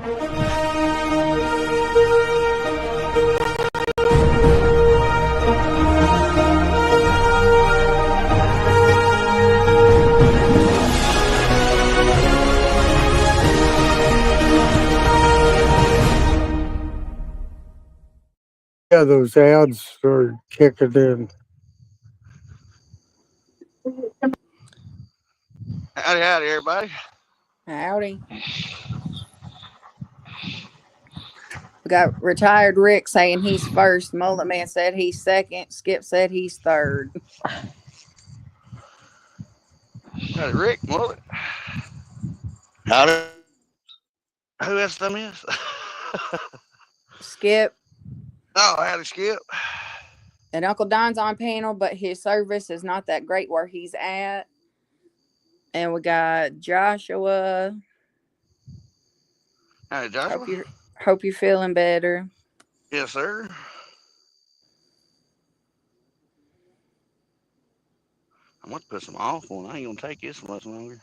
Yeah, those ads are kicking in. Howdy, howdy, everybody. Howdy. We got retired Rick saying he's first. Mullet Man said he's second. Skip said he's third. Howdy, Rick. Mullet. Howdy. Who else them is? Skip Oh, howdy, Skip. and Uncle Don's on panel, but his service is not that great where he's at. And we got Joshua. Howdy, Joshua. Hope you're feeling better. Yes, sir. I'm going to put some off on. I ain't going to take this much longer.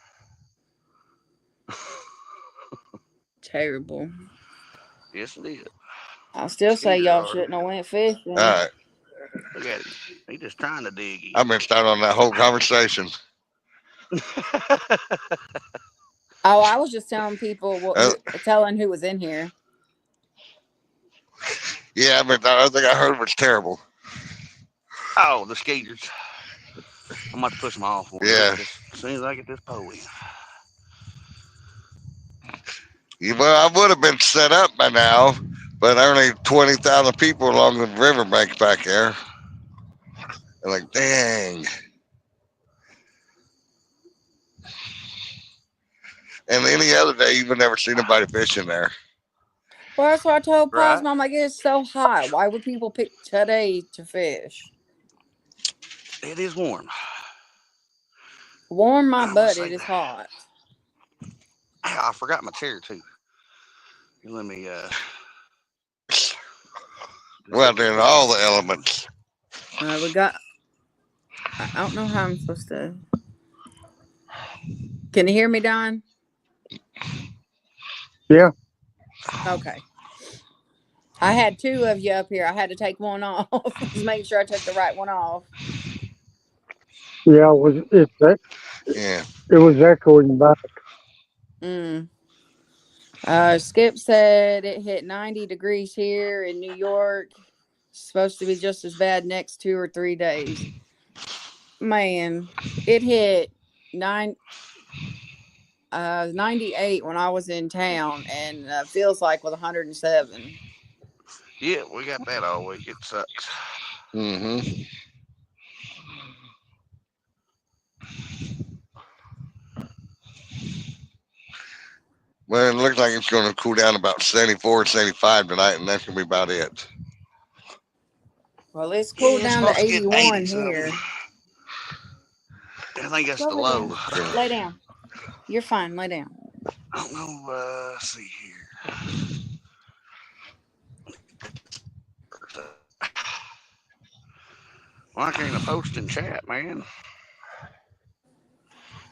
Terrible. Yes, it is. I'll still say y'all shouldn't have went fishing. All right. Look at him. He's just trying to dig in. I've been starting on that whole conversation. Oh, I was just telling people, telling who was in here. Yeah, I think I heard it was terrible. Oh, the skaters. I'm about to push them off. Yeah. As soon as I get this pole in. Yeah, well, I would have been set up by now, but only 20,000 people along the riverbank back there. I'm like, dang. And any other day, you would never see nobody fishing there. Well, that's what I told Right. Posma. I'm like, it's so hot. Why would people pick today to fish? It is warm. Warm my butt. It is hot. I forgot my chair, too. Let me, Well, then all the elements. We got... I don't know how I'm supposed to... Can you hear me, Don? Yeah. Okay. I had two of you up here. I had to take one off. Just make sure I took the right one off. Yeah, it was echoing back. Skip said it hit 90 degrees here in New York. It's supposed to be just as bad next 2 or 3 days. Man, it hit 98 when I was in town, and feels like with 107. Yeah, we got that all week. It sucks. Mm-hmm. Well, it looks like it's going to cool down about 74, 75 tonight, and that's going to be about it. Well, it's cooled down to 81 here. I think that's the low. Lay down. You're fine. Lay down. I don't know. Let's see here. Why can't I post in chat, man?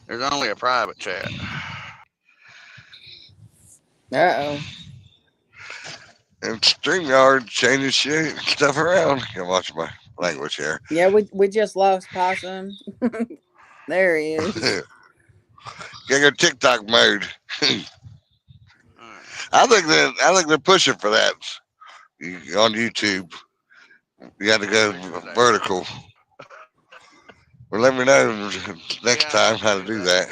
There's only a private chat. Uh-oh. And StreamYard changes shit stuff around. You can watch my language here. Yeah, we just lost Possum. There he is. Gotta go TikTok mode. I think they're pushing for that on YouTube. You got to go vertical. Well, let me know next time how to do that.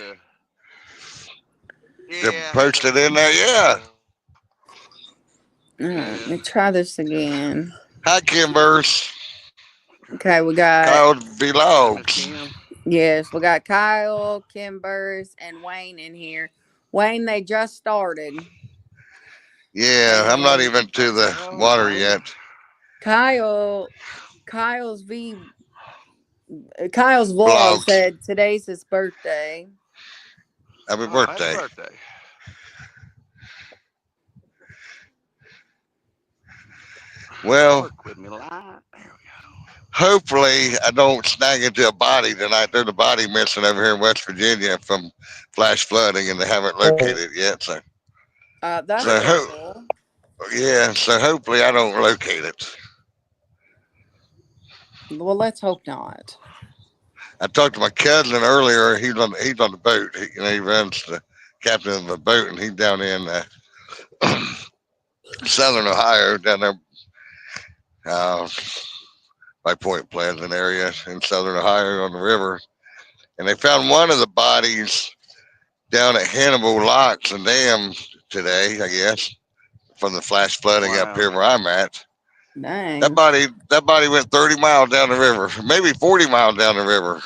To post it in there, yeah. Let me try this again. Hi, Kimbers. Okay, we got Kyle Vlogs. Yes, we got Kyle, Kimbers, and Wayne in here. Wayne, they just started. Yeah, I'm not even to the water yet. Kyle's vlog Vlogs. said today's his birthday. Happy birthday. Happy birthday. Well, hopefully I don't snag into a body tonight. There's a body missing over here in West Virginia from flash flooding, and they haven't located it yet. So. That's So cool. yeah, so hopefully I don't locate it. Well, let's hope not. I talked to my cousin earlier. He's on the boat. He runs the captain of the boat, and he's down in southern Ohio, down there uh, by Point Pleasant area in southern Ohio on the river. And they found one of the bodies down at Hannibal Locks and Dam today, I guess, from the flash flooding up here Wow. where I'm at. Dang. That body went 30 miles down the river, maybe 40 miles down the river.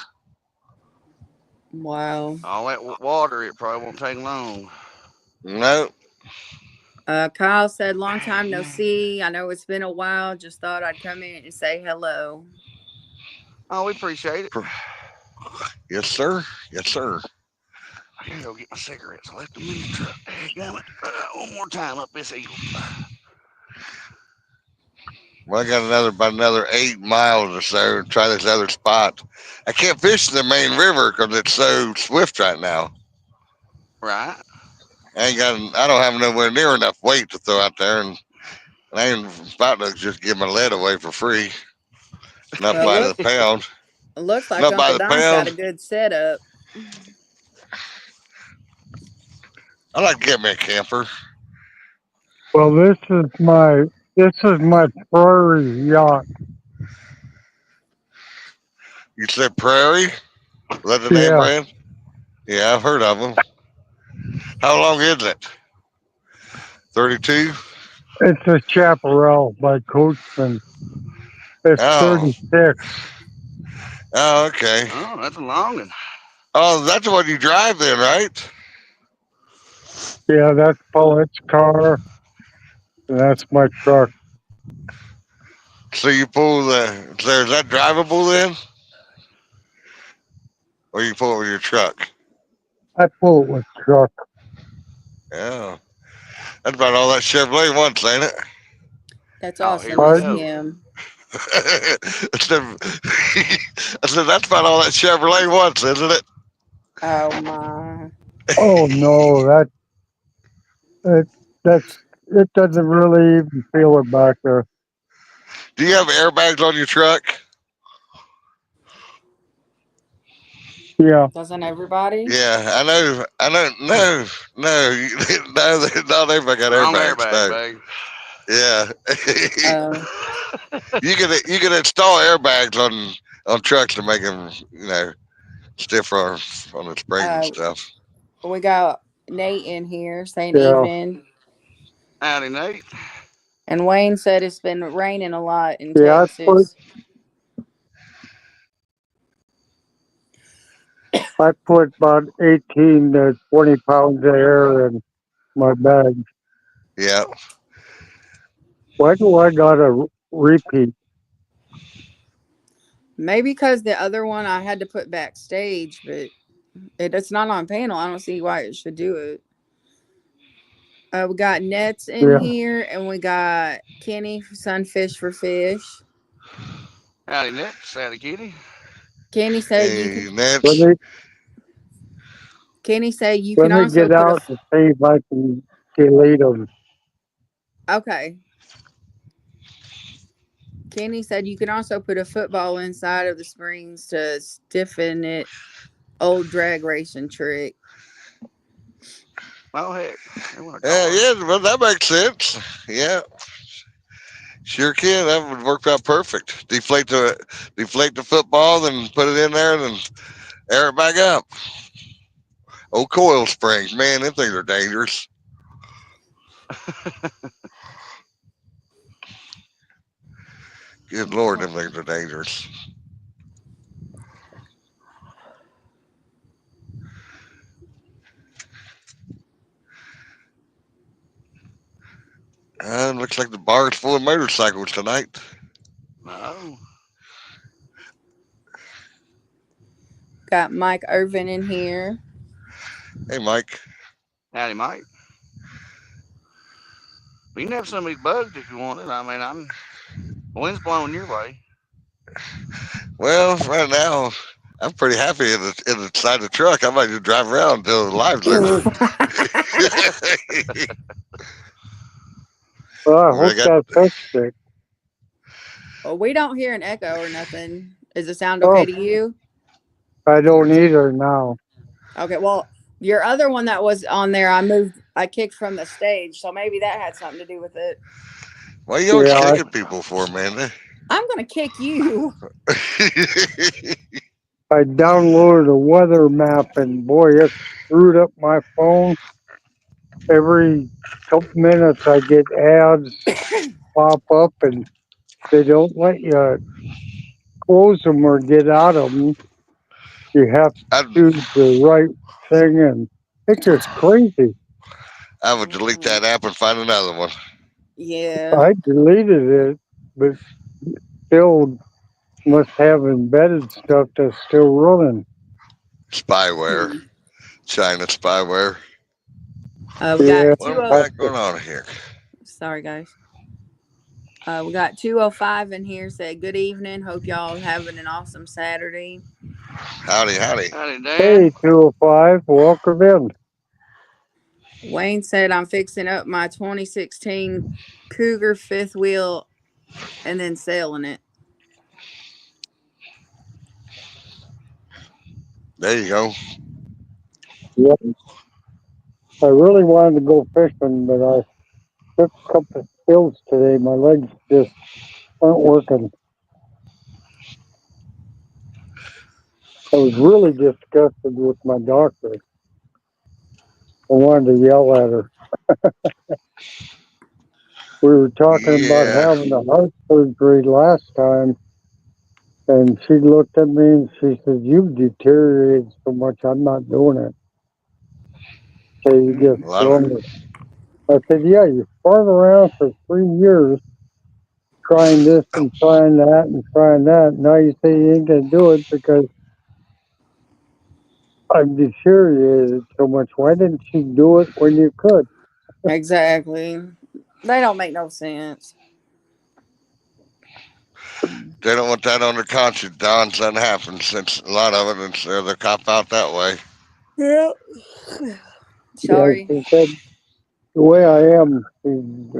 Wow. All that water, it probably won't take long. No, Kyle said, long time no see. I know it's been a while. Just thought I'd come in and say hello. Oh, we appreciate it. yes sir, yes sir. I gotta go get my cigarettes. I left them in the truck. Damn it. One more time up this hill. Well, I got about another 8 miles or so to try this other spot. I can't fish the main river because it's so swift right now. Right. I don't have nowhere near enough weight to throw out there, and I ain't about to just give my lead away for free. Not Well, by the pound. it looks like Not by Uncle the Don's got a pound. good setup. I like to get me a camper. Well, this is my prairie yacht. You said Prairie? Is that the name Yeah, brand? Yeah, I've heard of them. How long is it? 32? it's a Chaparral by Coachman. It's Oh. 36. Oh, okay. Oh, that's a long one. Oh, that's the one you drive then, right? Yeah, that's Paulette's car, and that's my truck. So you pull so is that drivable then? Or you pull it with your truck? I pull it with truck. Yeah. That's about all that Chevrolet wants, ain't it? That's Oh, here awesome. we Isn't Pardon? go. him? I said that's about all that Chevrolet wants, isn't it? Oh my. Oh no, it it doesn't really even feel it back there. Do you have airbags on your truck? Yeah, Doesn't everybody? Yeah, I know. No, no, not everybody got Wrong airbags. airbag, No. babe. Yeah. Oh. you can install airbags on trucks to make them stiffer on the springs and Uh, stuff. we got Nate in here saying yeah. evening. Howdy, Nate. And Wayne said it's been raining a lot in Yeah, Texas. I put about 18 to 20 pounds of air in my bag. Yeah. Why do I got a repeat? Maybe because the other one I had to put backstage, but it's not on panel. I don't see why it should do it. We got Nets in Yeah, here, and we got Kenny Sunfish for Fish. Howdy, Nick. Howdy, Kitty. Kenny said you Hey, can. let Nance. me Kenny said you let can me also get put a. out to see if I can delete them. Okay. Kenny said you can also put a football inside of the springs to stiffen it. Old drag racing trick. Oh, heck. They want a Yeah, car. yeah, well, that makes sense. Yeah, sure can. That would work out perfect. Deflate the football, then put it in there, then air it back up. Oh, coil springs, man, them things are dangerous. Good Lord, them things are dangerous. Looks like the bar's full of motorcycles tonight. No. Got Mike Irvin in here. Hey, Mike. Howdy, Mike. We can have some of these bugs if you want it. I mean, the wind's blowing your way. Well, right now, I'm pretty happy in the side of the truck. I might just drive around until the live's over. Well, I I hope got that fixed it. Well, we don't hear an echo or nothing. Does it sound okay Oh, to you? I don't either now. Okay, well, your other one that was on there, I kicked from the stage, so maybe that had something to do with it. why are you always Yeah, kicking people for, Amanda? I'm gonna kick you. I downloaded a weather map and boy, it screwed up my phone. Every couple minutes I get ads pop up and they don't let you close them or get out of them. You have to I choose the right thing and it's just crazy. I would delete that app and find another one. Yeah. I deleted it, but still must have embedded stuff that's still running. Spyware, Hmm. China spyware. We got Yeah, What two we oh. I, got going on here? Sorry, guys. We got 205 in here. Said good evening. Hope y'all having an awesome Saturday. Howdy, howdy. Howdy, Dan. hey, 205, welcome in. Wayne said I'm fixing up my 2016 Cougar fifth wheel and then selling it. There you go. Yep. I really wanted to go fishing, but I took a couple of spills today. My legs just aren't working. I was really disgusted with my doctor. I wanted to yell at her. We were talking about Yeah, having a heart surgery last time, and she looked at me and she said, "You've deteriorated so much. I'm not doing it." So you a just lot of thrown it. I said, "Yeah, you fought around for 3 years trying this and trying that and trying that. Now you say you ain't gonna do it because I've deteriorated so much. Why didn't you do it when you could?" Exactly. They don't make no sense. they don't want that on their conscience. Don, something happens since a lot of it, and so they cop out that way. Yeah. Yeah, Sorry. she said the way I am, she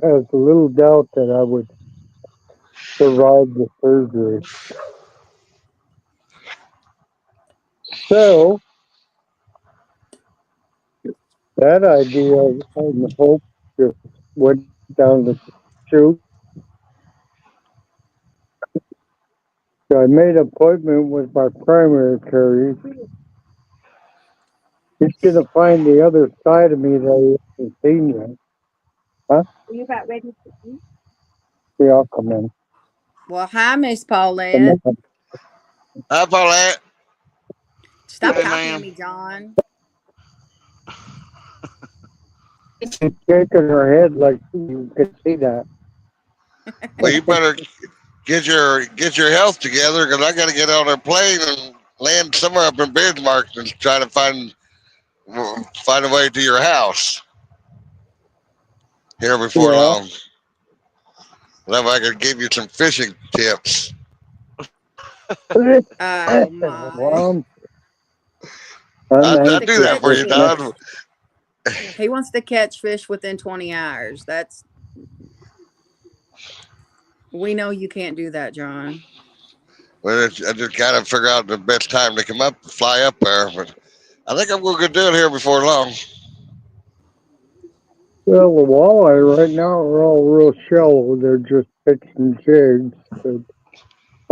has a little doubt that I would survive the surgery. So that idea, I hope, just went down the chute. So I made an appointment with my primary care. He's going to find the other side of me that he hasn't seen yet. Huh? Yeah, I'll come in. Well, hi, Miss Come Paulette. in. Hi, Paulette. Stop Hey, talking to ma'am. me, John. She's shaking her head like you can see that. Well, you better get your health together because I got to get on a plane and land somewhere up in Bismarck and try to find a way to your house here before Yeah. long. Then I could give you some fishing tips. Oh my. Well, I'm He wants I'd to do that anxious catch for this you, fish. next. Don. He wants to catch fish within 20 hours. That's we know you can't do that, John. Well, I just got to figure out the best time to fly up there. But I think I'm going to do it here before long. Well, the walleye right now are all real shallow. They're just pitch and jigs. But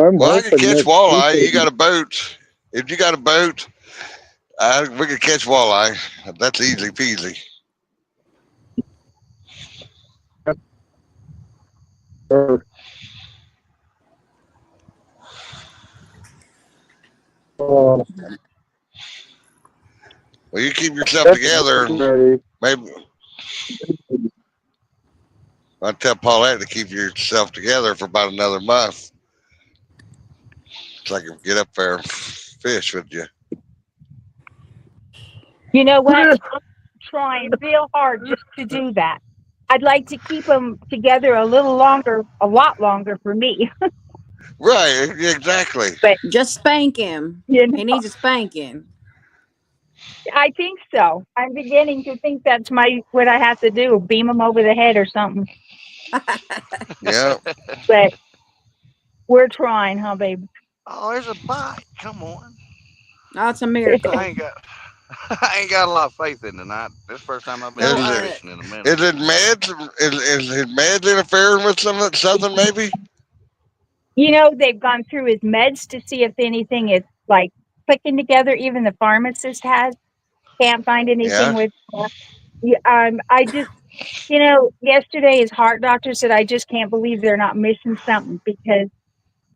I'm Well, I can hoping catch next walleye. You got weekend. a boat. If you got a boat, we can catch walleye. That's easy peasy. Or, uh, Well, you keep yourself that's together, and ready. maybe I tell Paulette to keep yourself together for about another month, so I can get up there and fish with you. You know what? I'm trying real hard just to do that. I'd like to keep them together a little longer, a lot longer for me. Right? Exactly. But Just spank him. you He know, needs a spanking. I think so. I'm beginning to think that's what I have to do. Beam them over the head or something. Yeah. But we're trying, huh, babe? Oh, there's a bite. Come on. That's a I miracle. ain't got I ain't got a lot of faith in tonight. This is the first time I've been So, Is fly it fishing in a minute. is it meds? Is it meds interfering with something maybe? They've gone through his meds to see if anything is like clicking together. Even the pharmacist can't find anything Yeah. with. I just, yesterday his heart doctor said, I just can't believe they're not missing something because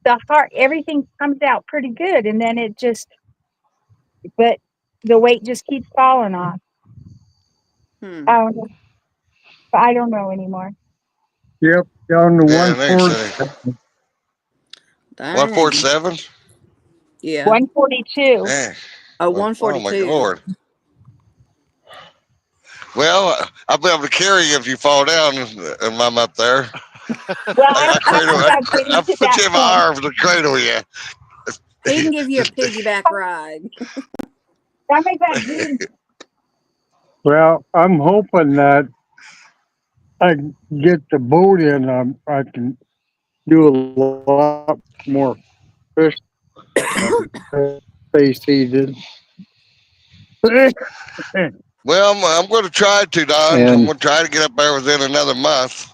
the heart, everything comes out pretty good, and then but the weight just keeps falling off. hmm. Um, I don't know anymore. Yep, down to Yeah, one thanks. fourth. 147. Dang. 147. Yeah. 142. Dang. Oh, Oh my 142. lord. Well, I'll be able to carry you if you fall down and I'm up there. Well, I I cradle. think I'm I getting to put that you in my point. arms and cradle you. He can give you a piggyback ride. I think I'm getting. Well, I'm hoping that I can get the boat in. I can do a lot more fish face heated. Well, I'm going to try to, Don. I'm And going to try to get up there within another month.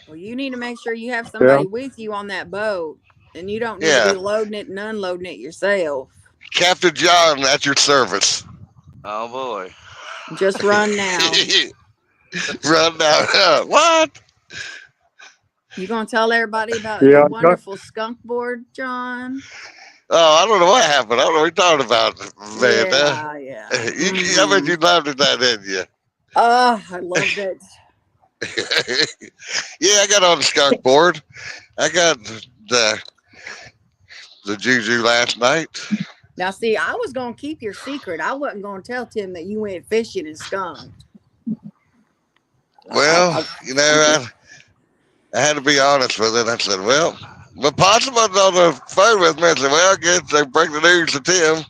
Well, you need to make sure you have yeah, somebody with you on that boat, and you don't need to Yeah, be loading it and unloading it yourself. Captain John, at your service. Oh boy. Just run now. Run down. What? You gonna tell everybody about yeah, your wonderful skunk board, John? Oh, I don't know what happened. I don't know what you're talking about, man. Yeah. I bet you loved it, that, didn't you? Oh, I loved it. Yeah, I got on the skunk board. I got the juju last night. Now, see, I was gonna keep your secret. I wasn't gonna tell Tim that you went fishing and skunked. Well, I I, I had to be honest with it. I said, well, the possum was on the phone with me. I said, well, I guess they break the news to Tim.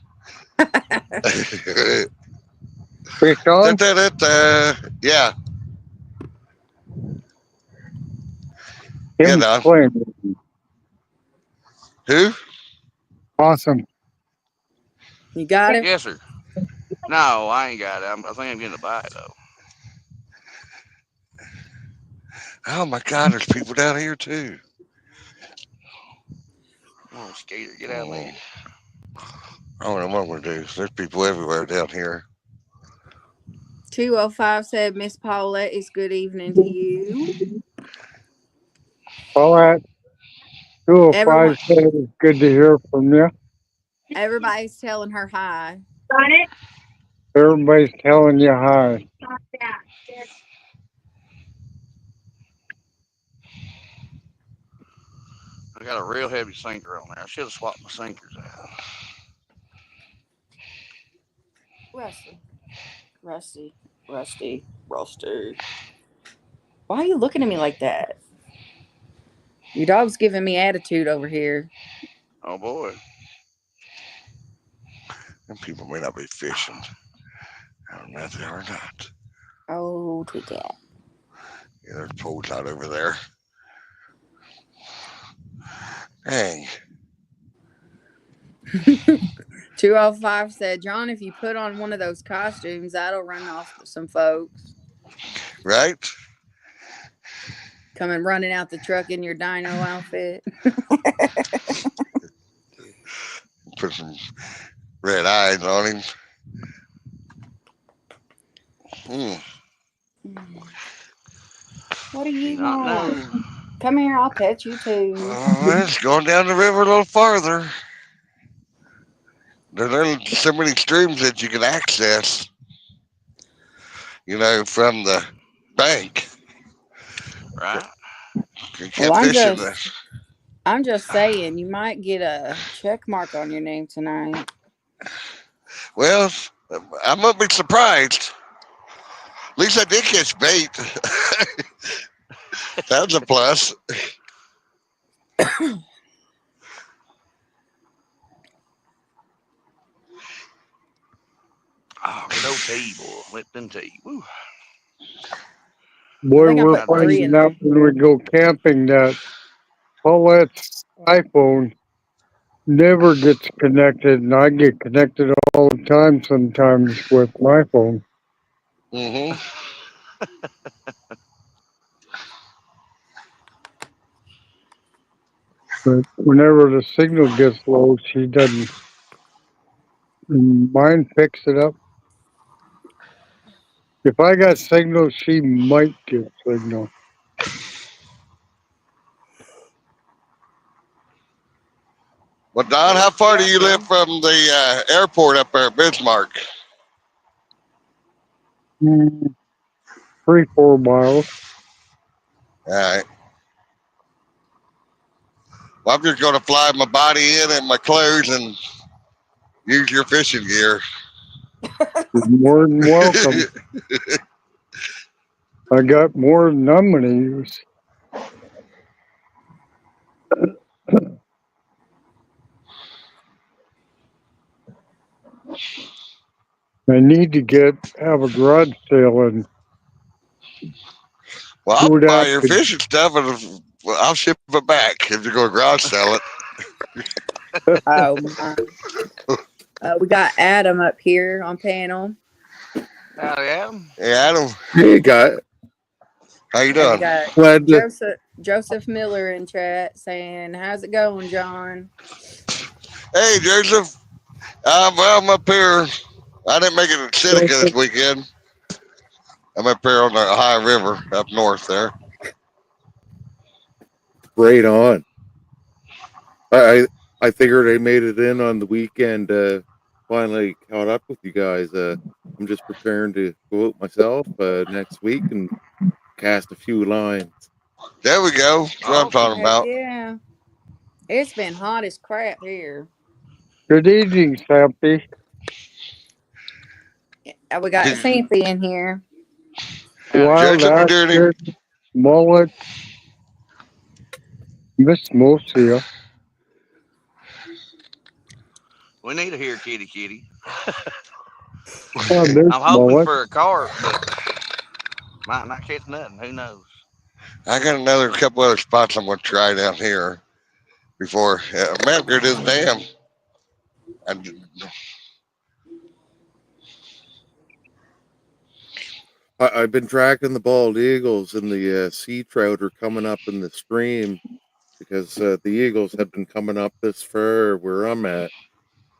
fish on. Yeah, Tim's Don. playing Who? awesome. You got it. Yes, sir. No, I ain't got it. I think I'm getting a bite though. Oh my God, there's people down here too. Oh, skater, get out of there. I don't know what I'm gonna do. There's people everywhere down here. 205 said, Miss Paulette, it's good evening to you. All right, 205 Everyone, said it's good to hear from you. everybody's telling her hi. Got it? Everybody's telling you hi. Got that. I got a real heavy sinker on there. I should have swapped my sinkers out. Rusty. Why are you looking at me like that? Your dog's giving me attitude over here. Oh boy. And people may not be fishing. I don't know if they are or not. Oh, take it. Yeah, there's poles out over there. Dang. 205 said, John, if you put on one of those costumes, that'll run off some folks. Right? Coming running out the truck in your dino outfit. Put some red eyes on him. What do you Not want? known. Come here, I'll pet you too. Oh, it's going down the river a little farther. There's so many streams that you can access, from the bank. Right? You Well, can't fish in this. I'm just saying, you might get a check mark on your name tonight. Well, I'm going to be surprised. At least I did catch bait. That's a plus. Oh, good old tea, boy. Lipton tea. Woo. Boy, think I we're put 3 in finding out there. when we go camping that Paulette's iPhone never gets connected, and I get connected all the time sometimes with my phone. Mm-hmm. But whenever the signal gets low, she doesn't. Mine picks it up. If I got signal, she might get signal. Well, Don, how far do you live from the airport up there at Bismarck? 3-4 miles. All right. Well, I'm just going to fly my body in and my clothes and use your fishing gear. You're more than welcome. I got more than I'm going to use. I need to have a garage sale and Well, I'll go buy down your to fishing stuff and I'll ship it back if you're going to garage sell it. Oh my. We got Adam up here on panel. Oh, yeah? Hey, Adam, Hey, guy. how you And we doing? got Glad to. Joseph Miller in chat saying, "How's it going, John?" Hey, Joseph. Well, I'm up here. I didn't make it to Seneca this weekend. I'm up here on the Ohio River up north there. Right on. I figured I made it in on the weekend. Finally caught up with you guys. I'm just preparing to go out myself next week and cast a few lines. There we go. That's what I'm talking Heck about. yeah. It's been hot as crap here. good evening, Sappy. We got Did Cynthia in here. Wild Joseph, you do any? Asher, Mullet, Miss Mosia. We need to hear kitty kitty. Oh, there's I'm hoping Mullet. for a carp, but might not catch nothing. Who knows? I got another couple other spots I'm going to try down here before. Man, go to the dam. I've been tracking the bald eagles, and the sea trout are coming up in the stream because the eagles have been coming up this far where I'm at,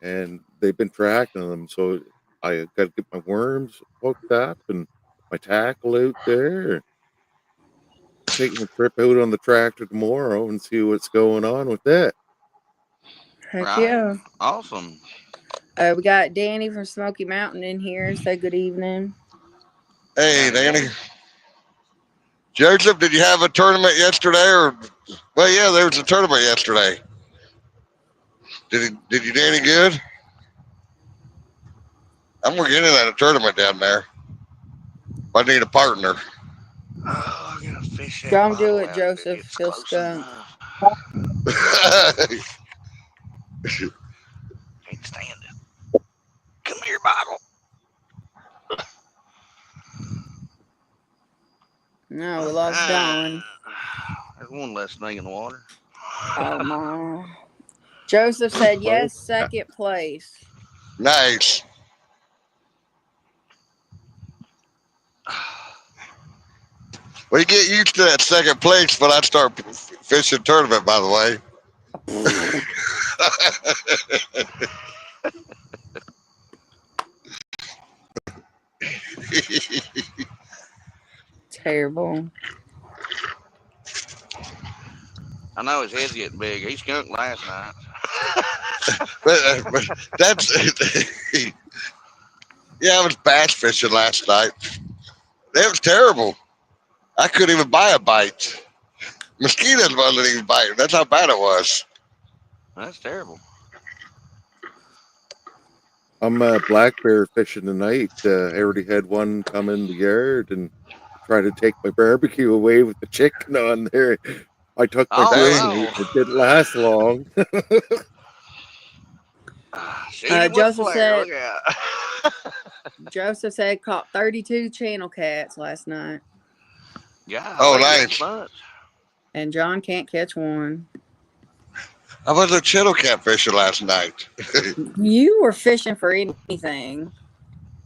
and they've been tracking them. So I got to get my worms hooked up and my tackle out there. Taking a trip out on the tractor tomorrow and see what's going on with that. Heck Right? yeah. Awesome. We got Danny from Smoky Mountain in here. Say good evening. Hey, Danny. Joseph, did you have a tournament yesterday? Well, yeah, there was a tournament yesterday. Did you do any good? I'm going to get in at a tournament down there. I need a partner. Oh, I gotta fish that Don't do bottle it, out Joseph. if it's He'll close skunk. enough. Can't stand it. Come here, bottle. No, we lost Don. There's one less thing in the water. Oh my. Joseph said yes, second place. Nice. Well, you get used to that second place when I start fishing tournament, by the way. Terrible. I know his head's getting big. He skunked last night. but that's yeah. I was bass fishing last night. It was terrible. I couldn't even buy a bite. Mosquitoes wasn't even biting. That's how bad it was. That's terrible. I'm black bear fishing tonight. I already had one come in the yard and try to take my barbecue away with the chicken on there. I took my Oh gun. no! It didn't last long. Shoot him with Joseph flare. said Look out! Joseph said caught 32 channel cats last night, Yeah. Oh, That's nice. much. and John can't catch one. I was a channel cat fishing last night. You were fishing for anything.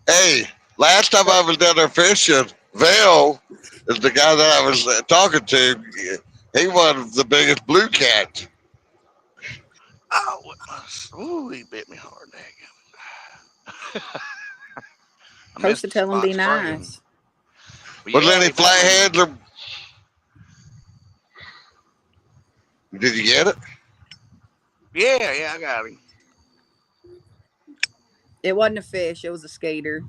Hey, last time I was down there fishing, Vale is the guy that I was talking to. He won the biggest blue cat. Oh, it must. Ooh, he bit me hard. Dang. I Supposed missed to the tell him spot be spraying. nice. But Was yeah, there any he told me. flatheads? Or... Did you get it? Yeah, I got him. It wasn't a fish, it was a skater.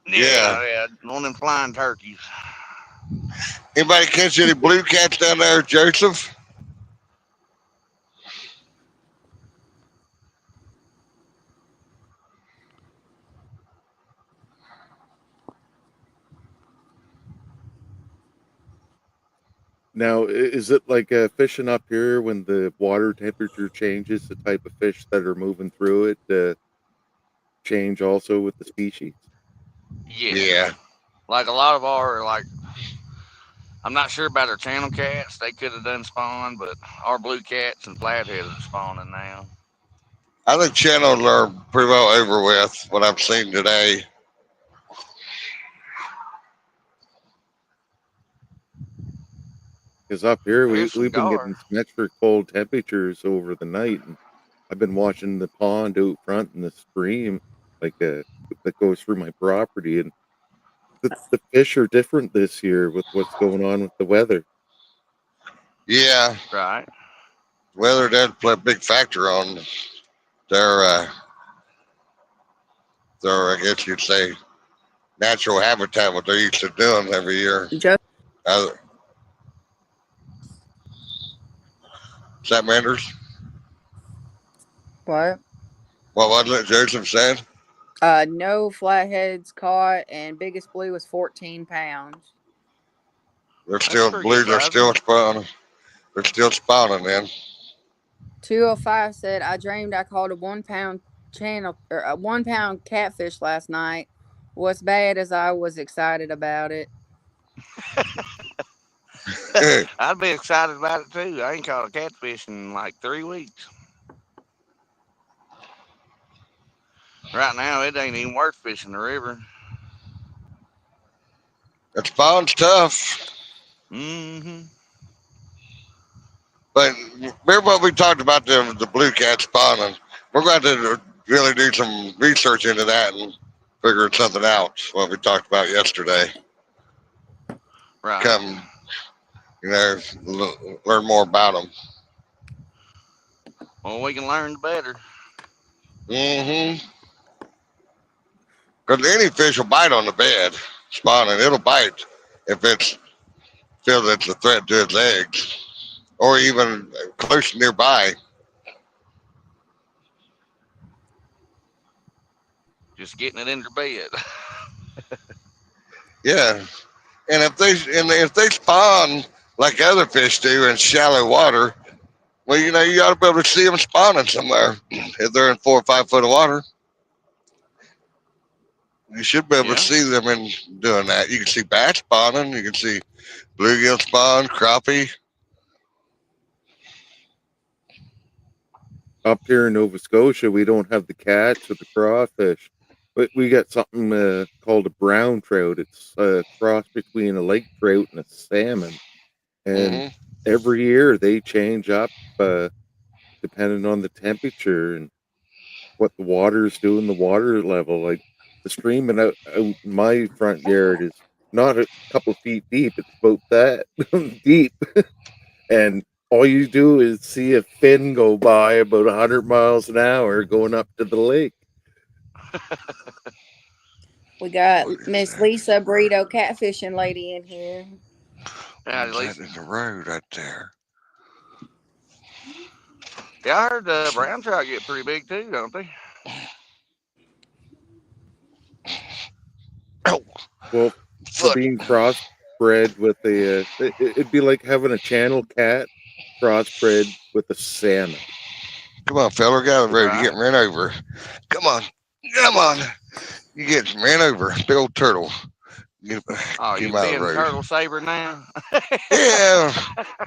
Yeah. Yeah, one of them flying turkeys. Anybody catch any blue cats down there, Joseph? Now, is it like fishing up here when the water temperature changes, the type of fish that are moving through it change also with the species? Yeah. Yeah. Like a lot of our, like, I'm not sure about our channel cats. They could have done spawn, but our blue cats and flatheads are spawning now. I think channels are pretty well over with, what I've seen today. Because up here Here's some we've been gar. getting some extra cold temperatures over the night, and I've been watching the pond out front in the stream, like that goes through my property, and the fish are different this year with what's going on with the weather. Yeah, Right. weather does play a big factor on their, I guess you'd say, natural habitat, what they're used to doing every year. Joe, Uh, is that Manders? what? What was it Joseph said? No flatheads caught, and biggest blue was 14 pounds. They're That's still, pretty good blues are size. still spawning. They're still spawning, man. 205 said, I dreamed I caught a 1 pound channel or a 1 pound catfish last night. What's bad is I was excited about it. I'd be excited about it too. I ain't caught a catfish in like 3 weeks. Right now, it ain't even worth fishing the river. That spawn's tough. Mm-hmm. But remember what we talked about the blue cat spawning? We're going to really do some research into that and figure something out. What we talked about yesterday. Right. Come, learn more about them. Well, we can learn the better. Mm-hmm. Because any fish will bite on the bed spawning. It'll bite if it's feels it's a threat to its eggs, or even close nearby. Just getting it in their bed. Yeah, and if they spawn like other fish do in shallow water, well, you ought to be able to see them spawning somewhere. If they're in 4 or 5 foot of water, you should be able Yeah. to see them in doing that. You can see bass spawning. You can see bluegill spawn, crappie. Up here in Nova Scotia, we don't have the cats or the crawfish, but we got something called a brown trout. It's a cross between a lake trout and a salmon, and Hmm. every year they change up depending on the temperature and what the water's doing, the water level. Like the stream out my front yard is not a couple feet deep; it's about that deep, and all you do is see a fin go by about 100 miles an hour going up to the lake. We got Look at Miss that. Lisa Burrito catfishing lady in here. Yeah, at What's that least. in the road right there? Yeah, I heard brown trout get pretty big too, don't they? Oh, Well, for foot. being crossbred with it'd be like having a channel cat crossbred with a salmon. Come on, fella, get out of the road. You're Right. getting ran over. Come on. Come on. You get ran over, big old turtle. Get, Oh, get you him out of the being road. turtle saber now? Yeah,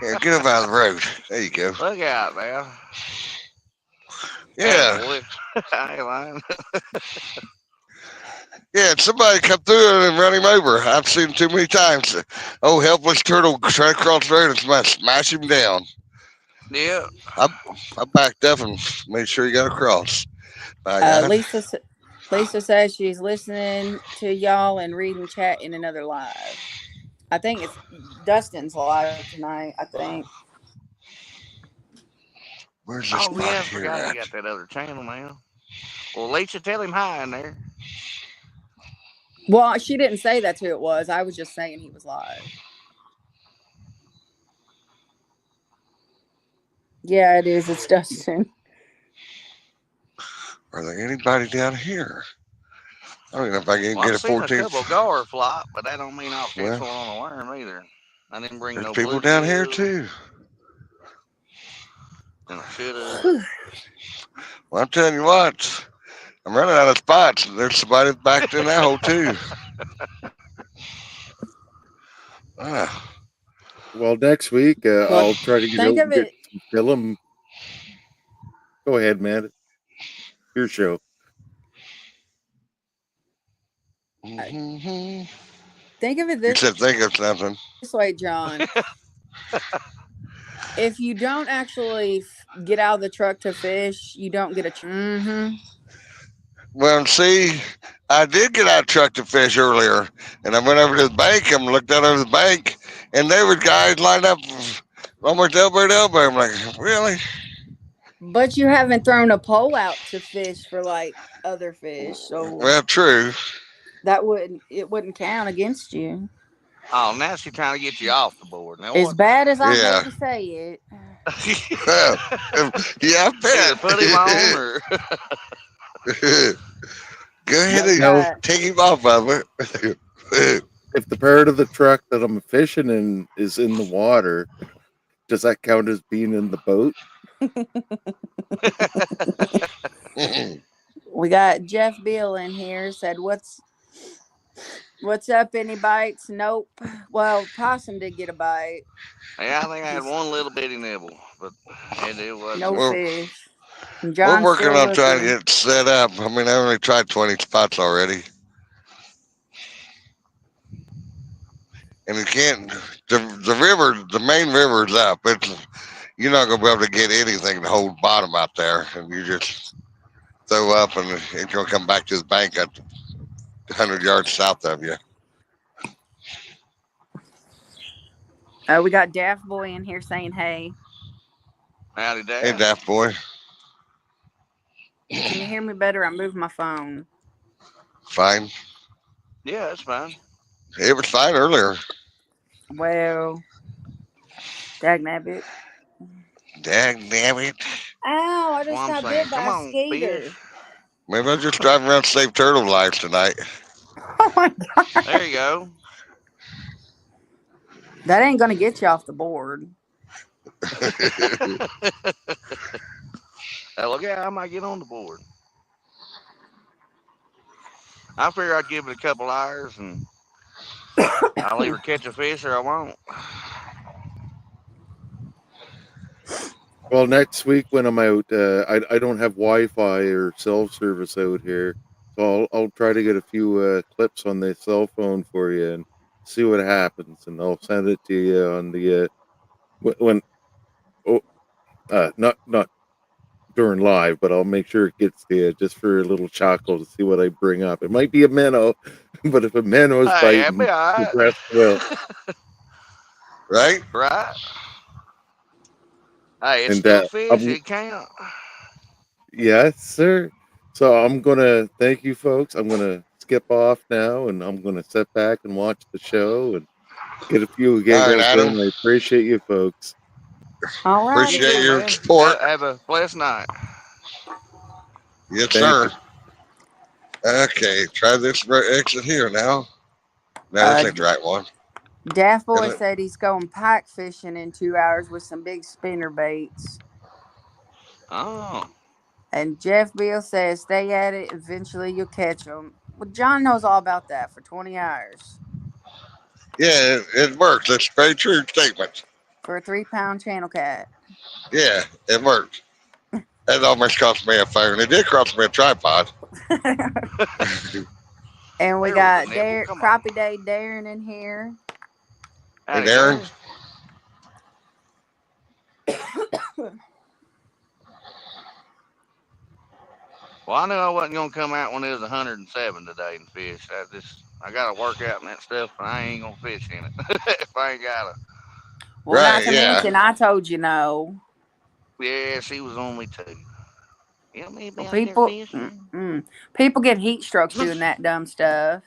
yeah, get him out of the road. There you go. Look out now. Yeah, Attaboy. I ain't lying. yeah. Somebody come through and run him over. I've seen him too many times. Oh, helpless turtle try to cross the road and smash him down. Yeah. I I backed up and made sure he got across. By God. Lisa says she's listening to y'all and reading chat in another live. I think it's Dustin's live tonight. I think. Where's this Oh, spot yeah. I here forgot he at? got that other channel now. Well, Lisa, tell him hi in there. Well, she didn't say that's who it was. I was just saying he was live. Yeah, it is. It's Dustin. Are there anybody down here? I don't even know if I can Well, get I've a seen a 14. couple gar flop, but that don't mean I'll catch Well, one on a worm either. I didn't bring there's no people down here bluegill, too. and I should have. Well, I'm telling you what, I'm running out of spots. There's somebody backed in that hole too. Ah, Well, next week Well, I'll try to get think out of and get it. some film. Go ahead, man. Your show. mm-hmm. Think of it You this said think of something. way, John. If you don't actually get out of the truck to fish, you don't get a. Well, see, I did get out of the truck to fish earlier, and I went over to the bank and looked out over the bank, and there were guys lined up almost elbow to elbow. I'm like, really? But you haven't thrown a pole out to fish for like other fish, so Well, true. it wouldn't count against you. Oh, now she's trying to get you off the board. Now As what? bad as I hate Yeah. to say it, Well, yeah, Either put him on I or bet. Go ahead but we and Now, got take him off of it. if the part of the truck that I'm fishing in is in the water, does that count as being in the boat? we got Jeff Beal in here. Said what's up? Any bites? Nope. Well, possum did get a bite. yeah, I think I had He's one little bitty nibble, but it wasn't no much. we're, fish. And we're John's working still on trying to looking. get set up. I mean, I only tried 20 spots already. And you can't, the river, the main river's up. You're not going to be able to get anything to hold bottom out there. And you just throw up and it's going to come back to the bank at 100 yards south of you. We got Daft Boy in here saying, "Hey, Howdy, Hey, Dad. Daft Boy. can you hear me better? I moved my phone." Fine. Yeah, that's fine. It was fine earlier. Well, dagnabbit. Dag damn it. Ow! I That's what just I'm got saying. bit Come by a on, fish. skater. Maybe I'll just drive around Save Turtle lives tonight. Oh my god! There you go. That ain't gonna get you off the board. Hey, look out, I might get on the board. I figure I'd give it a couple hours and I'll either catch a fish or I won't. Well, next week when I'm out, I don't have Wi-Fi or cell service out here, so I'll try to get a few clips on the cell phone for you and see what happens, and I'll send it to you on the when oh, not during live, but I'll make sure it gets to you just for a little chuckle to see what I bring up. It might be a minnow, but if a minnow is Hey, that'd be biting, the alright. rest will. Right? Right? Hey, it's And still fish. I'm It count. yes, sir. So I'm gonna thank you, folks. I'm gonna skip off now, and I'm gonna sit back and watch the show and get a few All right, giggles Adam. in. I appreciate you, folks. All You righty. Appreciate too, your man. support. Have a blessed night. Yes, Thank sir. you. Okay, try this exit here now. No, this Uh, ain't the right one. Daft Is Boy it? said he's going pike fishing in 2 hours with some big spinner baits. Oh. And Jeff Bill says, "Stay at it. Eventually, you'll catch them." Well, John knows all about that for 20 hours Yeah, it works. That's a very true statement. for a 3-pound channel cat. Yeah, it worked. That almost cost me a phone. It did cost me a tripod. And we There was a got nibble. Come on. Crappie Day Darren in here. Hey, Howdy, Darren. Darren. Well, I knew I wasn't gonna come out when it was 107 today and fish. I gotta work out in that stuff, and I ain't gonna fish in it if I ain't gotta. Well, not Right, to yeah. mention, I told you no. Yeah, she was on me too. You want me to Well, be out there fishing? people get heat strokes doing that dumb stuff.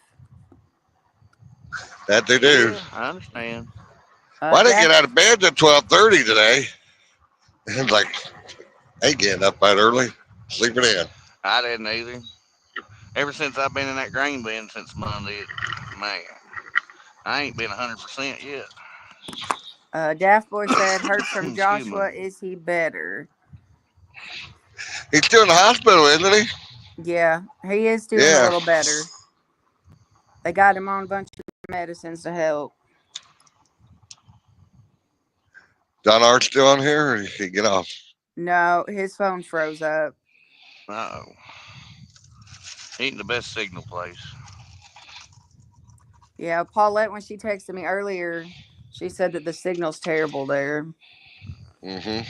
That they do. Yeah, I understand. Well, I didn't Daff, get out of bed till 12:30 today. It's like, I ain't getting up that early. Sleeping in. I didn't either. Ever since I've been in that grain bin since Monday, man, I ain't been 100% yet. Daft Boy said, heard from Excuse me. Joshua, is he better? He's still in the hospital, isn't he? Yeah, he is doing a Yeah. little better. They got him on a bunch of medicines to help. Don Art's still on here, or did he get off? No, his phone froze up. Uh oh. Ain't the best signal place. Yeah, Paulette, when she texted me earlier, she said that the signal's terrible there. Mm-hmm.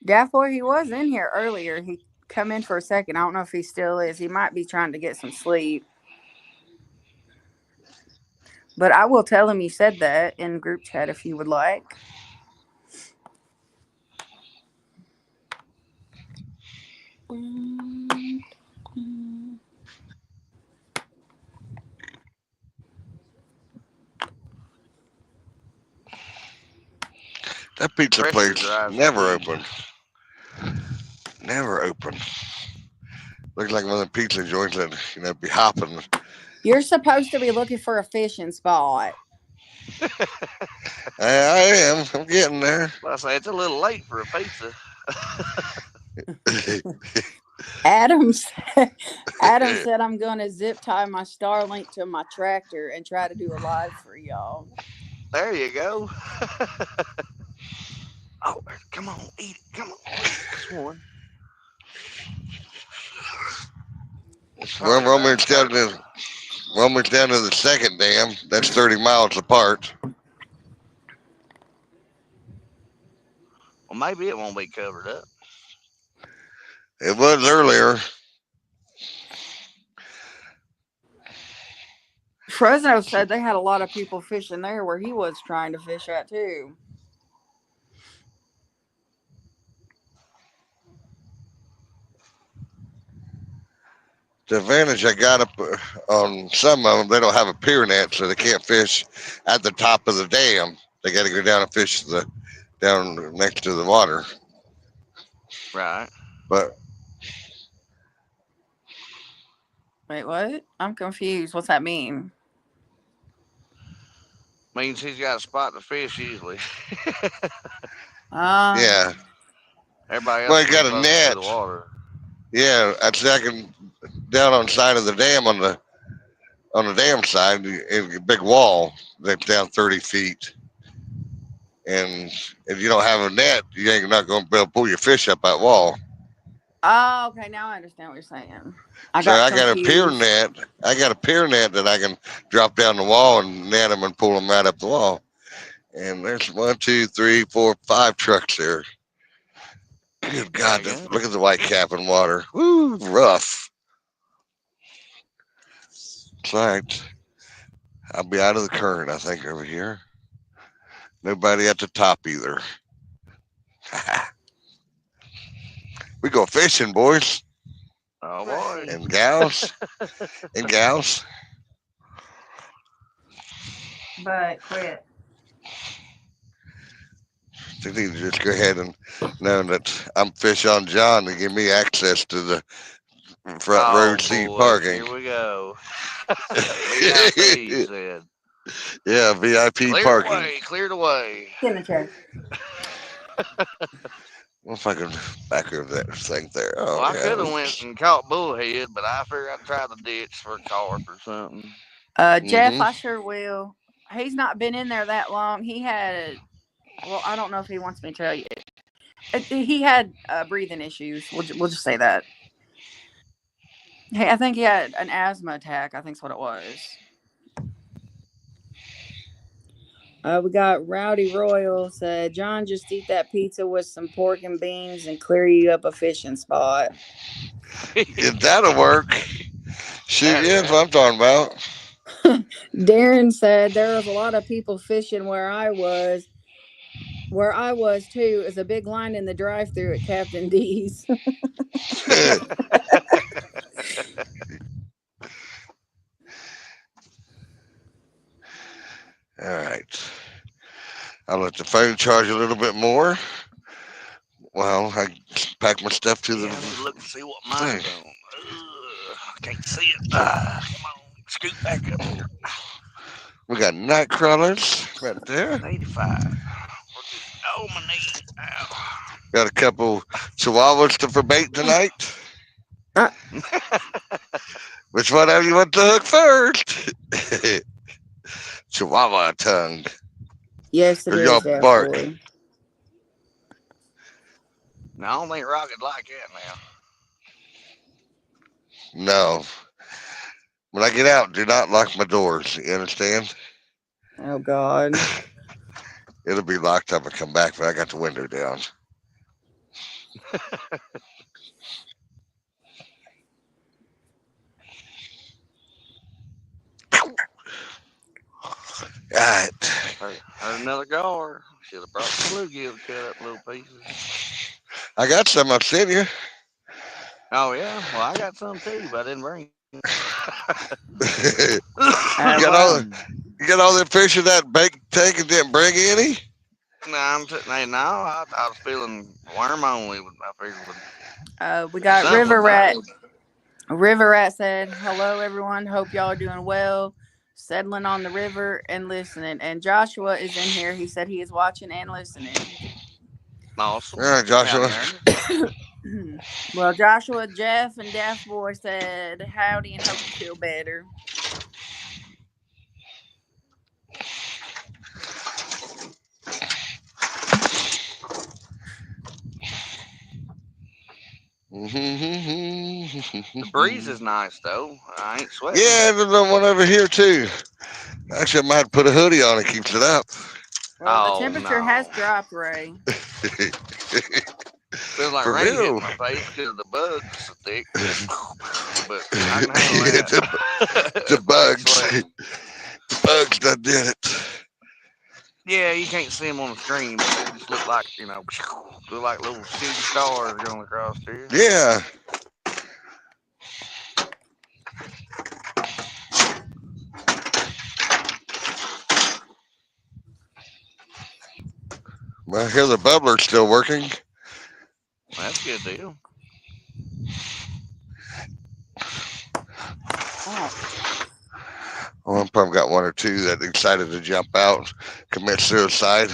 Daft Boy, he was in here earlier. He come in for a second. I don't know if he still is. He might be trying to get some sleep. But I will tell him you said that in group chat if you would like. That pizza Pressure place drives me never crazy. open. Never open. Looks like one of the pizza joints that, be hopping. You're supposed to be looking for a fishing spot. I am. I'm getting there. Well, I say it's a little late for a pizza. Adam said, I'm going to zip tie my Starlink to my tractor and try to do a live for y'all. There you go. Oh, come on, eat it. Come on. That's one. Well, we're almost down to the second dam. That's 30 miles apart. Well, maybe it won't be covered up. It was earlier. Fresno said they had a lot of people fishing there where he was trying to fish at too. The advantage I got up on some of them, they don't have a pier net, so they can't fish at the top of the dam. They got to go down and fish down next to the water. Right. But Wait, what? I'm confused. What's that mean? Means he's got a spot to fish usually. yeah, Everybody else well, is he got a close net. to the water. Yeah, that's second down on the side of the dam on the dam side, a big wall that's down 30 feet. And if you don't have a net, you ain't not going to be able to pull your fish up that wall. Oh, okay. Now I understand what you're saying. I So got I got a pier confused. net. I got a pier net that I can drop down the wall and net them and pull them right up the wall. And there's 1, 2, 3, 4, 5 trucks there. Good God, There you go. look at the white cap in water. Woo, rough. In fact, I'll be out of the current, I think, over here. Nobody at the top either. We go fishing, boys Oh boy. and gals. And gals. But quit. They need to just go ahead and know that I'm Fish on John to give me access to the front row seat boy. parking. Here we go. VIP, you said. Yeah, VIP Cleared parking. away, cleared away. Get in the chair. What if I can back over that thing there? Well, Oh I could have yeah. went and caught bullhead, but I figured I'd try the ditch for a carp or something. Jeff, Mm-hmm. I sure will. He's not been in there that long. He had, well, I don't know if he wants me to tell you. He had breathing issues. We'll just say that. Hey, I think he had an asthma attack. I think's what it was. We got Rowdy Royal said, John, just eat that pizza with some pork and beans and clear you up a fishing spot. Yeah, that'll work. Shoot, yeah, that's what I'm talking about. Darren said there was a lot of people fishing where I was. Where I was too is a big line in the drive-through at Captain D's. All right. I'll let the phone charge a little bit more. Well, I pack my stuff to the Yeah, I need to look and see what thing. mine's on. I can't see it. Come on, scoot back up here. We got night crawlers right there. 85. Oh, my knee. Ow. Got a couple chihuahuas for bait tonight. Which one of you want to hook first? Chihuahua tongue. Yes, it Or is, y'all Dad bark. boy. No, I don't think Rocket like that now. No. When I get out, do not lock my doors. You understand? Oh God. It'll be locked up and come back, but I got the window down. Alright. Heard another gar. Should have brought some bluegill to cut up little pieces. I got some I've seen you. Oh, yeah? Well, I got some too, but I didn't bring it. you got all the fish in that bait tank and didn't bring any? No, I'm sitting there. No, I was feeling worm only. I figured. We got Something River would Rat. bite. River Rat said, hello, everyone. Hope y'all are doing well. Settling on the river and listening. And Joshua is in here. He said he is watching and listening. Awesome. All right, Joshua. Well, Joshua, Jeff, and Daft Boy said, howdy and hope you feel better. The breeze is nice, though. I ain't sweating. Yeah, there's one over here, too. Actually, I might put a hoodie on. It keeps it up. Well, the temperature has dropped, Ray. Feels like For rain real. hitting my face because the bugs are thick. But I can handle that. the bugs. The bugs that did it. Yeah, you can't see them on the screen, but they just look like, look like little shooting stars going across here. Yeah. Well, here the bubbler's still working. That's a good deal. Well, I've probably got one or two that decided to jump out, commit suicide.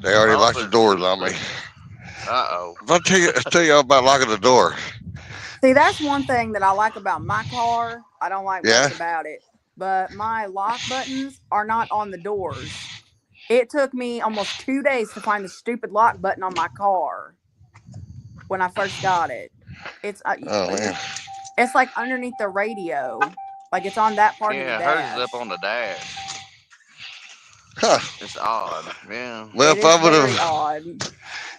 They already locked the doors on me. Uh-oh. If I tell you about locking the door. See, that's one thing that I like about my car. I don't like Yeah? much about it. But my lock buttons are not on the doors. It took me almost 2 days to find the stupid lock button on my car when I first got it. It's Oh, man. It's like underneath the radio. Like it's on that part of the dash. Yeah, hers is up on the dash. Huh. It's odd. Yeah. Well, It is very odd.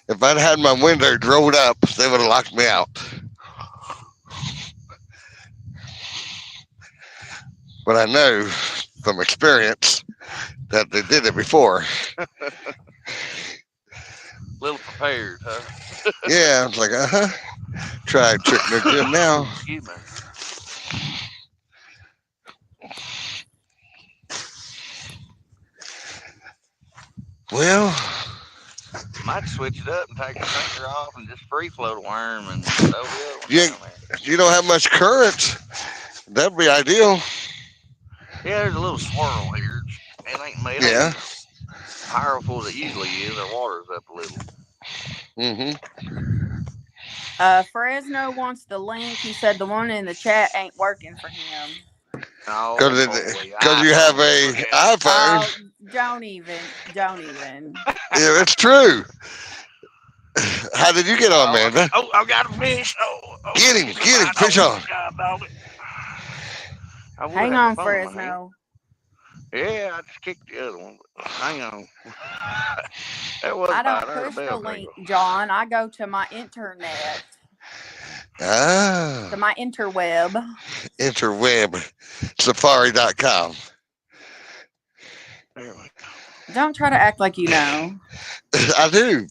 If I'd had my window rolled up, they would have locked me out. But I know from experience that they did it before. Little prepared, huh? Yeah, I was like, try trick no good now. Excuse me. Well, might switch it up and take the sinker off and just free float a worm and throw the other one You down there. you don't have much current. That'd be ideal. Yeah, there's a little swirl here. It ain't Yeah. as powerful as it usually is. Our water's up a little. Mm-hmm. Fresno wants the link. He said the one in the chat ain't working for him. Oh Because boy, you have iPhone. a Look out. Oh, iPhone. don't even. Yeah, it's true. How did you get on, Oh, Amanda? I got a fish. Get Let me him, get the get him, bite. fish on. God dog it. I would have Hang had my on, phone in my hand. Fresno. Yeah, I just kicked the other one. But hang on. There was a I bite. don't I heard a push the bell link, jingle. John. I go to my internet, Ah, to my interweb. interweb, safari.com. There we Don't try to act like you know. I do.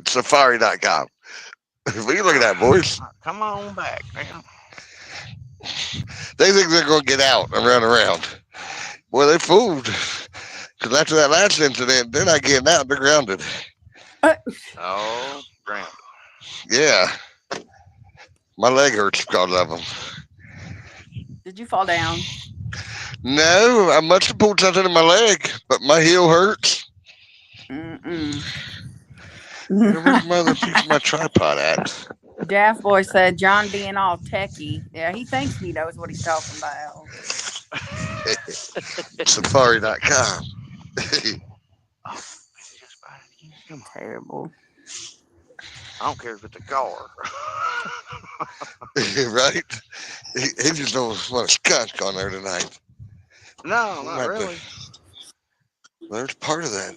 Safari.com. We can look at that, boys. Come on back, man. They think they're going to get out and run around. Boy, they fooled. Because after that last incident, they're not getting out. They're grounded. Oh, grounded. Yeah. My leg hurts because of them. Did you fall down? No, I must have pulled something in my leg, but my heel hurts. Mm-mm. Where's my other piece of my tripod at? Daft Boy said John being all techie. Yeah, he thinks he knows what he's talking about. Safari.com. Oh, it's just bite again. Come on. Terrible. I don't care if it's a car. Right? He just don't want a skunk on there tonight. No, He not might be. really. There's part of that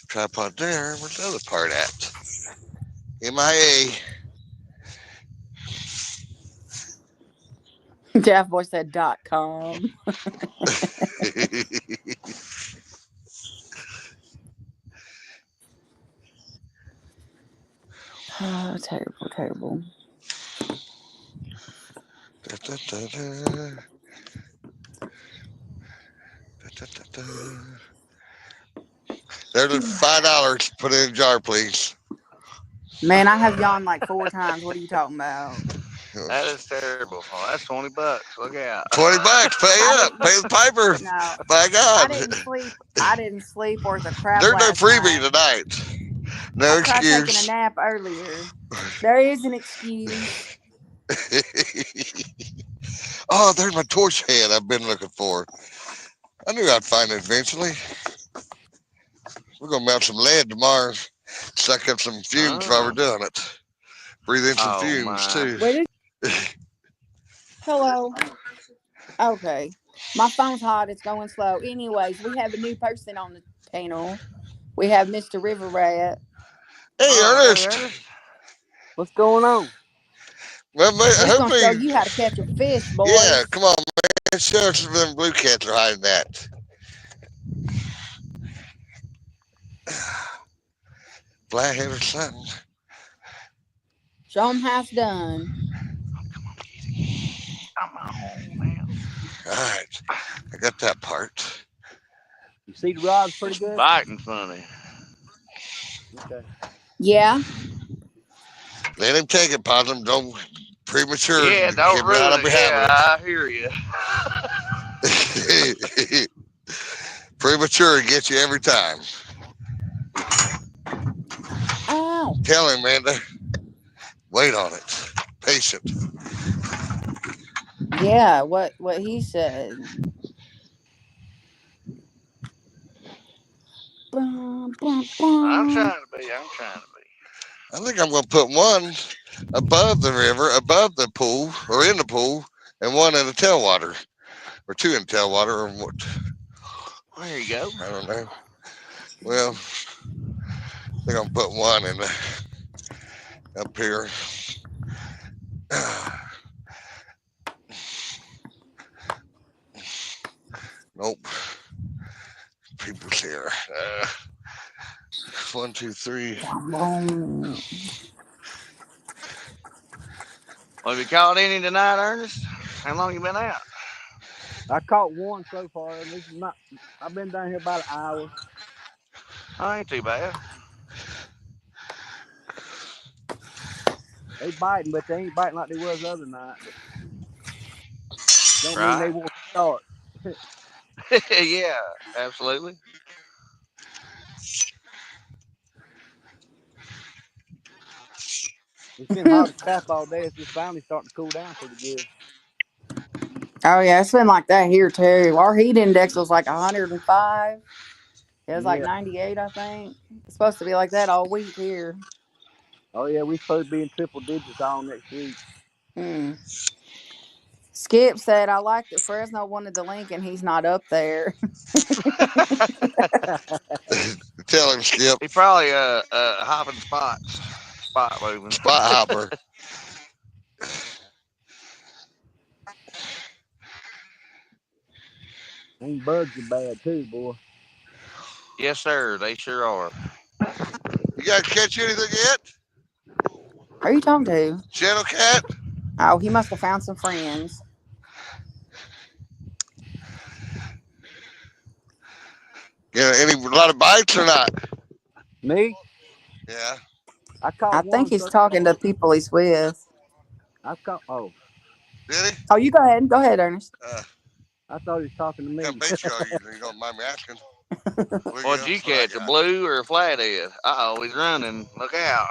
tripod there. Where's the other part at? MIA. Daft Boy said .com. Oh, terrible. Da, da, da, da. Da, da, da, da. There's $5. Put it in a jar, please. Man, I have yawned like 4 times. What are you talking about? That is terrible. Oh, that's $20. Look out. $20. Pay I up. Pay the piper. No, By I God. didn't sleep worth a crap There's no last freebie night. tonight. No I tried taking a excuse. nap earlier. There is an excuse. Oh, there's my torch head I've been looking for. I knew I'd find it eventually. We're going to melt some lead tomorrow. Suck up some fumes while we're doing it. Breathe in some Oh, fumes, my. too. Wait. Hello. Okay. My phone's hot. It's going slow. Anyways, we have a new person on the panel. We have Mr. River Rat. Hey, Ernest. Ernest. What's going on? Well, We're going to hopefully, show you how to catch a fish, boys. yeah, come on, man. Show us where them blue cats are hiding at. Flathead or something. Show them how it's done. Come on, man. All right. I got that part. You see the rod's pretty good? Biting funny. Okay. Yeah. Let him take it, Possum. Don't premature. Yeah, don't Get me out ruin of it. Yeah, I hear you. habit. Premature gets you every time. Ow. Tell him, Amanda. Wait on it. Patient. Yeah, what he said. I'm trying to be. I think I'm going to put one above the river, above the pool, or in the pool, and one in the tailwater, or two in the tailwater, or what? There you go. I don't know. Well, I think I'm putting one in the, up here. Nope. People's here. 1, 2, 3. Well, have you caught any tonight, Ernest? How long you been out? I caught one so far. This is not. I've been down here about an hour. Oh, ain't too bad. They biting, but they ain't biting like they was the other night. But don't mean they Right? won't start. Yeah, absolutely. It's been hot as crap all day. It's just finally starting to cool down pretty good. Oh yeah, it's been like that here too. Our heat index was like 105. It was like Yeah. 98, I think. It's supposed to be like that all week here. Oh yeah, we supposed to be in triple digits all next week. Hmm. Skip said, "I like that Fresno wanted the link and he's not up there." Tell him, Skip. He probably hopping spots, spot moving. Spot hopper. And bugs are bad too, boy. Yes, sir. They sure are. You guys catch anything yet? Who are you talking to? Channel cat? Oh, he must have found some friends. Yeah, any a lot of bites or not? Me? Yeah. I caught I think one he's talking to people he's with. I caught. Oh, Did he? Oh, you go ahead. Go ahead, Ernest. I thought he was talking to What kind me. of bait y'all using? You don't mind me asking? What'd you That's what I catch? A got. blue or a flathead? Oh, he's running. Look out.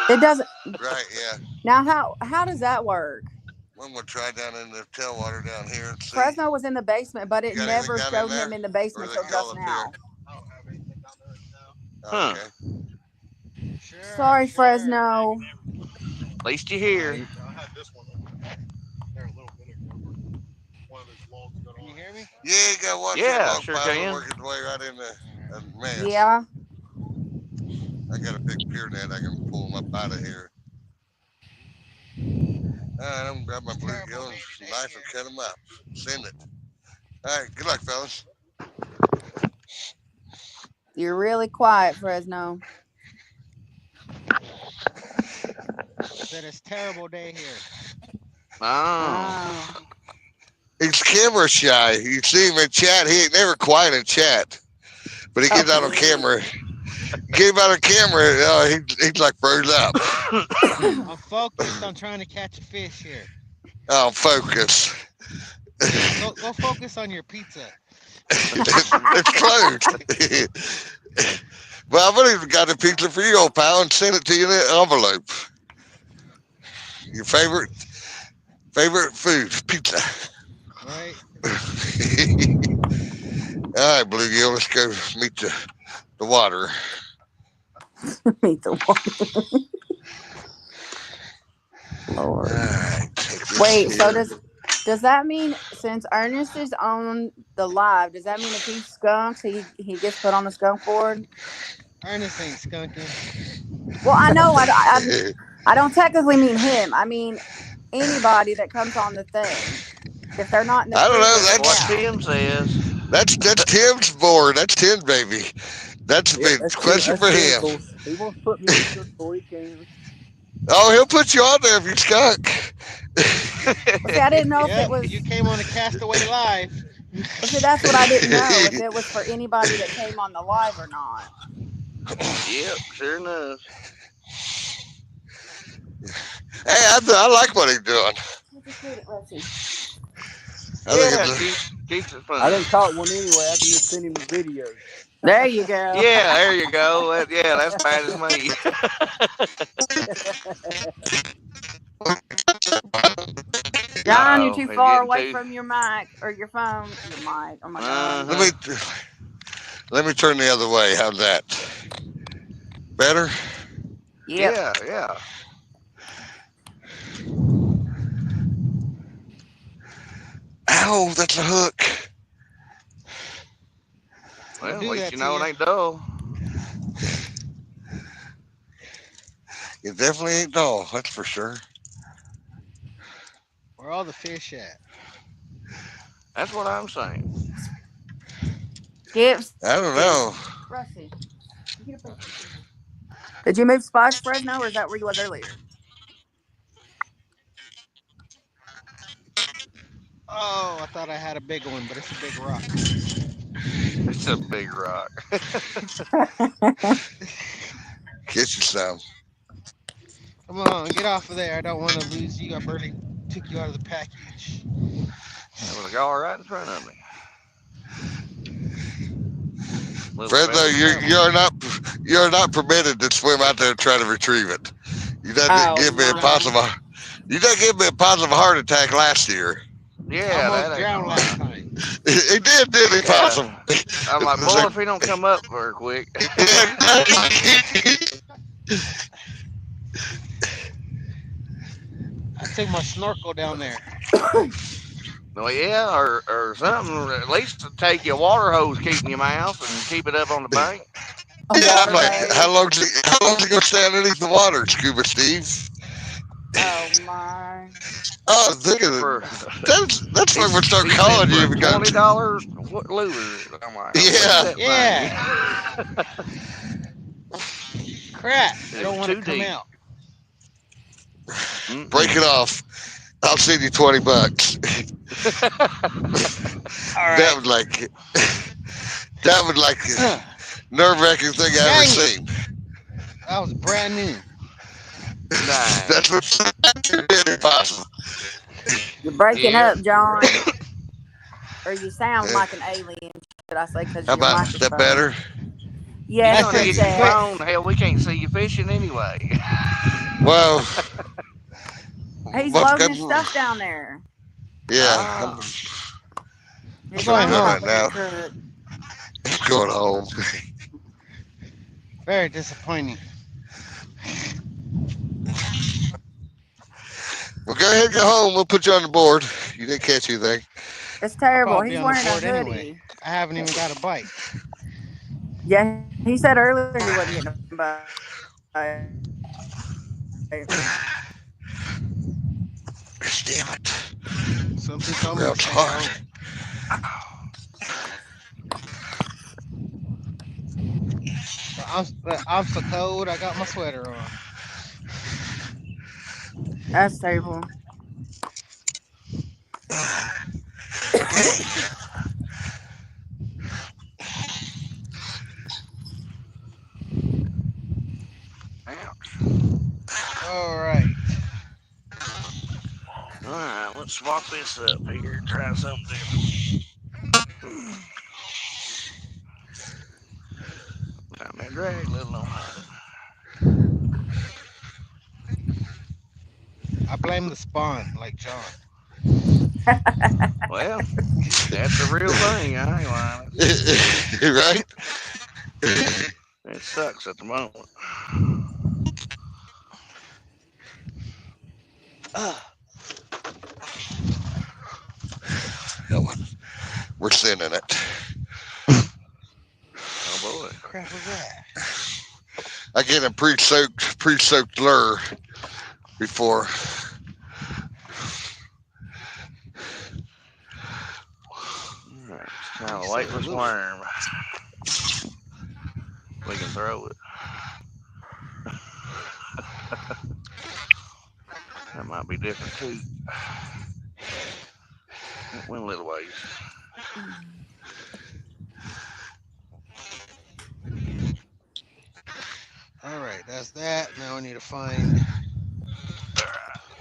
It doesn't. Right, yeah. Now, how does that work? I'm gonna try down in the tailwater down here and see. Fresno was in the basement, but You it got anything never down in showed there? him in the Or basement is till it y'all just up here? now. Huh. Okay. Sorry, Fresno. At least you're here. Yeah, you gotta watch that Yeah, log sure pile can. work its way right in the mess. Yeah. I got a big pier net. I can pull them up out of here. All right, I'm gonna grab my bluegill and knife and cut them up. Send it. All right, good luck, fellas. You're really quiet, Fresno. Said it's terrible day here. Oh. Oh. He's camera shy. You see him in chat. He ain't never quiet in chat, but he Oh. gets out on camera. Get him out on camera. He's like froze up. I'm focused on trying to catch a fish here. Oh, focus. Go focus on your pizza. It's closed. Well, I've only got a pizza for you, old pal, and send it to you in an envelope. Your favorite food, pizza. Right? All right, bluegill, let's go meet the water. Meet the water. All Lord. right, take this Wait, so here. does that mean since Ernest is on the live, does that mean if he skunks, he gets put on the skunk board? Ernest ain't skunking. Well, I know I don't technically mean him. I mean anybody that comes on the thing. If they're not in the I don't crew, know. then That's what yeah. Tim says. That's Tim's board. That's Tim, baby. That's a Yep, big question for Tim him. boy. He wants to put me on his board. He can. Oh, he'll put you on there if you skunk. Well, see, I didn't know if it Yep, was. you came on a Castaway live. Well, see, that's what I didn't know if it was for anybody that came on the live or not. Yep, sure enough. Hey, I like what he's doing. Just read it, Rusty. I think Yeah, it's keeps it I done fun. caught one anyway. I can just send him the video. There you go. Yeah, there you go. Yeah, that's bad as me. John, you're Uh-oh, too he's far getting away too. from your mic or your phone. Your mic. Oh my Uh God. let huh. me let me turn the other way. How's that? Better? Yep. Yeah, yeah. Ow, that's a hook. Don't Well, at do least that you to know it you. ain't dull. It definitely ain't dull, that's for sure. Where all the fish at? That's what I'm saying. Skip I don't said, know. Rusty, did you move spots, Fresno, or is that where you was earlier? Oh, I thought I had a big one, but it's a big rock. It's a big rock. Get you some. Come on, get off of there. I don't want to lose you. I barely took you out of the package. There was a guy right in front of me. Little Fred, though, feathered tunnel. you're not permitted to swim out there and try to retrieve it. You done Oh give me a my. possible. You done give me a possible heart attack last year. Yeah, Almost that ain't drowned no last lie. time. He did he, Yeah. possum? I'm like, It's boy, like, if he don't come up very quick. I took my snorkel down there. Well, yeah, or something. At least take your water hose, keep in your mouth, and keep it up on the bank. A yeah, I'm water like, hose. how long's he gonna stay underneath the water, Scuba Steve? Oh my. Oh, think of it. For That's when we start he said calling for you a because $20, what lure is it? I'm like, oh, look at yeah, that Yeah. thing. Crap. I It don't was want to too come deep. out. break it Mm-mm. off. I'll send you $20. All that right. was like that was like nerve wracking thing I ever Dang it. seen. That was brand new. Dang. That's what did possible. You're breaking Yep. up, John. Or you sound Eh, like an alien, should I say, because How of your about that microphone. better? You Yes, That's gonna it. that's get your Wait. that. phone? Hell, we can't see you fishing anyway. Well, He's I've loading got, his stuff down there. yeah, Ah, I'm His so I'm going phone's going home. off right in the now. truck. I'm going home. Very disappointing. Well, go ahead and go home. We'll put you on the board. You didn't catch anything. It's I'll terrible. probably be He's on the wearing a board anyway. hoodie. I haven't even got a bite. Yeah, he said earlier he wasn't getting a bite. Damn it. Something told me to Ground's stay hard. home. I'm so cold. I got my sweater on. That's terrible. Okay. All right. all right, let's swap this up here. Try something different. Time that drag a little on I blame the spawn, like John. Well, that's a real thing. I ain't lying. right? It sucks at the moment. We're sending it. Oh boy. Crap was that? I get a pre-soaked lure before. All right, it's kind of a Pre-soaked weightless lure. worm. We can throw it. That might be different too. It went a little ways. All right, that's that. Now I need to find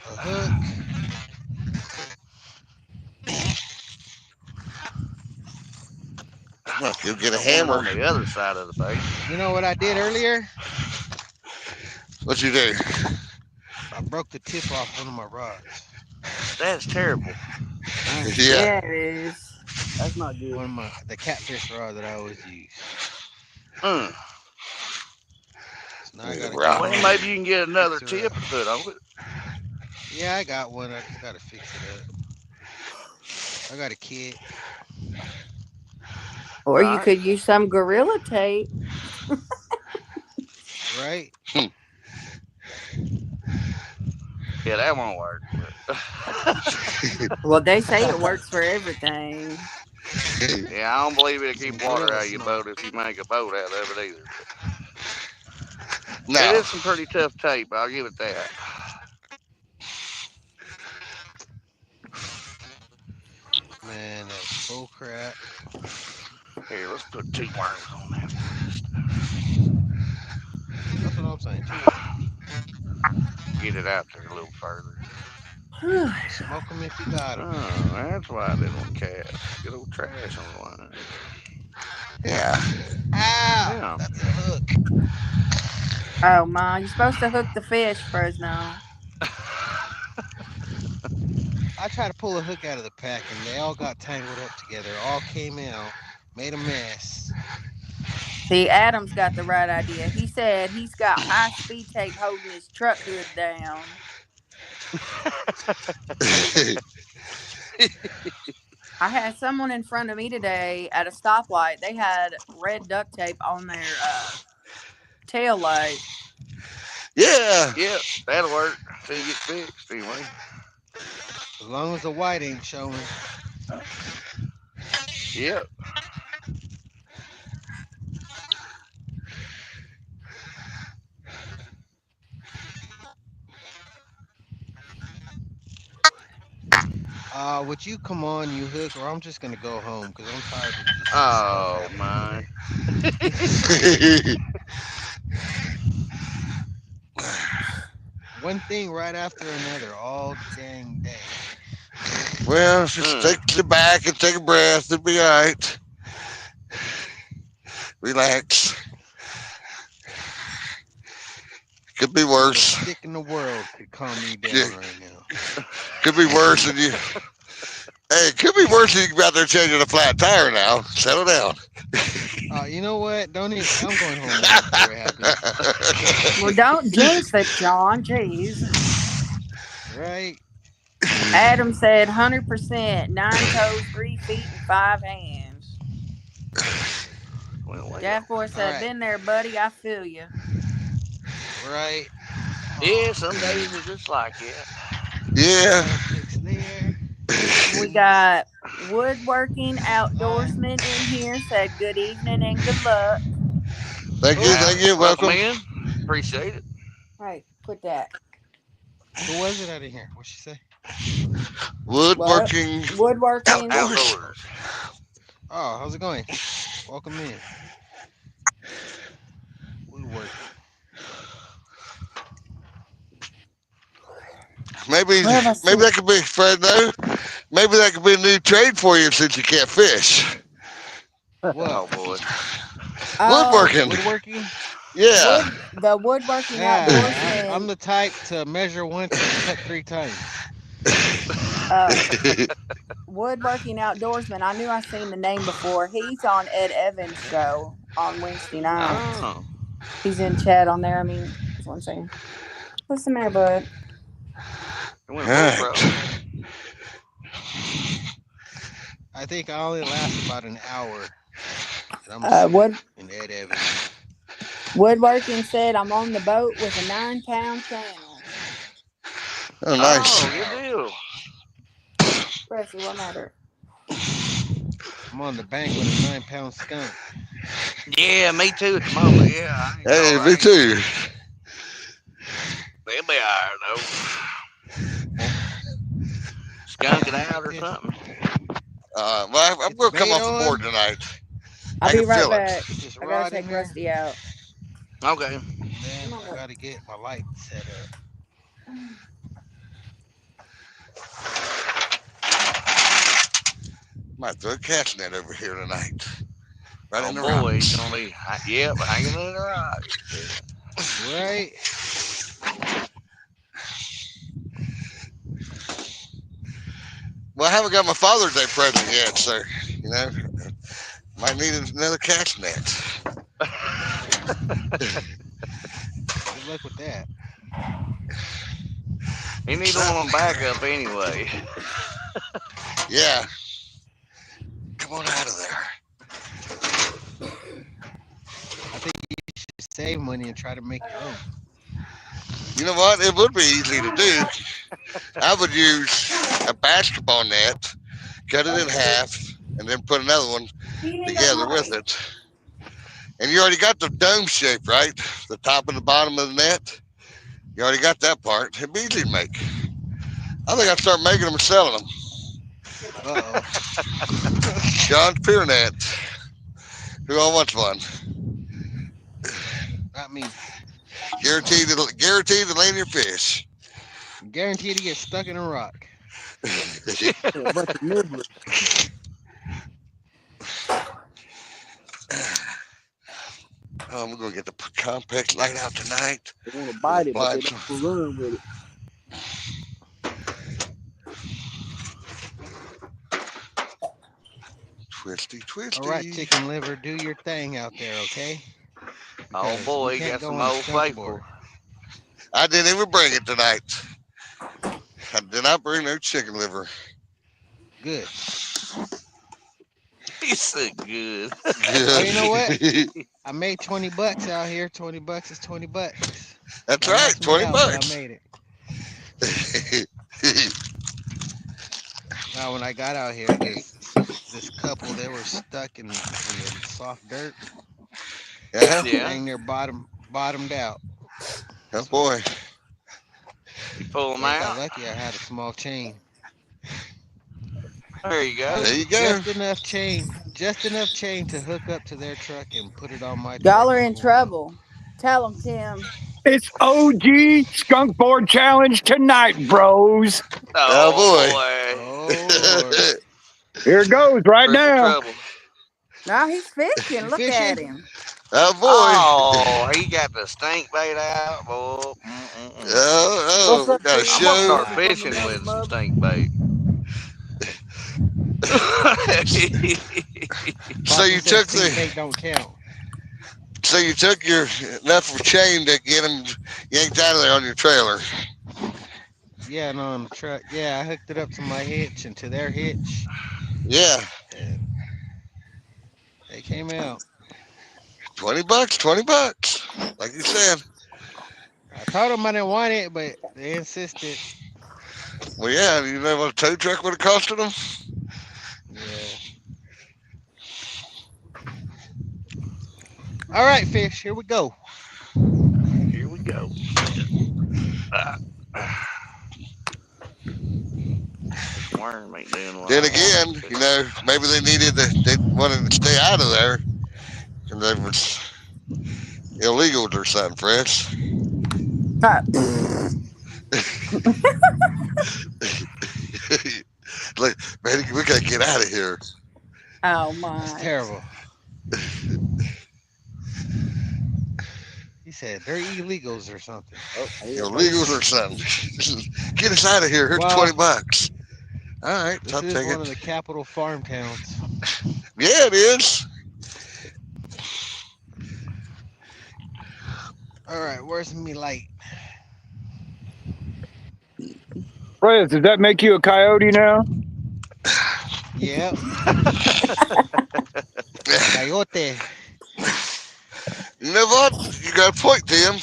a hook. Look, you'll get a I want it hammer. on the other side of the bait. You know what I did earlier? What you do? I broke the tip off one of my rods. That's terrible. Yeah. Yeah, it is. That's not good. One of the catfish rod that I always use. Mm. So now I gotta go Rock. Well, home maybe you can get and another fix her tip up. and put on it. Yeah, I got one. I just gotta fix it up. I got a kit. Or you Right? could use some gorilla tape. Right? Yeah, that won't work. Well, they say it works for everything. Yeah, I don't believe it'll Some keep water gorilla out of your snot. boat if you make a boat out of it either. It Now, is some pretty tough tape. I'll give it that. Man, that's bull crap. Here, let's put two worms on that first. That's what I'm saying. 2 worms. Get it out there a little further. Smoke them if you got them. Oh, that's why they don't cast. Get old trash on the line. Yeah. Ah, Yeah. that's a hook. Oh my, you're supposed to hook the fish, Fresno. I tried to pull a hook out of the pack, and they all got tangled up together. All came out, made a mess. See, Adam's got the right idea. He said he's got high speed tape holding his truck hood down. I had someone in front of me today at a stoplight. They had red duct tape on their tail light. Yeah. Yep, that'll work till you get fixed anyway. As long as the white ain't showing. Yep. Would you come on, you hook, or I'm just gonna go home because I'm tired of this stuff Oh happening my. today. One thing right after another, all dang day. Well, just take it back and take a breath. It'll be all right. Relax. Could be Not a worse. stick in the world could calm me down Yeah. right now. Could be worse than you. Hey, it could be worse than you be out there changing a flat tire now. Settle down. You know what? Don't even. I'm going home now before it happens. Well, don't jinx it, John. Jeez. Right? Adam said 100%, 9 toes, 3 feet, and 5 hands. Well, Jack Boy All said, right. "Been there, buddy. I feel you." Right. yeah, some days are just like it. Yeah. Politics there. We got woodworking outdoorsman in here. Said good evening and good luck. Thank you. Thank you. Welcome Welcome. in. Appreciate it. Hey, quit that. Who was it out of here? What'd she say? What? Woodworking Woodworking. outdoors. Outdoors. Oh, how's it going? Welcome in. Woodworking. Maybe What have I seen? that could be Fred. No, maybe that could be a new trade for you since you can't fish. Oh What? boy. Woodworking. Woodworking? Yeah. The woodworking Yeah, I'm outdoorsman. the type to measure once and cut 3 times. Woodworking outdoorsman. I knew I seen the name before. He's on Ed Evans' show on Wednesday night. Oh. He's in chat on there. I mean, that's what I'm saying. What's the matter, bud? It went All full right. throttle. I think I only last about an hour. And I'm Wood asleep in Ed Evans. Woodworking said I'm on the boat with a 9-pound channel. Oh, nice. Oh, good deal. Presley, what matter? I'm on the bank with a 9-pound skunk. Yeah, me too at the moment. Yeah, I ain't Hey, all me right. too. They'll be alright though. Skunk it out or something. Well, I'm Get going the to come bait off the on. board tonight. I'll I be can right feel back. Get this I gotta rod in take there. Rusty out. Okay. And then I gotta get my light set up. Might throw a cast net over here tonight. Right Oh in the boy, he's rocks. gonna be hanging in the rocks. Right? Well, I haven't got my Father's Day present yet, so, you know, might need another cast net. Good luck with that. He needs one on backup anyway. Yeah. Come on out of there. I think you should save money and try to make your own. You know what? It would be easy to do. I would use a basketball net, cut it in half, and then put another one together with it. And you already got the dome shape, right? The top and the bottom of the net. You already got that part. It'd be easy to make. I think I'd start making them and selling them. Uh-oh. John's Pier Net. Who all wants one? Not me. Guaranteed to land your fish. Guaranteed to get stuck in a rock. A bunch of nibblers. Oh, we're gonna get the complex light out tonight. They want to bite it, but they Blind don't some- want to run with it. Twisty, All right, twisty. chicken liver, do your thing out there, okay? Oh Because boy, we he can't got go some on the old skunk faithful. board. I didn't even bring it tonight. I did not bring no chicken liver. Good. He's so good. Oh, you know what? Good. I made $20 out here. $20 is $20. That's Don't right, ask me 20 how, but I bucks. made it. Now, when I got out here, this couple, they were stuck in the soft dirt. Yeah. Yeah, Dang near bottomed out. Oh boy. you pull him They got out. lucky I had a small chain. There you go. There you go. Just enough chain to hook up to their truck and put it on my truck. Y'all are and in pull it over. trouble. Tell them, Tim. It's OG Skunk Board Challenge tonight, bros. Oh boy. Oh Lord. Here it goes right Triple now. trouble. Now he's fishing. You Look fishing? at him. Oh boy. Oh, he got the stink bait out, boy. Oh, What's up, got a Tim? I'm gonna show. start From the fishing Nelson with some Mug? stink bait. So you Boston says took stink the bait don't count. so you took your enough of chain to get him yanked out of there on your trailer. Yeah, and on the truck. Yeah, I hooked it up to my hitch and to their hitch, Yeah. and they came out. $20, $20. Like you said. I told them I didn't want it, but they insisted. Well, yeah, you know what a tow truck would have costed them? Yeah. All right, fish. Here we go. Here we go. This worm ain't doing what Then I again, want it you to. know, maybe they wanted to stay out of there. And they was illegals or something, Fresh. Uh, Like, man, we gotta get out of here. oh That's my. terrible. He said they're illegals or something. Oh, here it goes. Illegals or something. Get us out of here. Here's Well, $20. All right, this I'll is take one it. of the capital farm towns. Yeah, it is. All right, where's me light? Fred, does that make you a coyote now? Yep, coyote. You know what? You got a point, Tim.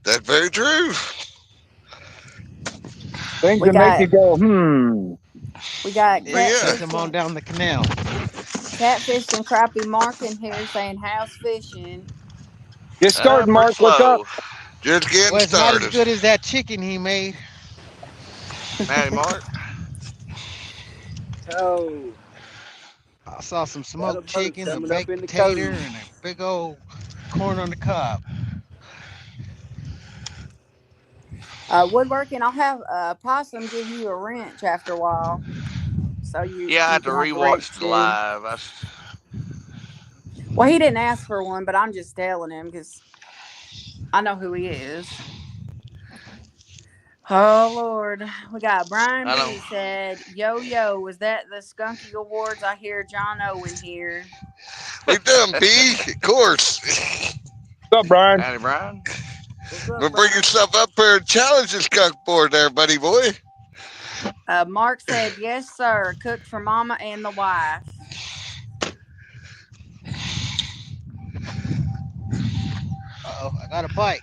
That's very true. Things We that make got you go, we got Well, yeah. Send them on catfish down the canal. and crappie Mark in here saying how's fishing. Get started, Pretty Mark. What's up? slow. Just getting Well, it's not as started. good as that chicken he made. Howdy, Mark. Oh, I saw some got a smoked boat chicken, a coming up baked in the potato, cove. and a big old corn on the cob. Woodworking, I'll have Possum give you a wrench after a while. So Yeah, I you had to can have a wrench rewatch the too. live. Well, he didn't ask for one, but I'm just telling him because I know who he is. Oh Lord, we got Brian I B don't. said, "Yo, was that the Skunky Awards? I hear John Owen here." We done, B. Of course. What's up, Brian? Howdy, Brian. What's up, We'll bring Brian? yourself up here and challenge the skunk board there, buddy boy. Mark said, "Yes, sir. Cooked for Mama and the wife." Uh-oh, I got a bite.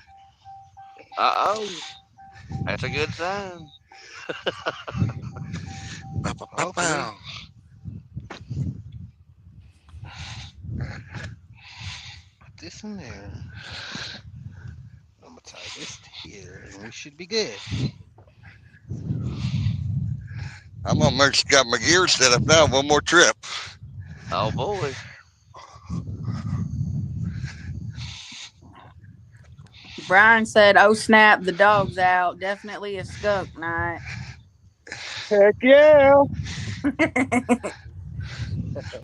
Oh, that's a good sign. Bow, bow, bow, Hopefully. bow. Put this in there. I'm gonna tie this to here, and we should be good. I'm almost got my gear set up now. One more trip. Oh boy. Brian said, "Oh snap, the dog's out. Definitely a skunk night." Heck yeah.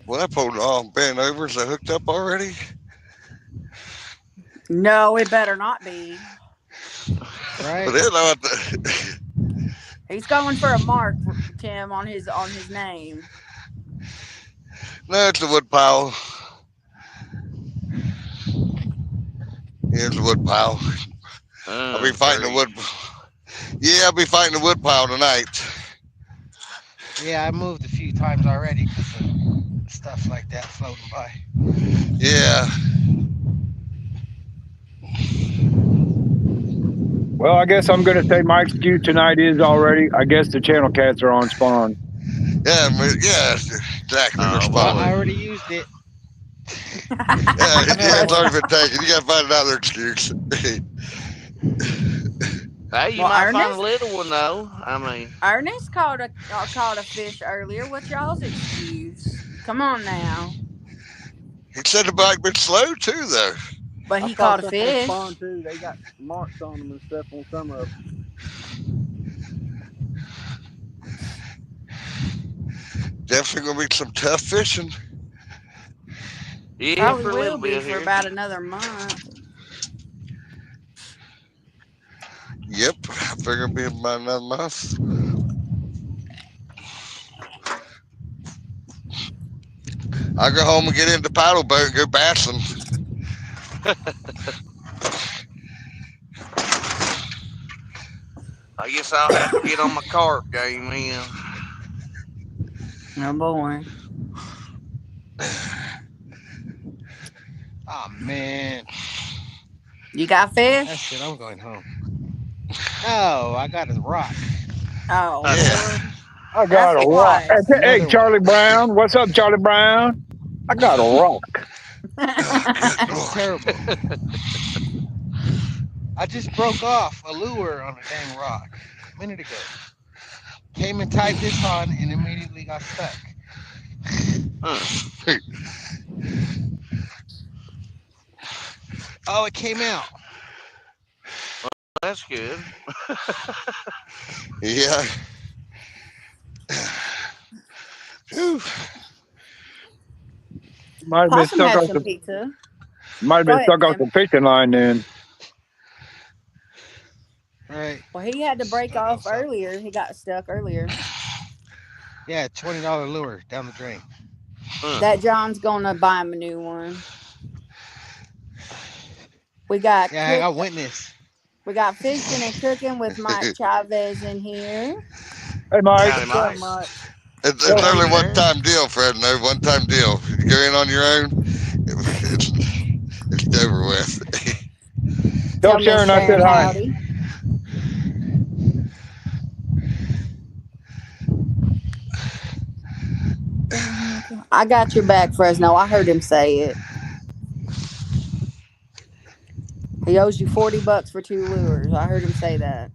Well, that pole all bent over. Is that hooked up already? No, it better not be. Right? But it ought He's going for a mark, Tim, on his name. no, it's a wood pile. Here's the wood pile. I'll be fighting the wood. Yeah, I'll be fighting the wood pile tonight. Yeah, I moved a few times already because of stuff like that floating by. Yeah. Well, I guess I'm going to say my excuse tonight is already. I guess the channel cats are on spawn. Yeah, exactly. They're Well, spawning. I already used it. Yeah, it's already been taken. You got to find another excuse. Hey, you Well, might find a Ernest, little one though. I mean, Ernest caught a fish earlier. What's y'all's excuse? Come on now. He said the bike been slow too, though. But I he saw caught a some on fish. spawn too. They got marks on them and stuff on some of them. Definitely gonna be some tough fishing. yeah, Probably for a will little be bit for here. about another month. Yep, I figure it'll be about another month. I'll go home and get in the paddle boat and go bassing. I guess I'll have to get on my carp game then. Oh boy. Oh man, You got that's fish? it. I'm going home. No, I got a rock. Oh Yeah. Lord. I got That's a rock. twice. Hey, Another Charlie one. Brown. What's up, Charlie Brown? I got a rock. Oh, good That's Lord. terrible. I just broke off a lure on a dang rock a minute ago. Came and tied this on and immediately got stuck. Oh, it came out. That's good. Yeah. Whew. Might have been Possum stuck had off some the pizza. might have Go been ahead, stuck off Tim. the fishing line then. Right. Well, he had to break Stuck on off something. earlier. He got stuck earlier. Yeah, $20 lure down the drain. That John's gonna buy him a new one. We got Yeah, I got witness. we got fishing and cooking with Mike Chavez in here. Hey, Mike. Howdy, What's up, Mike. Mike? It's Tell, Hey only one there. time deal, Fred. No, one time deal. You go in on your own, it's over with. tell Tell Miss Sharon I said Sharon hi. howdy. I got your back, Fresno. I heard him say it. He owes you $40 for 2 lures. I heard him say that.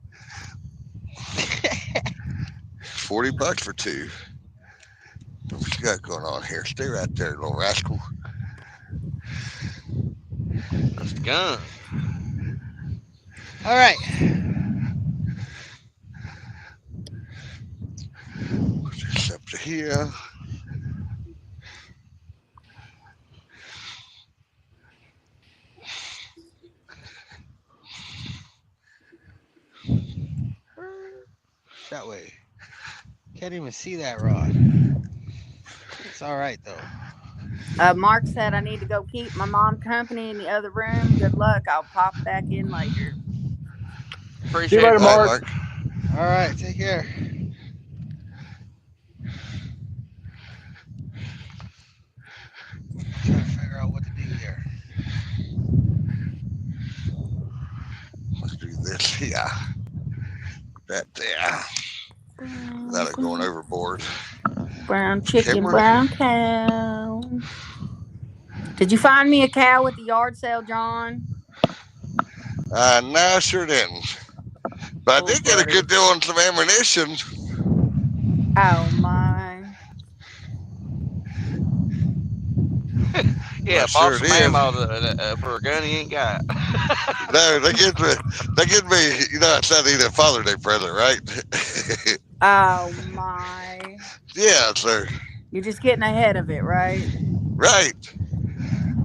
$40 for two. What you got going on here? Stay right there, little rascal. That's the gun. All right. Just up to here. That way. Can't even see that rod. It's all right though. Mark said I need to go keep my mom company in the other room. Good luck. I'll pop back in later. See you Appreciate later, it, All right, Mark. Mark. All right, take care. Trying to figure out what to do here. Let's do this. Yeah. That there. Without it going overboard. Brown chicken, Camera. brown cow. Did you find me a cow at the yard sale, John? No, sure didn't. But I Oh, did get a buddy. good deal on some ammunition. Oh my. Yeah, I bought sure some did. ammo for a gun he ain't got. No, they get me. You know, it's not even a Father's Day present, right? Oh my! Yeah, sir. You're just getting ahead of it, right? Right.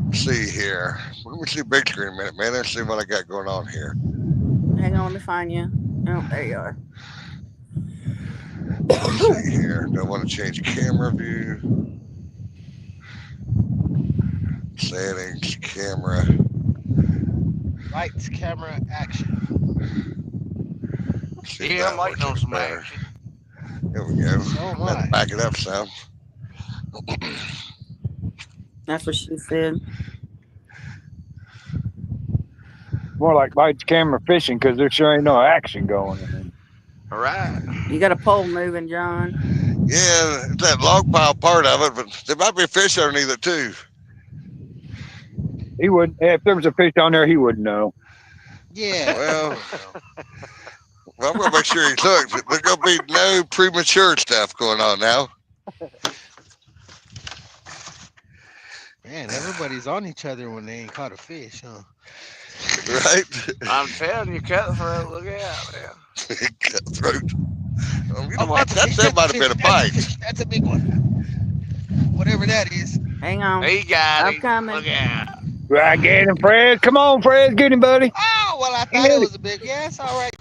Let's see here. Let me see big screen a minute, man. Let's see what I got going on here. Hang on, let me find you. Oh, there you are. Let's see here. Do I want to change camera view? Settings, camera. Lights, camera, action. See if Yeah, I'm that waiting works on any some better. action. There we go. So am I'm going to I. back it up some. That's what she said. More like lights, camera, fishing, because there sure ain't no action going on. All right. You got a pole moving, John. Yeah, that log pile part of it, but there might be a fish underneath it too. He would, if there was a fish on there, he wouldn't know. Yeah. Well, I'm going to make sure he looks. There's going to be no premature stuff going on now. Man, everybody's on each other when they ain't caught a fish, huh? Right? I'm telling you, cutthroat, look out, man. Cutthroat. You know Oh, what? that's a fish. That That's a might have fish. been a That's a bite. fish. That's a big one. Whatever that is. Hang on. He got I'm him. coming. Look out. Right, get him, Fred. Come on, Fred. Get him, buddy. Oh, well, I thought Get it it. was a big. Yes, all right.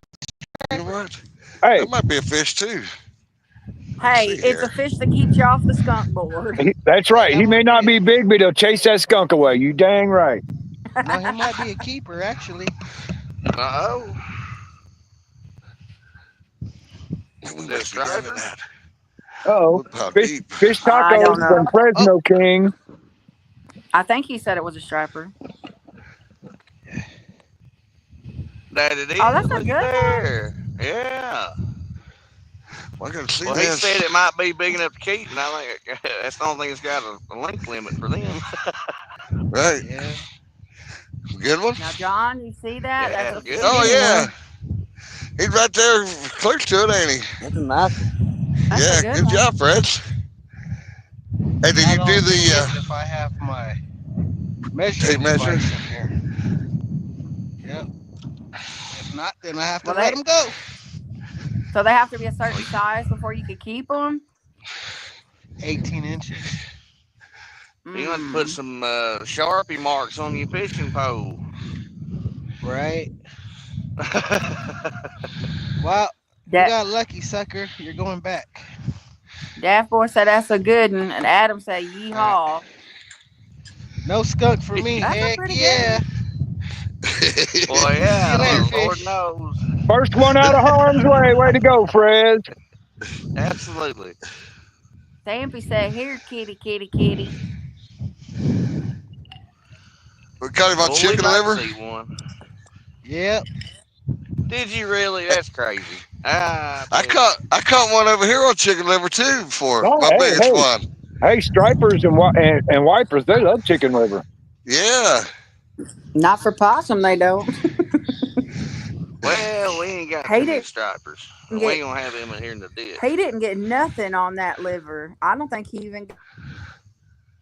You know what? Hey, That might be a fish too. Hey, See it's here. a fish that keeps you off the skunk board. that's Yeah, right. that He may one not did. be big, but he'll chase that skunk away. You dang right. No, he might be a keeper, actually. Uh-oh. We Is it a must be down in striper? that. Oh, How fish, deep? fish I tacos don't know. from Fresno King. I think he said it was a striper. That it Oh, is. that's a Look good at one. there. Yeah. I gotta see Well, he this. said it might be big enough to keep, and I think that's the only thing that's got a length limit for them. Right. Yeah. Good one? Now, John, you see that? That's Yeah, a good Oh, one. fishing yeah. one. He's right there close to it, ain't he? That's a nice one. That's a Yeah, good good one. job, Freds. Hey, did you Not do all thing the is if I have my tape measuring measure? device in here. Yep. If not, then I have to Well, let him go. so they have to be a certain size before you could keep them. 18 inches. You want to put some Sharpie marks on your fishing pole. Right. Well, you got lucky, sucker. You're going back. Daft Boy said that's a good one, and Adam said All right. yeehaw. No skunk for me. That's a Heck pretty yeah. good Well, See yeah, you later, Lord fish. knows. First one out of harm's way. Way to go, Fred. Absolutely. Stampy said, "Here, kitty, kitty, kitty." We caught him on Well, we'd chicken like to liver? see one. Yep. Did you really? That's crazy. I I tell you. caught one over here on chicken liver too before. Oh, My hey, biggest hey, one. hey, stripers and wipers, they love chicken liver. Yeah. Not for possum, they don't. Well, we ain't got He too many didn't stripers. We get ain't gonna have them in here in the ditch. he didn't get nothing on that liver. I don't think he even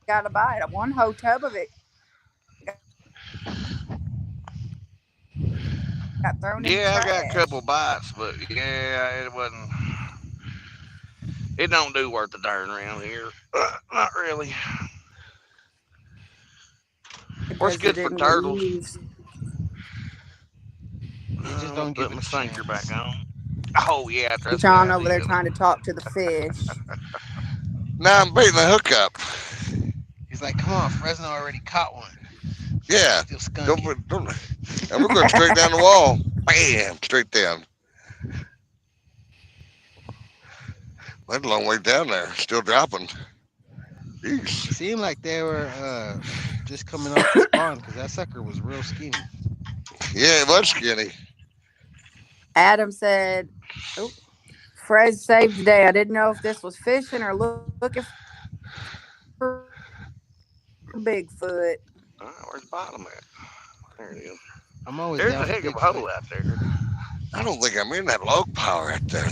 got a bite. One whole tub of it got thrown in the Yeah, I got a couple trash. bites, but yeah, it wasn't. It don't do worth the darn around here. Not really. What's Because it good for didn't get turtles? used. You just I'm gonna don't give put it my a sinker back chance. on. Oh yeah, that's a good John over there idea. trying to talk to the fish. Now I'm baiting the hook up. He's like, come on, Fresno already caught one. Yeah. Still skunking. Don't. And we're going straight down the wall. Bam! Straight down. That's a long way down there. Still dropping. Jeez. It seemed like they were just coming off the spawn because that sucker was real skinny. Yeah, it was skinny. Adam said, oh, Fred saved the day. I didn't know if this was fishing or looking for Bigfoot. Where's the bottom at? There it is. I'm always There's down a for heck of a Bigfoot. hole out there. I don't think I'm in that log pile right there.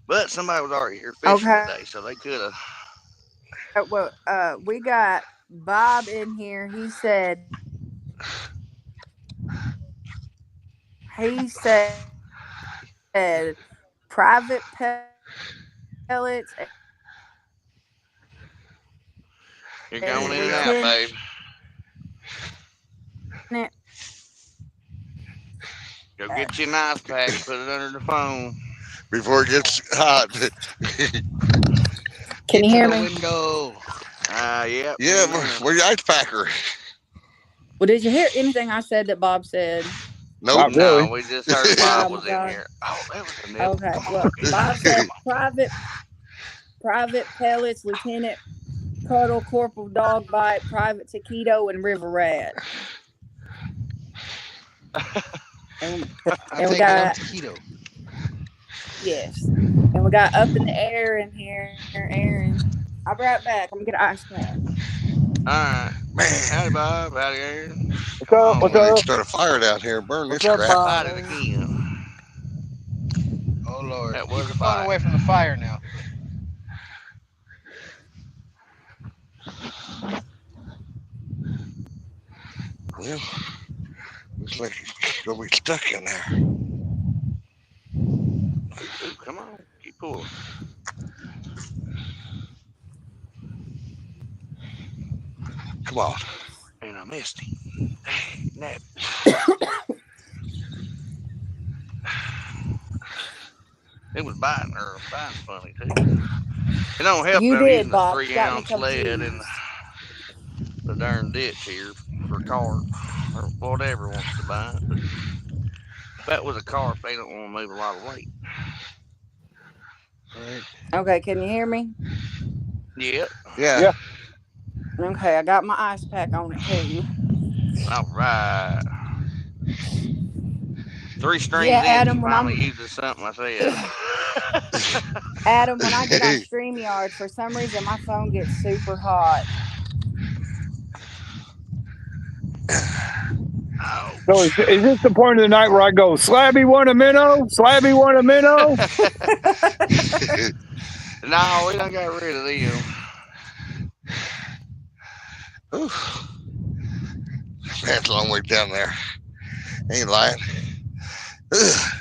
But somebody was already here fishing Okay. today, so they could have. We got Bob in here. He said private pellets You're and going in and out, lieutenant babe. Go get you an ice pack and put it under the phone. Before it gets hot. Can Get you to hear the me? window. Yep, Yeah, hang on. where's your ice packer? Well, did you hear anything I said that Bob said? Nope. Not really. No, we just heard Oh Bob my was in god. here. Oh, that was a nibble. Okay. Come on, Well, get Bob down. said private pellets, Lieutenant Puddle, Corporal Dog Bite, Private Taquito, and River Rat. And I'll and we take one got taquito. yes. And we got up in the air in here, Aaron. I'll be right back. I'm gonna get an ice pack. All right. Man, Howdy, Bob. Howdy, Aaron. What's Come up? What's we on. need to up? start a fire down here and burn What's this up, crap. Bob? Fight it again. Oh Lord, That keep was your a phone fight. away from the fire now. Well, looks like it's gonna be stuck in there. Ooh, come on. Keep pulling. Come on. And I missed him. Dang, it was biting her. Biting funny, too. It don't help You that I'm did, using a Bob. You three got me ounce lead in confused. the darn ditch here for carp or whatever wants to bite. But if that was a carp, they don't want to move a lot of weight. Right. Okay, can you hear me? Yep. Yeah. Yeah. Okay, I got my ice pack on it too. All right. Three Yeah, streams in, she finally I'm uses something I said. Adam, when I get on StreamYard, for some reason my phone gets super hot. So Ouch. is this the point of the night where I go, Slabby want a minnow? Slabby want a minnow? No, we done got rid of them. Oof. That's a long way down there. Ain't lying. Ugh.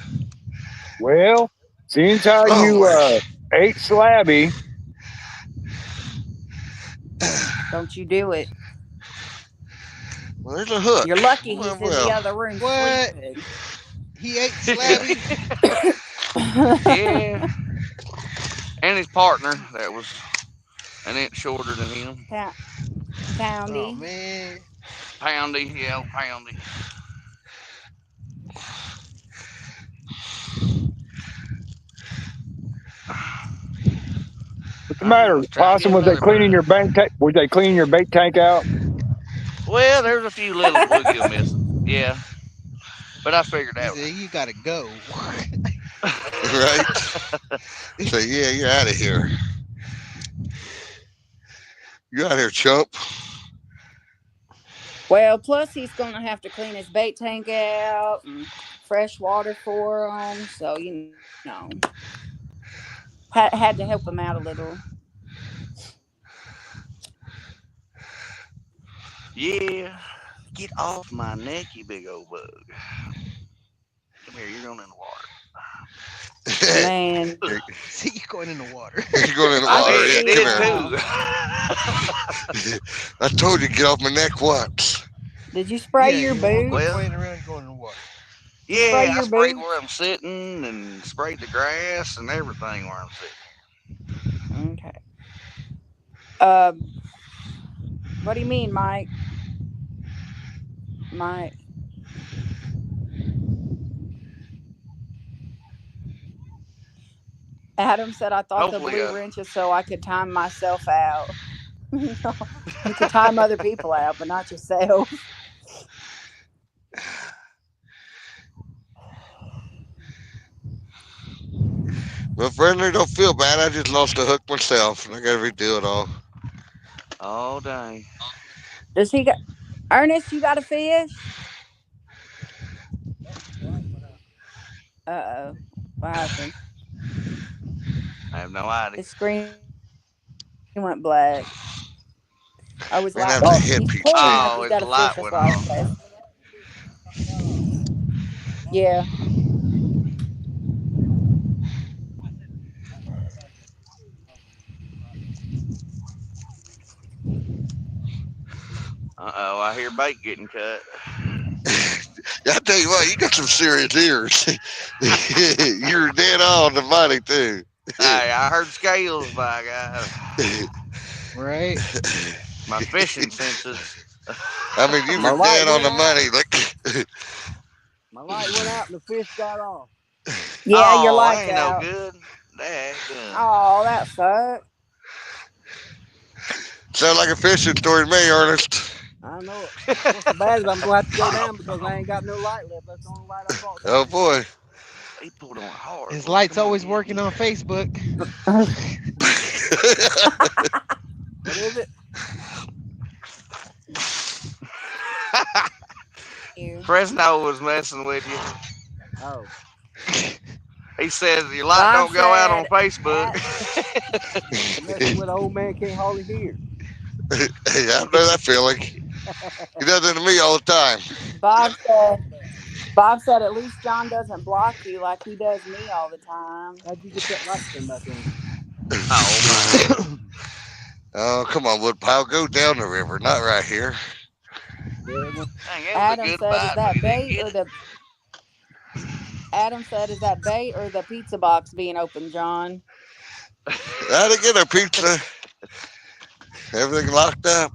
Well, seeing how Oh, you mercy. ate Slabby, Don't you do it. Well, there's a hook. You're lucky Well, he's in the well. other room What? sleeping. He ate Slabby? Yeah. And his partner, that was an inch shorter than him. Oh Poundy. man. Poundy, yeah, Poundy. what's the All right, matter? let's try and Possum, get was they another cleaning bite. your bank tank? Was they cleaning your bait tank out? Well, there's a few little bluegill missing. Yeah, but I figured He that said you gotta go. Right? So, yeah, you're out of here. You out here, chump. Well, plus he's gonna have to clean his bait tank out and fresh water for him. So know, had to help him out a little. Yeah, get off my neck, you big old bug. Come here, you're going in the water. Man, Ugh. See you going in the water. You're going in the I water. can It see Come it did now. too. here. I told you to get off my neck once. Did you spray Yeah, your you won't quit Well, boots? playing around going in the water. Did you spray yeah, I your sprayed where boots? I'm sitting and sprayed the grass and everything where I'm Okay. Um, what do you mean, Mike? Mike. Adam said I sitting. thought the Hopefully, blue wrenches so I could time myself out. You could time other people out, but not yourself. Well, friendly, don't feel bad. I just lost a hook myself, and I got to redo it all. oh dang, Does he got Ernest? You got a fish? Uh oh. What happened? I have no idea. His screen went black. Oh, his And light that's a went. Oh, head He's piece pulling too. like Oh, he's his got a fish. light That's went why it off. says. Yeah. Uh-oh, I hear bait getting cut. I tell you what, you got some serious ears. You're dead on the money too. Hey, I heard scales, by God. Right? My fishing senses. I mean, you My were light dead on went the out. money. Like, My light went out and the fish got off. Yeah, your Oh, light's ain't no out. good. Dadgum. Oh, that sucks. sound like a fishing story to me, Ernest. I know it. What's so bad is I'm gonna have to go down because I ain't got no light left. That's the only light I brought Oh down. boy. He pulled on hard. His Boy. light's Come on, always get working me. on Facebook. What is it? You. Fresno was messing with you. Oh, He says your light Bob don't go out on said Facebook. at you're messing with an old man can't hardly hear. Hey, I know that feeling. He does it to me all the time. Bob said Bob said at least John doesn't block you like he does me all the time. How'd you get that light to come back on? Oh man. Oh, come on, Woodpile. Go down the river, not right here. Yeah, it went. Dang, it was a Adam good said, "Is bite, but he that didn't bait get or it. the?" Adam said, "Is that bait or the pizza box being open, John?" I didn't get no pizza. Everything locked up.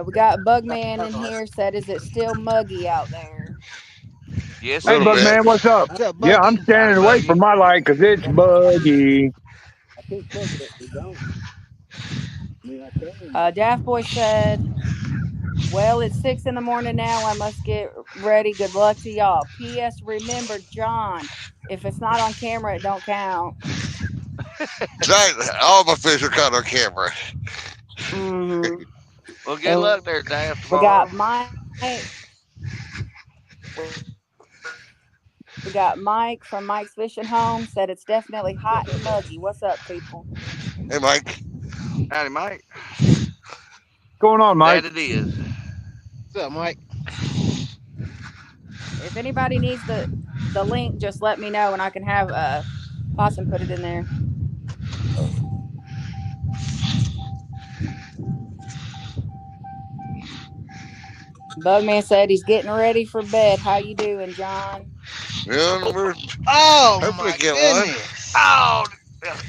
We got Got the Bugman in turtle. here. Said, "Is it still muggy out there?" Yes, A hey, it little bit. Bugman, is. what's up? What's up, Yeah, I'm Buggy? Howdy, standing away Buggy. from my light because it's buggy. I can't cook it. It's gone. I mean, I can. Daft Boy said, "Well, it's 6 in the morning now. I must get ready. Good luck to y'all. P.S. Remember, John, if it's not on camera, it don't count." Tonight, all my fish are caught on camera. Mm-hmm. Well, good And luck there, Daft we Boy. got Mike. We got Mike from Mike's Fishing Home. Said it's definitely hot and muggy. What's up, people? Hey, Mike. Howdy, Mike. What's going on, Mike? That it is. What's up, Mike? If anybody needs the link, just let me know and I can have Possum put it in there. Bugman said he's getting ready for bed. How you doing, John? Yeah, we're Oh hopefully my get one. goodness. Oh,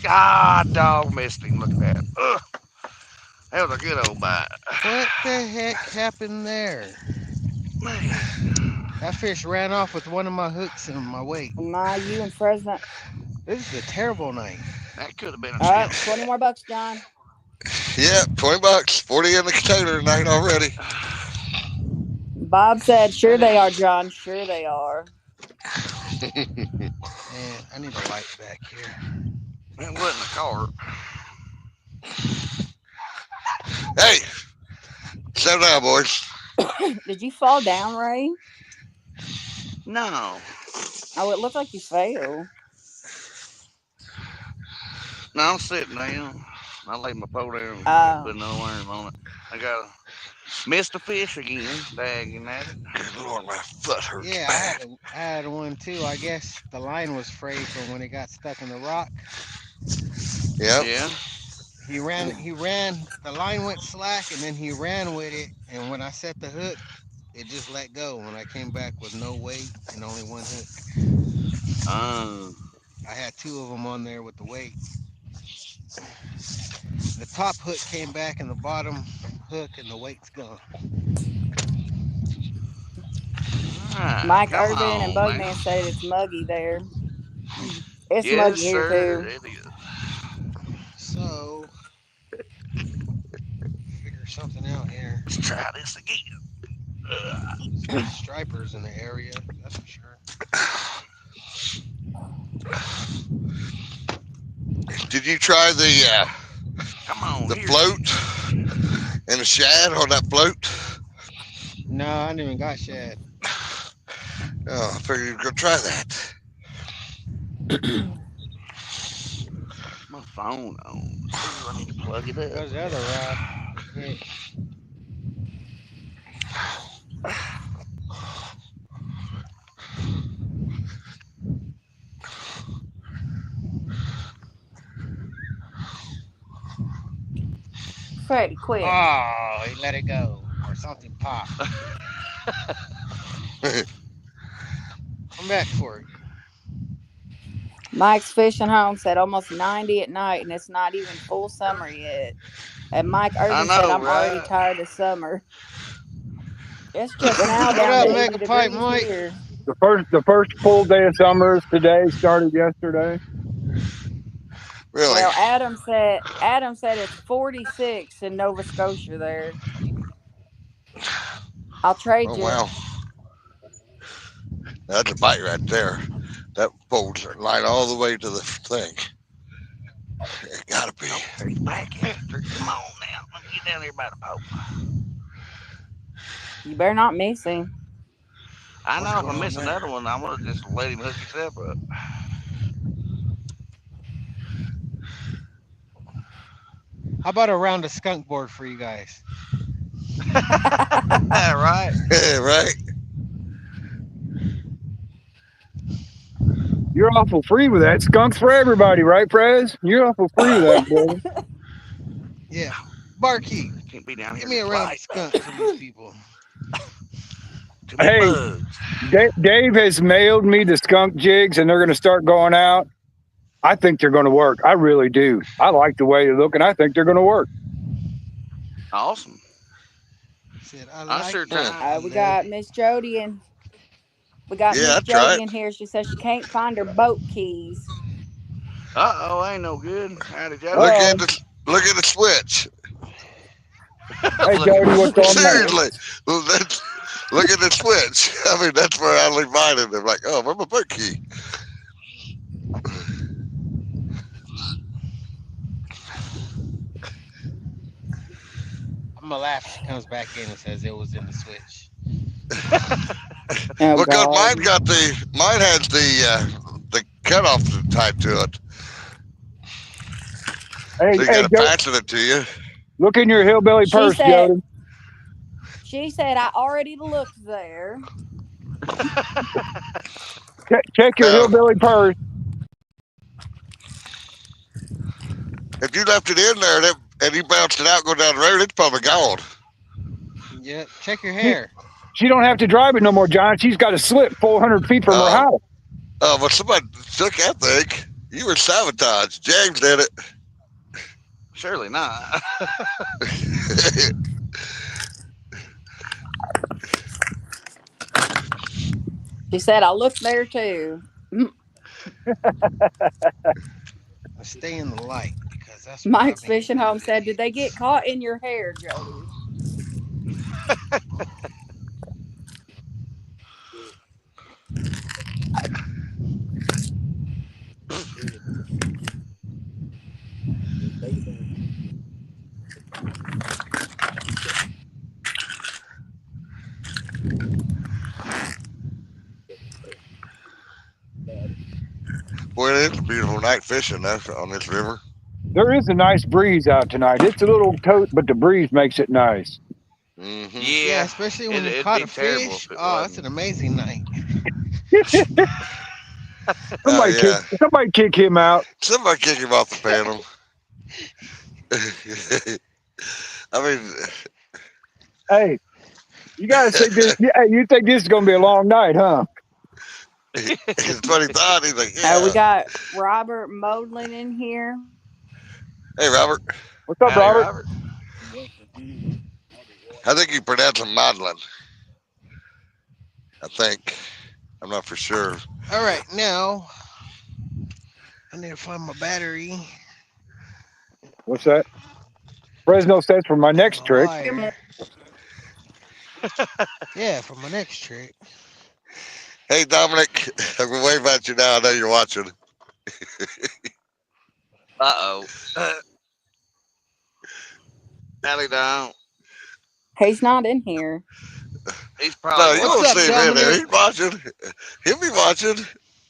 God, dog missed him. Look at that. Ugh, that was a good old bite. What the heck happened there? Man, That fish ran off with one of my hooks and my weight. My, you and Fresno. This is a terrible night. that could have been a All right, channel 20 cat. more bucks, John. Yeah, $20, 40 in the container tonight already. Bob said, "Sure That they are, is. John. Sure they are." Man, I need a light back here. It wasn't a carp. Hey, settle down, boys. Did you fall down, Ray? No. Oh, it looked like you fell. No, I'm sitting down. I laid my pole down and Oh. put no worm on it. I got missed a fish again. Dagging at it. Good Lord, my foot hurts Yeah, bad. I had one too. I guess the line was frayed from when it got stuck in the rock. Yep. Yeah. He ran, the line went slack and then he ran with it. And when I set the hook, it just let go. When I came back with no weight and only one hook, Um. I had two of them on there with the weight. The top hook came back and the bottom hook and the weight's gone. All right. Mike Come Irvin and on Bugman now. said it's muggy there. It's Yes, muggy here, sir. too. It is. So, figure something out here. Let's try this again. Some stripers in the area, that's for sure. Did you try Come on, the here. float and the shad on that float? No, I didn't even got shad. Oh, I figured you were gonna try that. My phone on? Ooh, I need to plug it up. Goes the other rod. Yeah. Freddie, quit. Oh, he let it go. Or something popped. I'm back for it. Mike's fishing home said almost 90 at night, and it's not even full summer yet. And Mike I Irvin said, know, I'm already right? tired of summer. It's just now What down to up, 80 Mega Pipe degrees Mike? here. The first full day of summer is today. Started yesterday. Really? Well, Adam said it's 46 in Nova Scotia there. I'll trade Oh you. wow, that's a bite right there. That folds line all the way to the thing. It gotta be. Oh, he's back after. Come on now. Let me get down here by the boat. You better not miss him. I What's know if I going on miss there? another one, I'm gonna just let him hook himself up. How about a round of skunk board for you guys? Right? Right? You're awful free with that. Skunks for everybody, right, Prez? You're awful free with that, brother. Yeah. Barkeep, Can't be down here give in me this a round of light. skunk for these people. Too many Hey, bugs. Dave has mailed me the skunk jigs, and they're going to start going out. I think they're going to work. I really do. I like the way they look, and I think they're going to work. Awesome. Said I I like sure it. try. I We love got it. Miss Jody and we got Yeah, Miss I try Jody it. in here. She says she can't find her boat keys. Ain't no good. Howdy, Look Jody. at Oh, the look at the switch. hey, Look at Jody, the what's going on? Seriously, switch. look at the switch. I mean, that's where I leave mine, and they're like, "Oh, where's my book key?" I'm gonna laugh if she comes back in and says it was in the switch. Oh Because God. mine has the cutoff tied to it, so Hey, you hey, got to Jody, fasten it to you. look in your hillbilly She purse, said Jody. she said I already looked there. Check your Now, hillbilly purse. if you left it in there and you bounced it out, go down the road, it's probably gone. Yep. Check your She, hair. she don't have to drive it no more, John. She's got a slip 400 feet from her Oh, house. well, somebody took that thing. You were sabotaged. James did it. Surely not. She said I looked there too. Stay in the light because that's where I've Mike's been fishing getting home these said, did they idiots. get caught in your hair, Jody? Boy, it is a beautiful night fishing on this river. There is a nice breeze out tonight. It's a little tote, but the breeze makes it nice. Mm-hmm. Yeah, Yeah, especially when you it'd caught be a terrible fish. if it Oh, that's an wasn't. amazing night. Oh yeah. Somebody kick him out. Somebody kick him off the panel. I mean, Hey, you guys think this? Yeah, you think this is going to be a long night, huh? it's what he thought. He's like, We yeah. got Robert Modlin in here. Hey, Robert. What's up, Howdy, Robert? Robert. I think you pronounce him Madeline. I think. I'm not for sure. All right, now I need to find my battery What's that? Fresno says for my and next my trick. wire. Yeah, for my next trick. Hey, Dominic. I'm going to wave at you now. I know you're watching. Uh-oh. Howdy, Dom. He's not in here. He's No, probably you What's won't up, watching. see him in there. Dominic? He's watching. He'll be watching.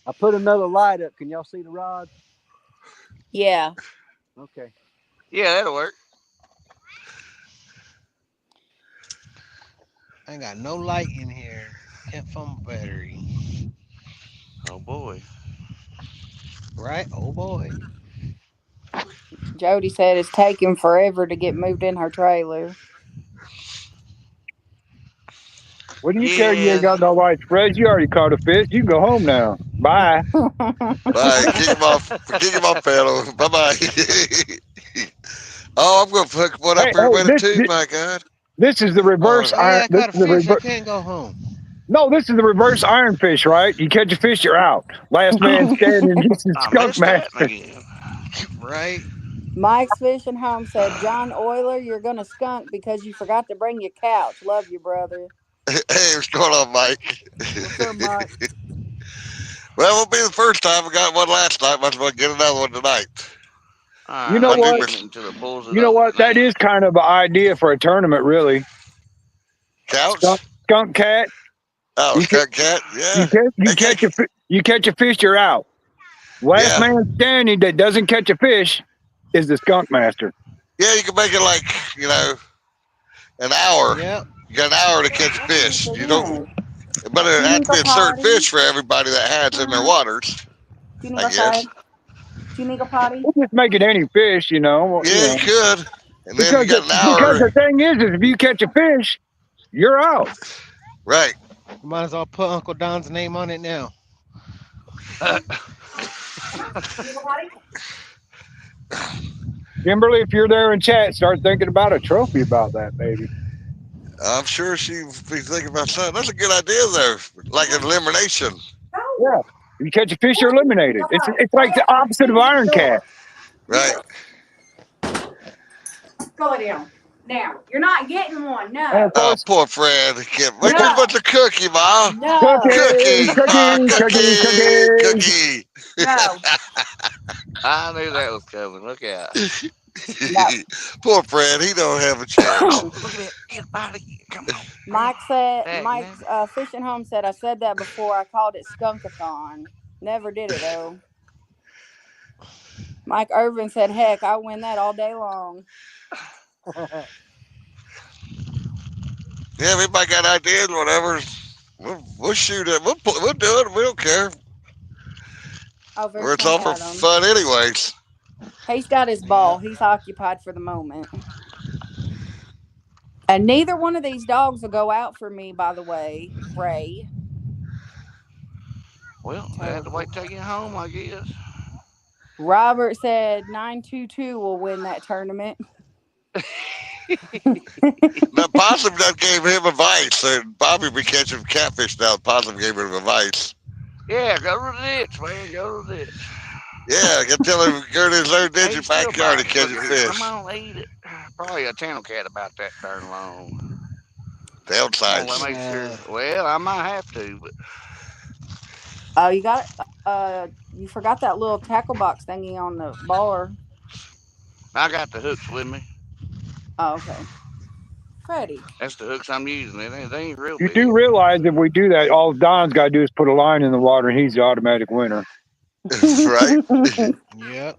I put another light up. Can y'all see the rod? Yeah. Okay. Yeah, that'll work. I ain't got no light in here. Can't find my battery. Oh boy. Right? Oh boy. Jody said it's taking forever to get moved in her trailer. What do you care? You ain't Yeah. got no lights, Fred. You already caught a fish. You can go home now. Bye. Bye. Kick him off, pedal. Bye bye. Oh, I'm gonna hook one up Hey, here with it this, too. this My God. this is the reverse Oh, Hey, iron. I This caught a is the fish. I reverse. can't go home. No, this is the reverse iron fish, right? You catch a fish, you're out. Last man standing. This is I skunk missed that master. again. Right? Mike's Fishing Home said, John Oyler, you're going to skunk because you forgot to bring your couch. Love you, brother. hey, what's going on, Mike? What's up, Mike? Well, it won't be the first time. I got one last night. Might as well get another one tonight. All You right, know I'll I do keep what? miss it until it pulls it You know over what? That now. is kind of an idea for a tournament, really. Skunk, couch. skunk cat. Oh, You can skunk cat. you Yeah. catch you Hey, catch a you catch a fish, you're out. Last yeah. man standing that doesn't catch a fish is the skunk master. Yeah, you can make it like, an hour. Yep. You got an hour to catch a What are you fish. You don't, doing? but Do it you has need to to be go a certain potty? fish for everybody that has in their Hmm? waters, Do you need I to go outside? guess. Do you need to go potty? We'll just make it any fish, Yeah, you could. And then because you got an because hour. the thing is if you catch a fish, you're out. Right. You might as well put Uncle Don's name on it now. You need to go potty? Kimberly, if you're there in chat, start thinking about a trophy about that, baby. I'm sure she'd be thinking about something. That's a good idea, though. Like an elimination. Go. Yeah. If you catch a fish, you're eliminated. Go potty. It's Hurry like the up. opposite of Get Iron the door. Cat. Get Right. the Go lay down. Now. You're not getting one. And of No. Oh, course, poor Fred. He can't make us No. what's a cookie, Ma? No. cookies, Cookie. Ma, cookies, cookies, cookie. cookies. Cookie. No. I knew that was coming. Look out. No. Poor Fred. He don't have a Oh, chance. look at that. Get out of here. Come on. Bring it Mike on. said, Dag Mike's nabbit. Fishing Home said, I said that before. I called it Skunkathon. Never did it, though. Mike Irvin said, heck, I win that all day long. Yeah, if anybody got ideas, whatever, we'll shoot it. We'll do it. We don't care. Oh, Or it's Fisherman all for had him. fun, anyways. He's got his Yeah. ball. He's occupied for the moment. And neither one of these dogs will go out for me, by the way, Ray. Well, they had to Terrible. wait till you get home, I guess. Robert said 922 will win that tournament. Now, Possum done gave him advice, and Bobby be catching catfish now. Possum gave him advice. Yeah, go to the ditch, man. Go to the ditch. Yeah, I can tell him go to his own ditch He's and still backyard and biting. catch Look a at here. Come fish. on, eat it. Probably a channel cat about that darn long. Come on, let Downsides. me make sure. Well, I might have to, but Oh, you got you forgot that little tackle box thingy on the bar. I got the hooks with me. Oh, okay. Freddie. That's the hooks I'm using. They ain't real You do big. realize if we do that, all Don's got to do is put a line in the water and he's the automatic winner. Right? Yep.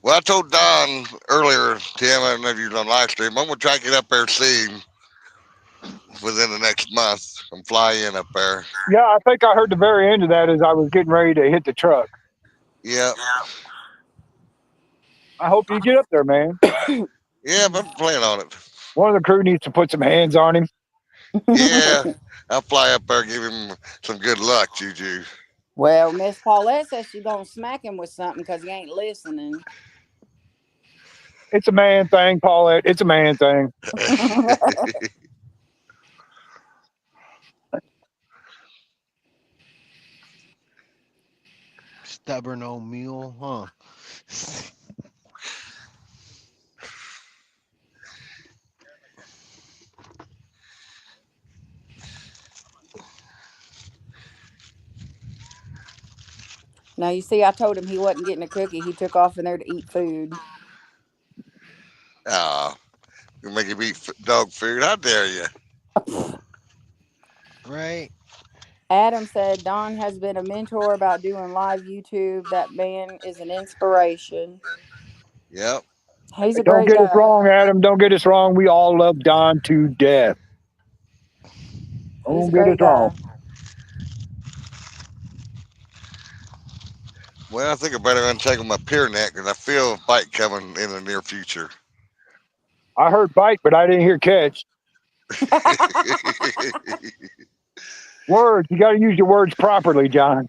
Well, I told Don earlier, Tim, I don't know if you was on live stream, I'm going to try to get up there and see him within the next month and fly in up there. Yeah, I think I heard the very end of that as I was getting ready to hit the truck. Yeah. I hope you get up there, man. Yeah, I'm planning on it. One of the crew needs to put some hands on him. Yeah. I'll fly up there and give him some good luck, Juju. Well, Miss Paulette says she's gonna smack him with something because he ain't listening. It's a man thing, Paulette. It's a man thing. Stubborn old mule, huh? Now you see, I told him he wasn't getting a cookie. He took off in there to eat food. Ah, you make him eat dog food. How dare you? Right? Adam said Don has been a mentor about doing live YouTube. That man is an inspiration. Yep. He's a Don't great get us guy. wrong, Adam. Don't get us wrong. We all love Don to death. He's Don't a get us great wrong. guy. Well, I think I better untake my peer neck because I feel a bite coming in the near future. I heard bite, but I didn't hear catch. Words. You got to use your words properly, John.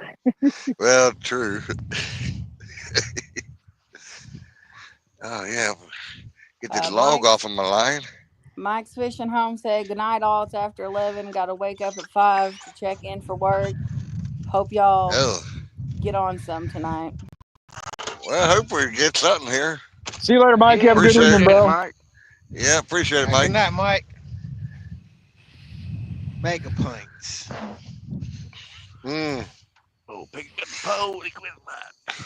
Well, true. Oh yeah, get this log off of my line. Mike's Fishing Home said, good night, all. It's after 11. Got to wake up at 5 to check in for work. Hope y'all Oh, get on some tonight. well, I hope we get something here. See you later, Mike. Yeah, Have a good Appreciate evening, it. appreciate it, bro. Mike. Yeah, appreciate it, All right, good Mike. night, Mike. Mega pints. Mm. Oh, pick up the pole. He quit biting.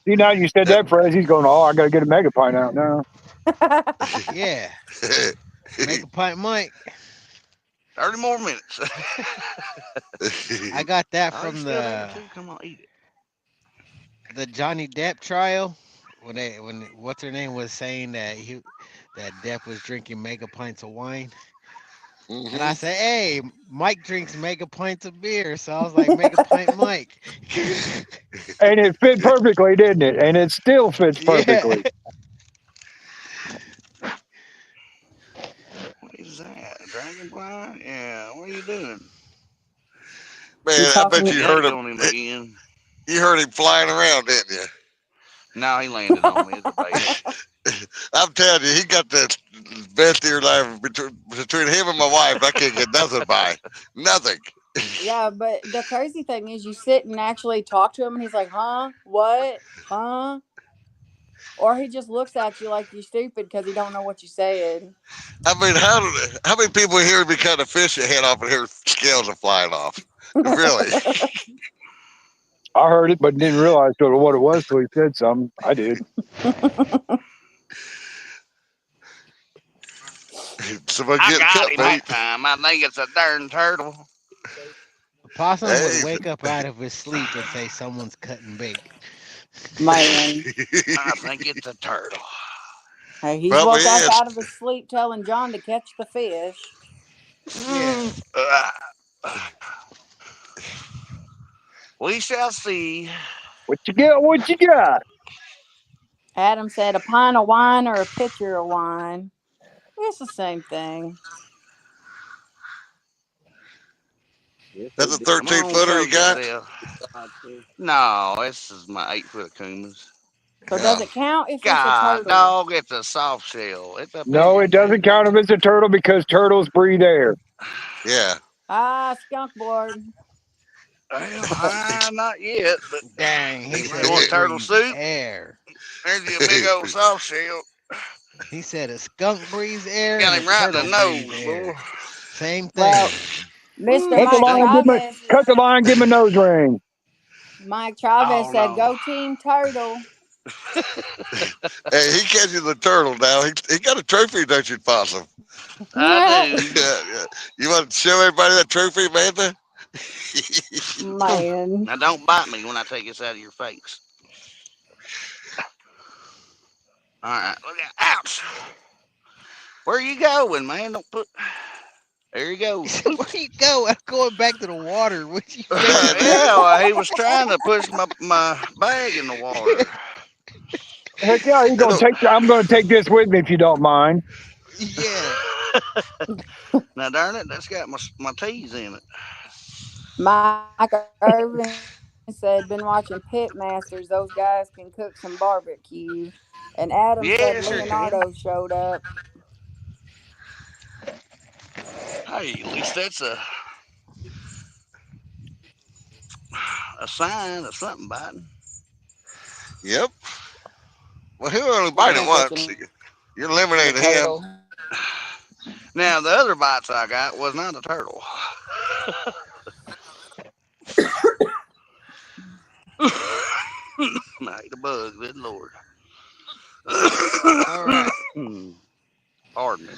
See, now you said that phrase, he's going, oh, I got to get a mega pint out now. Yeah. Mega pint Mike. 30 more minutes. I got that Oh, you from still there too? Come on, eat it. the Johnny Depp trial when what's her name was saying that Depp was drinking mega pints of wine. And I said, hey, Mike drinks mega pints of beer. So I was like, mega pint Mike. And it fit perfectly, didn't it? And it still fits Yeah. perfectly. What is that? A dragonfly? Yeah. What are you doing? Man, I bet you heard Yank him. on him again. You heard him flying around, didn't you? No, he landed on me. It's a bait. I'm telling you, he got the best ear life between him and my wife. I can't get nothing by. Nothing. Yeah, but the crazy thing is you sit and actually talk to him and he's like, huh? What? Huh? Or he just looks at you like you're stupid because he don't know what you said. I mean, how many people here be cutting a fish head off and hear scales are flying off? Really? I heard it, but didn't realize what it was till he said something. I did. Somebody I getting got cut him bait. that time. I think it's a darn turtle. The possum Hey. would wake up out of his sleep and say, someone's cutting bait. Man. I think it's a turtle. Hey, he's Probably woke up is. out of his sleep telling John to catch the fish. Yeah. We shall see. What you got? What you got? Adam said a pint of wine or a pitcher of wine. It's the same thing. That's a Come 13 on, footer show you got? yourself. No, this is my 8 foot Akumas. So Yeah. does it count if it's a God, turtle? dog, it's a soft shell. It's a No, bigger it doesn't thing. count if it's a turtle because turtles breathe air. Yeah. Ah, skunk board. Well, not yet, but Dang, he anybody said want it turtle breathes soup? air. There's you a big old soft shell. He said a skunk breathes air Got and a him right in turtle the breathes nose, air. boy. Same thing. Well, Mr. Cut the Mike line, Chavez. cut the line, give him a nose ring. Mike Chavez Oh said, no. "Go Team Turtle." Hey, he catches the turtle now. He got a trophy, don't you, Possum? I do. Yeah. You want to show everybody that trophy, Amanda? Man. Now don't bite me when I take this out of your face. All right, look out! Ouch! Where you going, man? Don't put. There you go. He said, where you go? I'm going back to the water. What you Yeah, well, he was trying to push my bag in the water. Heck yeah, I'm going to take this with me if you don't mind. Yeah. Now, darn it, that's got my teeth in it. Mike Irvin said, "Been watching Pit Masters. Those guys can cook some barbecue." And Adam said Yeah, sure can. Leonardo showed up. Hey, at least that's a sign of something biting. Yep. Well, he'll only I've bite it been once. catching You're the eliminating him. turtle. Now, the other bites I got was not a turtle. I ate a bug, good lord. All right. Pardon me.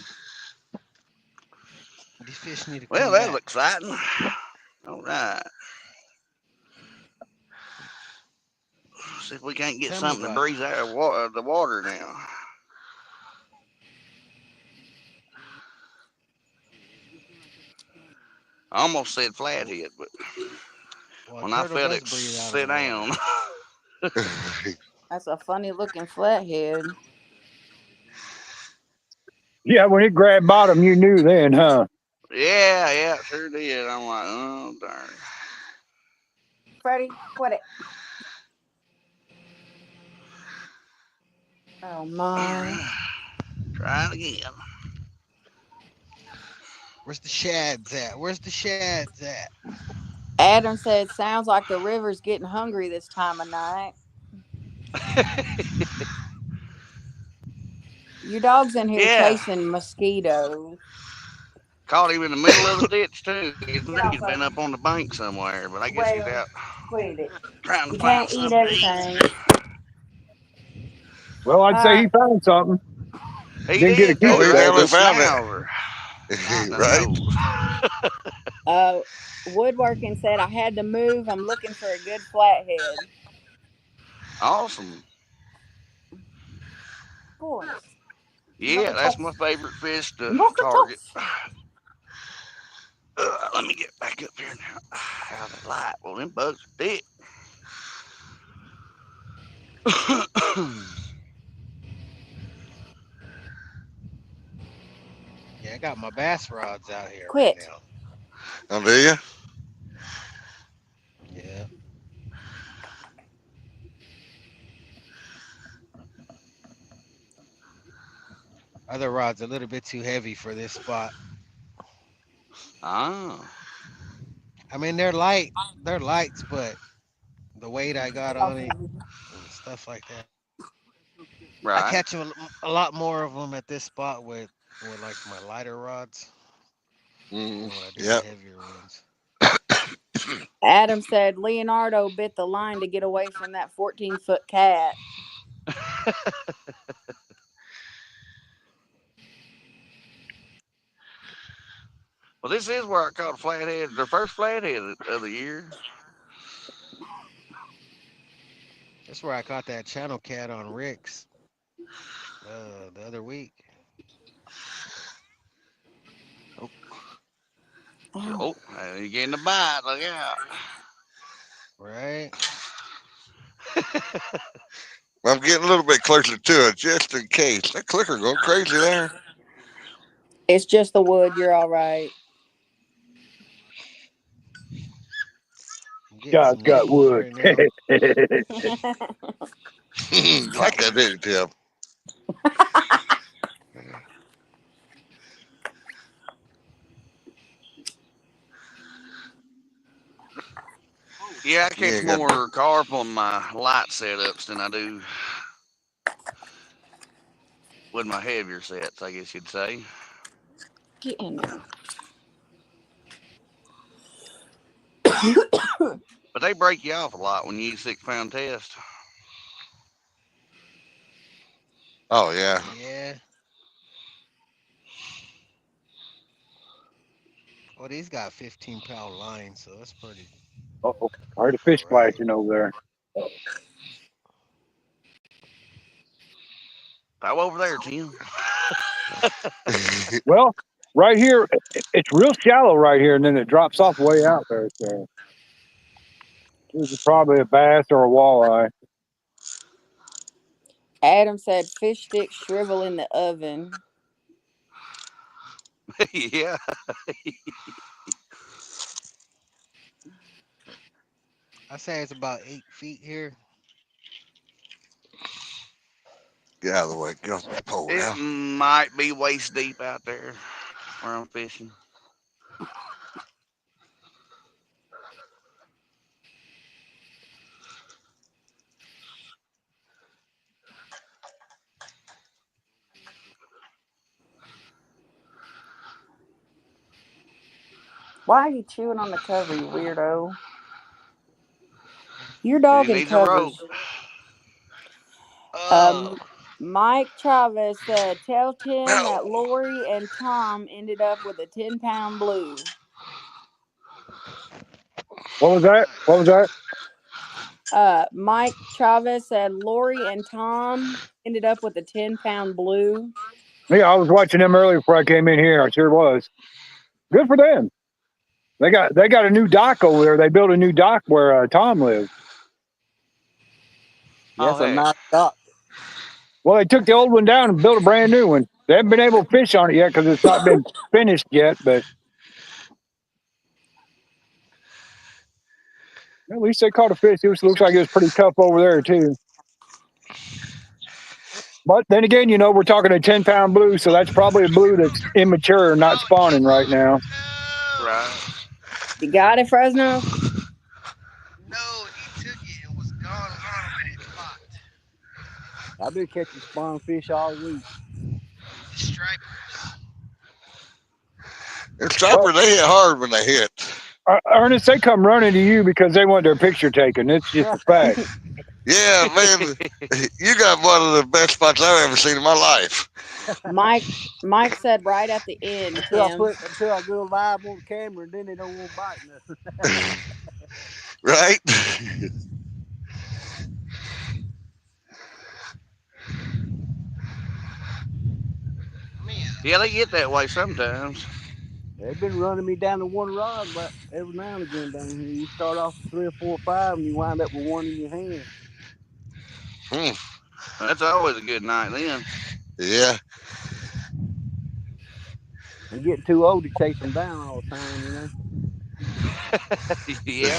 These fish need to Well, come that was back. exciting. All right. See if we can't get Tell me something to about it. breeze out of the water now. I almost said flathead, but Well, when I turtle felt does it breathe out of the sit water. down, That's a funny looking flathead. Yeah, when it grabbed bottom, you knew then, huh? yeah, sure did. I'm like, oh darn. Freddie, quit it. Oh All my. right, try it again. Where's the shads at? Where's the shads at? Adam said, sounds like the river's getting hungry this time of night. Your dog's in here Yeah, chasing mosquitoes. caught him in the middle of the ditch too. He Get had off been of up me. on the bank somewhere, but I guess he's Well, out quit it. trying to You find can't eat something to eat. everything. Well, I'd All say right. he found something. He Didn't get a did kill Oh, too. he I of heard definitely a it. found schnauzer it. biting his Right? nose. Uh, Woodworking said, I had to move. I'm looking for a good flathead. Awesome. Boys, Yeah, that's my mockatops. favorite fish to target. Mockatops. Let me get back up here now. Out of the light. Well, them bugs are thick. Yeah, I got my bass rods out here right Quit. now. Oh, do you? Yeah. Other rods a little bit too heavy for this spot. Ah, I mean, they're light. They're lights, but the weight I got on it and stuff like that. I right. catch a lot more of them at this spot with like my lighter rods than what I do the Yep. heavier ones. Adam said Leonardo bit the line to get away from that 14-foot cat. Well, this is where I caught a flathead, the first flathead of the year. That's where I caught that channel cat on Rick's the other week. Oh, Oh, oh, you're getting a bite. Look out. Right? I'm getting a little bit closer to it just in case. That clicker going crazy there. it's just the wood. You're all right. I'm getting God's some got labels wood. right now. Like that, didn't you, Tim? Yeah, I You catch ain't got. more carp on my light setups than I do with my heavier sets, I guess you'd say. Get in there. But they break you off a lot when you use 6 pound test. Oh, yeah. Yeah. Well, these got 15-pound lines, so that's pretty Uh-oh. I heard a all fish right. splashing over there. Go over there, Tim. Well, right here, it's real shallow right here, and then it drops off way out there. So this is probably a bass or a walleye. Adam said fish sticks shrivel in the oven. Yeah. I say it's about 8 feet here. Get out of the way. Get off the pole It now. might be waist deep out there where I'm fishing. Why are you chewing on the cover, you weirdo? Your Because he dog in needs a rope. covers. Oh, Um, Mike Chavez said, tell Tim No. that Lori and Tom ended up with a 10-pound blue. What was that? What was that? Mike Chavez said Lori and Tom ended up with a 10-pound blue. Yeah, I was watching them earlier before I came in here. I sure was. Good for them. They got a new dock over there. They built a new dock where Tom lives. That's Oh, a heck. nice dock. Well, they took the old one down and built a brand new one. They haven't been able to fish on it yet because it's not been finished yet, but at least they caught a fish. It looks like it was pretty tough over there, too. But then again, we're talking a 10-pound blue, so that's probably a blue that's immature, not spawning right now. Right. You got it, Fresno? No, he took it and was gone when it popped. I've been catching spawn fish all week. The stripers. The stripers, they hit hard when they hit. Ernest, they come running to you because they want their picture taken. It's just a fact. Yeah, man, you got one of the best spots I've ever seen in my life. Mike said right at the end, Until Tim. I go live on camera, and then they don't want to bite nothing. Right? Yeah, they get that way sometimes. They've been running me down to one rod, but every now and again down here, you start off with 3 or 4 or 5, and you wind up with one in your hand. That's always a good night then. Yeah. I'm getting too old to chase them down all the time, Yeah.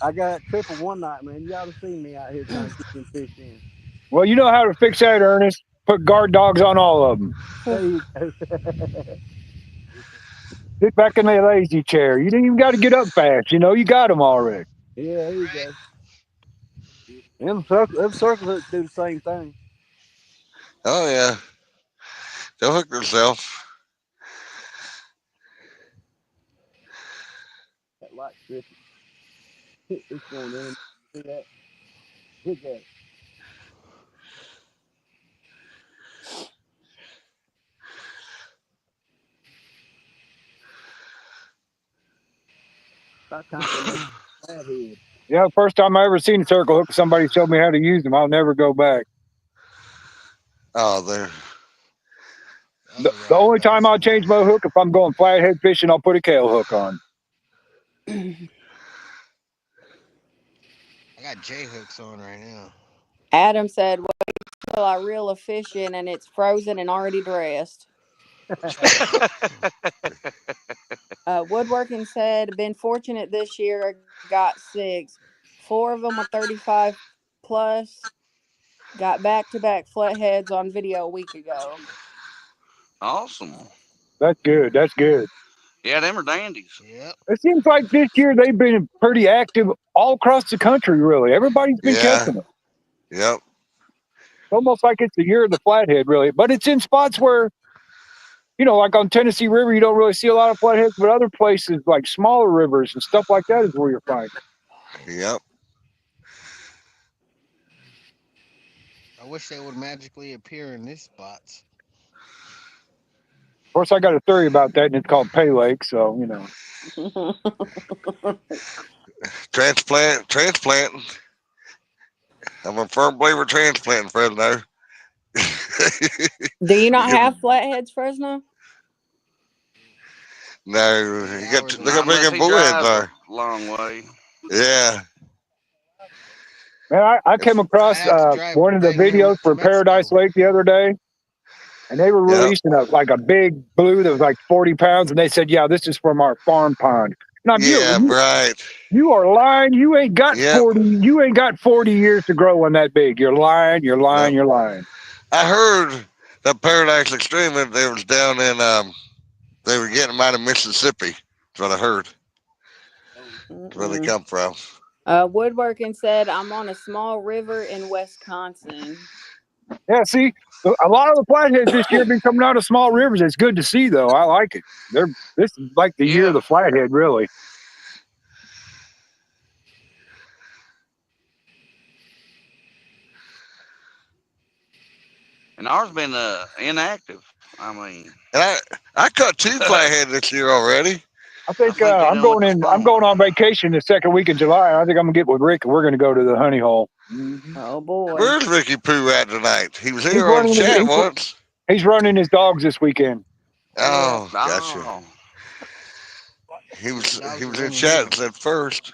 I got that triple one night, man. You ought to see me out here trying to get them fish in. Well, you know how to fix that, Ernest. Put guard dogs on all of them. There you go. Sit back in that lazy chair. You didn't even got to get up fast. You got them already. Yeah, there you go. Them circle hooks do the same thing. Oh, yeah. They'll hook themselves. That light strip. It's going in. See that? Hit that. About time for my flathead. Yeah, first time I ever seen a circle hook, somebody showed me how to use them. I'll never go back. Oh, there. The only time I'll change my hook if I'm going flathead fishing, I'll put a Kale hook on. I got J hooks on right now. Adam said, wait till I reel a fish in and it's frozen and already dressed. Woodworking said, been fortunate this year. I got 6. 4 of them were 35 plus. Got back-to-back flatheads on video a week ago. Awesome. That's good. That's good. Yeah, them are dandies. Yep. It seems like this year they've been pretty active all across the country, really. Everybody's been catching them. Yep. It's almost like it's the year of the flathead, really. But it's in spots where, like on Tennessee River, you don't really see a lot of flatheads, but other places like smaller rivers and stuff like that is where you're finding. Yep. I wish they would magically appear in these spots. Of course, I got a theory about that, and it's called Pay Lake, so, Transplanting. I'm a firm believer transplanting, Fresno. Do you not have flatheads, Fresno? No, look how big Unless them he bullheads drives are. a long way. Yeah. Man, I came across I have to drive one of the dang near videos for Mexico. Paradise Lake the other day, and they were releasing a big blue that was like 40 pounds, and they said, yeah, this is from our farm pond. And Right. You are lying. You ain't got 40. You ain't got 40 years to grow one that big. You're lying. You're lying. You're lying. I heard that Paradise Extreme, they was down in they were getting them out of Mississippi. That's what I heard. That's where they come from. Woodworking said, I'm on a small river in Wisconsin. Yeah, see, a lot of the flatheads this year have been coming out of small rivers. It's good to see, though. I like it. This is like the year of the flathead, really. And ours been inactive. I mean, And I caught 2 flathead this year already. I think think they I'm done went going to in. I'm going spawn. on vacation the second week in July. I think I'm gonna get with Rick, and we're gonna go to the honey hole. Oh boy. Where's Ricky Pooh at tonight? He was He's here on running. chat once. He's running his dogs this weekend. Yeah. Oh, gotcha. Oh. He Dogs are was in running chat and him. said first.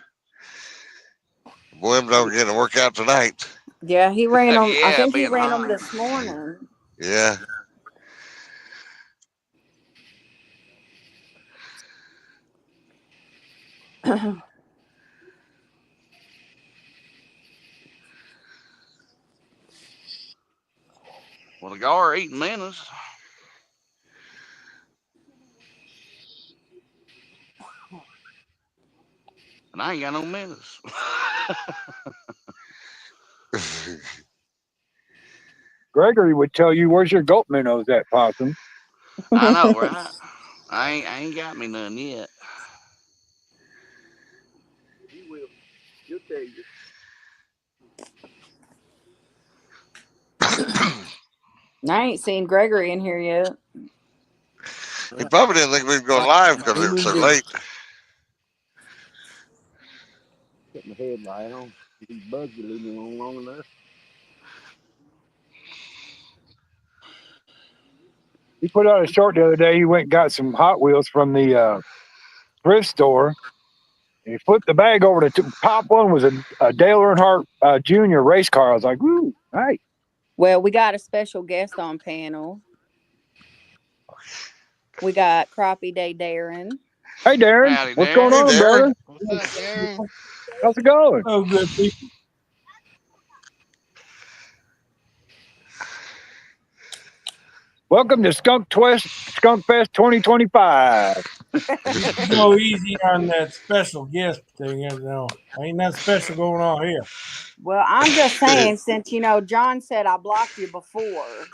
Boy, I'm not getting to work out tonight. Yeah, he ran them. I Yeah, think he being ran them hot. this morning. Yeah. Well, the gar are eating minnows. And I ain't got no minnows. Gregory would tell you, "Where's your goat minnows at, Possum?" I know, right? I ain't got me none yet. He will. He'll tell you. I ain't seen Gregory in here yet. He probably didn't think we was going live because He it was so moved in. late. Put my headlight on. These bugs will leave me alone long enough. He put out a short the other day. He went and got some Hot Wheels from the thrift store. And he flipped the bag over. The top one was a Dale Earnhardt Jr. race car. I was like, "Woo, nice." Well, we got a special guest on panel. We got Crappie Day Darren. Hey, Darren, Howdy, what's going Darren. Hey, on, Darren. brother? What's up, Darren? How's it going? Oh, good people. Welcome to Skunk Fest 2025. Go easy on that special guest thing. You know, ain't nothing special going on here. Well, I'm just saying, since John said I blocked you before.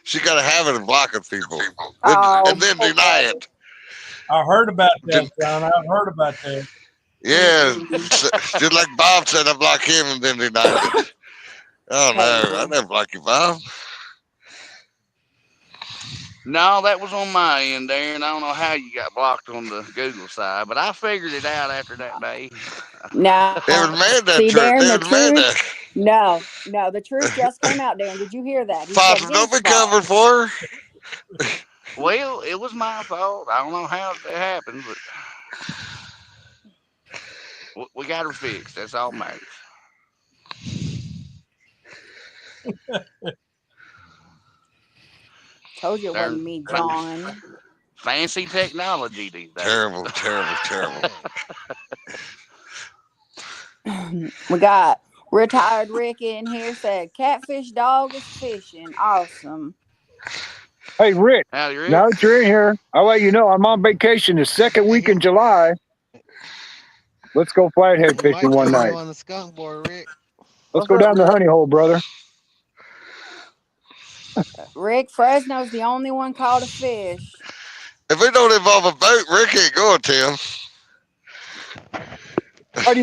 She got a habit of blocking people, Oh and then boy. deny it. I heard about that, Then- John. I've heard about that. yeah, just like Bob said, I block him and then denied it. Oh no, I never block you, Bob. No, that was on my end, Darren. I don't know how you got blocked on the Google side, but I figured it out after that day. No. It was mandatory. See, Darren, It the was truth. mandatory. No, the truth just came out, Darren. Did you hear that? He said Possum, his don't be fault. covered for her. Well, it was my fault. I don't know how it happened, but we got her fixed. That's all that matters. Told you it wasn't Darn me, John. fancy technology these days. Terrible, terrible, terrible. We got retired Ricky in here. Said catfish dog is fishing. Awesome. Hey, Rick, Howdy, Rick. now that you're in here, I'll let you know I'm on vacation the second week in July. Let's go flathead We fishing might one see night. you on the skunk board, Rick. Let's What's go up, down the Rick? honey hole, brother. Rick Fresno's the only one caught a fish. If it don't involve a boat, Rick ain't going, Tim. How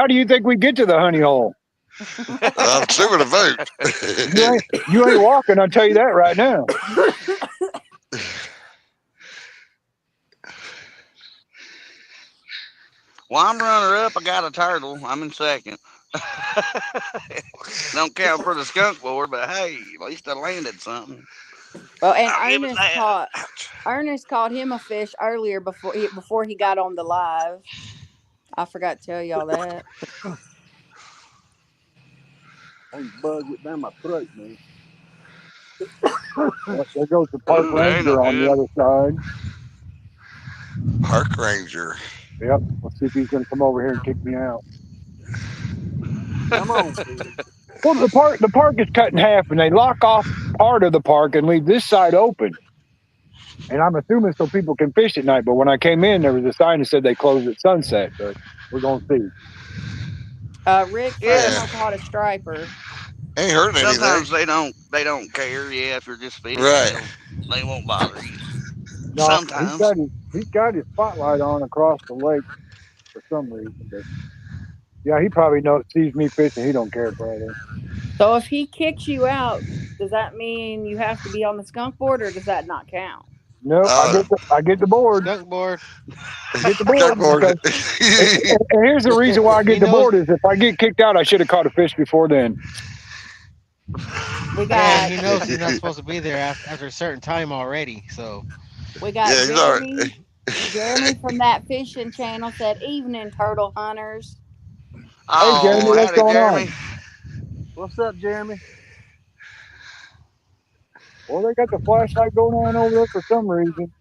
do you think we get to the honey hole? I'm assuming a boat. You ain't walking, I'll tell you that right now. Well, I'm runner up. I got a turtle. I'm in second. Don't count for the skunk board, but hey, at least I landed something. Well, and I'll give it that. Ernest caught him a fish earlier before he got on the live. I forgot to tell y'all that. Those bugs went down my throat, man. There goes the park Ooh, that ain't no ranger on the good. other side. Park ranger. Yep. Let's see if he's going to come over here and kick me out. Come on, Philly. Well, the park is cut in half, and they lock off part of the park and leave this side open. And I'm assuming so people can fish at night. But when I came in, there was a sign that said they closed at sunset. But we're going to see. Rick Yeah. Fresno caught a striper. Ain't hurting Sometimes anything. they don't care. Yeah, if you're just fishing, Right. they won't bother you. No, Sometimes. he's got his spotlight on across the lake for some reason. But yeah, he probably sees me fishing. He don't care probably. So if he kicks you out, does that mean you have to be on the skunk board, or does that not count? No, Uh, I get the board. Skunk board. I get the Duck board board. because and here's the reason why I He get the knows. board is if I get kicked out, I should have caught a fish before then. We And got he knows he's not supposed to be there after a certain time already. So we got Yeah, he's all right. Jeremy. Jeremy from that fishing channel said, "Evening, turtle hunters." Hey, Jeremy, Oh, what's howdy, going on? Jeremy. What's up, Jeremy? Well, they got the flashlight going on over there for some reason.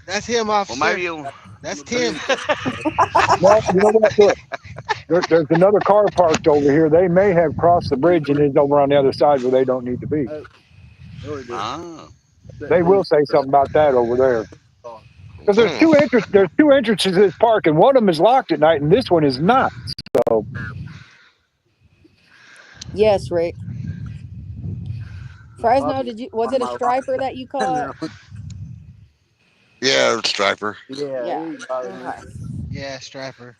that's him, Well, officer. maybe you'll. That's My bean Tim. No, you know what? Look, there's another car parked over here. They may have crossed the bridge and is over on the other side where they don't need to be. Oh, no, he didn't. Ah. That They will green say truck. something about that over there car. because there's two entrances to this park, and one of them is locked at night, and this one is not. So Yes, Rick. Fresno, Probably did you? Was one of it a my striper that you caught? Yeah, striper. Yeah, Yeah. he ain't bothering me. Okay. Yeah, striper.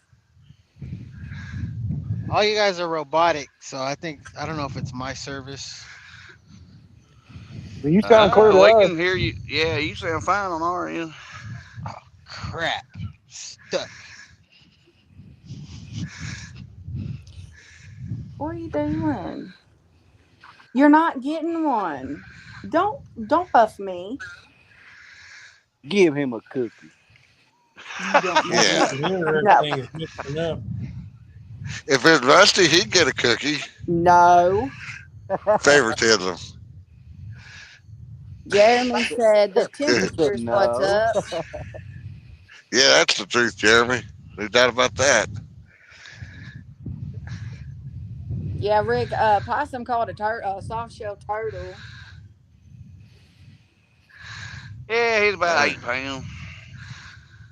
All you guys are robotic, so I don't know if it's my service. you sound clear to We us. can hear you. Yeah, you sound fine on our end. Oh crap! Stuck. What are you doing? You're not getting one. Don't huff me. Give him a cookie. You don't You know. Yeah. can hear No. everything is mixing up. If it's Rusty, he'd get a cookie. No. Favoritism. Jeremy said the He said temperature's what's no. up. Yeah, that's the truth, Jeremy. No doubt about that. Yeah, Rick. Possum called a soft shell turtle, Yeah, he's about Uh, 8 pounds.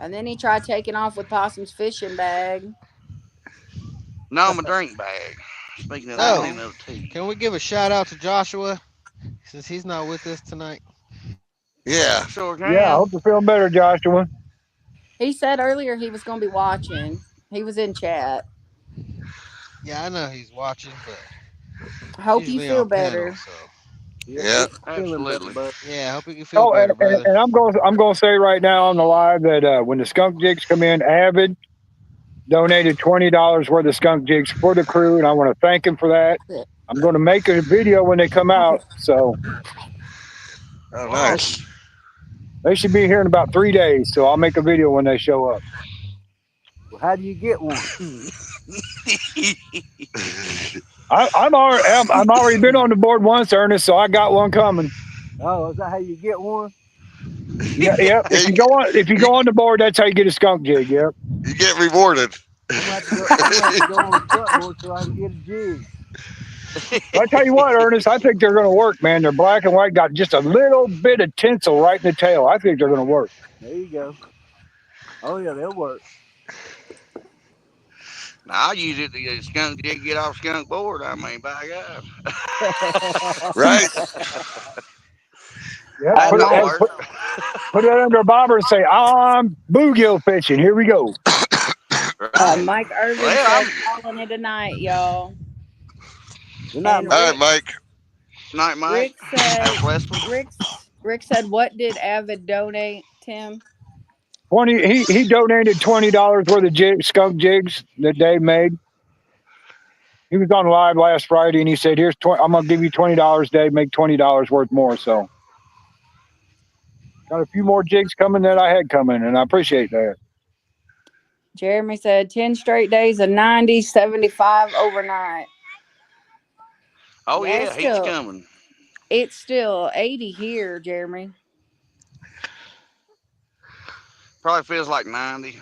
and then he tried taking off with Possum's fishing bag. No, my drink bag. Speaking of that, I Oh, need Oh, another tea. can we give a shout out to Joshua since he's not with us tonight? yeah. Sure Yeah, I can. hope you're feeling better, Joshua. he said earlier he was going to be watching. He was in chat. Yeah, I know he's watching, but I he's hope you usually feel on panel. better. So Yeah, Yeah. get feeling better, Absolutely. bud. yeah, I hope you can feel Oh, better, brother. and I'm going to say right now on the live that when the skunk jigs come in, Avid donated $20 worth of skunk jigs for the crew, and I want to thank him for that. I'm going to make a video when they come out, so Oh, Wow. nice. they should be here in about 3 days. So I'll make a video when they show up. Well, how do you get one? I'm already been on the board once, Ernest, so I got one coming. Oh, is that how you get one? Yeah, yep. Yeah, If you go on the board, that's how you get a skunk jig. Yep. you get rewarded. I'm gonna have to go. I'm gonna have to go on the front board so I can get a jig. But I tell you what, Ernest, I think they're going to work, man. They're black and white, got just a little bit of tinsel right in the tail. I think they're going to work. There you go. Oh yeah, they'll work. Now, I'll use it to get skunk jig, get off skunk board. I mean, by God. Right? Yeah, That don't Mike, work. put it under a bobber and say, I'm bluegill fishing. Here we go. Right. Mike Irvin Well, said, I'm. calling it a night, y'all. Good night, And Mike. All right, Mike. Night, Mike. Rick said, Out west. Rick said, what did Avid donate, Tim? 20. He donated $20 worth of skunk jigs that Dave made. He was on live last Friday and he said, "Here's 20. I'm gonna give you $20, Dave. Make $20 worth more." So got a few more jigs coming that I had coming, and I appreciate that. Jeremy said 10 straight days of 90, 75 overnight. Oh, Yeah, yeah, he's coming. it's still 80 here, Jeremy. Probably feels like 90.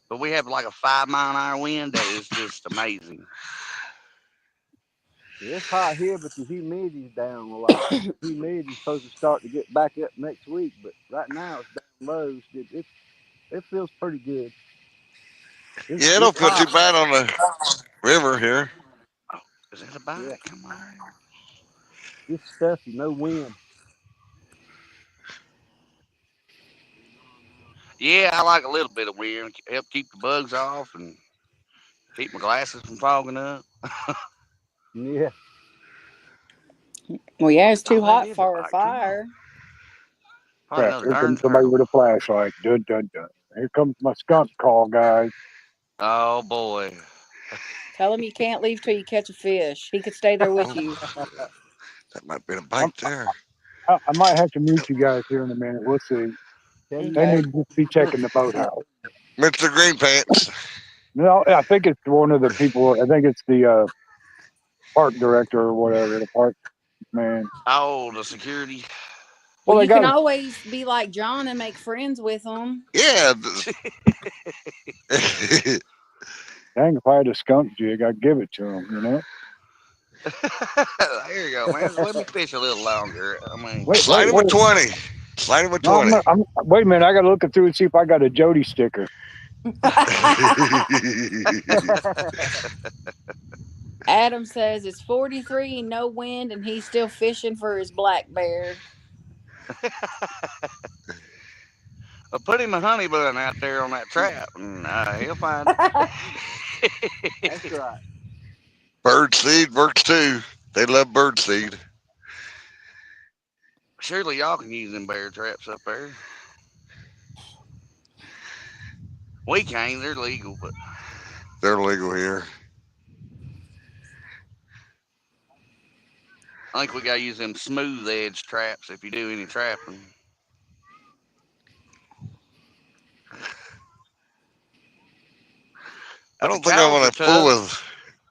But we have like a 5 mile an hour wind that is just amazing. It's hot here, but the humidity's down a lot. Humidity's supposed to start to get back up next week, but right now it's down low. It feels pretty good. Yeah, it don't It's feel too hot. bad on the river here. Oh, is that a bite? Yeah, Come on. it's stuffy, no wind. Yeah, I like a little bit of wind. Help keep the bugs off and keep my glasses from fogging up. Yeah, Well, yeah, it's too Oh, that hot is a for a bike. Come on. fire. Probably Crap, another here darn comes somebody turtle. with a flashlight. Dun, dun, dun. Here comes my skunk call, guys. Oh boy. Tell him you can't leave till you catch a fish. He could stay there with Oh, you. that might be a I'm, bite there. I might have to mute you guys here in a minute. We'll see. Tell you They Okay. need to to just be checking the boathouse. Mr. Green Pants. No, I think it's one of the people. I think it's the park director or whatever, the park man. Oh, the security. Well, Well, they you can got. always be like John and make friends with them. Yeah. Dang, if I had a skunk jig, I'd give it to him. You know. There you go, man. Let me fish a little longer. I mean, Wait, Slide him with wait. 20. Slide him with No, 20. wait a minute. I got to look it through and see if I got a Jody sticker. Adam says it's 43, no wind, and he's still fishing for his black bear. I put him a honey bun out there on that trap, and he'll find it. that's right. Bird seed works too. They love bird seed. Surely y'all can use them bear traps up there. We can't. They're legal, but They're legal here. I think we gotta use them smooth edge traps if you do any trapping. I But the don't think I cows are want to fool tough. with.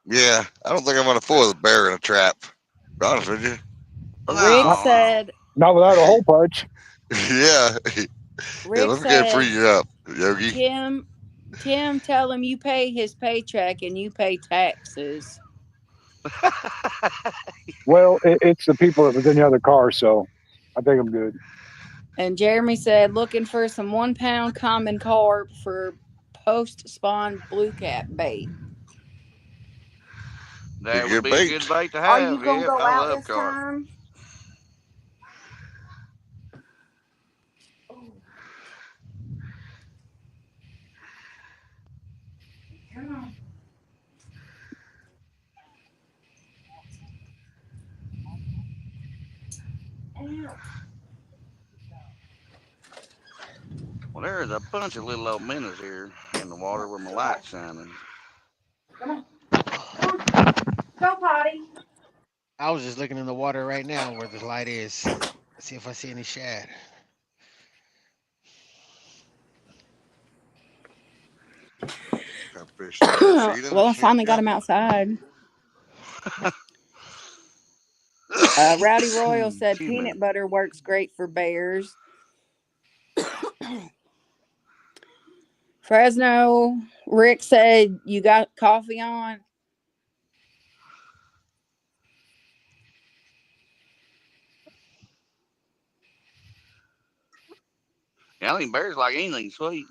Yeah, I don't think I want to fool with a bear in a trap. To be honest with you. Rick Not, No, said, not without a hole punch. Yeah. Yeah, Rick let me get it free said, you up, Yogi. Tim, tell him you pay his paycheck and you pay taxes. Well, it's the people that was in the other car, so I think I'm good. And Jeremy said, looking for some 1 pound common carp for post spawn blue cap bait. Be that would good be a good bait. bait to Are you have. gonna Yep, go I out love this carp. time? Come on. Out. Well, there's a bunch of little old minnows here in the water where my light's shining. Come on. Come on. Go potty. I was just looking in the water right now where the light is. See if I see any shad. Got fish down there feeding. Well, I Yep, finally got yep. him outside. Rowdy Royal said Excuse me. peanut butter works great for bears. Fresno, Rick said you got coffee on. Yeah, I think bears like anything sweet.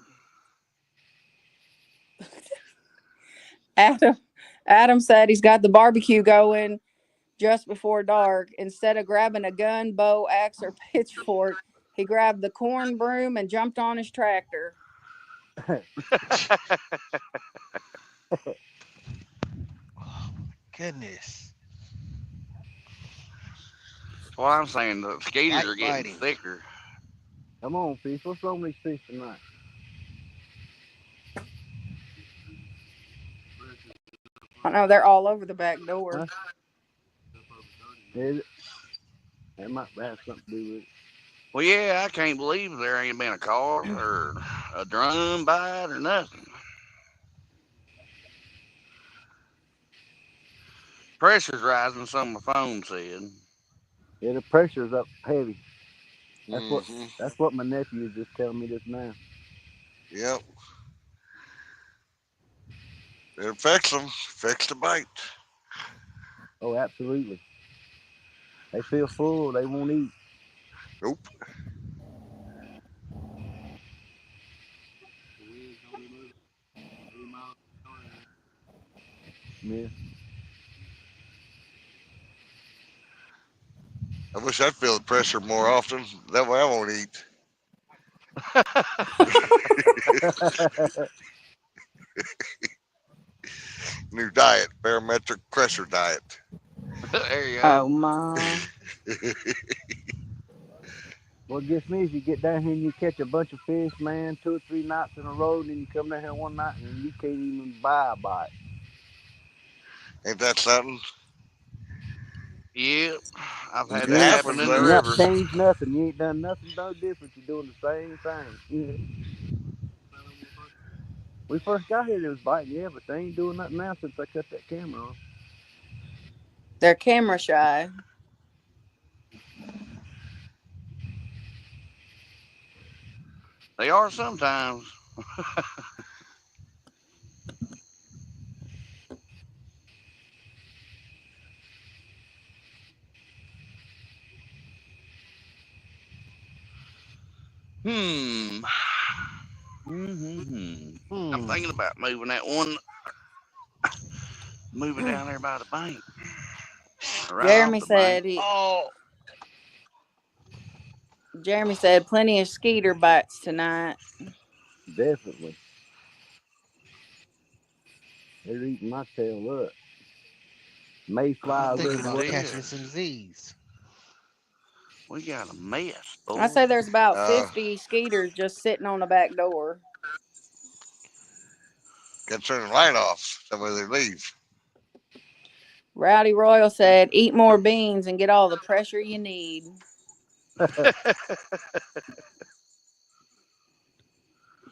Adam Adam said he's got the barbecue going just before dark. Instead of grabbing a gun, bow, axe, or pitchfork, he grabbed the corn broom and jumped on his tractor. Oh my goodness. That's what I'm saying. The skaters are getting Backbiting. thicker. Come on, fish. What's wrong with these fish tonight? I know they're all over the back door. Huh? Is it? That might have something to do with it. Well, yeah, I can't believe there ain't been a car or a drum bite or nothing. Pressure's rising, some of my phone said. Yeah, the pressure's up heavy. Mm-hmm. That's what my nephew is just telling me this now. Yep. It affects them. Affects the bite. Oh, absolutely. They feel full. They won't eat. Nope. Yeah. I wish I'd feel the pressure more often. That way I won't eat. New diet, barometric pressure diet. There you go. Oh my. What gets me is you get down here and you catch a bunch of fish, man, 2 or 3 nights in a row, and then you come down here one night and you can't even buy a bite. Ain't that something? Yep, I've It had You that ain't happen happens in the you not river. though. changed nothing. You ain't done nothing no different. You're doing the same thing. We first got here, it was biting, yeah, but they ain't doing nothing now since I cut that camera on. They're camera shy. They are sometimes. Hmm. Hmm. I'm Hmm. thinking about moving that one, moving down there by the bank, right off Jeremy the bank. said he. Oh, Jeremy said plenty of skeeter bites tonight. Definitely. They're eating my tail up. I'm Mayflies oh, thinking look at about everywhere. catching this. some Z's. We got a mess, I boy. say there's about Uh, 50 skeeters just sitting on the back door. Got to turn the light off. That way they leave. Rowdy Royal said, eat more beans and get all the pressure you need.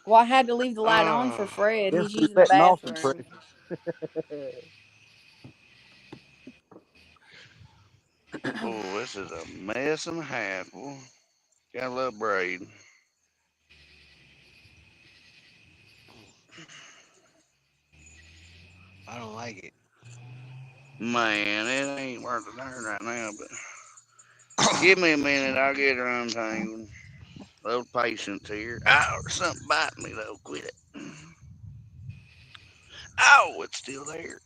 Well, I had to leave the light on for Oh, Fred. Guess He's who's using the letting off some bathroom. pressure? oh, this is a mess and a half, boy. Gotta love Braid. I don't like it. Man, it ain't worth a darn right now, but give me a minute. I'll get her untangled. A little patience here. Oh, there's something biting me, though. Quit it. Oh, it's still there.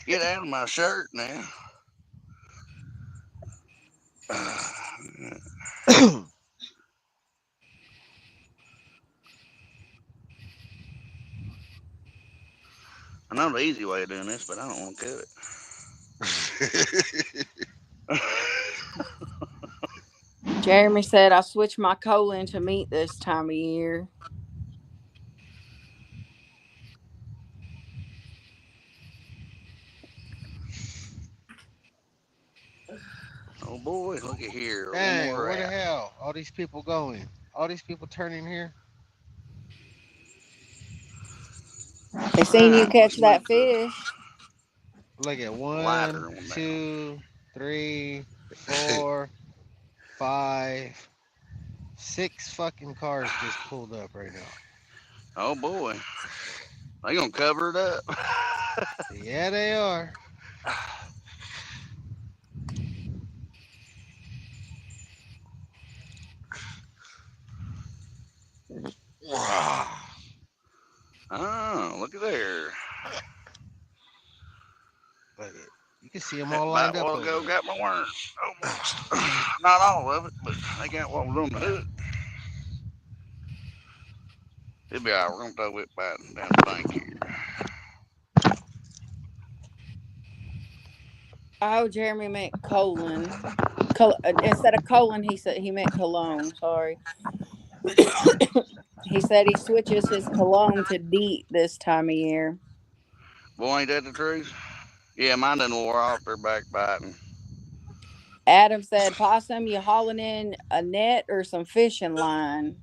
Get out of my shirt now. I know the easy way of doing this, but I don't want to do it. Jeremy said, I switched my colon to meat this time of year. Oh boy, look at here. One Dang, more where the wrap. hell all these people going? All these people turning here? They seen you Right, catch let's move that the fish. Look at one, lighter one down. 2, 3, 4, 5, 6 fucking cars just pulled up right now. Oh boy, they gonna cover it up. Yeah, they are. Oh, look at there. Look at you can see them That all bite lined a up while over ago there. got my worm. Almost. Not all of it, but they got what was on the hook. It'll be alright. We're gonna throw it back down the bank here. Oh, Jeremy meant colon. Instead of colon, he said he meant cologne. Sorry. He said he switches his cologne to DEET this time of year. Boy, ain't that the truth? Yeah, mine done wore off. They're back biting. Adam said, Possum, you hauling in a net or some fishing line?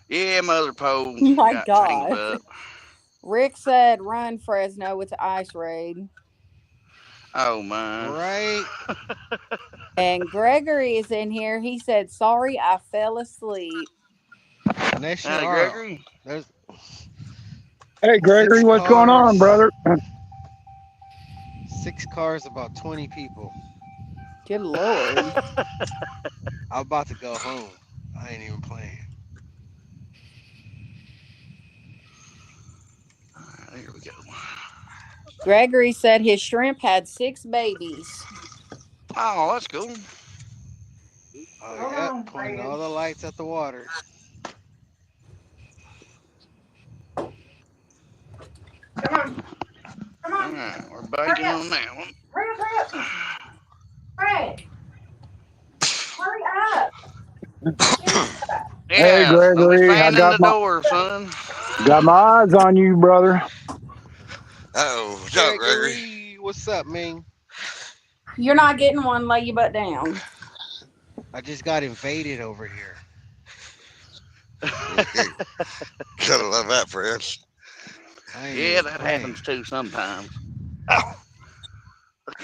Yeah, mother pole My got tangled God. up. Rick said, run, Fresno. It's ice raid. Oh man. Right? And Gregory is in here. He said, sorry, I fell asleep. And that shit Howdy, are Gregory. there's Hey, six Gregory, what's going on, cars, brother? 6 cars, about 20 people. Good Lord. I'm about to go home. I ain't even playing. There we go. Gregory said his shrimp had 6 babies. Oh, that's cool. Oh Hold yep, on, pointing Fred. all the lights at the water. Come on. Come All on. right, we're banking on that one. Hurry up, Fred. Hurry up. Hey, Yeah, don't be Gregory, I fanning the door, son. got my eyes on you, brother. Oh, what's up, Gregory? Gregory, what's up, man? You're not getting one. Lay your butt down. I just got invaded over here. Gotta love that, friends. I ain't Yeah, even that playing. happens too sometimes. Look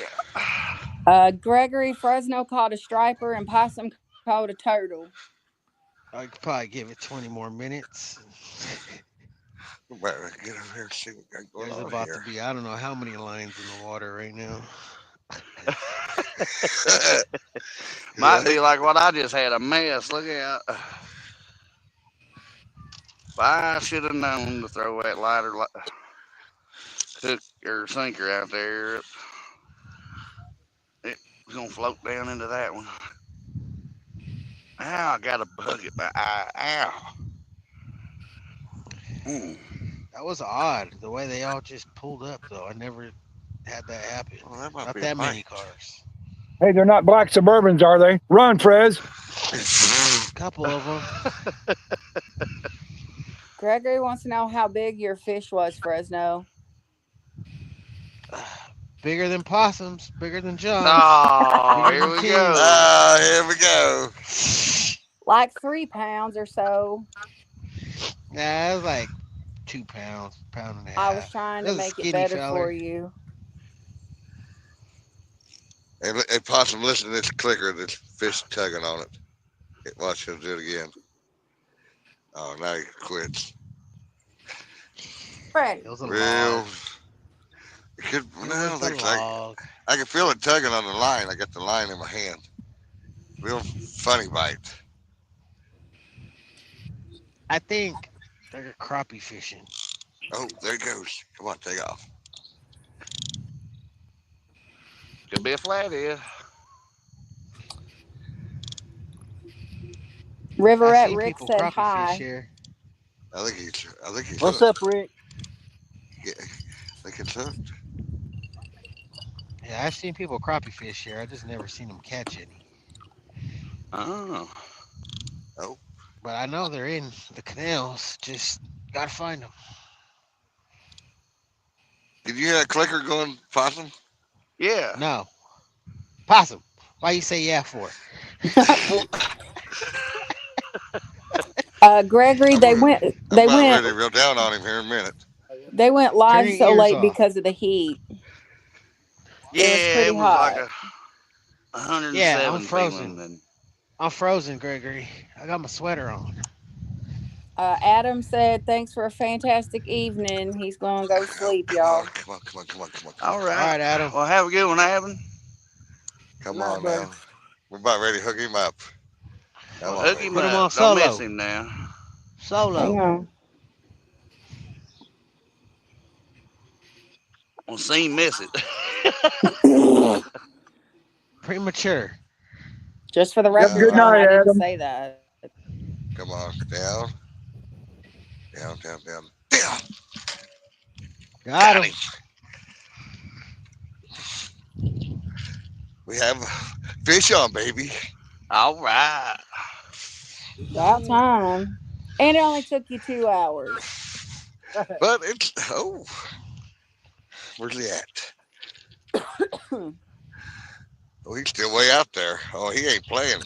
Gregory Fresno caught a striper and Possum caught a turtle. I could probably give it 20 more minutes. We better get over here and see what got going There's on about to here. be I don't know how many lines in the water right now. Might Right? be like what I just had, a mess. Look out. I should have known to throw that hook or sinker out there. It was going to float down into that one. Ow, I got a bug at my eye. Ow. Mm. That was odd the way they all just pulled up though. I never had that happen. Well, that might Not be a that bite. many cars. Hey, they're not black Suburbans, are they? Run, Frez. Couple of them. Gregory wants to know how big your fish was, Fresno. Bigger than possums, bigger than John's, Oh, bigger here than we Tim's. go. Here we go. Like 3 pounds or so. Nah, it was like 2 pounds, pound and a I was half. trying It to was a make it skinny better for feller. you. Hey, Possum, listen to this clicker. This fish tugging on it. Watch him do it again. Oh, now he quits. Fred. It was a Real. log. It could. It No, was a looks like log. I can feel it tugging on the line. I got the line in my hand. Real funny bite. I think they're crappie fishing. Oh, there he goes. Come on, take off. Could be a flathead. I Riverette seen Rick people said crappie fish hi. here. I think he's What's hooked. up, Rick? Yeah, I think it's hooked. Yeah, I've seen people crappie fish here. I just never seen them catch any. Oh. Oh, But I know they're in the canals. Just gotta find them. did you hear that clicker going, Possum? Yeah. No. Possum. Why you say yeah for? Gregory, I'm they gonna, went I'm they about went ready to reel down on him here in a minute. they went Turn live your so ears late off. because of the heat. It was Yeah, pretty it was like hot. a Yeah, 107 feeling. frozen. And I'm frozen, Gregory. I got my sweater on. Adam said, "Thanks for a fantastic evening." He's gonna go Oh, sleep, come on, y'all. come on, come on, come on, come on, come on, all come All on. right. right, Adam. Well, have a good one, Evan. Good Come night, on buddy. now. We're about ready to hook him up. Come Well, on, hook baby. him Put him on up. Don't miss solo. him now. Hang Solo. on. We'll see him miss it. Premature. Just for the Yep. record, Good John, Uh, night, I didn't Adam. say that. come on, down, down, down, down, down. Got Got him. him. We have fish on, baby. All right. About time. And it only took you 2 hours. But it's where's he at? Oh, he's still way out there. Oh, he ain't playing.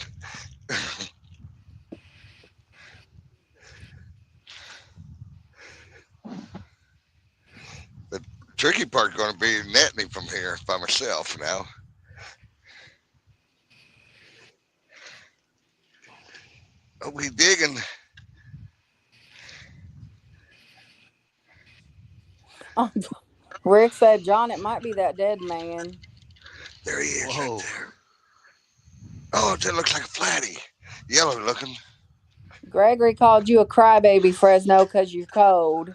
The tricky part's going to be netting him from here by myself now. Oh, he's digging. Rick said, "John, it might be that dead man." There he is, right Whoa. there. Oh, that looks like a flatty. Yellow looking. Gregory called you a crybaby, Fresno, because you're cold.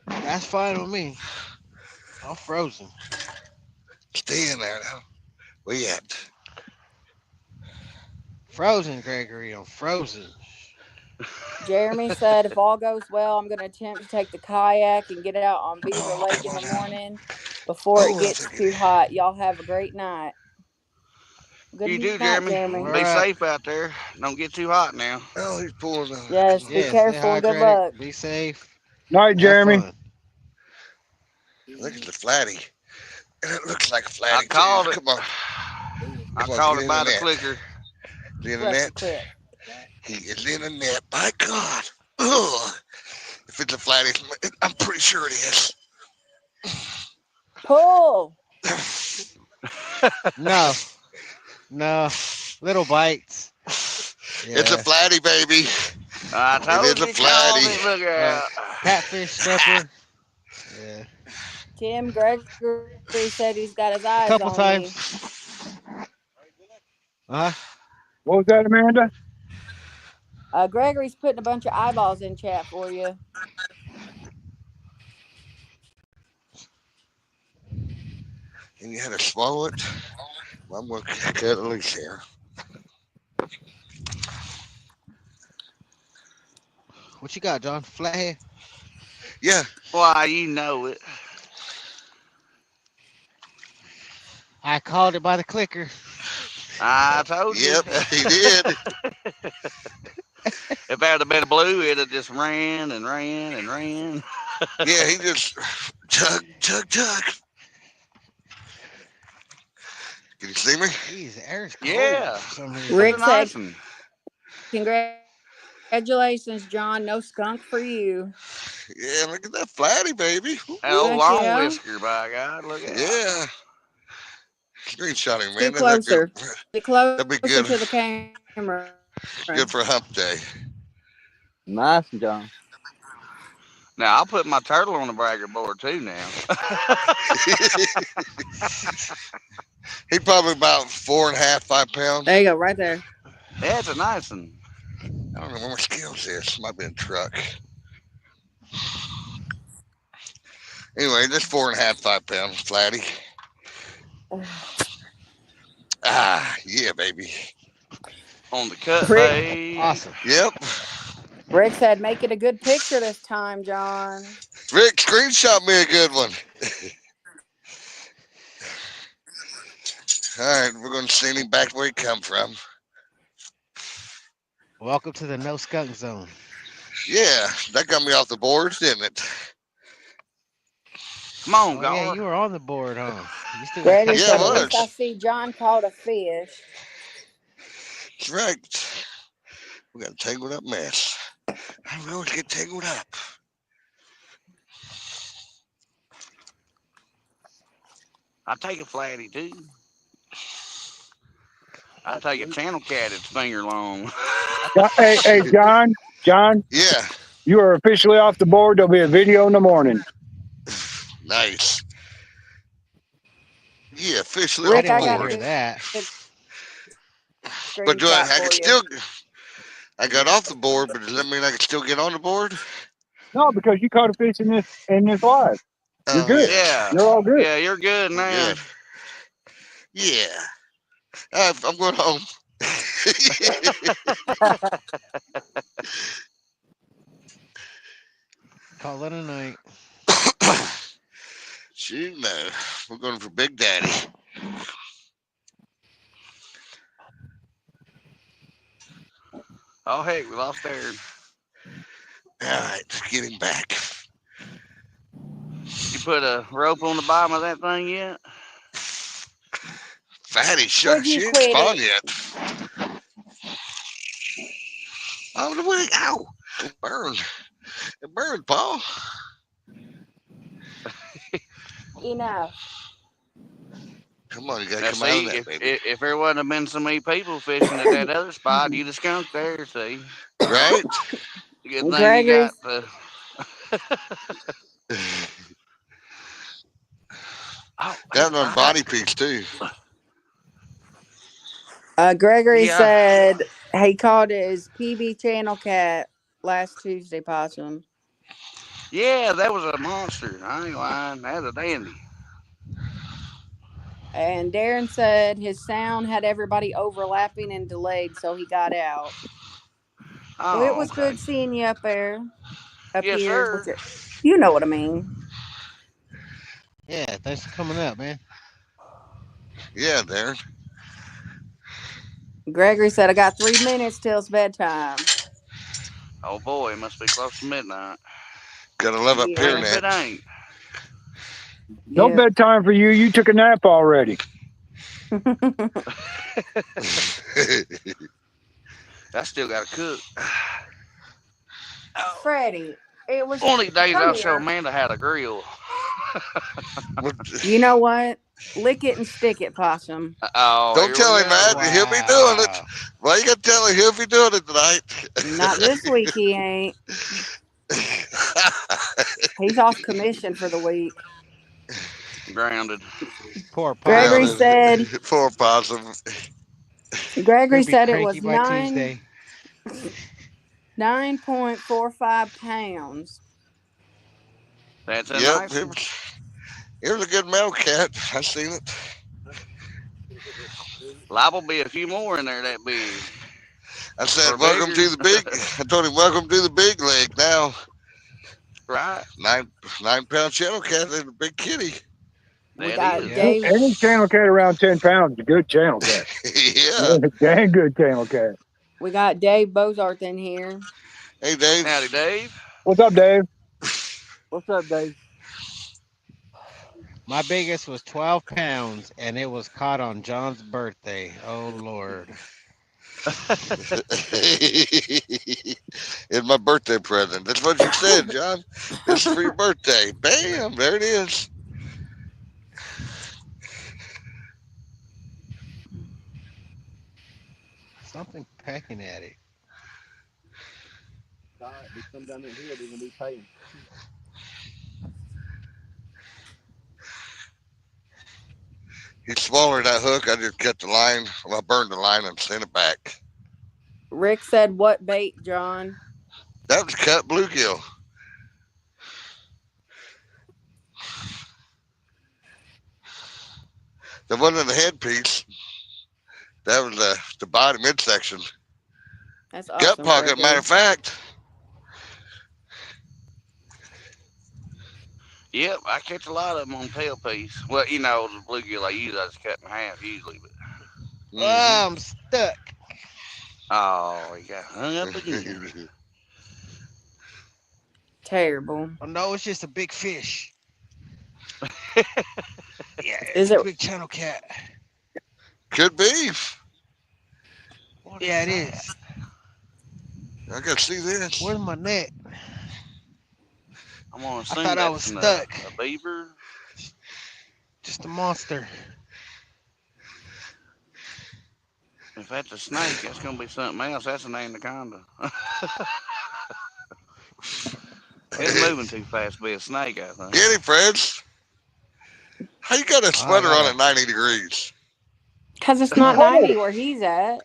That's fine with me. I'm frozen. Stay in there now. Where you at? Frozen, Gregory. I'm frozen. Jeremy said, if all goes well, I'm going to attempt to take the kayak and get out on Beaver Oh, Lake come in the on now. morning before it Oh, I'll gets take it. too hot. Y'all have a great night. You Good do, night, Jeremy. All Jeremy. Be right. safe out there. Don't get too hot now. Oh, he's pulling on. Come Yes, on. be Yeah, stay careful and good hydrated. luck. Be safe. Night, Have Jeremy. fun. Look at the flatty. And it looks like a I flatty too. called it. Come on. I Come on, called get it in the by the net. clicker. Get in the Rusty, net. quit. He is in the net. By God. Ugh. If it's a flatty, I'm pretty sure it is. Pull. No, no. Little bites. It's a Yeah. flatty, baby. I It told is a you, called flatty. it. Look Uh, out. catfish, snapper. Yeah. Tim Gregory said he's got his A eyes couple on you. times. Uh huh. What was that, Amanda? Gregory's putting a bunch of eyeballs in chat for you. And you had to swallow it. Well, I'm going to cut it loose here. What you got, John? Flathead? Yeah. Why, you know it. I called it by the clicker. I told you. Yep, he did. If that had been a blue, it'd have just ran and ran and ran. Yeah, he just chug, chug, chug. Can you see me? Jeez, the air's cold Yeah. for some That's reason. Rick a said, nice one. congratulations, John. No skunk for you. Yeah, look at that flatty, baby. That old Heck long yeah. whisker, by God. Look out. Yeah. Screenshotting, Scoot man. That'd closer. Get that'd be closer good. to the camera. Good for hump day. Nice, John. Now, I'll put my turtle on the bragger board, too, now. He probably about 4.5, 5 pounds. There you go, right there. Yeah, it's a nice one. I don't know where my scales is. Might be in a truck. Anyway, this 4.5, 5 pounds, flatty. Ah, yeah, baby. On the cut Rick, bait. Awesome. Yep. Rick said, make it a good picture this time, John. Rick, screenshot me a good one. All right, we're going to send him back where he come from. Welcome to the no skunk zone. Yeah, that got me off the boards, didn't it? Come on, Oh yeah, Gar. you were on the board, huh? You still got a Gregory couple Yeah, said, it at more. least I was. see John caught a fish. That's right. We got a tangled up mess. I always get tangled up. I take a flatty, too. I take a channel cat that's finger long. Hey, John, Yeah, you are officially off the board. There'll be a video in the morning. nice. Yeah, officially I off Rick, the didn't I want to got a hear board. that. good But do screenshot I for can you. still, I got off the board, but does that mean I can still get on the board? No, because you caught a fish in this live. You're Oh, good. yeah. Yeah. You're all good. Yeah, you're good We're now. good. Yeah. I'm going home. Call it a night. Shoot, no. We're going for Big Daddy. Oh, heck, we lost Aaron. All right, let's get him back. You put a rope on the bottom of that thing yet? Fatty, Would shucks, you she ain't quit spawned it? yet. Oh, the way. Ow. It burned. It burned, Paul. Enough. Come on, you got to Now, come out of see, that, baby. if there wouldn't have been so many people fishing at that other spot, you'd have skunked there, see? Right? Good thing you got Gregory's the. Oh, Got it on I got. body piece, too. Gregory Yeah. said he caught his PB channel cat last Tuesday possum. Yeah, that was a monster. I ain't lying. That was a dandy. And Darren said his sound had everybody overlapping and delayed, so he got out. Well, it Oh, was okay. good seeing you up there, up Yes, here. With sir. your, you know what I mean. Yeah, thanks for coming up, man. Yeah, Darren. Gregory said, I got 3 minutes till it's bedtime. Oh boy, it must be close to midnight. Gotta love up here, And Yeah. if it Nat. ain't, No Yeah. bedtime for you. You took a nap already. I still got to cook. Oh, Freddie, it was. one of these days Come I'll show here. Amanda how to grill. You know what? Lick it and stick it, Possum. Oh, Don't here we tell him go. that. He'll be doing it. Wow. Well, you gotta tell him he'll be doing it Not this week, he ain't. tonight. He's off commission for the week. Grounded. Poor Gregory possum. Grounded. said. Poor possum. Gregory He'll be said it cranky was by Tuesday. 9.45 pounds. That's a Yep, nice one. it was a good male cat. I seen it. Liable be a few more in there that big. I said, Or "Welcome bigger. to the big." I told him, "Welcome to the big leg." Now, Right. nine 9 pound channel cat and a big kitty. We That got is. Yep. Dave. Any channel cat around 10 pounds is a good channel cat. Yeah. Dang good channel cat. We got Dave Bozarth in here. Hey, Dave. Howdy, Dave. What's up, Dave? What's up, Dave? My biggest was 12 pounds, and it was caught on John's birthday. Oh, Lord. It's my birthday present. That's what you said, John. This is for your birthday. Bam! There it is. Something pecking at it. All right, we come down in here, they're gonna be paying. He swallowed that hook. I just cut the line. Well, I burned the line and sent it back. Rick said, what bait, John? That was cut bluegill. That wasn't the headpiece. That was the body midsection. That's Gut awesome, pocket, matter Gregory. of fact. Yep, I catch a lot of them on tail piece. Well, you know, the bluegill I use, I just cut in half usually. But Oh, I'm stuck. oh, he got hung up again. Terrible. Oh, no, it's just a big fish. Yeah, Is it's a it? big channel cat. Could be. Yeah, it is. I got to see this. Where's my net? I'm gonna I assume thought I was that's stuck. a beaver. Just a monster. If that's a snake, that's gonna be something else. That's an anaconda. It's moving too fast to be a snake, I think. Get him, Freds. How you got a Oh, I sweater on gotta. at 90 degrees? Because it's not 90 where he's at.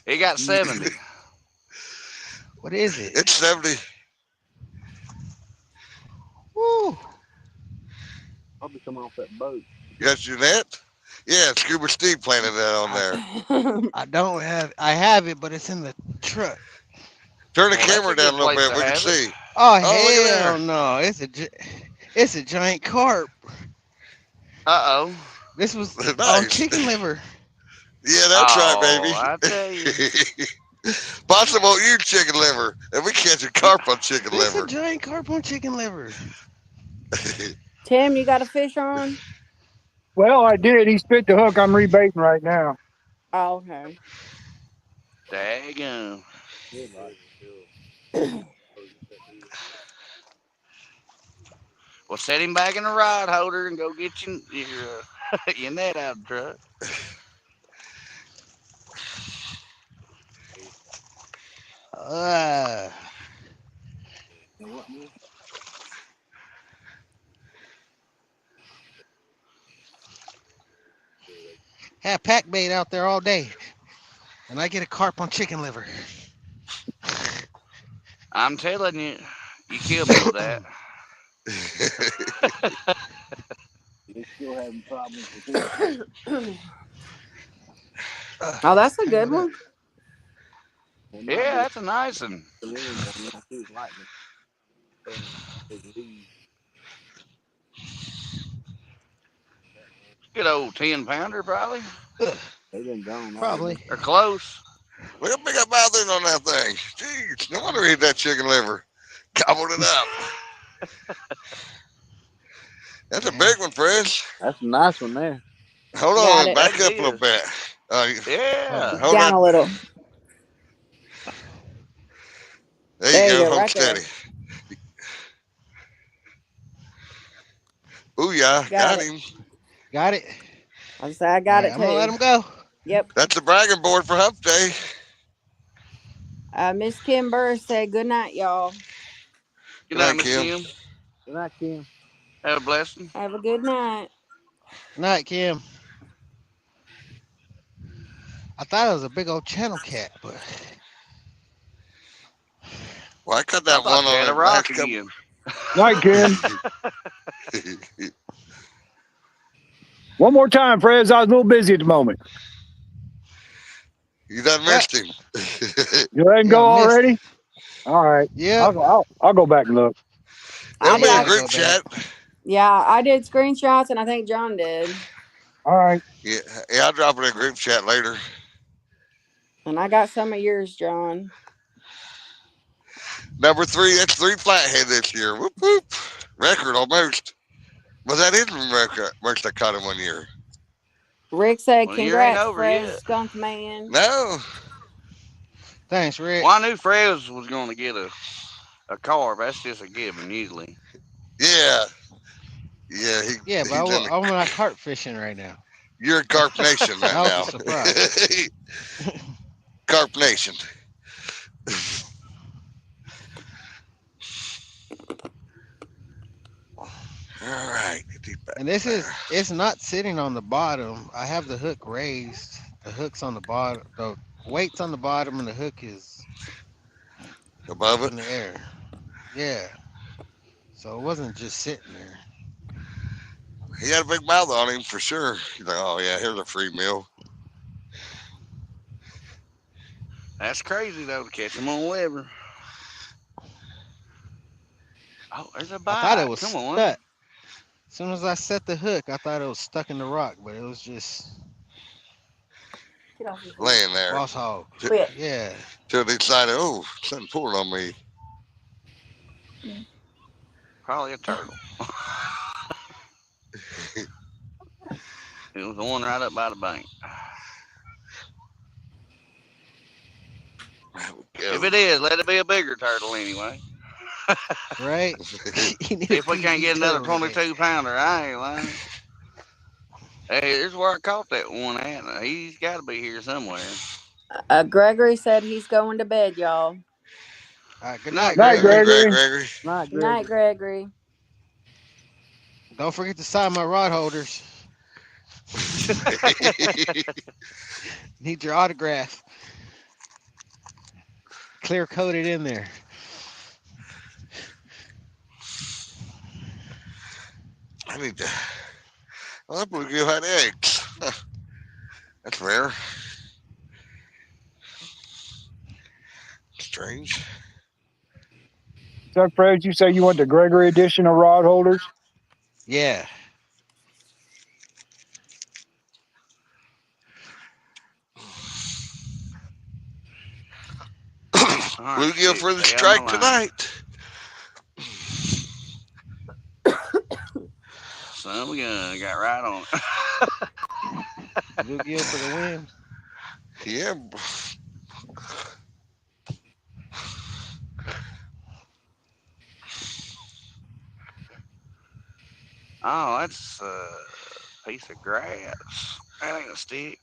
It got 70. What is it? It's 70. Woo! Probably come off that boat. You got your net? Yeah, Scuba Steve planted that on there. I don't have. I have it, but it's in the truck. Turn the Well, that's camera a down a good little place bit. to We can have it. see. Oh, Oh, look at hell there. no! It's a giant carp. Uh-oh. This was on Nice. chicken liver. Yeah, that's right, Oh, I tell baby. you. Possum won't use chicken liver, and we catch a carp on chicken This a liver. giant carp on chicken liver. Tim, you got a fish on? Well, I did. He spit the hook. I'm rebaiting right now. Oh, okay. Daggone. Well, set him back in the rod holder and go get your net out of the truck. Uh, have pack bait out there all day, and I get a carp on chicken liver. I'm telling you, you killed me with that. They're still having problems with him. Oh, that's a Hang good it up. one. It might Yeah, be that's a nice one. the wind down there. I see it's lightning. Big leaves. Good old 10 pounder, probably. They been gone all day. Probably. Or close. Look how big a mouth is on that thing. Jeez, no wonder he ate that chicken liver. Gobbled it up. That's a Yeah. big one, Fred. That's a nice one there. Hold Got on, it. back That up a little is. bit. Yeah. Oh. Hold Down on. a little. There There you you go. go, Hold right there. steady. Booyah. Got Got it. him. Got it. I say I All got right, it I'm gonna let too. him go. Yep. That's the bragging board for Hump Day. Miss Kim Burr said good night, y'all. Good Good night, night, Miss Kim. Kim. Good night, Kim. Have a blessing. Have a good night. Night, Kim. I thought it was a big old channel cat, but Well, I cut I that thought one you on had a that rock last couple. again. Night, Kim. One more time, Fred. I was a little busy at the moment. You done what? missed him. You let him Yeah, go I missed already? him. All right. Yep. I'll go back and look. I It'll did. be I a I, gotta group go back. chat. yeah, I did screenshots, and I think John did. All right. Yeah, I'll drop it in a group chat later. And I got some of yours, John. Number 3, that's 3 flathead this year. Whoop whoop. Record almost. Was that his record? Most I caught in 1 year. Rick said, Well, the year ain't "Congrats, over Fred yet. Skunk Man." No. Thanks, Rick. Well, I knew Fred was going to get a carve. That's just a given usually. Yeah. Yeah, Yeah, but he's in the. I'm not carp fishing right now. You're in Carp Nation right That was now. a surprise. Carp Nation. All right, get these back And this there. is it's not sitting on the bottom. I have the hook raised. The hook's on the bottom. The weight's on the bottom, and the hook is Above up it. in the air. Yeah. So it wasn't just sitting there. He had a big mouth on him for sure. He's like, oh yeah, here's a free meal. That's crazy though to catch him on liver. Oh, there's a I thought it bite. was Come on. stuck. As soon as I set the hook, I thought it was stuck in the rock, but it was just Get off your phone. Laying there. boss hog. Quit. Yeah. Till they decided, oh, something pulling on me. Probably a turtle. It was the one right up by the bank. If it is, let it be a bigger turtle anyway. Right? You need If a we can't big get another turtle today. 22 pounder, I ain't lying. Hey, here's where I caught that one at. He's got to be here somewhere. Gregory said he's going to bed, y'all. All right, good Good night, night, Night, Good Gregory. night, Gregory. Gregory. Gregory. Night, Good night, Greg. Gregory. Don't forget to sign my rod holders. Need your autograph. Clear coated in there. I need to. Well, that bluegill had eggs. That's rare. Strange. So, Fred, you say you want the Gregory edition of rod holders? Yeah. All right, Bluegill shoot. for the Stay out of strike my line. tonight. Son of a gun, got right on it. Bluegill for the win. Yeah. Oh, that's a piece of grass. That ain't a stick.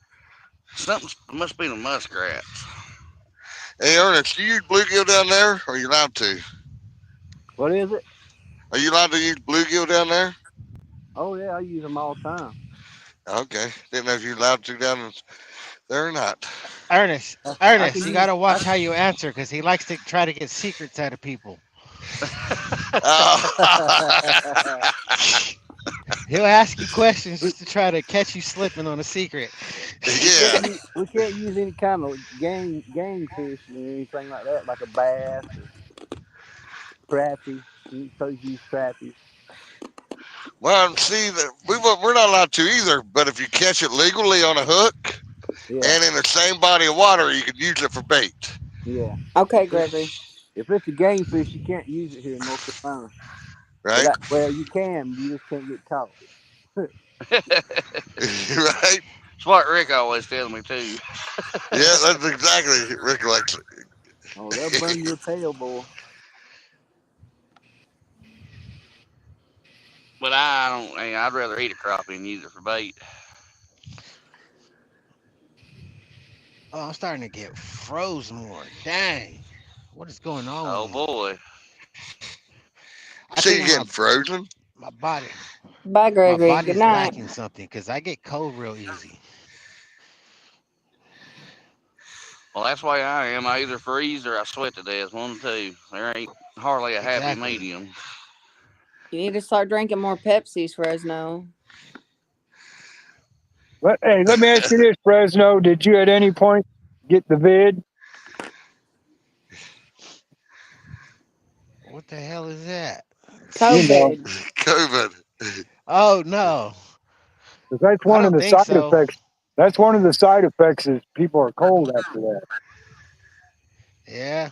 Something must be the muskrats. Hey, Ernest, you use bluegill down there? Or are you allowed to? What is it? Are you allowed to use bluegill down there? Oh yeah, I use them all the time. Okay. Didn't know if you're allowed to down there or not. Ernest, I can you use. gotta watch how you answer because he likes to try to get secrets out of people. Oh. He'll ask you questions We just to try to catch you slipping on a secret. Yeah. we can't use any kind of game fish or anything like that, like a bass or crappie. You ain't supposed to use crappie. Well, see, we're not allowed to either. But if you catch it legally on a hook Yeah, and in the same body of water, you can use it for bait, yeah. Okay, If, Gregory. if it's a game fish, you can't use it here in North Carolina. But right? well, you can. You just can't get caught. Right? It's what Rick always tells me too. Yeah, that's exactly recollection. Oh, they'll burn your tail, boy. But I don't. I'd rather eat a crappie than use it for bait. Oh, I'm starting to get froze more. Dang. What is going on with Oh me? boy. I So think you're getting frozen? my body Bye, my Gregory. Good body's night. lacking something because I get cold real easy. Well, that's why I am. I either freeze or I sweat to death. One of the two. There ain't hardly a happy Exactly. medium. You need to start drinking more Pepsis, Fresno. Hey, let me ask you this, Fresno. Did you at any point get the vid? What the hell is that? You know, COVID. COVID. Oh no, 'cause that's I one of don't the think side so. effects. That's one of the side effects is people are cold after that. Yeah.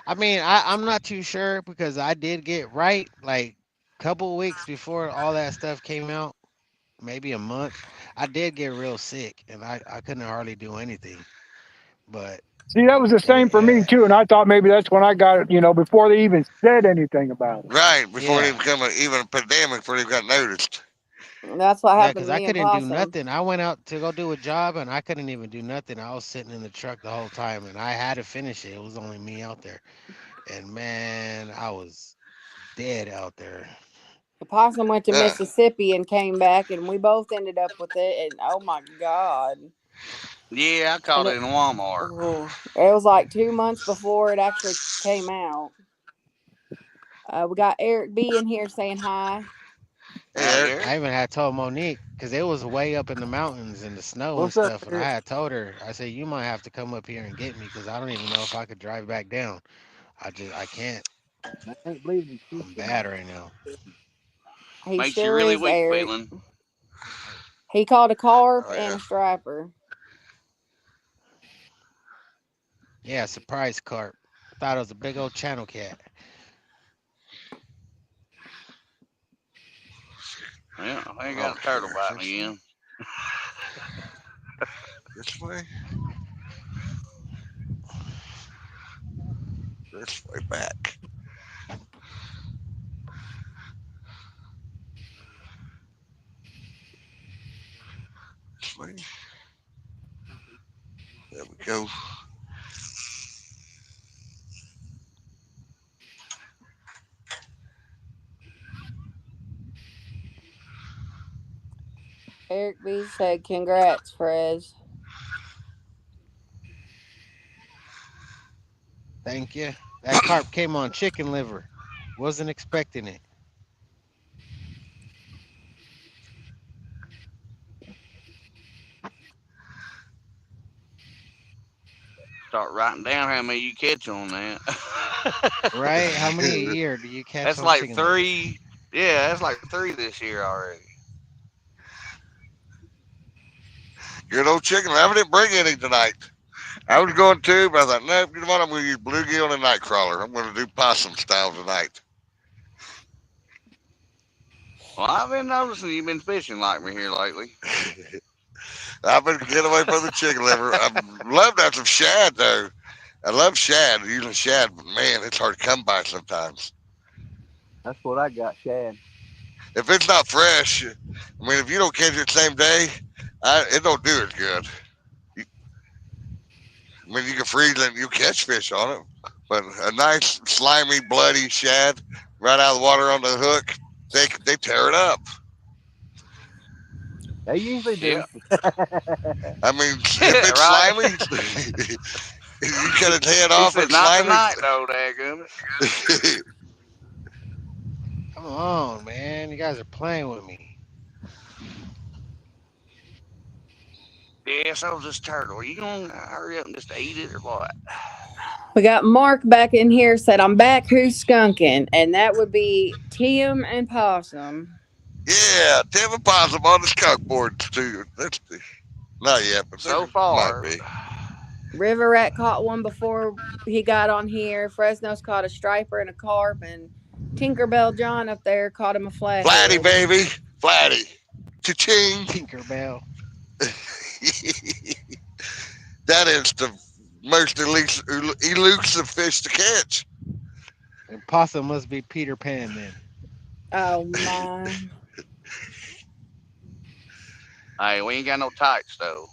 I mean, I'm not too sure because I did get right like a couple weeks before all that stuff came out, maybe a month. I did get real sick and I couldn't hardly do anything. But See, that was the same for me uh, too, and I thought maybe that's when I got it. You know, before they even said anything about it. Right, before it yeah, even become even a pandemic, before it got noticed. That's what yeah, happened because to I me and couldn't do Possum. nothing. I went out to go do a job and I couldn't even do nothing. I was sitting in the truck the whole time and I had to finish it. It was only me out there. And man, I was dead out there. Possum went to Uh, Mississippi and came back, and we both ended up with it. And oh my god! Yeah, I And caught it in Walmart. it was like 2 months before it actually came out. We got Eric B in here saying hi. hey, Howdy, Eric. Eric. I even had told Monique because it was way up in the mountains in the snow and What's up, stuff, and I Eric? had told her, I said, you might have to come up here and get me because I don't even know if I could drive back down. I can't. I ain't believing you. I'm bad right now. He Makes you sure really is, weak Eric. feeling. He caught a carp Oh and yeah. a striper. Yeah, surprise carp. I thought it was a big old channel cat. Yeah, I ain't got a Okay, turtle there's biting this way. again. This way. This way back. This way. There we go. Eric B said, "Congrats, Frez." Thank you. That carp came on chicken liver. Wasn't expecting it. Start writing down how many you catch on that. Right? How many a year do you catch That's on like chicken liver? three. Yeah, that's like three this year already. Good old chicken. I didn't bring any tonight. I was going to, but I thought, no, you know what? I'm going to use bluegill and a nightcrawler. I'm going to do possum style tonight. Well, I've been noticing you've been fishing like me here lately. I've been getting away from the chicken liver. I love to have some shad, though. I love shad, using shad, but man, it's hard to come by sometimes. That's what I got, Shad. If it's not fresh, I mean, if you don't catch it the same day, it don't do as good. You, I mean, you can freeze it and you catch fish on it, but a nice, slimy, bloody shad right out of the water on the hook, they tear it up. They usually Yeah, do. I mean, if it's right. slimy, you cut its head He off and said, it's "Not slimy. tonight, though, daggum it." Come on, man. You guys are playing with me. Yeah, so was this turtle. Are you gonna hurry up and just eat it or what? We got Mark back in here said, I'm back. Who's skunking? And that would be Tim and Possum. Yeah, Tim and Possum on the skunk board too. That's not yet, but they So might far, be. River Rat caught one before he got on here. Fresno's caught a striper and a carp. And Tinkerbell John up there caught him a Flatty, flathead. baby. Flatty. Cha-ching. Tinkerbell. That is the most elusive fish to catch. And Possum must be Peter Pan then. Oh, my. hey, we ain't got no tights though.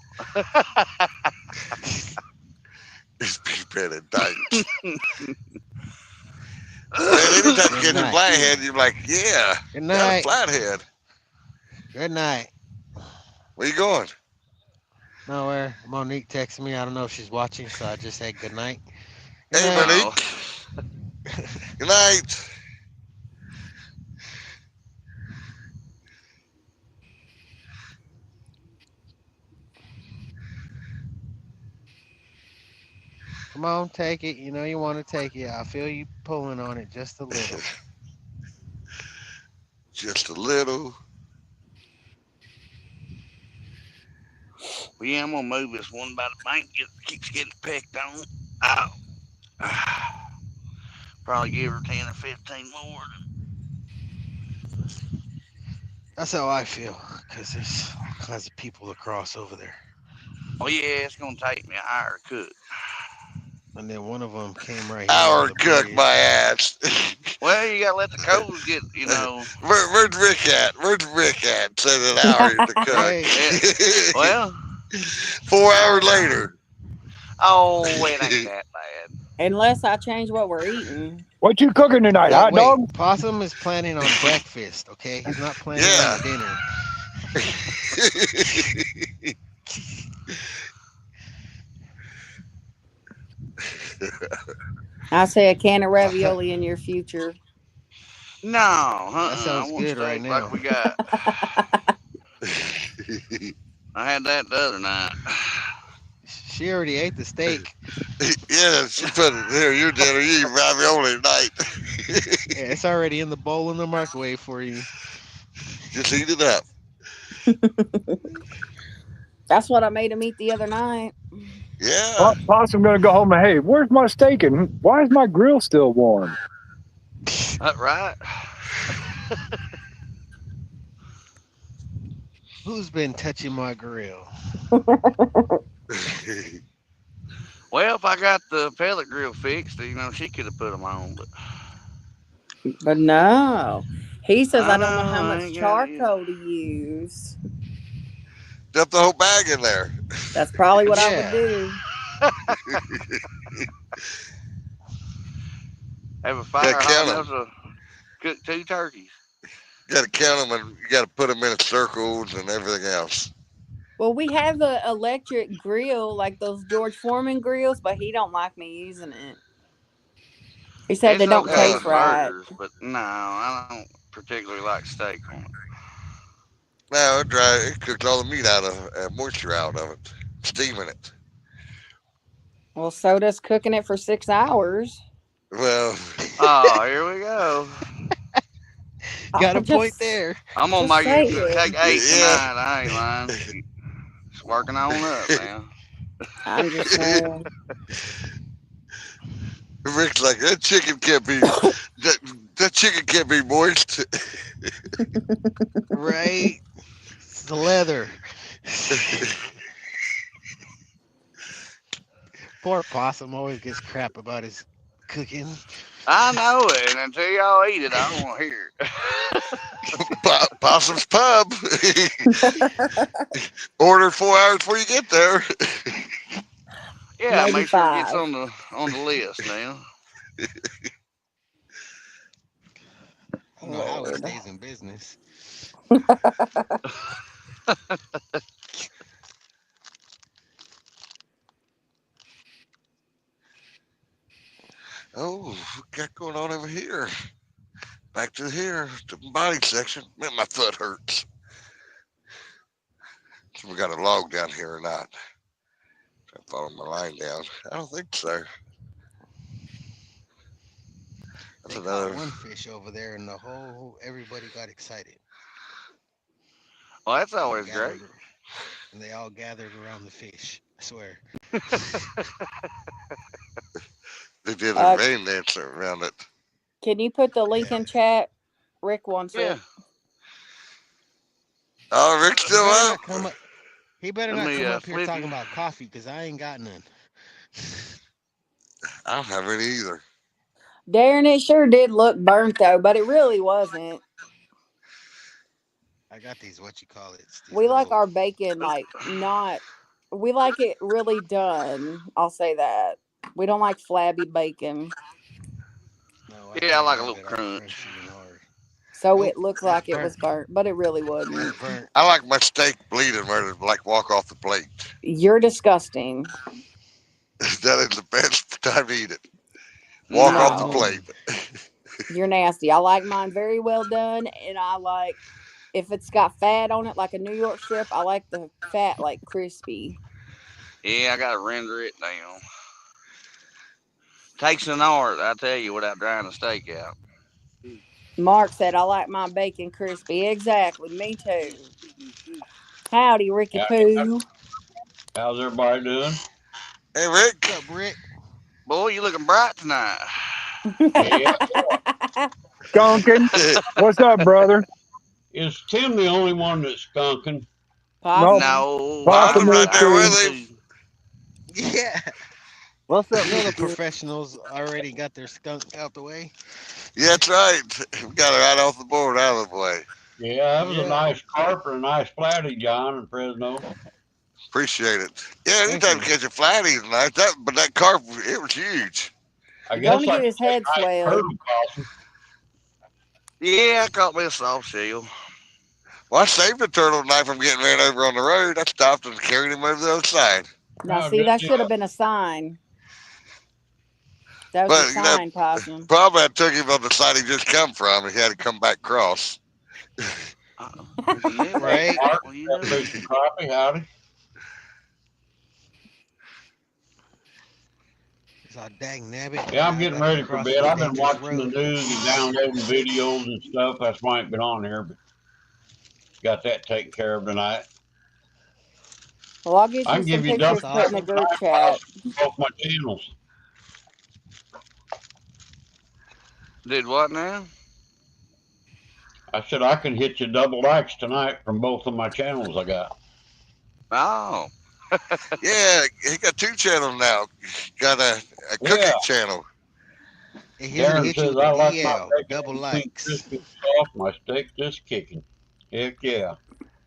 It's been a diet. Man, anytime you Good catch a night. flathead, you're like, yeah, Good got a night. flathead. Good night. Where you going? Nowhere. Monique texted me. I don't know if she's watching, so I just said good night. Good Hey, night. Oh, Monique. Good night. Come on, take it. You know you want to take it. I feel you pulling on it just a little. Just a little. well, yeah, I'm gonna move this one by the bank. It keeps getting pecked on. Oh, probably give her 10 or 15 more. That's how I feel, because there's all kinds of people across over there. Oh yeah, it's gonna take me an hour to cook. And then one of them came right here on Hour the cook my bridge. ass. Well, you gotta let the coals get, Where's Rick at? Where's Rick at? Said an hour to cook. Hey, it, well, 4 hours later. oh, it ain't that bad. Unless I change what we're eating. What you cooking tonight? Hot wait. dog? Possum is planning on breakfast, okay? He's not planning Yeah. on dinner. I say a can of ravioli in your future. No, That I sounds want good right steak like now. we got. I had that the other night. She already ate the steak. Yeah, she put it here. Your dinner. You eat ravioli tonight. Yeah, it's already in the bowl in the microwave for you. Just heat it up. That's what I made him eat the other night. Yeah. Possum gonna go home and hey, where's my steak and why is my grill still warm? That right? Who's been touching my grill? Well, if I got the pellet grill fixed, she could have put them on, but But no. He says I I know don't know how I much ain't got it yet. charcoal to use. Dump the whole bag in there. That's probably what I would Yeah. do. Have a Gotta fire hot count enough them. to cook 2 turkeys. Gotta count them, and you gotta put them in circles and everything else. Well, we have a electric grill like those George Foreman grills, but he don't like me using it. He said they It's don't okay Uh, taste with right. burgers, but no, I don't particularly like steak on it. no, it dry. It cooked all the meat out of moisture out of it, steaming it. Well, so does cooking it for 6 hours. Well, Oh, here we go. Got a I'm point just there. I'm gonna just make it take saying. 8 yeah. tonight. I ain't lying. It's working on up now. I'm just saying. Rick's like that chicken can't be that chicken can't be moist. Right? It's the leather. Poor Possum always gets crap about his cooking. I know it, and until y'all eat it, I don't want to hear it. Possum's Pub. Order 4 hours before you get there. Yeah, Maybe make sure it gets 5. on the list now. You know how he Lord. stays in business. Oh, what got going on over here? Back to here, to the body section. Man, my foot hurts. We got a log down here or not. I follow my line down. I don't think so. That's They caught another. one fish over there, and the whole everybody got excited. Well, that's They all always great. gathered, and they all gathered around the fish. I swear. They did a Uh, rain dance around it. can you put the link Yeah. in chat? Rick wants Yeah. it. Oh, Rick's He still better up. not come up. He better Let not me come up here flip talking you. about coffee, cause I ain't got none. I don't have any either. Darren, it sure did look burnt though, but it really wasn't. I got these what you call it? These We like little. our bacon like not. We like it really done. I'll say that. We don't like flabby bacon, No, I Yeah, I gotta like a have little it all crunch. crunchy and hard. so Oh, it looked that's like it burnt. was burnt, but it really That's wasn't. burnt. I like my steak bleeding where it like walk off the plate. You're disgusting. That is the best time to eat it. Walk off the No, plate. Mm-mm. you're nasty. I like mine very well done, and I like if it's got fat on it, like a New York strip. I like the fat like crispy. Yeah, I gotta render it down. Takes an art, I tell you, without drying the steak out. Mark said I like my bacon crispy. Exactly, me too. Howdy, Ricky Yeah. Poo. How's everybody doing? Hey, What's Rick. up, Rick? Boy, you looking bright tonight. Yeah. Skunking. What's up, brother? Is Tim the only one that's skunking? No, Possibly. No, Bonnie's Possum is right I there too. am with him. too. Yeah. What's up, You know Mr. the Good? professionals already got their skunk out the way. Yeah, that's right. We got it right off the board, out of the way. Yeah, that was a Yeah. nice carp and a nice flatty, John in Fresno. Appreciate it. Yeah, Thank anytime you you. catch a flatty tonight, but that carp, it was huge. I Going guess to I get could his say head nice swelled. turtle possum. Yeah, I caught me a soft shell. Well, I saved the turtle tonight from getting ran over on the road. I stopped and carried him over the other side. Now, Oh, see, good that deal. should have been a sign. That was a But, sign, Possum. probably I took him on the side he just come from, and he had to come back across. Yeah, well, Right? Mark, well, you that know. fish and crappie, howdy. It's all dang nabbit. Yeah, I'm Now I getting gotta ready for cross bed. this I've been dangerous watching the road. news and downloading videos and stuff. That's why I ain't been on here, but got that taken care of tonight. Well, I'll get I you can some give you That's pictures double put in the awesome. group time chat. passes from both my channels. Did what now? I said I can hit you double likes tonight from both of my channels I got. Oh, Yeah, he got two channels now. Got a Yeah, cooking channel. And he's gonna Darren hit you says with the I like my DL, bacon double and pink likes. crispy soft, my steak just kicking. Heck yeah.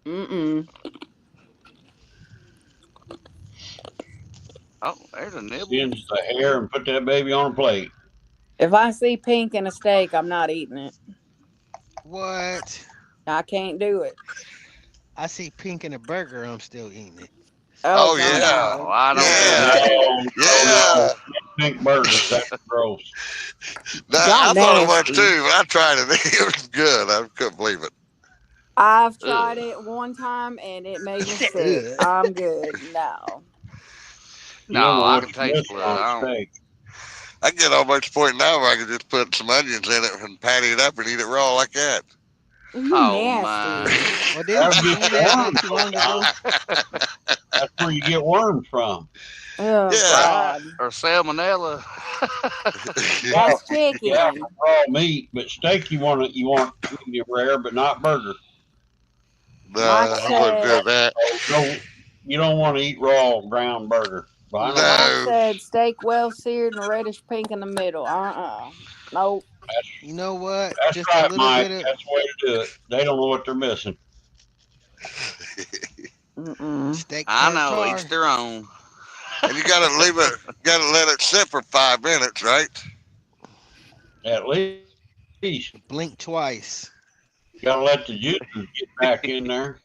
Mm-mm. oh, there's a nibble. Singe the hair and put that baby on a plate. If I see pink in a steak, I'm not eating it. What? I can't do it. I see pink in a burger, I'm still eating it. Oh, Oh, God, yeah. Oh, no. I don't do No, Yeah. that. no. Yeah. Pink burgers, that's gross. Y'all I thought it was nasty. too, but I tried it. It was good. I couldn't believe it. I've tried Ugh. it one time and it made me Said, sick. ugh. I'm good. No. You No, don't know I what can you're taste missing blood. on a I don't. steak. I get almost to the point now where I can just put some onions in it and patty it up and eat it raw like that. You Oh my. nasty. Well, That'll didn't get you you do that not worms, too though, long John. ago? That's where you get worms from. Oh, Yeah. Right. God. Or salmonella. Yeah, That's yeah, chicken. raw meat, but steak you want medium rare, but not burger. No, Mike I wouldn't said, do that. Oh, no, you don't want to eat raw ground burger. But I know what Mike No. said steak well seared and reddish pink in the middle. Nope. You know what? that's Just a right, little Mike. bit of That's the way to do it. They don't know what they're missing. Mm-mm. steak I know, each tartare. their own. And you gotta leave it, gotta let it sit for 5 minutes, right? At least Blink twice. gotta let the juices get back in there.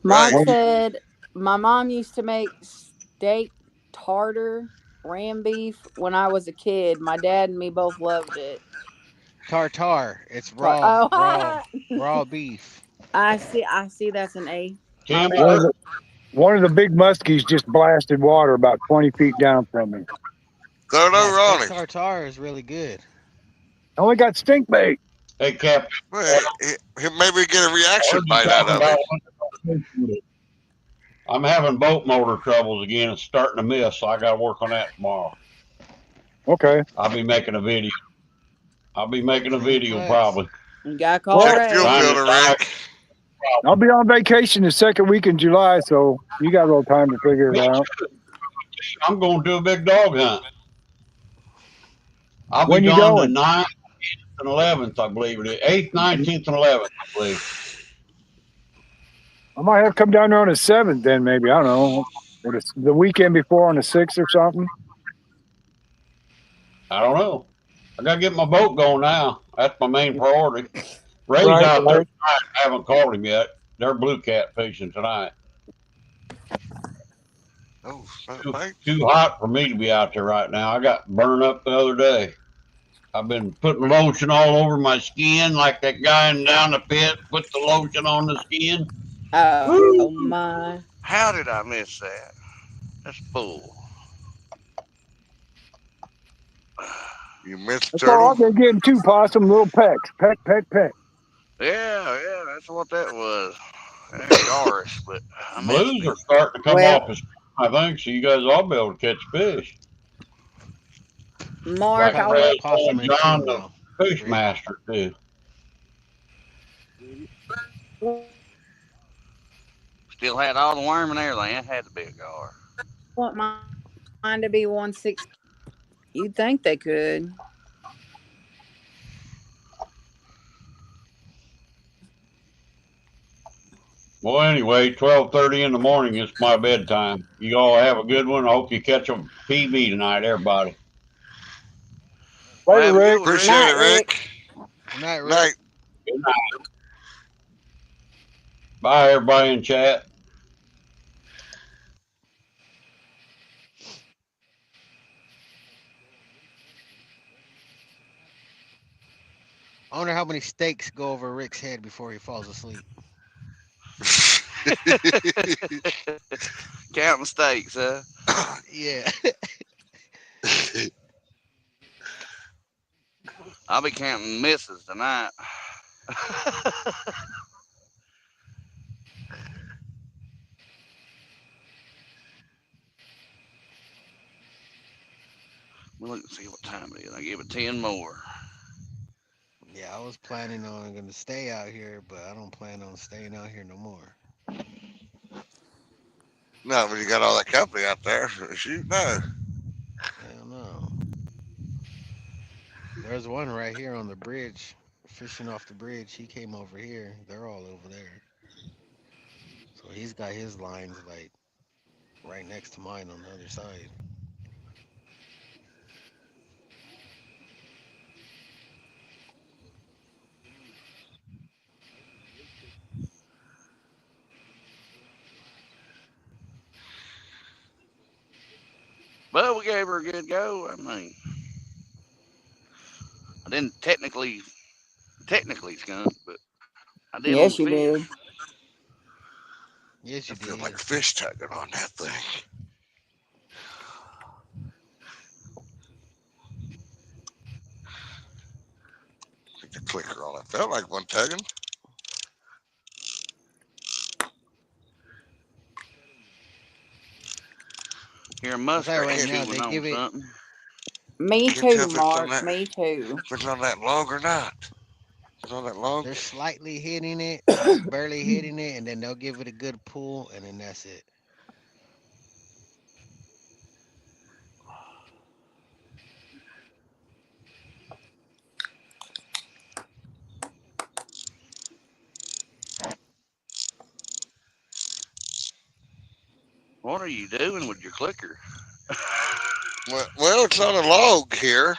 Mike Right. said, my mom used to make steak tartar ram beef when I was a kid. My dad and me both loved it. Tartare. It's Tar- raw, raw, oh, raw beef. I see. That's an A. My One of bad. Timber. the, one of the big muskies just blasted water about 20 feet down from me. Throw it Yeah, over on steak him. tartare is really good. I only got stink bait. Hey, Captain. Well, maybe get a I reaction heard you bite out talking of about him. I'm having boat motor troubles again. It's starting to miss, so I got to work on that tomorrow. Okay. I'll be making a video. I'll be making a Clean video class. probably. You gotta call Well, Check fuel Ray. Trying to filter, die. Rick. I'll be on vacation the second week in July, so you got a little time to figure Me it out. too. I'm going to do a big dog hunt. I'll be When you gone the going? 9th and 11th, I believe it is. 8th, 19th, and 11th, I believe. I might have to come down there on the 7th then, maybe. I don't know. Or the weekend before on the 6th or something. I don't know. I got to get my boat going now. That's my main priority. Ray's Right, out there right. tonight. I haven't called him yet. They're blue cat fishing tonight. Oh, Too, thanks. too hot for me to be out there right now. I got burned up the other day. I've been putting lotion all over my skin like that guy in down the pit put the lotion on the skin. Oh Woo! my. How did I miss that? That's bull. You missed the That's all turtle? I've been getting too, possum. Little pecks. Peck, peck, peck. Yeah, that's what that was. Gosh, but I missed Blues it. are starting to come Well, off, I think, so you guys all be able to catch fish. I'm Mark, Like I planning on will. possum in too John the now. fish Rick. master too. Still had all the worm and everything. It had to be a gar. Want mine to be 160. You'd think they could. Well, anyway, 12:30 in the morning is my bedtime. You all have a good one. I hope you catch a PB tonight, everybody. Well, Later, have a good Rick. one, Rick. Appreciate Night, it, Rick. Rick. Good night, Rick. Night. Good night. Bye, everybody in chat. I wonder how many steaks go over Rick's head before he falls asleep. Counting steaks, huh? Yeah. I'll be counting misses tonight. We'll look and see what time it is. I give it 10 more. Yeah, I was planning on going to stay out here, but I don't plan on staying out here no more. No, but you got all that company out there. Shoot, no. Hell no. There's one right here on the bridge, fishing off the bridge. He came over here. They're all over there. So he's got his lines like right next to mine on the other side. But we gave her a good go. I mean, I didn't technically skunk, but I did on the Yes, you fish. did. Yes, I you feel like did. a fish tugging on that thing. Take the clicker on it. Felt like one tugging. Hear a I'll tell you muskrat right Can't, now, chewing they on give it. something. Me can't tell too, if it's on Mark. that Me too. if it's on that log or not. It's on that log. They're slightly hitting it, barely hitting it, and then they'll give it a good pull, and then that's it. What are you doing with your clicker? Well, it's on a log here.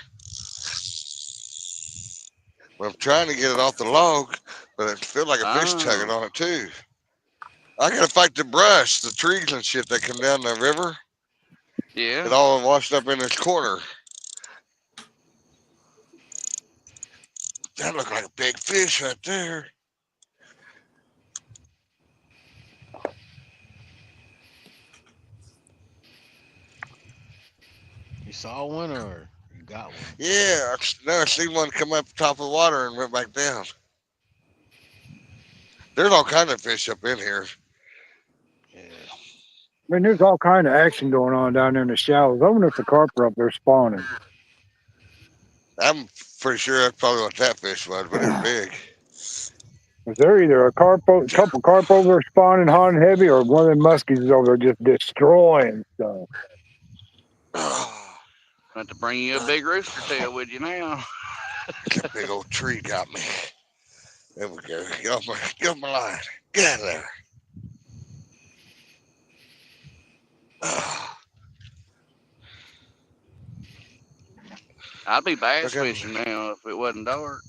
Well, I'm trying to get it off the log, but it feels like a fish tugging Oh, on it too. I gotta fight the brush, the trees and shit that come down the river. It yeah. all washed up in this corner. That looked like a big fish right there. saw one or you got one? Yeah, I seen one come up top of the water and went back down. There's all kind of fish up in here. Yeah. I mean, there's all kind of action going on down there in the shallows. I wonder if the carp are up there spawning. I'm pretty sure that's probably what that fish was, but it's big. Is there either a couple carp over there spawning hot and heavy, or one of them muskies is over there just destroying stuff? Have to bring you a big rooster tail with you now. That big old tree got me. There we go. Get off my line. Get out of there. I'd be bass Okay. fishing now if it wasn't dark.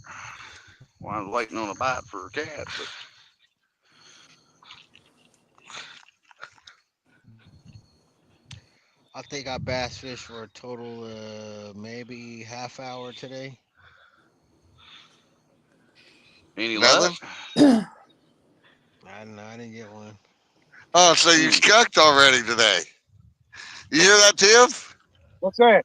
Well, I was waiting on a bite for a cat, but I think I bass fished for a total maybe half hour today. any luck? Nothing? I didn't get one. Oh, so you skunked already today. You hear that, Tim? What's that?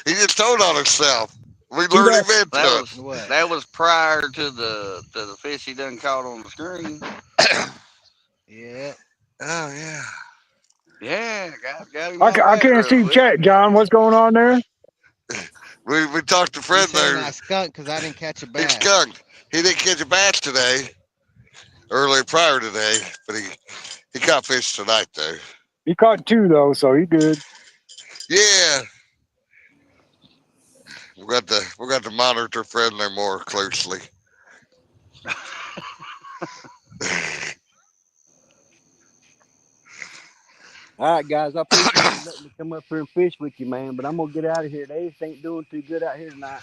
He just told on himself. We Who lured that? him into That it. was What? that was prior to the fish he done caught on the screen. Yeah. Oh, yeah. Yeah, got him all I back can't real see quick. chat, John. What's going on there? We talked to You Fred saying there. I skunked because I didn't catch a He bass. skunked. He didn't catch a bass today, earlier prior today, but he caught fish tonight, though. He caught 2 though, so he good. Yeah. We got to monitor Fred there more closely. All right, guys. I appreciate you letting me come up here and fish with you, man. But I'm gonna get out of here. They just ain't doing too good out here tonight.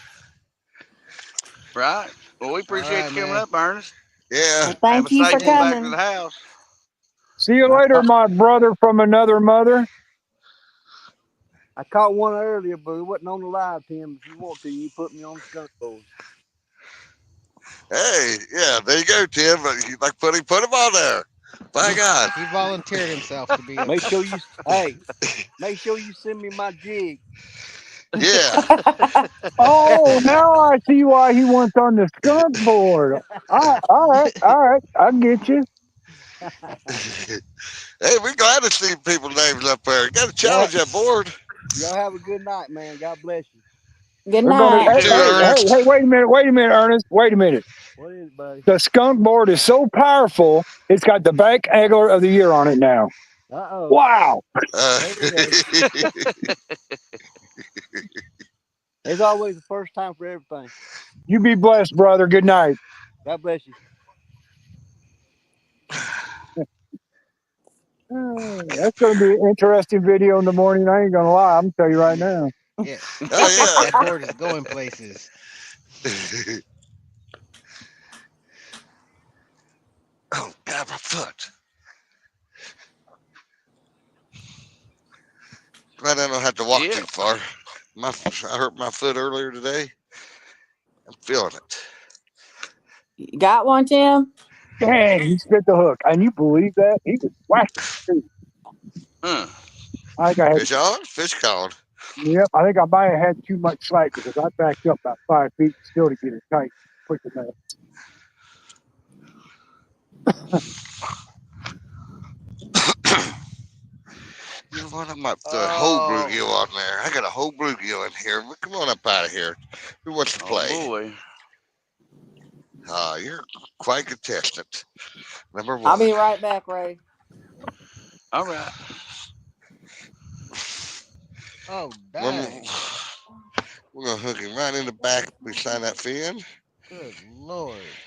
Right. Well, we All appreciate right, you coming man. up, Ernest. Yeah. Well, Have a thank you safe for one back to coming. the house. See you later, my brother from another mother. I caught one earlier, but it wasn't on the live, Tim. If you want to, you put me on the skunk board. Hey, yeah, there you go, Tim. Like put him on there. By God. He volunteered himself to be up Make there. sure you make sure you send me my jig. Yeah. Oh, now I see why he wants on the skunk board. All right. I get you. Hey, we're glad to see people's names up there. Got to challenge that board. Y'all have a good night, man. God bless you. Good We're gonna. You night. Hey, too, Too, Ernest. wait a minute, Ernest. Wait a minute. What is it, buddy? The skunk board is so powerful. It's got the back angler of the year on it now. Uh-oh. Wow. There we go. There's always a first time for everything. You be blessed, brother. Good night. God bless you. That's going to be an interesting video in the morning. I ain't going to lie. I'm going to tell you right now. Yeah. Oh, That board is going places. yeah. Oh, God, my foot. Glad I don't have to walk Yeah. too far. I hurt my foot earlier today. I'm feeling it. You got one, Tim? Dang, he spit the hook. And you believe that? He was whacking. Huh. I think I had, Fish on? Fish called. yep, I think I might have had too much slack because I backed up about 5 feet still to get it tight. Quick enough. You know what? I might throw a whole bluegill on there. I got a whole bluegill in here. Come on up out of here. Who wants to play? Oh boy. You're quite a contestant. Number 1. I'll be right back, Ray. All right. Oh, We're, dang. we're going to hook him right in the back beside that fin. Good Lord.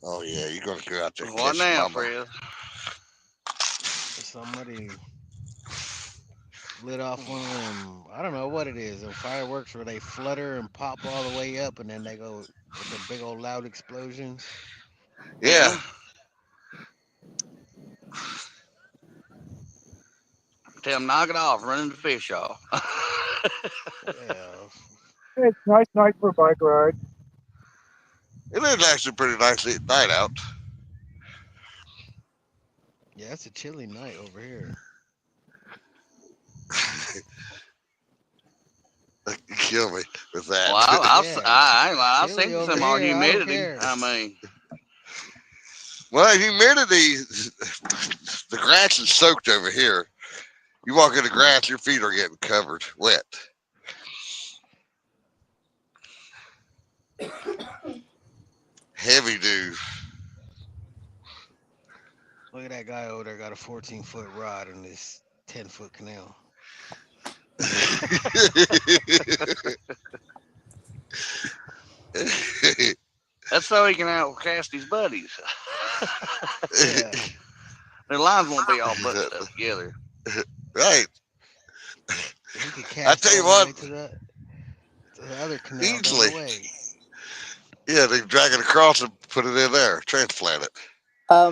Oh, yeah. You're going to go out there and What catch now, mama. Fred? Somebody lit off one of them. I don't know what it is. The fireworks where they flutter and pop all the way up and then they go with the big old loud explosions. Yeah. Tell him knock it off, running the fish off. Yeah. It's nice night for a bike ride. It is actually pretty nice night out. Yeah, it's a chilly night over here. You kill me with that. Well, I'll Yeah. send Chilly you over some more here. I don't humidity. care. I mean, Well, humidity, the grass is soaked over here. You walk in the grass, your feet are getting covered, wet. Heavy dew. Look at that guy over there got a 14-foot rod in this 10-foot canal. that's so he can outcast his buddies. Yeah. Their lines won't be all buttoned up together. Right. He could I cast tell you all the way what, to the other canal down easily. the way. Yeah, they drag it across and put it in there, transplant it.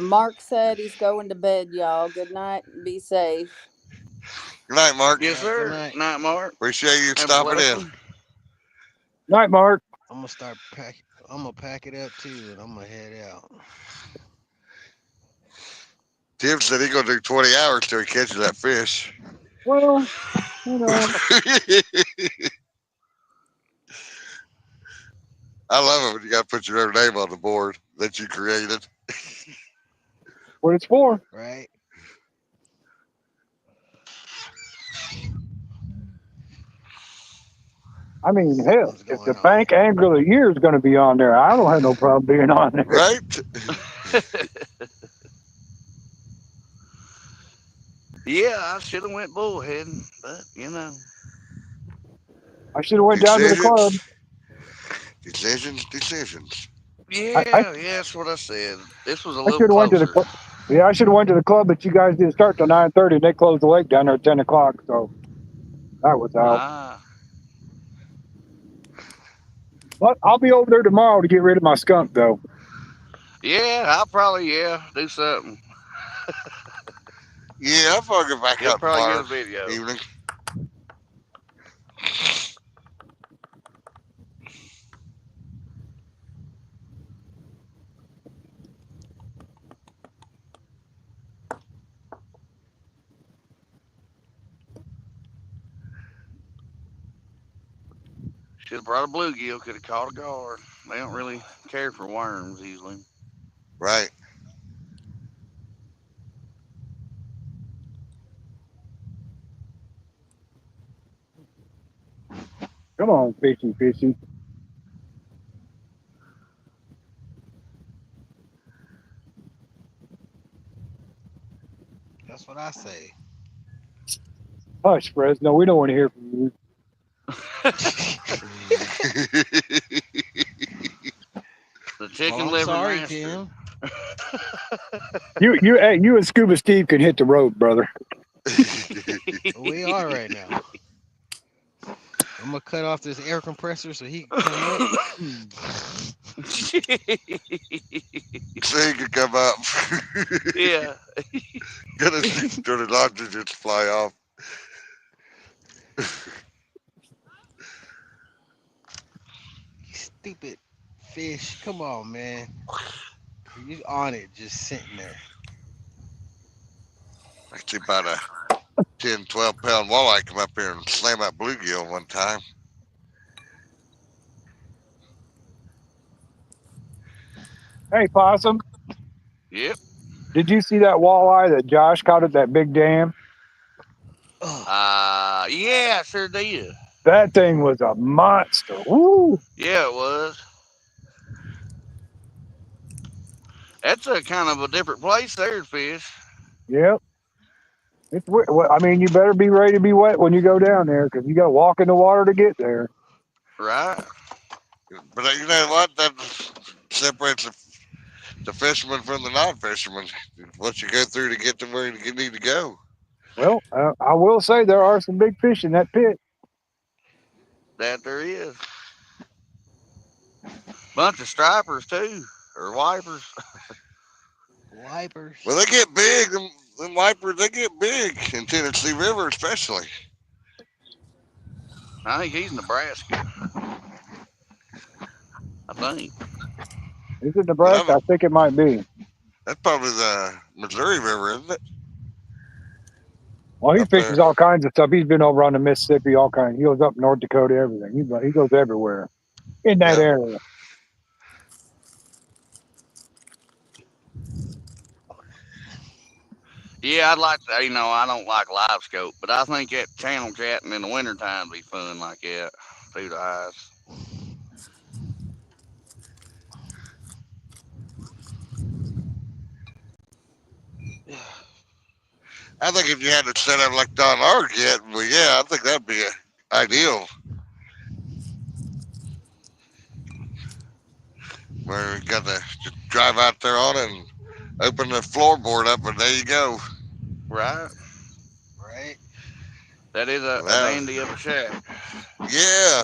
Mark said he's going to bed, y'all. Good night. Be safe. Good night, Mark. Yes, All right, good sir. night. Night, Mark. Appreciate you Have a stopping in. blessing. Night, Mark. I'm gonna start pack. I'm gonna pack it up too, and I'm gonna head out. Tim said he's gonna do 20 hours till he catches that fish. Well, you know, I love it when you got to put your own name on the board that you created. what it's for. Right? I mean, hell, Something's if the going on. bank angler of the year is going to be on there, I don't have no problem being on there. Right? Yeah, I should have went bullheading, but you know. I should have went down to the club. Decisions. I, Yeah, that's what I said. This was a I little should have went to the closer. club. Yeah, I should have went to the club, but you guys didn't start till 9:30. And they closed the lake down there at 10 o'clock, so that was out. Ah, But I'll be over there tomorrow to get rid of my skunk, though. yeah, I'll probably do something. Yeah, I'll probably get back He'll out probably get tomorrow a video. evening. Should have brought a bluegill. Could have caught a guard. They don't really care for worms easily. Right. Come on, fishy. That's what I say. Hush, Fresno. We don't want to hear from you. The chicken Well, I'm liver sorry, master. Tim. You and Scuba Steve can hit the road, brother. We are right now. I'm gonna cut off this air compressor so he can come up. So he could come up. Yeah. Gonna turn the oxygen fly off. You stupid fish. Come on, man. You on it, just sitting there. Actually, about a 10, 12-pound walleye come up here and slam that bluegill one time. Hey, Possum. Yep. Did you see that walleye that Josh caught at that big dam? Yeah, I sure did. That thing was a monster. Woo! Yeah, it was. That's a kind of a different place there to fish. Yep. I mean, you better be ready to be wet when you go down there because you got to walk in the water to get there. Right. But you know what? That separates the fisherman from the non-fisherman. What you go through to get to where you need to go. Well, I will say there are some big fish in that pit. That there is. Bunch of stripers too, or wipers. Wipers. Well, they get big. Them wipers, they get big in Tennessee River, especially. I think he's Nebraska. I think. Is it Nebraska? I think it might be. That's probably the Missouri River, isn't it? Well, he up there. fishes all kinds of stuff. He's been over on the Mississippi, all kinds. He goes up North Dakota, everything. He goes everywhere in that Yep. area. Yeah, I'd like to. I don't like live scope, but I think that channel chatting in the wintertime would be fun like that through the ice. I think if you had it set up like Don R get, well, yeah, I think that'd be ideal. Where you got to just drive out there on it and open the floorboard up, and there you go. Right? Right? That is a Well, dandy of a shack. yeah,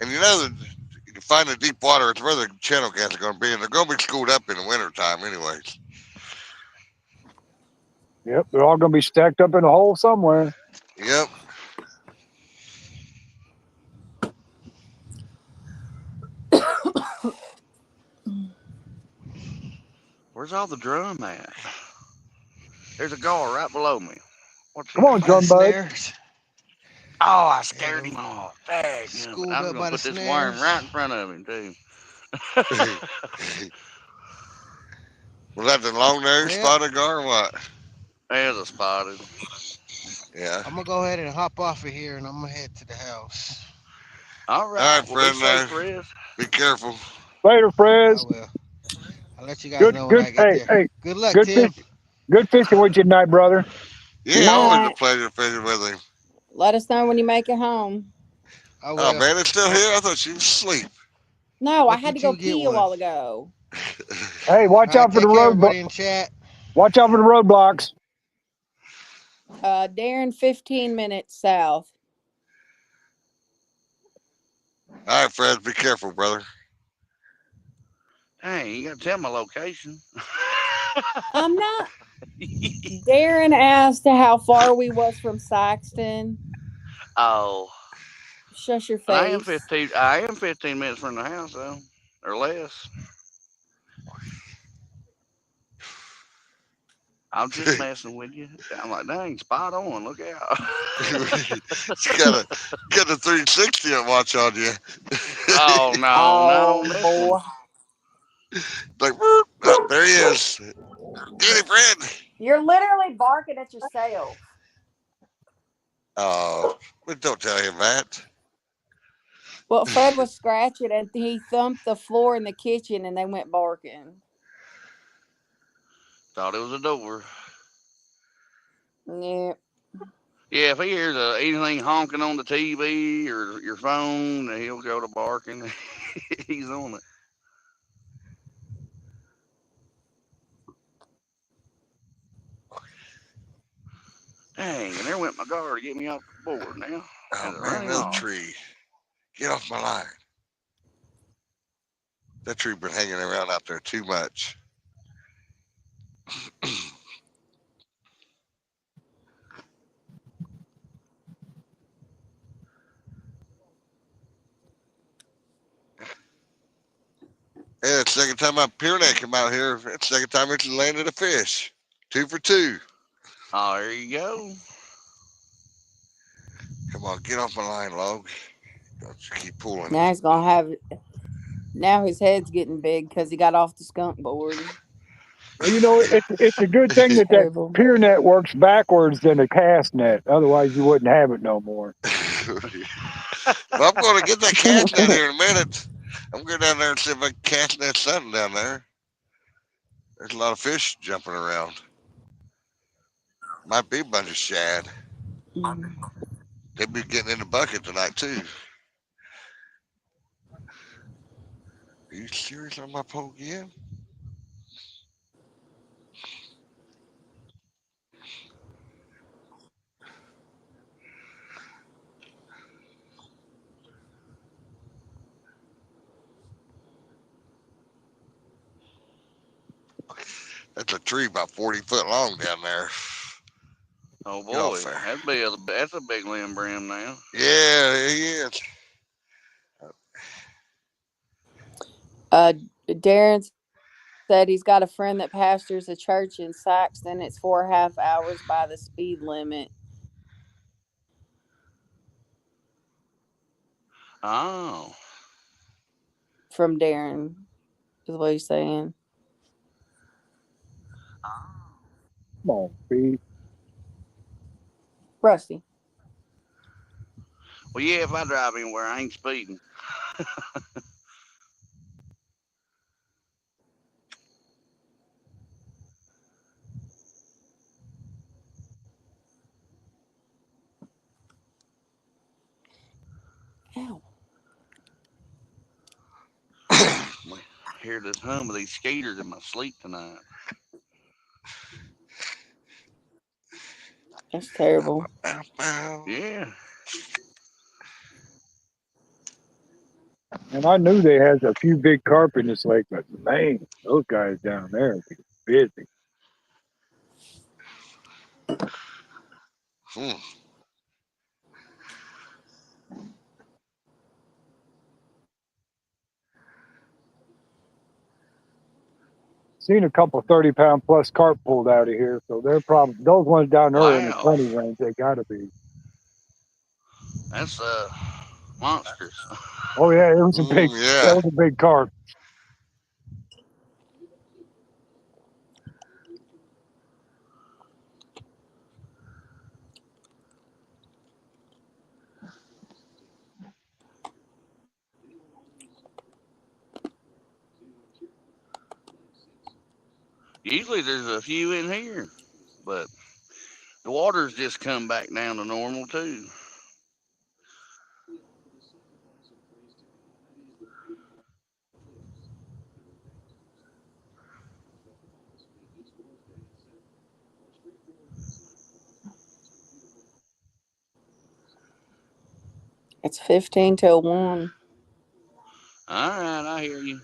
and you know that you can find the deep water. It's where the channel cats are going to be, and they're going to be schooled up in the wintertime anyways. Yep, they're all going to be stacked up in a hole somewhere. Yep. Where's all the drum at? There's a gar right below me. What's he Come on, doing? By the drum bud. snares. Oh, I There you scared him go. off. Dang, Schooled I was up gonna by the put this worm snares. right in front of him too. Was that the long nose Well, spotted gar or what? There's a spotted. Yeah. I'm gonna go ahead and hop off of here, and I'm gonna head to the house. All All right. right, Well, be friend. safe, Chris. Be careful. Later, I Frizz. will. I'll let you guys know when Good. I get Hey, there. hey, Good luck, good Tim. fish. Good fishing with you tonight, brother. Yeah, always a Night. pleasure fishing with him. Let us know when you make it home. I Oh will. man, it's still here. I thought she was asleep. No, I Look had to at go you get pee a one. while ago. Hey, All right, take care, everybody in chat. watch out for the roadblocks. Darren, 15 minutes south. All right, friends, be careful, brother. Dang, you gotta tell my location. I'm not. Darren asked how far we was from Saxton. Oh, Shush your I am face. 15. I am 15 minutes from the house though, or less. I'm just messing with you. I'm like, dang, spot on. Look out. You got a 360 to watch on you. Oh no, not Oh on this one. boy. Like, whoop, oh, there he is. Get him, friend. You're literally barking at yourself. Oh, but don't tell him that. Well, Fred was scratching and he thumped the floor in the kitchen and they went barking. Thought it was a door. Yeah. Yeah, if he hears anything honking on the TV or your phone, he'll go to barking. He's on it. Dang, and there went my guard to get me off the board now. Oh Had to man, run him another off. tree. Get off my line. That tree been hanging around out there too much. Yeah, it's the second time my Pyrenees come out here. It's the second time it's landed a fish. 2 for 2. Oh, there you go. Come on, get off my line, log. Don't you keep pulling. Now he's gonna have. Now his head's getting big because he got off the skunk board. Well, you know, it's a good thing that Terrible. pier net works backwards than a cast net. Otherwise, you wouldn't have it no more. Well, I'm going to get that cast net here in a minute. I'm going down there and see if I can cast net something down there. There's a lot of fish jumping around. Might be a bunch of shad. They'll be getting in the bucket tonight, too. Are you serious on my pole again? That's a tree about 40 foot long down there. Oh Get off boy, there. that's a big limb brim now. Yeah, he is. Darren's said he's got a friend that pastors a church in Saxton. It's 4.5 hours by the speed limit. Oh. From Darren, is what he's saying. Come on, Pete. Rusty. Well, yeah, if I drive anywhere, I ain't speeding. Ow. I hear this hum of these skaters in my sleep tonight. That's terrible. Yeah. And I knew they had a few big carp in this lake, but man, those guys down there are busy. Hmm. Seen a couple 30-pound plus carp pulled out of here, so they're probably those ones down there are in the Wow. 20 range. They got to be. That's monsters. Oh yeah, it was a big. Yeah. That was a big carp. Usually there's a few in here, but the water's just come back down to normal too. It's 15 till 1. All right, I hear you.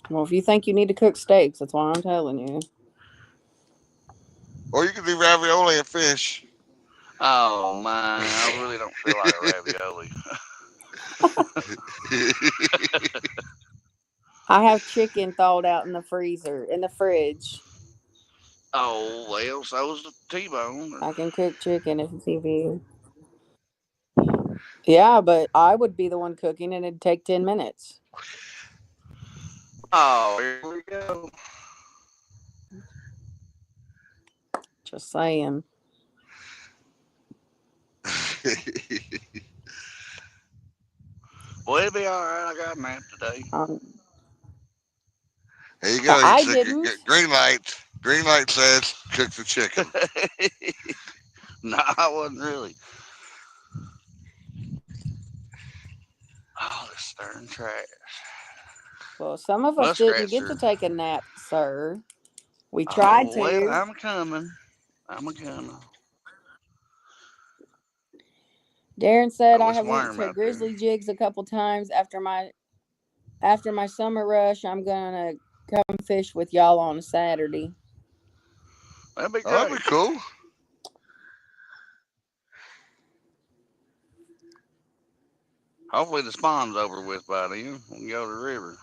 Well, if you think you need to cook steaks, that's why I'm telling you. Or you can do ravioli and fish. Oh man, I really don't feel like a ravioli. I have chicken thawed out in the freezer, in the fridge. Oh well, so's the T-bone. I can cook chicken if it's easy. Yeah, but I would be the one cooking and it'd take 10 minutes. Oh, here we go. Just saying. Well, it'll be all right. I got a nap today. There you go. I He said, didn't. green light. Green light says cook the chicken. No, I wasn't really. Oh, this darn trash. Well, some of us didn't Muskrats get to are. take a nap, sir. We tried Oh well, to. I'm coming. I'm a coming. Darren said Oh, I it's have went warm to out there. Grizzly Jigs a couple times after my summer rush. I'm gonna come fish with y'all on a Saturday. That'd be Oh, great. that'd be cool. Hopefully the spawn's over with by then. We can go to the river.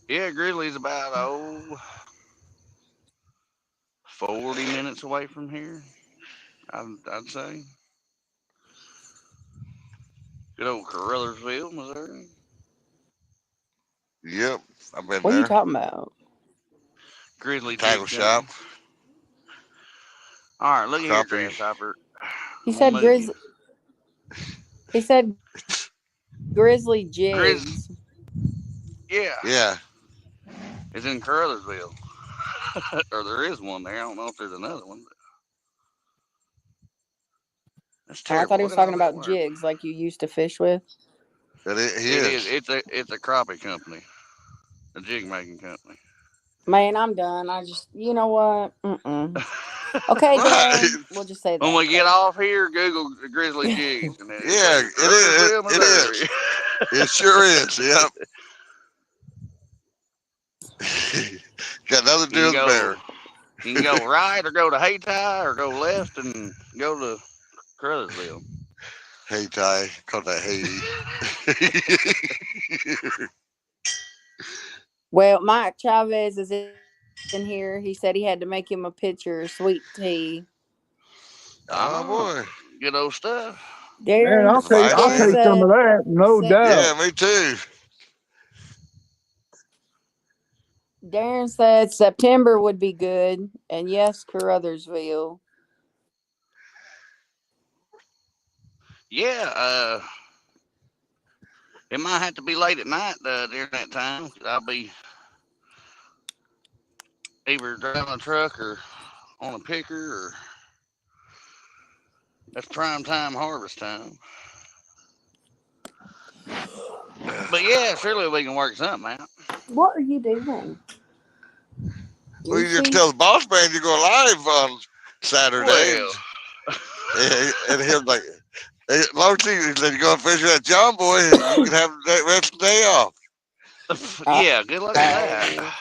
Yeah, Grizzly's about 40 minutes away from here. I'd say. Good old Caruthersville, Missouri. Yep, I've been What are you there. talking about? Grizzly Tackle Jig shop. Company. All right, look here, Crappie. Grasshopper. He I'm gonna said move Grizzly. He said Grizzly you. Jigs. Yeah, Yeah. it's in Caruthersville. Or there is one there. I don't know if there's another one. But that's Oh, I thought terrible. he Look was at all talking that about work. jigs like you used to fish with. But he It is. is. It's a crappie company, a jig making company. Man, I'm done. You know what? Okay, Right. Darren. We'll just say When that. we get off here, Google Grizzly Jigs, and then it'll Yeah, say Caruthersville, it Missouri. is. It sure is. Yep. Got nothing to You do can with the go. bear. You can go right or go to Hayti or go left and go to Caruthersville. Hey, Ty, call that Haiti. Well, Mike Chavez is in here. He said he had to make him a pitcher of sweet tea. Oh, Oh, boy. good old stuff. Man, Darren I'll Darren take Vitamin. some of said that, no sep- doubt. Yeah, me too. Darren said September would be good, and yes, Caruthersville. Yeah, it might have to be late at night during that time. 'Cause I'll be either driving a truck or on a picker, or that's prime time harvest time. But yeah, surely we can work something out. What are you doing? Well, you just Goofy. tell the boss man you're going live on Saturday, Well, and he'll like, hey, long as you said you're going fishing that John Boy, you can have the rest of the day off. yeah, good luck with that. Oh.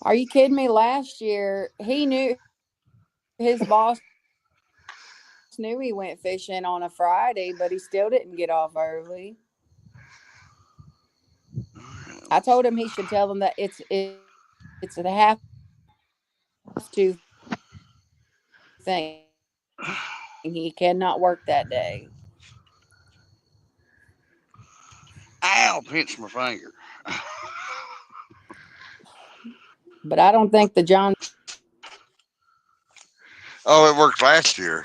Are you kidding me? Last year, he knew his boss knew he went fishing on a Friday, but he still didn't get off early. I told him he should tell them that it's a have to thing. He cannot work that day. Ow, pinched my finger. But I don't think the John. Oh, it worked last year.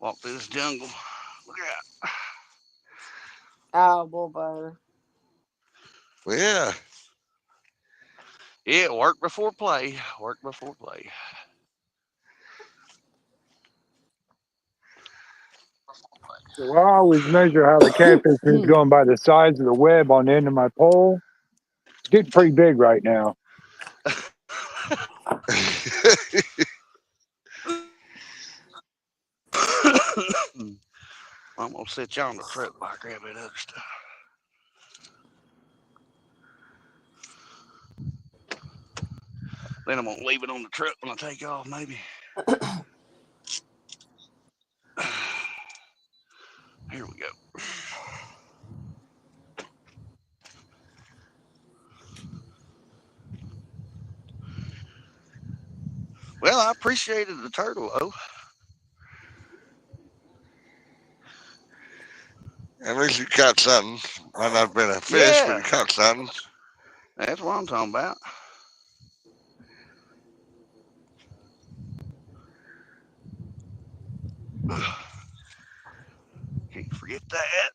Walk through this jungle. Look at Oh, bull butter. Well, yeah. yeah, work before play. Work before play. So I always measure how the catfish is going by the size of the web on the end of my pole. It's getting pretty big right now. I'm gonna sit you on the truck while I grab that other stuff. Then I'm gonna leave it on the truck when I take off, maybe. Here we go. Well, I appreciated the turtle, though. At least you caught something. Might not have been a fish, but you Yeah, caught something. that's what I'm talking about. Can't forget that.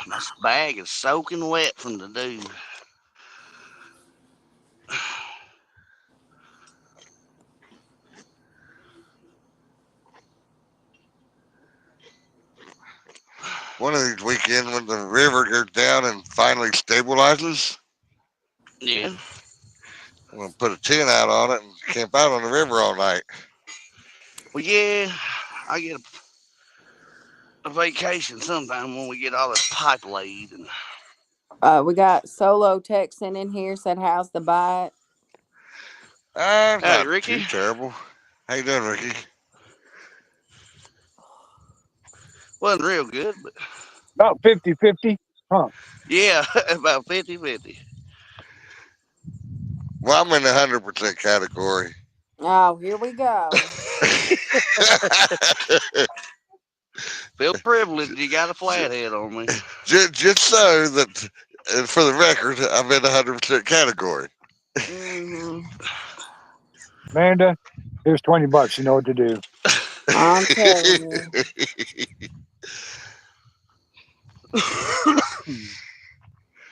This bag is soaking wet from the dew. One of these weekends when the river goes down and finally stabilizes, Yeah. I'm going to put a tent out on it and camp out on the river all night. Well, yeah, I get a vacation sometime when we get all this pipe laid. And We got Solo texting in here. Said, "How's the bite?" It's hey, not too Ricky. terrible. How you doing, Ricky? Wasn't real good, but About 50-50. Huh. yeah, about 50-50. Well, I'm in the 100% category. Oh, here we go. Feel privileged you got a flathead on me. just so that, for the record, I'm in the 100% category. Mm-hmm. Amanda, here's $20. You know what to do. I'm telling you.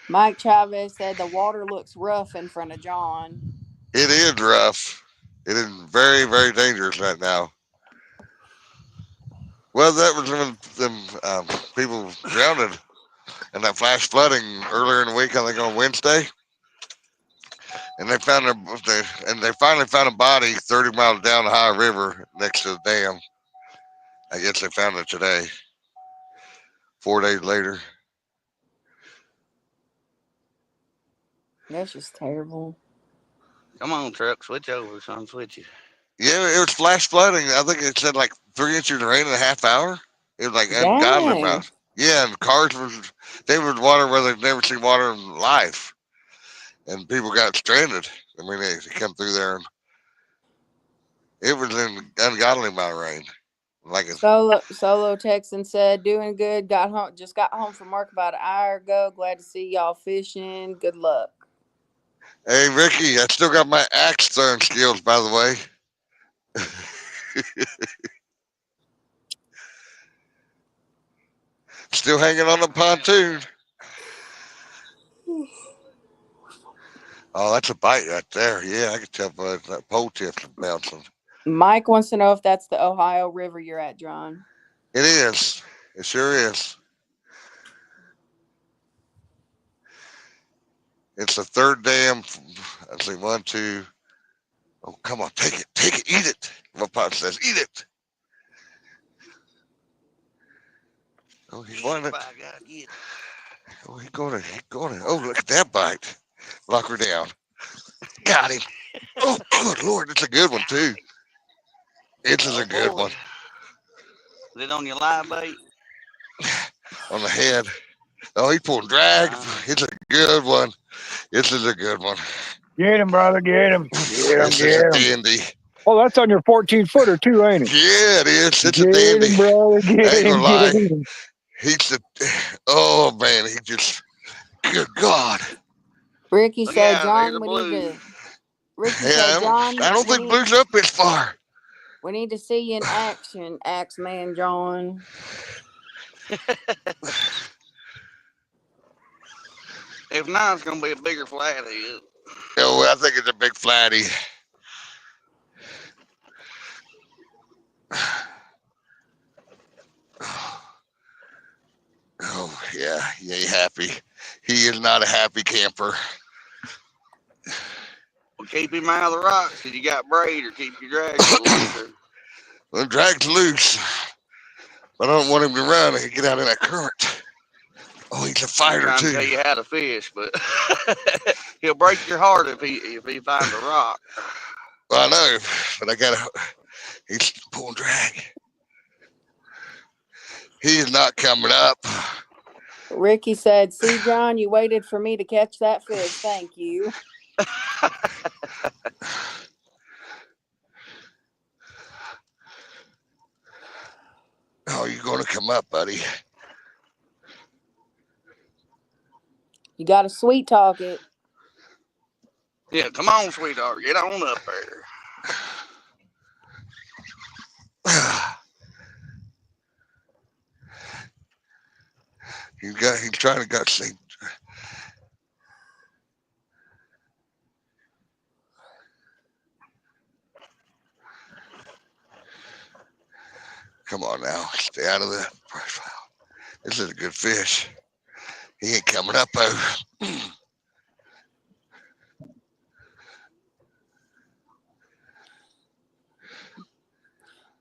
Mike Chavez said the water looks rough in front of John. It is rough. It is very, very dangerous right now. Well, that was when them people drowned in that flash flooding earlier in the week. I think on Wednesday, and they finally found a body 30 miles down the high river next to the dam. I guess they found it today. 4 days later. That's just terrible. Come on, truck, switch over, son, switch it. Yeah, it was flash flooding. I think it said like 3 inches of rain in a half hour. It was like ungodly Dang. amounts. Yeah, and cars was they was water where they've never seen water in life, and people got stranded. I mean, they come through there, and it was an ungodly amount of rain. Like it's, Solo Texan said, doing good. Got home from work about an hour ago. Glad to see y'all fishing. Good luck. hey Ricky, I still got my axe throwing skills, by the way. Still hanging on the pontoon. Oh, that's a bite right there. Yeah, I can tell by that pole tip's bouncing. Mike wants to know if that's the Ohio River you're at, John. It is. It sure is. It's the third dam. Let's see, one, two. Oh, come on, take it, eat it. My pop says, eat it. Oh, he's wanting it. By God, get it. Oh, he's going to. Oh, look at that bite. Lock her down. Got him. Oh, good Lord, it's a good one, too. It's a good boy. one. Is it on your live bait? On the head. Oh, he pulled drag. It's a good one. This is a good one. Get him, brother. Get him. Get him. This is Get a him. dandy. Oh, that's on your 14-footer too, ain't it? Yeah, it is. It's a Get dandy. him, brother. I Get ain't him. gonna lie. Get him. He's the. Oh man, he just. Good God. Ricky Look said, out, there's John, a we need blue. to. Ricky Yeah, said, I John, don't think Blue's up this far. we need to see you in action, Axeman John. If not, it's gonna be a bigger flathead. No, I think it's a big flatty. Oh yeah, he ain't happy. He is not a happy camper. Well, keep him out of the rocks because you got braid, or keep your drag loose. Or The drag's loose, but I don't want him to run and get out in that current. Oh, he's a I'm fighter trying to too. tell you how to fish, but he'll break your heart if he finds a rock. Well, I know, but I gotta. He's pulling drag. He is not coming up. Ricky said, see, John, you waited for me to catch that fish. Thank you. Oh, you're gonna come up, buddy. You got to sweet talk it. Yeah, come on, sweetheart, get on up there. He's trying to gut sleep. Come on now, stay out of the profile. This is a good fish. He ain't coming up though.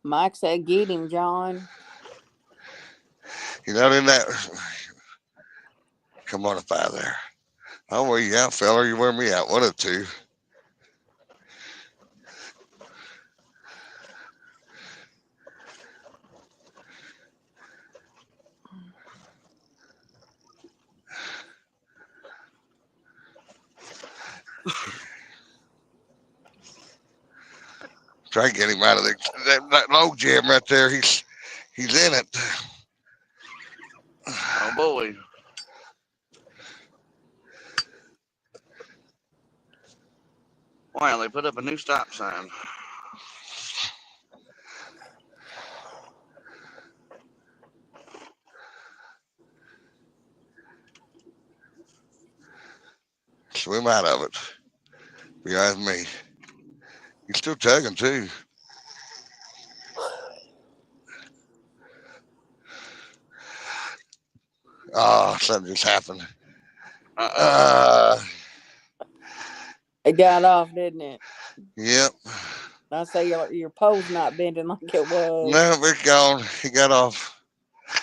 Mike said, get him, John. He's not in that. Come on up out of there. I'll wear you out, fella. You wear me out. One of two. Try to get him out of that log jam right there. He's in it. Oh boy. Wow, they put up a new stop sign. Swim out of it. Be honest with me. He's still tugging too. Oh, something just happened. Uh-oh. It got off, didn't it? Yep. I say your pole's not bending like it was. No, it's gone. He got off.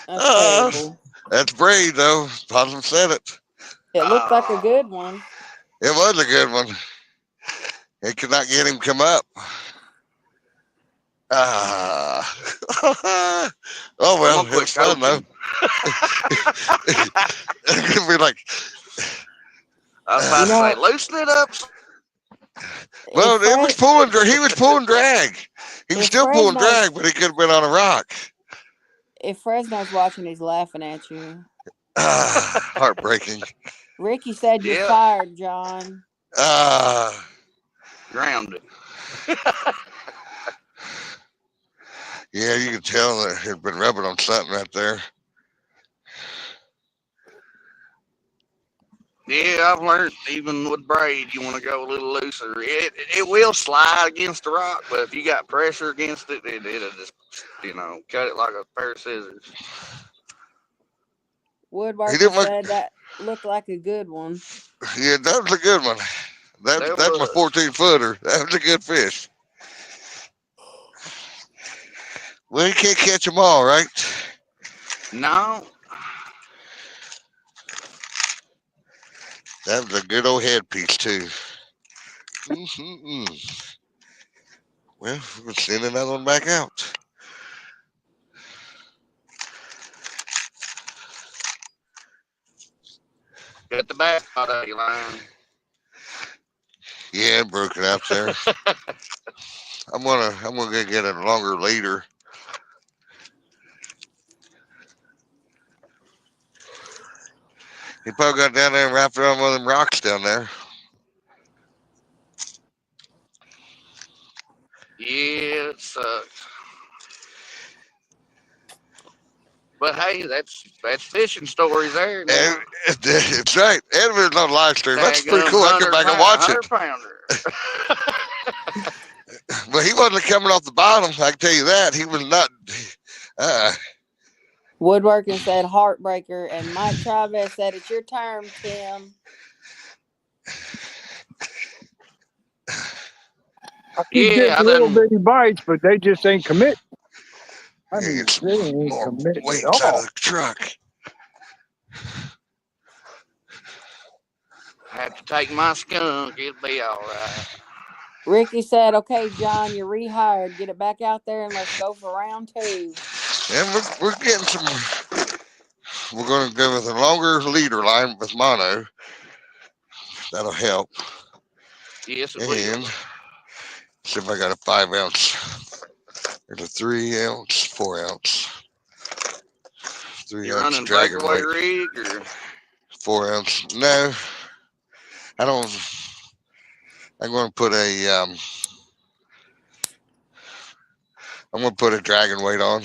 That's terrible. That's brave, though. Possum said it. It looked like a good one. It was a good one. They could not get him come up. Oh, well, it was fun, though. We're like, I was about to say, loosen it up. well, it was pulling. He was pulling drag. He was still pulling drag, but he could have been on a rock. If Fresno's watching, he's laughing at you. Heartbreaking. Ricky said you're fired, John. Grounded. Yeah, you can tell that he'd been rubbing on something right there. Yeah, I've learned even with braid, you want to go a little looser. It will slide against the rock, but if you got pressure against it, it'll just, cut it like a pair of scissors. Woodworker said that looked like a good one. Yeah, that was a good one. That's my 14-footer. That was a good fish. Well, you can't catch them all, right? No. That was a good old headpiece, too. Well, we'll send another one back out. Got the back out of your line. Yeah, broken out there. I'm gonna get a longer leader. He probably got down there and wrapped around one of them rocks down there. Yeah, it sucks. But hey, that's fishing stories there. Now. It's right. And it was on live stream. That's pretty cool. I come back and watch it. But he wasn't coming off the bottom. I can tell you that. He was not. Woodworking said heartbreaker, and Mike Chavez said it's your turn, Tim. I keep getting little bitty bites, but they just ain't commit. I mean, they ain't committed at all. Out of the truck. I have to take my skunk. It'll be all right. Ricky said, okay, John, you're rehired. Get it back out there and let's go for round 2. And we're getting some. We're going to go with a longer leader line with mono. That'll help. Yes, it and will. See if I got a 5 ounce. There's a 3 ounce, 4 ounce. 3 You're ounce running dragon breakaway weight. rig or 4 ounce. No, I don't. I'm going to put a. I'm going to put a dragon weight on.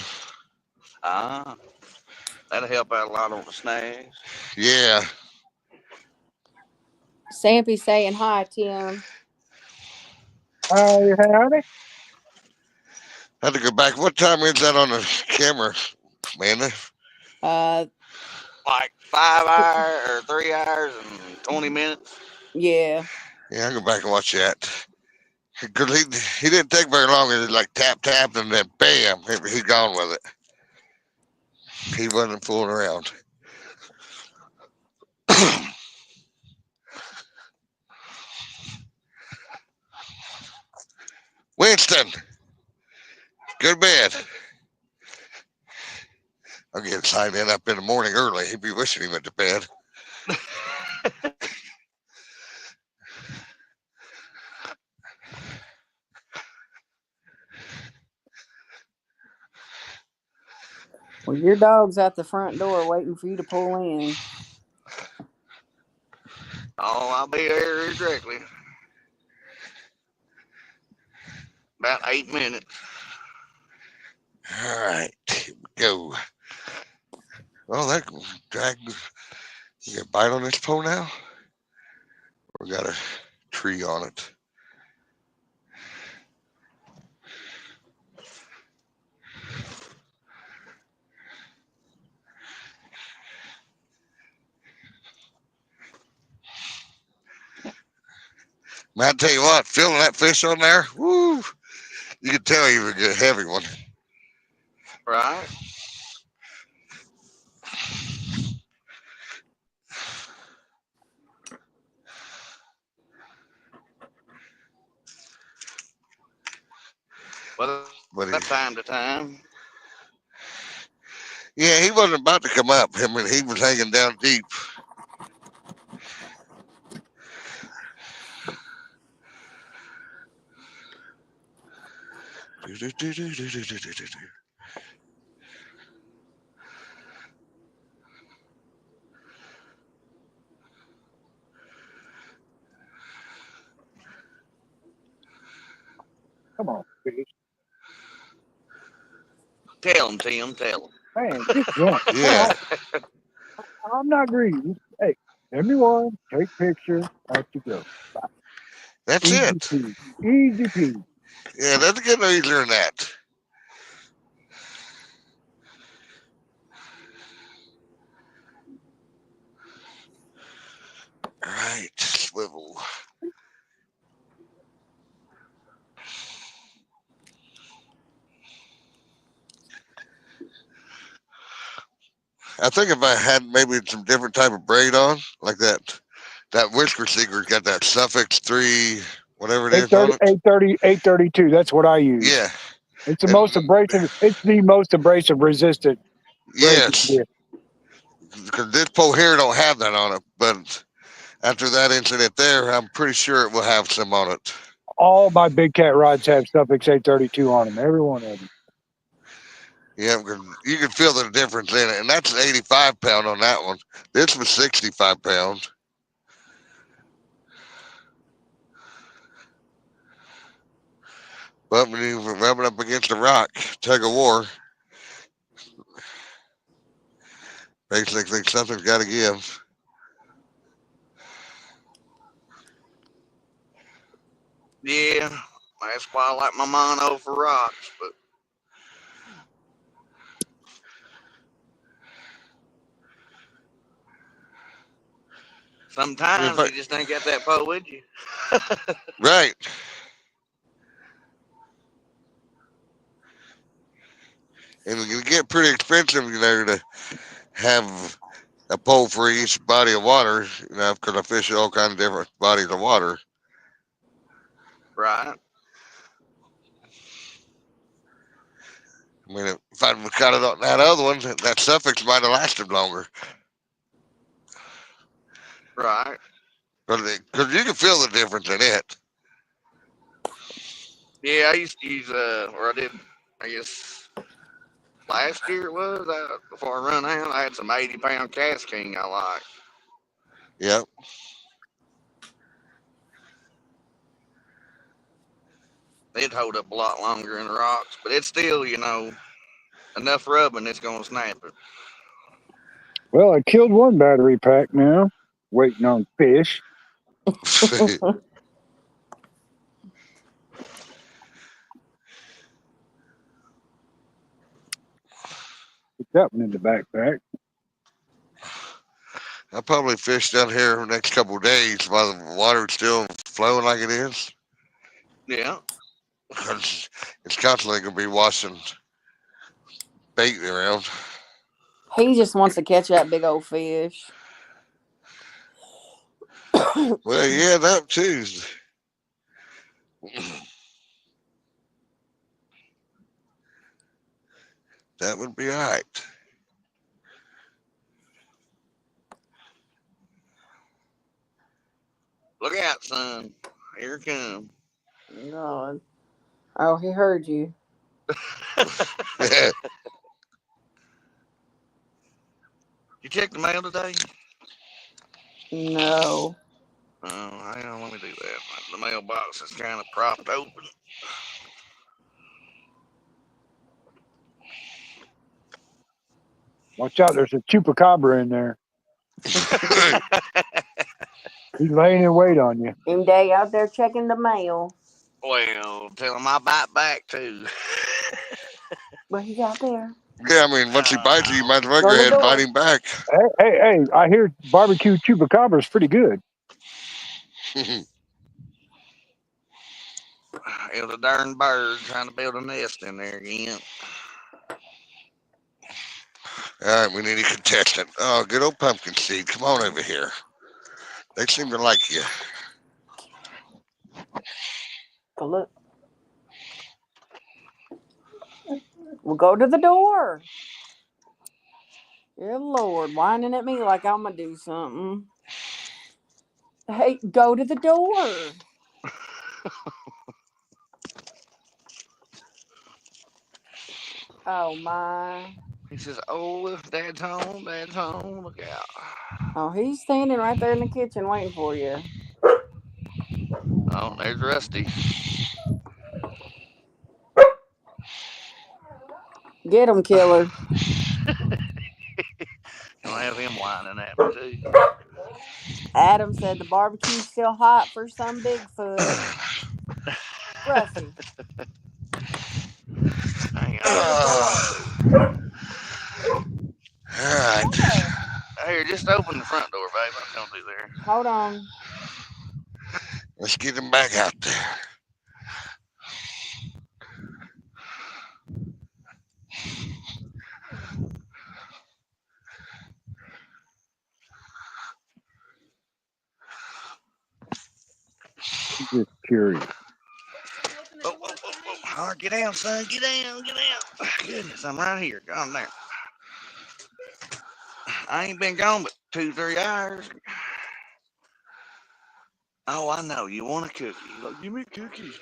That'll help out a lot on the snags. Yeah. Sampy saying hi, Tim. Howdy. I had to go back. What time is that on the camera, Amanda? Like 5 hours or 3 hours and 20 minutes. Yeah. Yeah, I'll go back and watch that. Because he didn't take very long. It was like tap, tap, and then bam, he's gone with it. He wasn't fooling around. Winston, go to bed. I'll get signed in up in the morning early. He'd be wishing he went to bed. Well, your dog's at the front door waiting for you to pull in. Oh, I'll be there directly. About 8 minutes. All right, here we go. Well, that drag. You got a bite on this pole now? Or got a tree on it? Man, I tell you what, feeling that fish on there, woo! You could tell he was a heavy one. Right. Well, But that time to time. yeah, he wasn't about to come up. I mean, he was hanging down deep. Come on, fish. Tell him, Tim. Tell him. Man, just one. Yeah, I'm not greedy. Hey, send me one. Take picture. Out you go. that's Easy it. peasy. Easy peasy. Yeah, doesn't get no easier than that. All right, swivel. I think if I had maybe some different type of braid on, like that whisker seeker's got that suffix 3, whatever it is on 830, it. 830, 832. That's what I use. Yeah, It's the and most abrasive. It's the most abrasive resistant braided yes, bit. because this pole here don't have that on it, but after that incident there, I'm pretty sure it will have some on it. All my big cat rods have suffix 832 on them. Every one of them. Yeah, because you can feel the difference in it, and that's 85 pound on that one. This was 65 pounds. But when you rub it up against a rock, tug of war, basically something's got to give. Yeah. That's why I like my mono for rocks, but If sometimes I, you just ain't got that pole with you. right. And it can get pretty expensive, to have a pole for each body of water, because I fish all kinds of different bodies of water. Right. I mean, if I'd cut it on that other one, that suffix might have lasted longer. Right. Because you can feel the difference in it. Yeah, I used to use or I did, I guess last year it was, before I run out, I had some 80-pound Cast King I liked. Yep. It'd hold up a lot longer in the rocks, but it's still, enough rubbing it's going to snap it. Well, I killed one battery pack now. Waiting on fish. Put that one in the backpack. I'll probably fish down here the next couple of days while the water's still flowing like it is. Yeah. Because it's constantly going to be washing bait around. He just wants to catch that big old fish. Well, yeah, that too. That would be all right. Look out, son. Here it comes. God. Oh, he heard you. You check the mail today? No. Oh, hang on, let me do that. The mailbox is kind of propped open. Watch out, there's a chupacabra in there. He's laying in wait on you. And they out there checking the mail. Well, tell him I bite back too. But he's out there. Yeah, I mean, once he bites you, you might as well go Go to the ahead and bite door. him back. Hey, I hear barbecue chupacabra is pretty good. It was a darn bird trying to build a nest in there again. All right, we need a contestant. Oh, good old pumpkin seed. Come on over here. They seem to like you. Go look. We'll go to the door. Good Lord, whining at me like I'm gonna do something. Hey, go to the door. Oh my. He says, "Oh, Dad's home. Dad's home. Look out." Oh, he's standing right there in the kitchen waiting for you. Oh, there's Rusty. Get him, killer. I'll have him whining at me too. Adam said the barbecue's still hot for some Bigfoot. Rusty, Hang go to the on. door. All right. Here, just open the front door, babe. I'll come through there. Hold on. Let's get him back out there. I'm just curious. Oh, oh, oh, oh. All right, get down, son. Get down, get down. Goodness, I'm right here. Calm down. I ain't been gone but 2, 3 hours. Oh, I know. You want a cookie. Look, give me a cookie.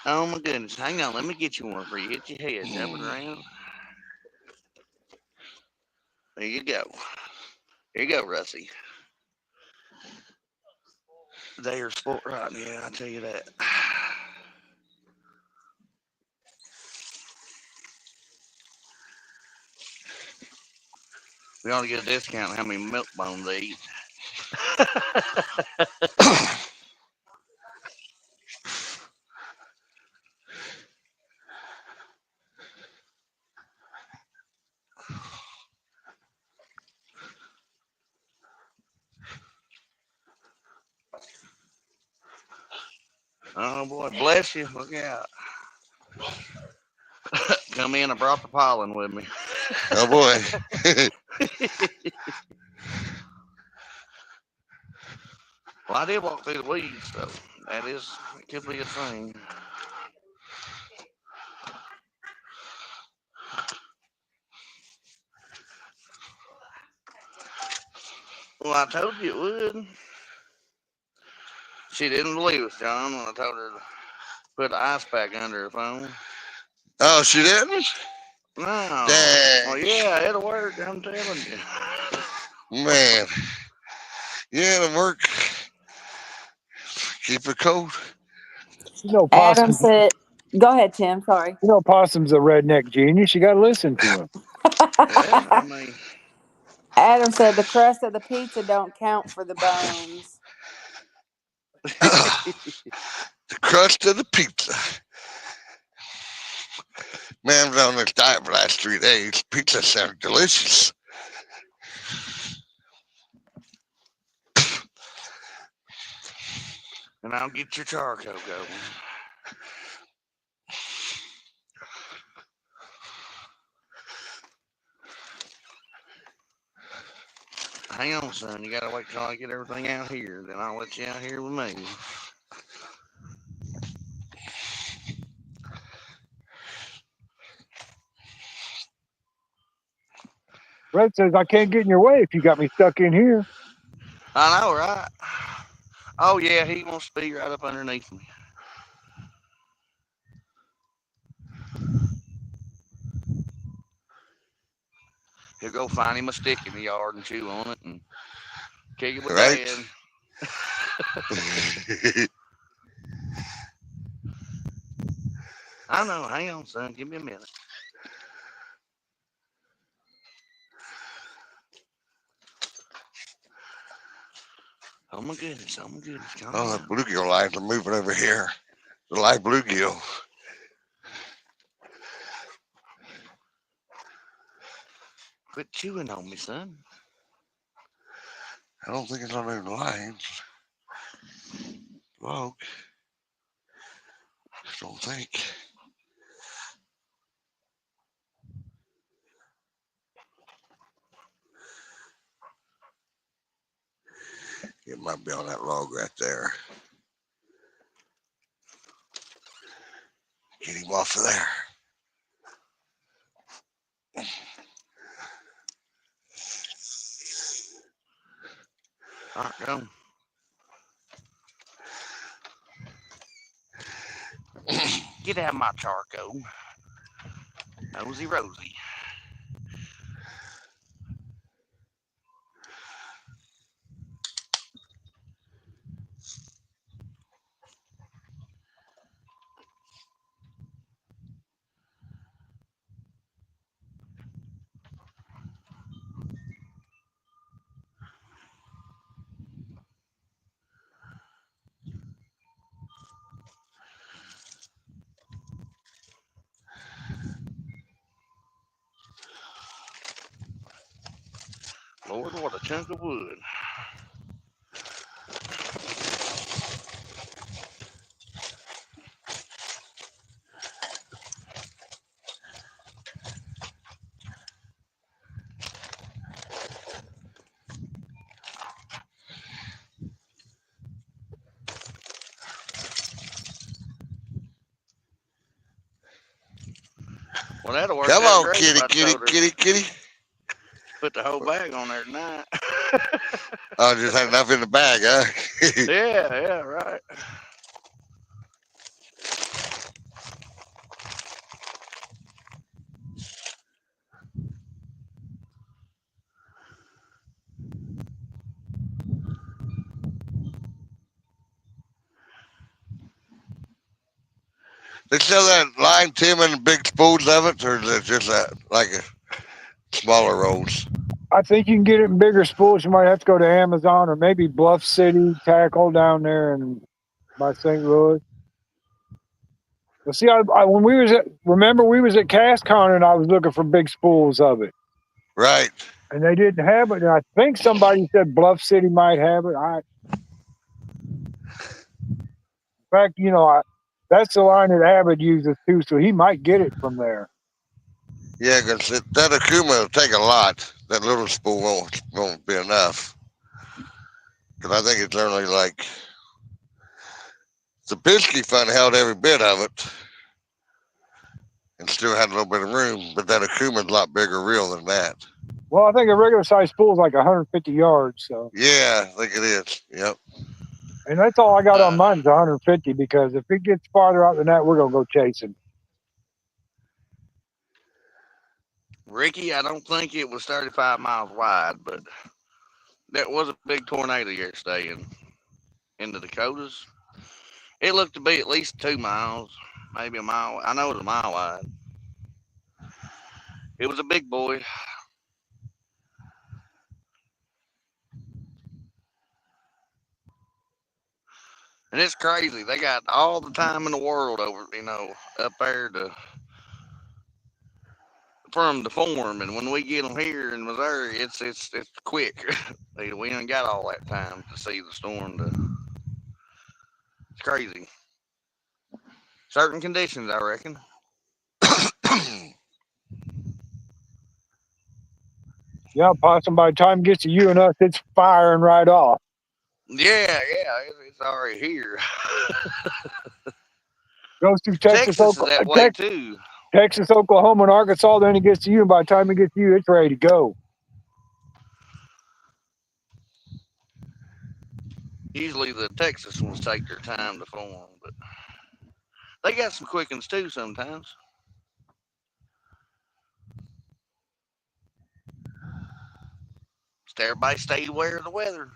Oh, my goodness. Hang on. Let me get you one for you. Hit your head. Jump it around. There you go. Here you go, Rusty. They are sport right, yeah, I'll tell you that. We ought to get a discount on how many milk bones they eat. Oh, boy, bless you. Look out. Come in, I brought the pollen with me. Oh boy. Well, I did walk through the weeds, so it could be a thing. Well, I told you it would. She didn't believe us, John, when I told her to put an ice pack under her phone. Oh, she didn't? No. Dang. Well, yeah, it'll work, I'm telling you. Man. Yeah, it'll work. Keep it cold. You know, Adam possums. said, go ahead, Tim. Sorry. You know, possum's a redneck genius. You got to listen to him. Yeah, I mean, Adam said the crust of the pizza don't count for the bones. The crust of the pizza. Man, I was on this diet for the last 3 days. Pizza sounded delicious. and I'll get your charcoal going. Hang on, son. You gotta wait till I get everything out here. Then I'll let you out here with me. Red says, I can't get in your way if you got me stuck in here. I know, right? Oh, yeah, he wants to be right up underneath me. He'll go find him a stick in the yard and chew on it and kick it with Right? Dad. I know. Hang on, son. Give me a minute. Oh, my goodness. Oh, my goodness. Calm Oh, the down. bluegill lines are moving over here. The live bluegill. Quit chewing on me, son. I don't think it's on their lines. Log. I don't think. It might be on that log right there. Get him off of there. All right, go. Get out of my charcoal. Nosy Rosie. Lord, what a chunk of wood. Well, that'll work Come out on, great if kitty, I kitty, told her kitty, kitty. put the whole bag on there tonight. Oh, just had enough in the bag, huh? Yeah, right. They sell that lime Tim and big spools of it, or is it just like a smaller rolls? I think you can get it in bigger spools. You might have to go to Amazon or maybe Bluff City Tackle down there and by St. Louis. Well, see, when we was remember we was at CastCon and I was looking for big spools of it, Right. and they didn't have it. And I think somebody said Bluff City might have it. In fact, that's the line that Abbott uses too, so he might get it from there. Yeah, because that Akuma will take a lot. That little spool won't be enough. Because I think it's only like the Pinsky Fund held every bit of it and still had a little bit of room, but that Akuma's a lot bigger reel than that. Well, I think a regular size spool is like 150 yards. So Yeah, I think it is. Yep. and that's all I got on mine is 150 because if it gets farther out than that, we're gonna go chasing. Ricky, I don't think it was 35 miles wide, but that was a big tornado yesterday in the Dakotas. It looked to be at least 2 miles, maybe a mile. I know it was a mile wide. It was a big boy. And it's crazy. They got all the time in the world up there from the form. And when we get them here in Missouri, it's quick. We ain't got all that time to see the storm. It's crazy. Certain conditions, I reckon. Yeah, possum. By the time it gets to you and us, it's firing right off. Yeah, it's already here. Goes through Texas is that way too. Texas, Oklahoma, and Arkansas. Then it gets to you, and by the time it gets to you, it's ready to go. Usually the Texas ones take their time to form, but they got some quick ones too sometimes. Just everybody stay aware of the weather.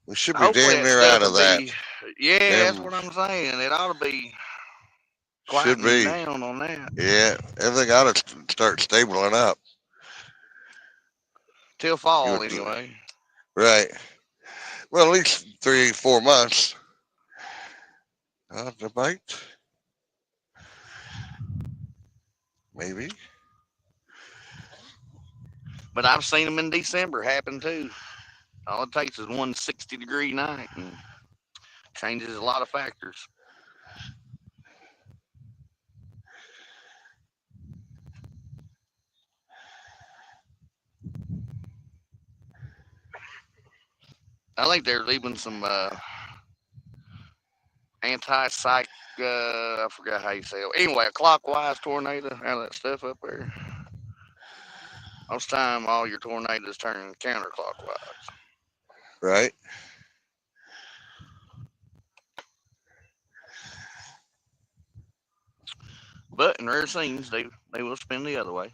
We should be Hopefully damn that near stuff out will of that. be. Yeah, that's Damn, what I'm saying. It ought to be should quietening be. down on that Yeah, everything ought to start stabling up. till You fall would, anyway. right. Well, at least 3, 4 months. The bite? Maybe. But I've seen them in December happen too. All it takes is one 60-degree night and changes a lot of factors. I think they're leaving some anti-psych. I forgot how you say it. Anyway, a clockwise tornado, all that stuff up there. Most time, all your tornadoes turn counterclockwise. Right. But in rare scenes, they will spin the other way.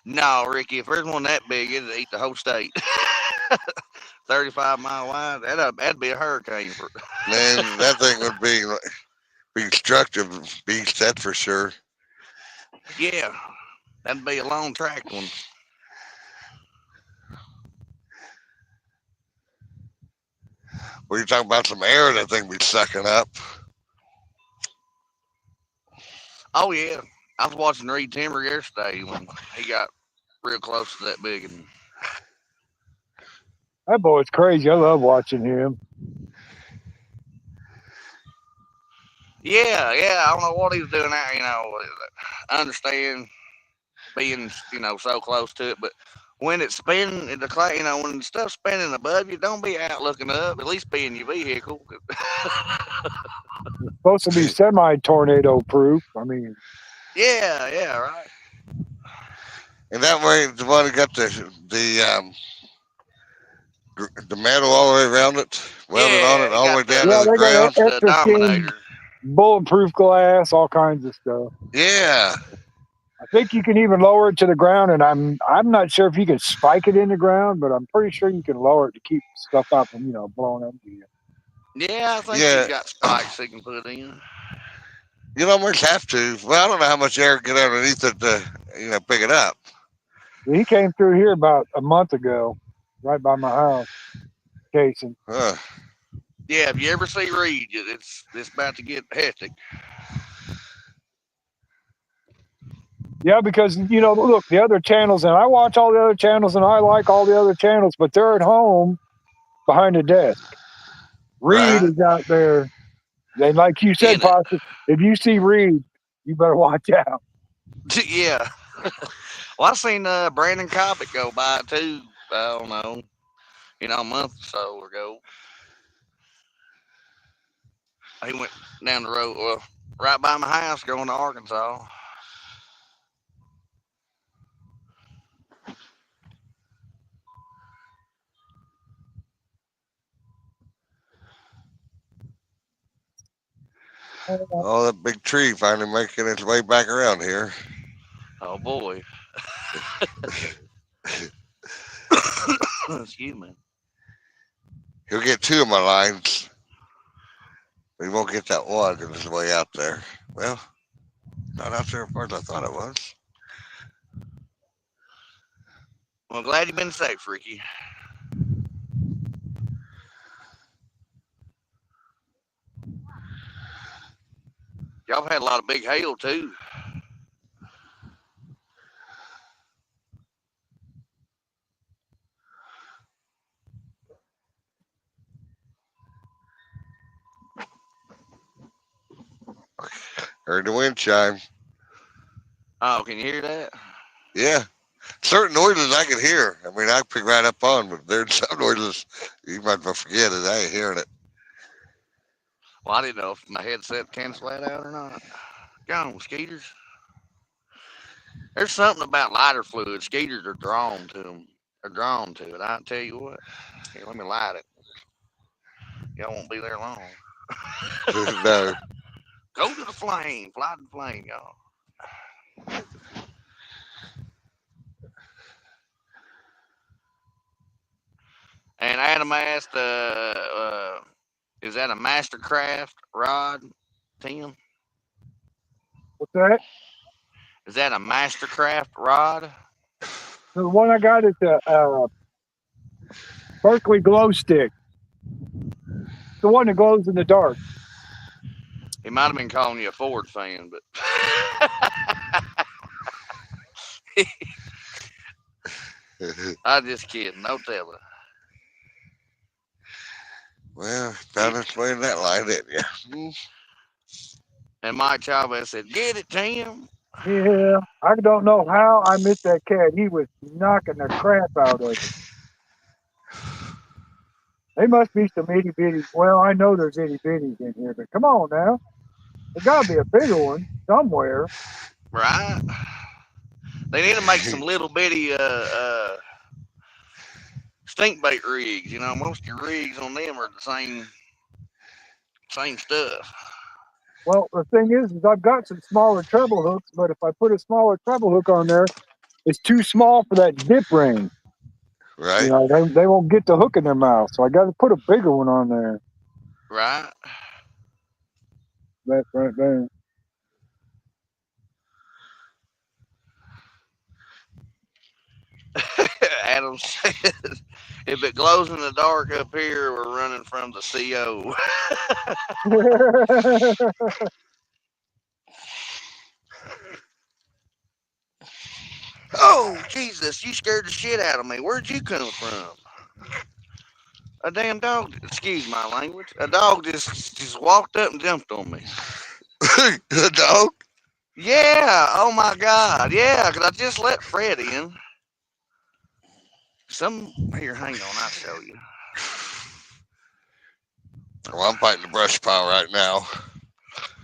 No, Ricky, if there's one that big, it'd eat the whole state. 35-mile wide, that'd be a hurricane. Man, that thing would be destructive beast, that's for sure. Yeah, that'd be a long track one. Well, you're talking about some air that thing be sucking up. Oh yeah, I was watching Reed Timber yesterday when he got real close to that big one. That boy's crazy. I love watching him. Yeah, I don't know what he was doing there. I understand being so close to it, but when it's spinning, when stuff's spinning above you, don't be out looking up. At least be in your vehicle. It's supposed to be semi-tornado proof. I mean, yeah, right. And that way, the one that got the metal all the way around it, welded on it, Yeah, all the way got down the yeah, to the they got ground. the extra thin dominator. bulletproof glass, all kinds of stuff. Yeah. I think you can even lower it to the ground, and I'm not sure if you can spike it in the ground, but I'm pretty sure you can lower it to keep stuff out from blowing up to you. Yeah, I think Yeah. he's got spikes he can put in. You almost have to. Well, I don't know how much air get underneath it to pick it up. He came through here about a month ago, right by my house, casing. Huh. Yeah, if you ever see Reed, it's about to get hectic. Yeah, because look, the other channels, and I watch all the other channels, and I like all the other channels, but they're at home behind the desk. Reed Right. is out there. And like you said, In it. Pastor, if you see Reed, you better watch out. Yeah. Well, I seen Brandon Cobbett go by too. I don't know, a month or so ago. He went down the road, well, right by my house, going to Arkansas. Oh, that big tree finally making its way back around here. Oh boy. Excuse me. He'll get two of my lines. But he won't get that one because it's way out there. Well, not out there as far as I thought it was. Well, glad you've been safe, Ricky. Y'all have had a lot of big hail too. Heard the wind chime. Oh, can you hear that? Yeah. Certain noises I can hear. I mean, I pick right up on, but there's some noises you might forget it. I ain't hearing it. Well, I didn't know if my headset canceled that out or not. Go on, Skeeters. There's something about lighter fluid. Skeeters are drawn to them. They're drawn to it. I tell you what. Here, let me light it. Y'all won't be there long. No. Go to the flame. Fly to the flame, y'all. And Adam asked, is that a Mastercraft rod, Tim? What's that? Is that a Mastercraft rod? The one I got is the Berkeley glow stick. The one that glows in the dark. He might have been calling you a Ford fan, but I'm just kidding. No telling. Well, found its way in that line, didn't you? And Mike Chavez said, "Get it, Tim." Yeah, I don't know how I missed that cat. He was knocking the crap out of it. They must be some itty bitty. Well, I know there's itty bitties in here, but come on now. There got to be a bigger one somewhere. Right? They need to make some little bitty stink bait rigs. You know, most of your rigs on them are the same stuff. Well, the thing is I've got some smaller treble hooks, but if I put a smaller treble hook on there, it's too small for that dip ring. You Right? know, they won't get the hook in their mouth, so I got to put a bigger one on there. Right? That right there. Adam said, "If it glows in the dark up here, we're running from the CO." Oh, Jesus, you scared the shit out of me. Where'd you come from? A damn dog, excuse my language. A dog just walked up and jumped on me. The dog? Yeah, oh my God. Yeah, 'cause I just let Fred in. Here, hang on, I'll show you. Well, I'm fighting the brush pile right now.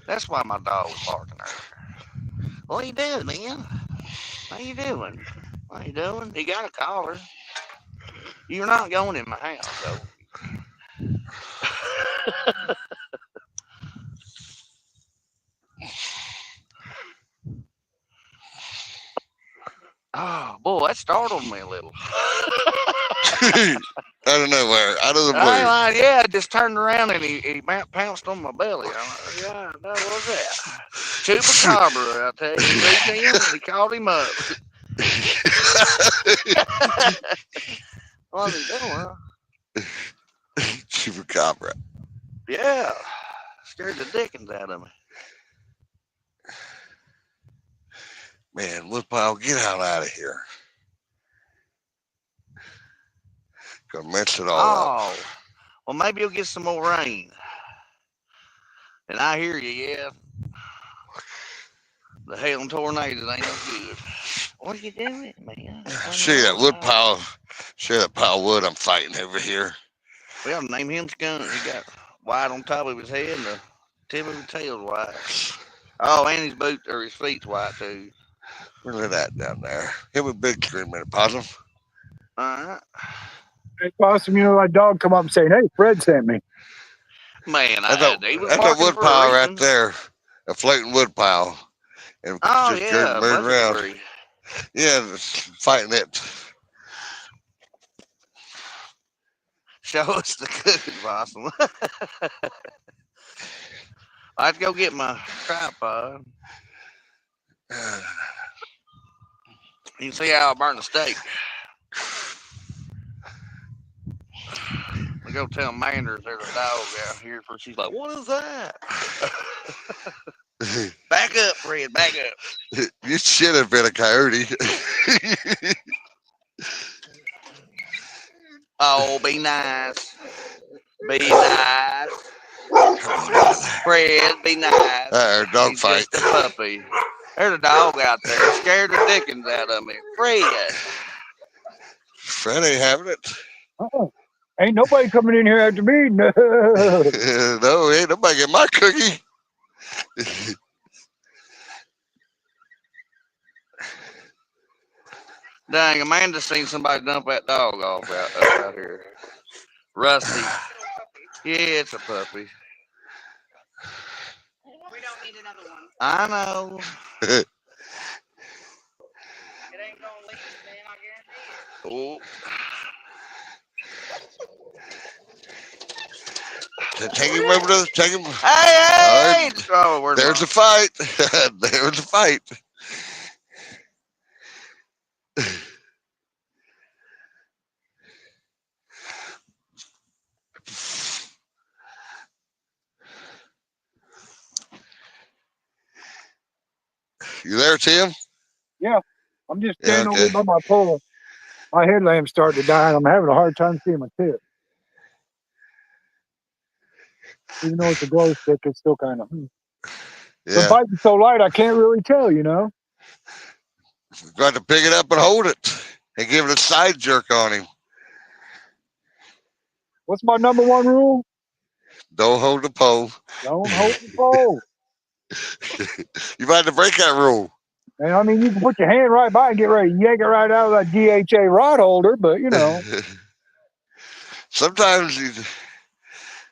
That's why my dog was barking earlier. What you doing, man? How you doing? What you doing? You got a collar. You're not going in my house, though. Oh, boy, that startled me a little. Out of nowhere, out of the I ain't blue. lying. Yeah, I just turned around and he pounced on my belly. I'm like, yeah, what was that? Chupacabra, I tell you. See, Tim? He called him up. What's he doing? Chupacabra. Yeah, scared the dickens out of me. Man, Woodpile, get out of here. Gonna mess it all up. Oh, well, maybe you'll get some more rain. And I hear you, yeah. The hail and tornadoes ain't no good. What are you doing, man? See that woodpile? See that pile of wood I'm fighting over here? We ought to name him Skunk. He got white on top of his head and the tip of his tail's white. Oh, and his boot or his feet's white too. Where's that down there? Hit with big screen minute, Possum. Alright. Hey, Possum, you know, my dog come up and saying, "Hey, Fred sent me." Man, That's he was a barking wood for a pile right reason. there. A floating wood pile. And Oh, just yeah, moving buzzard around. tree. Yeah, fighting it. Show us the cooking, Possum. I have to go get my tripod. You can see how I burn the steak. I go tell Manders there's a dog out here, for she's like, "What is that?" Back up, Fred. Back up. You should have been a coyote. Oh, be nice. Be nice. Fred, be nice. Dog He's fight. just a puppy. There's a dog out there scared the dickens out of me. Fred. Fred ain't having it. Ain't nobody coming in here after me. No. No, ain't nobody get my cookie. Dang, Amanda's seen somebody dump that dog off out here. Rusty. Yeah, it's a puppy. We don't need another one. I know. It ain't gonna leave, man, I guarantee it. Take him over to take him. Hey! Oh, there's a fight. There's a fight. You there, Tim? Yeah, I'm just Yeah, standing over okay. here by my pole. My headlamp's starting to die, and I'm having a hard time seeing my tip. Even though it's a glow stick, it's still kind of. The Yeah. bike's so light, I can't really tell, you know. Got to pick it up and hold it and give it a side jerk on him. What's my number one rule? Don't hold the pole. Don't hold the pole. You might have to break that rule. And I mean, you can put your hand right by and get ready to yank it right out of that DHA rod holder, but you know. Sometimes you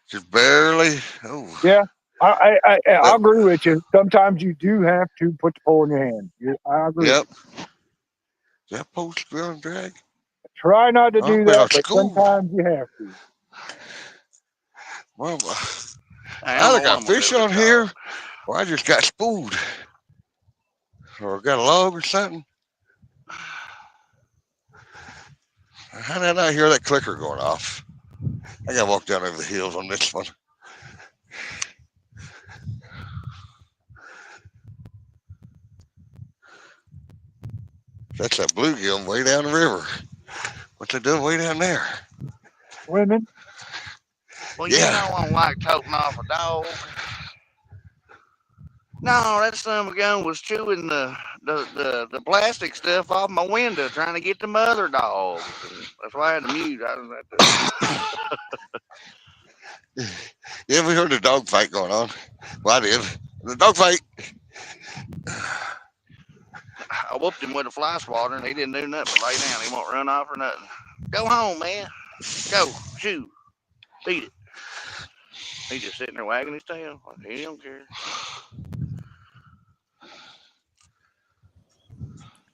just barely. Oh. Yeah, I agree with you. Sometimes you do have to put the pole in your hand. I agree. Yep. Is that pole still on drag? Try not to do that, but school. sometimes you have to. Well, I either got fish on here, or I just got spooled, or got a log or something. How did I hear that clicker going off? I gotta walk down over the hills on this one. That's that bluegill way down the river. What's they doing way down there? Swimming. Well, you know I don't like toting off a dog. No, that son of a gun was chewing the plastic stuff off my window trying to get the mother dog. That's why I had to mute. Yeah, we heard a dog fight going on. Well, I did. The dog fight. I whooped him with a fly swatter and he didn't do nothing but lay down. He won't run off or nothing. Go home, man. Go. Shoo. Beat it. He's just sitting there wagging his tail. He don't care.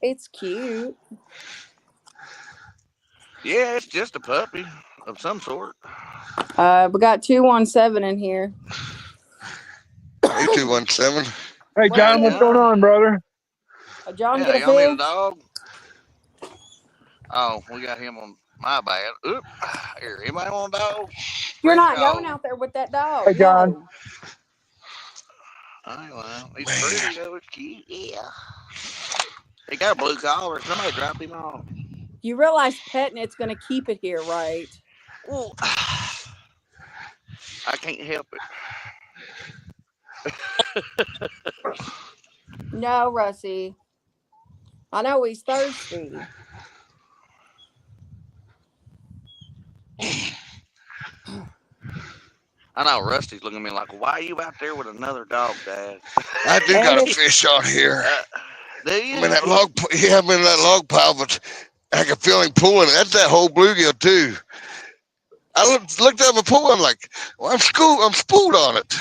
It's cute. Yeah, it's just a puppy of some sort. We got 217 in here. Hey, 217. Hey, John, what's going on, brother? John, Yeah, get a y'all need a fish? dog? Oh, we got him on my bad. Oop. Here, anybody want a dog? You're Fresh not dog. going out there with that dog. Hey, John. No. Oh, well, he's pretty though. It's cute. Yeah. He got a blue collar. Somebody dropped him off. You realize petting it's going to keep it here, right? Well, I can't help it. No, Russie. I know he's thirsty. I know Rusty's looking at me like, why are you out there with another dog, Dad? I do got a fish on here. Do you? I'm in that log. Yeah, I'm in that log pile, but I can feel him pulling. That's that whole bluegill too. I looked at my pool. I'm like, well, I'm spooled on it,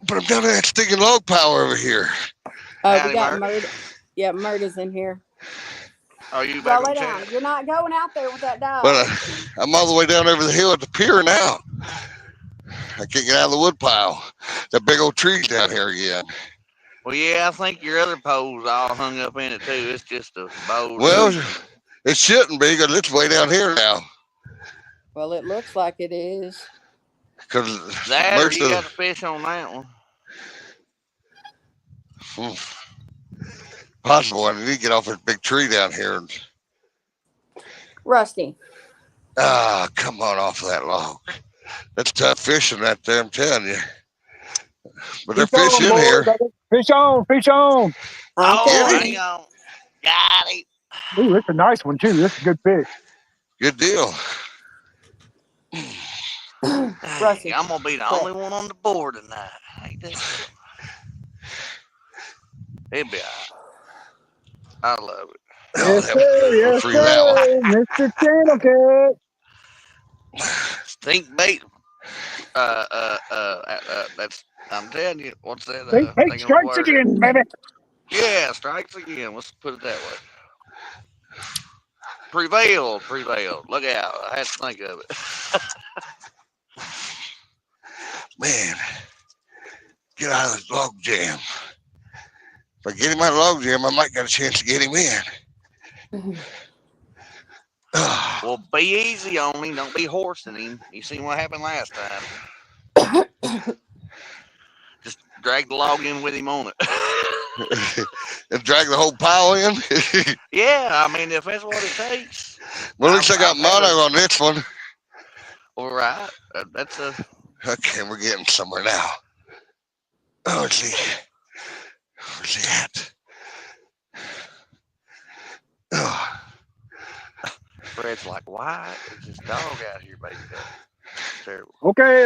but I'm down in that stinking log pile over here. Oh, we got Murder. Yeah, Murder's in here. Oh, you Go lay down. You're not going out there with that dog. But I'm all the way down over the hill at the pier now. I can't get out of the wood pile. That big old tree's down here again. Well, yeah, I think your other pole's all hung up in it too. It's just a bowl. Well, it shouldn't be because it's way down here now. Well, it looks like it is. Because that or you got a fish on that one. Possible. I need to get off this big tree down here. Rusty. Ah, come on off that log. That's tough fishing right there, I'm telling you. But there's fish in here. Fish on, fish on. Oh, hang on. Got it. Ooh, it's a nice one, too. That's a good fish. Good deal. Rusty, I'm going to be the only one on the board tonight. Ain't that cool? It'll be all right. I love it. Yes, sir. Yes, sir. Mr. Channel Cat. Stink bait. That's, I'm telling you, what's that? Hey, strikes again, baby. Yeah, strikes again. Let's put it that way. Prevailed. Look out. I had to think of it. Man, get out of this log jam. If I get him out of the log jam, I might get a chance to get him in. Well, be easy on him. Don't be horsing him. You seen what happened last time. Just drag the log in with him on it. And drag the whole pile in. Yeah, I mean, if that's what it takes. Well, at least I got I've had mono on this one. All right, that's a. Okay, we're getting somewhere now. Oh, let's see. Where's he at? Oh. Fred's like, why is this dog out here, baby? That's terrible. Okay,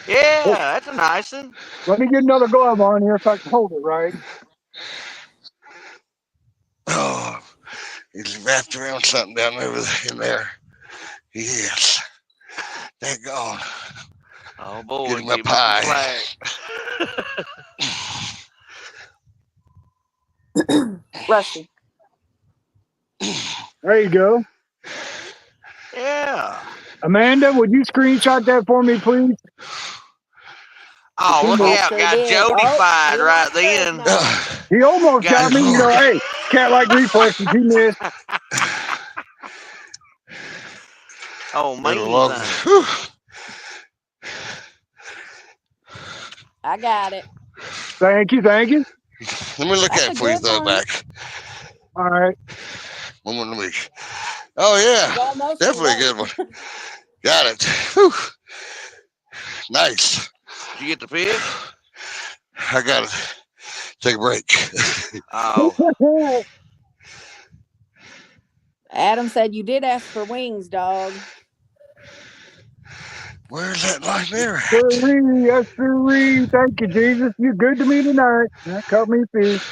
Yeah, that's a nice one. let me get another glove on here if I can hold it right. Oh, he's wrapped around something down over in there. He is. Thank God. Oh boy, Get him a give me pie. some slack. Rusty. There you go. Yeah. Amanda, would you screenshot that for me, please? Oh, look I out. sure Got did. Jody Oh, fired you right lost Fred then. now. He almost Got got me. You know, hey, cat-like reflexes. He missed. Oh, Little man. log. Whew. I got it. Thank you, thank you. Let me look That's at a it before you good throw it one. back. All right. One more week. Oh, It's yeah. almost Definitely a good one. Got it. Whew. Nice. Did you get the fish? I got to take a break. Oh. Adam said you did ask for wings, dog. Where's that line there at? Sirree, yes, sirree. Thank you, Jesus. You're good to me tonight. That cut me fish.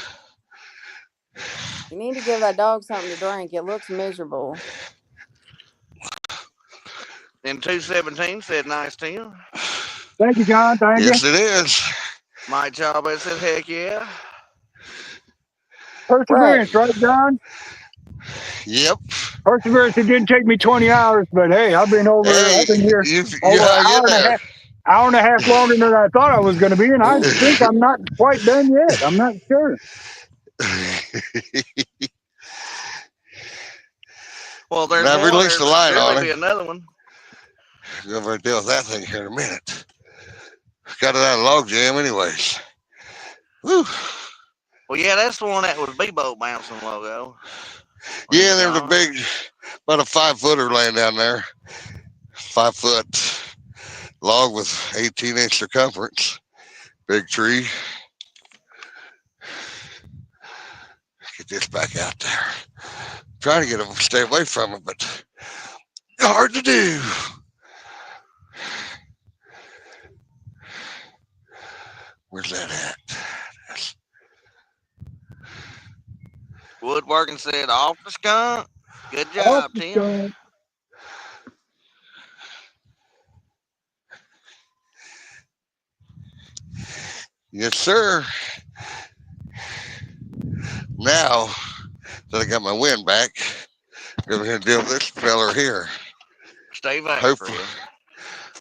You need to give that dog something to drink. It looks miserable. Then 217 said nice, Tim. Thank you, John. Thank Yes, you. it is. Mike Chalbert said, heck yeah. Perseverance, right, John? Yep. Perseverance. It didn't take me 20 hours, but hey, I've been Hey, here you over an hung in there. hour and a half longer than I thought I was going to be, and I think I'm not quite done yet. I'm not sure. Well, there's Now, one. release the line on There'll be him. another one. Go over and deal with that thing here in a minute. Got it out of log jam, anyways. Whew. Well, yeah, that's the one that was B-boat bouncing logo. Yeah, there was a big, about a 5-footer laying down there. 5-foot log with 18-inch circumference. Big tree. Get this back out there. Trying to get them to stay away from it, but hard to do. Where's that at? Woodworking said, off the skunk. Good job, Tim. Skunk. Yes, sir. Now that I got my wind back, I'm going to deal with this feller here. Stay back,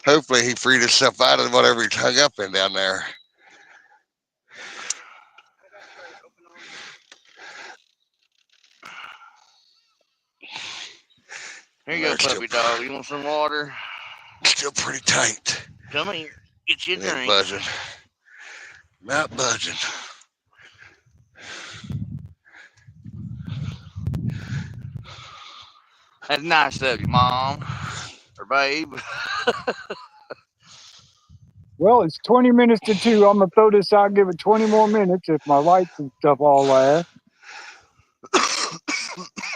Hopefully he freed himself out of whatever he hung up in down there. Here you go, puppy dog. You want some water? Still pretty tight. Come here. Get you a drink. Buzzing. Not budging. That's nice of you, Mom. Or babe. Well, it's 20 minutes to 2. I'm going to throw this out, give it 20 more minutes if my lights and stuff all last.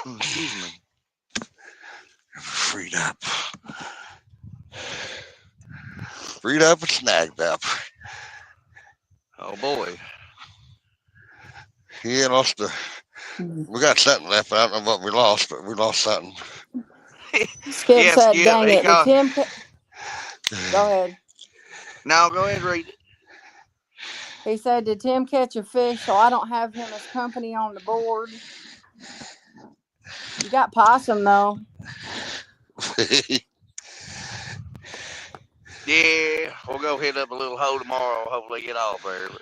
Excuse me. Freed up. Freed up and snagged up. Oh, boy. Yeah, lost the. We got something left. I don't know what we lost, but we lost something. Skip Yeah, said, Skip, dang he it. Did Tim Go ahead. No, go ahead and read it. He said, did Tim catch a fish so I don't have him as company on the board? You got possum, though. Yeah, we'll go hit up a little hole tomorrow. Hopefully get off there. But...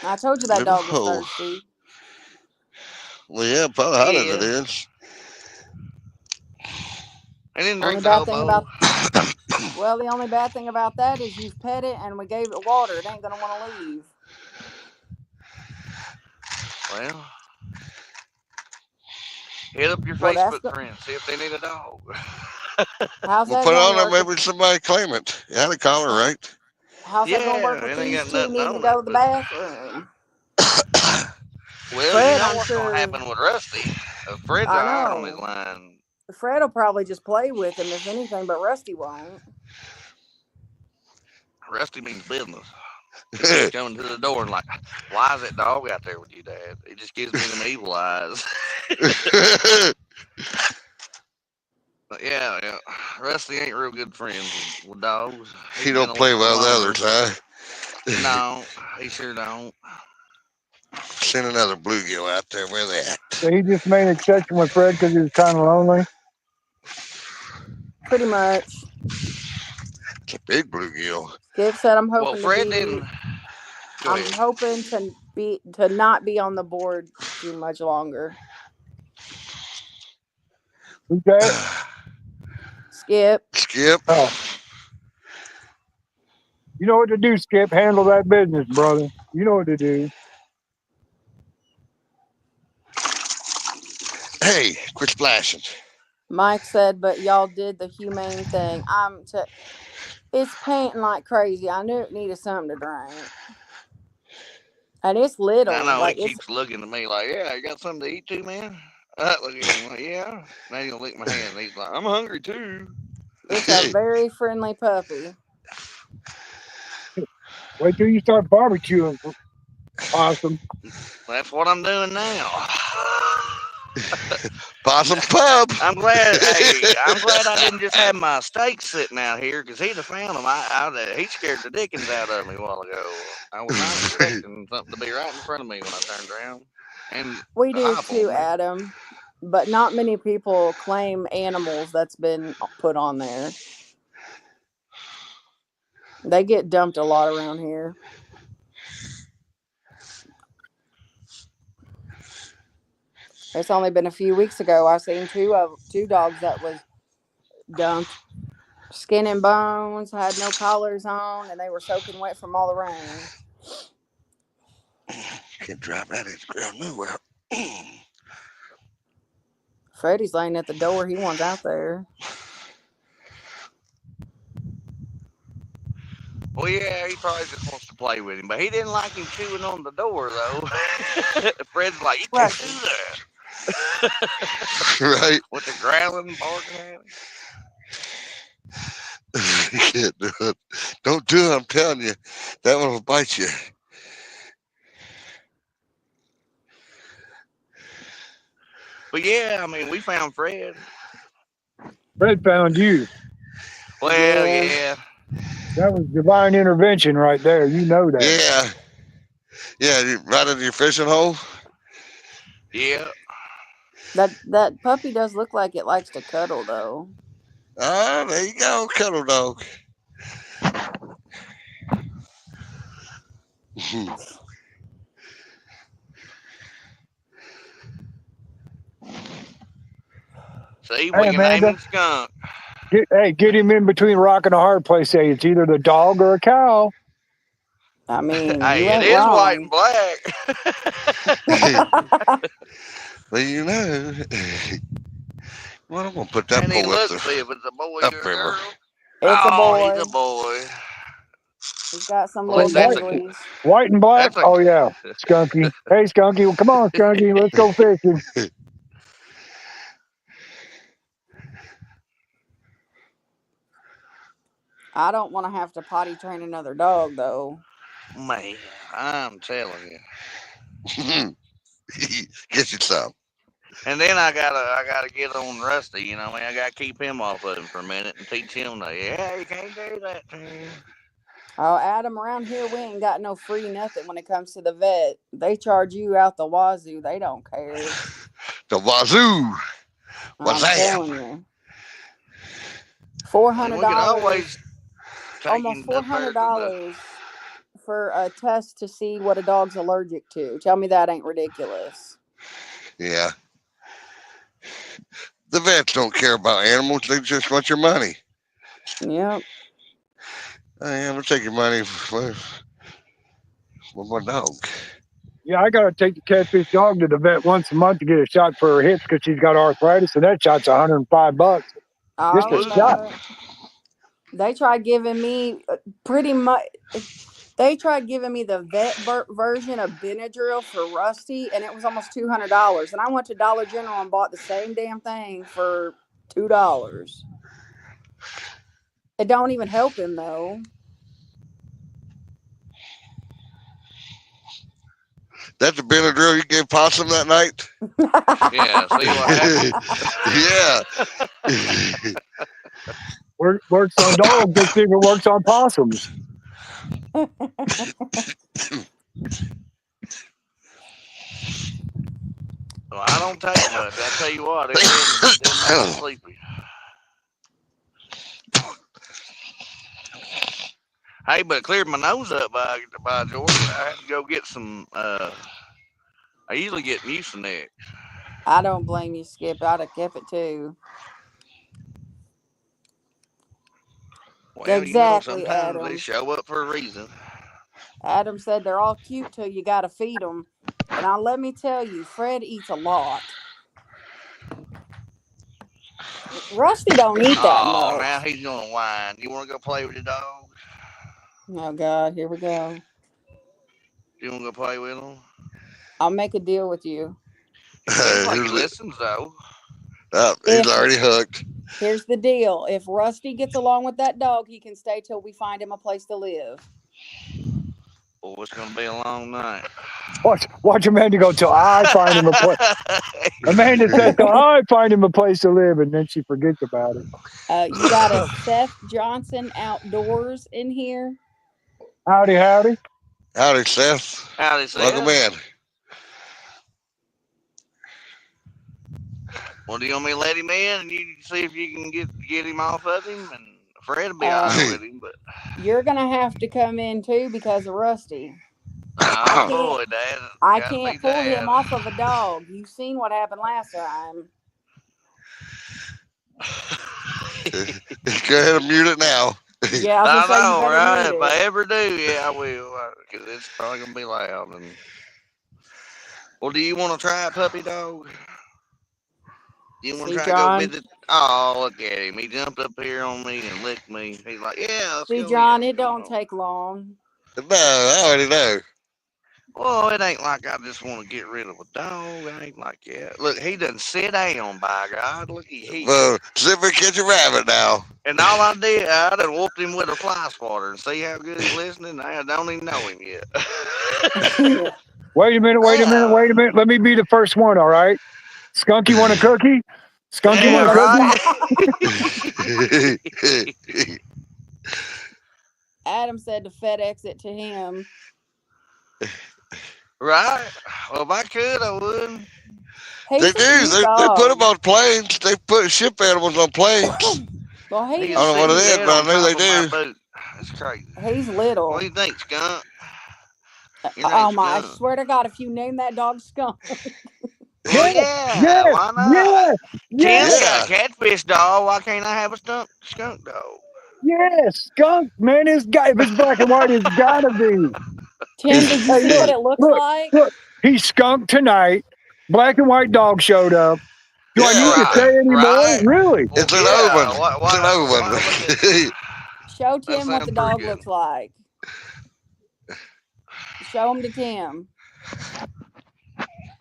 I told you that Little dog was hole. thirsty. Well, yeah, probably hot as it is. I didn't Only drink the bad whole thing bowl. about Well, the only bad thing about that is you've pet it and we gave it water. It ain't gonna want to leave. Well, hit up your Well, that's Facebook friends, see if they need a dog. how's We'll that put it gonna on there. work? Maybe somebody claim it. You had a caller, How, right? how's that gonna work Yeah, with it ain't these got two nothing needing to on it. go to the bathroom? Well, you Fred, know I'm what's gonna sure. happen with Rusty. Fred's I alright on his know. line. Fred will probably just play with him if anything, but Rusty won't. Rusty means business. He keeps coming to the door and like, why is that dog out there with you, Dad? It just gives me them evil eyes. But yeah. Rusty ain't real good friends with dogs. He He's been don't play a well with loner. others, huh? No, he sure don't. Send another bluegill out there. Where they at? So he just made an exception with Fred because he was kind of lonely. Pretty much. It's a big bluegill. Skip said, "I'm Well, hoping to Fred be. didn't. Go I'm ahead. hoping to not be on the board too much longer." Who's that? Skip. Skip. Oh, you know what to do, Skip. Handle that business, brother. You know what to do. Hey, quit splashing. Mike said, "But y'all did the humane thing. It's painting like crazy. I knew it needed something to drink, and it's I little. know he Like it's keeps looking at me like, yeah, you got something to eat too, man? Look at him like, yeah. Now he's gonna lick my hand. He's like, I'm hungry too. it's a very friendly puppy." Wait till you start barbecuing, awesome. That's what I'm doing now. Possum Pub. I'm glad. Hey, I'm glad I didn't just have my steaks sitting out here because he'd have found them. He scared the dickens out of me a while ago. I was not expecting something to be right in front of me when I turned around and We do hop too, on me. Adam. But not many people claim animals that's been put on there. They get dumped a lot around here. It's only been a few weeks ago I seen two dogs that was dumped, skin and bones, had no collars on, and they were soaking wet from all the rain. Can't drive that in the ground nowhere. Freddie's laying at the door. He wants out there. Well, yeah, he probably just wants to play with him, but he didn't like him chewing on the door though. Fred's like, you can't do Rusty. that. Right? With the growling, barking at him. You can't do it. Don't do it. I'm telling you, that one will bite you. But yeah, I mean, we found Fred. Fred found you. Well, Yeah. yeah. That was divine intervention right there. You know that. Yeah. Yeah, right into your fishing hole. Yeah. That puppy does look like it likes to cuddle though. Ah, there you go, cuddle dog. See, Hey, we can name Amanda, him Skunk. get him in between rock and a hard place. Say it's either the dog or a cow. I mean, Hey, you it ain't is white and wrong. black. Well, you know. Well, I'm gonna put that And he pole up looks the see if it's a boy or a upriver. girl. It's a Oh, he's boy. a boy. He's got some Well, little Wait, that's what? a danglies. White and black? that's a. Oh yeah, Skunky. Hey, Skunky, well, come on, Skunky, let's go fishing. I don't want to have to potty train another dog though. Man, I'm telling you. Get you some. And then I gotta get on Rusty. You know, I gotta keep him off of him for a minute and teach him that. Yeah, you can't do that to him. Oh, Adam, around here we ain't got no free nothing when it comes to the vet. They charge you out the wazoo. They don't care. The wazoo. I'm Wazam. telling you. Four I mean, hundred we could dollars, always take almost him four up hundred there to the. dollars for a test to see what a dog's allergic to. Tell me that ain't ridiculous. Yeah. The vets don't care about animals. They just want your money. Yep. I'm gonna take your money with my dog. Yeah, I got to take the catfish dog to the vet once a month to get a shot for her hips because she's got arthritis, and that shot's $105. I Just a shot. remember they tried giving me pretty much. They tried giving me the version of Benadryl for Rusty, and it was almost $200. And I went to Dollar General and bought the same damn thing for $2. It don't even help him though. That's the Benadryl you gave Possum that night? Yeah, see what happened? Yeah. Works on dogs. Let's see if it works on possums. Well, I don't take much. I tell you what, it didn't make me sleepy. Hey, but it cleared my nose up by George. I had to go get some. I usually get Mucinex. I don't blame you, Skip. I'd have kept it too. Well, Exactly, sometimes they Adam. show up for a reason. Adam said they're all cute till you gotta feed them. And let me tell you, Fred eats a lot. Rusty don't eat that Oh, now much. he's gonna whine. You want to go play with the dog? Oh God, here we go. You want to go play with him? I'll make a deal with you. He seems like he listens though. He's already hooked. Here's the deal: if Rusty gets along with that dog, he can stay till we find him a place to live. Oh, it's gonna be a long night. Watch Amanda go till I find him a place. Amanda says till I find him a place to live, and then she forgets about it. You got a Seth Johnson Outdoors in here. Howdy, howdy. Howdy, Seth. Howdy, Seth. Welcome in. Well, do you want me to let him in and you see if you can get him off of him? And Fred will be all right with him, but you're gonna have to come in too because of Rusty. Dad. I can't pull him off of a dog. You've seen what happened last time. Go ahead and mute it now. Yeah, I know, right? If I ever do, yeah, I will. Because it's probably gonna be loud. And well, do you want to try it, puppy dog? You want to try to go visit? Oh, look at him! He jumped up here on me and licked me. He's like, "Yeah, let's see, go John, in. it don't take long." No, I already know. Well, it ain't like I just want to get rid of a dog. It ain't like that. Look, he doesn't sit down, by God. Look, he. Well, see if we catch a rabbit now. And all I did, I done whooped him with a fly swatter and see how good he's listening. I don't even know him yet. Wait a minute. Let me be the first one, all right? Skunky want a cookie? Skunky want a cookie? Adam said to FedEx it to him. Right? Well, if I could, I would. Hey, they do. They put them on planes. They put ship animals on planes. Well, I don't know what it is, but I know they do. That's crazy. He's little. What do you think, Skunk? Oh my! I swear to God, if you name that dog Skunk. Well, yeah, why not? Tim's got a catfish dog. Why can't I have a skunk dog? Yeah, skunk, man. If it's black and white, it's gotta be. Tim, did you see what it looks like? Look, he skunked tonight. Black and white dog showed up. Do I need to say any more? Really? Well, it's an oven. It's an oven. Show Tim what the dog looks like. Show him to Tim.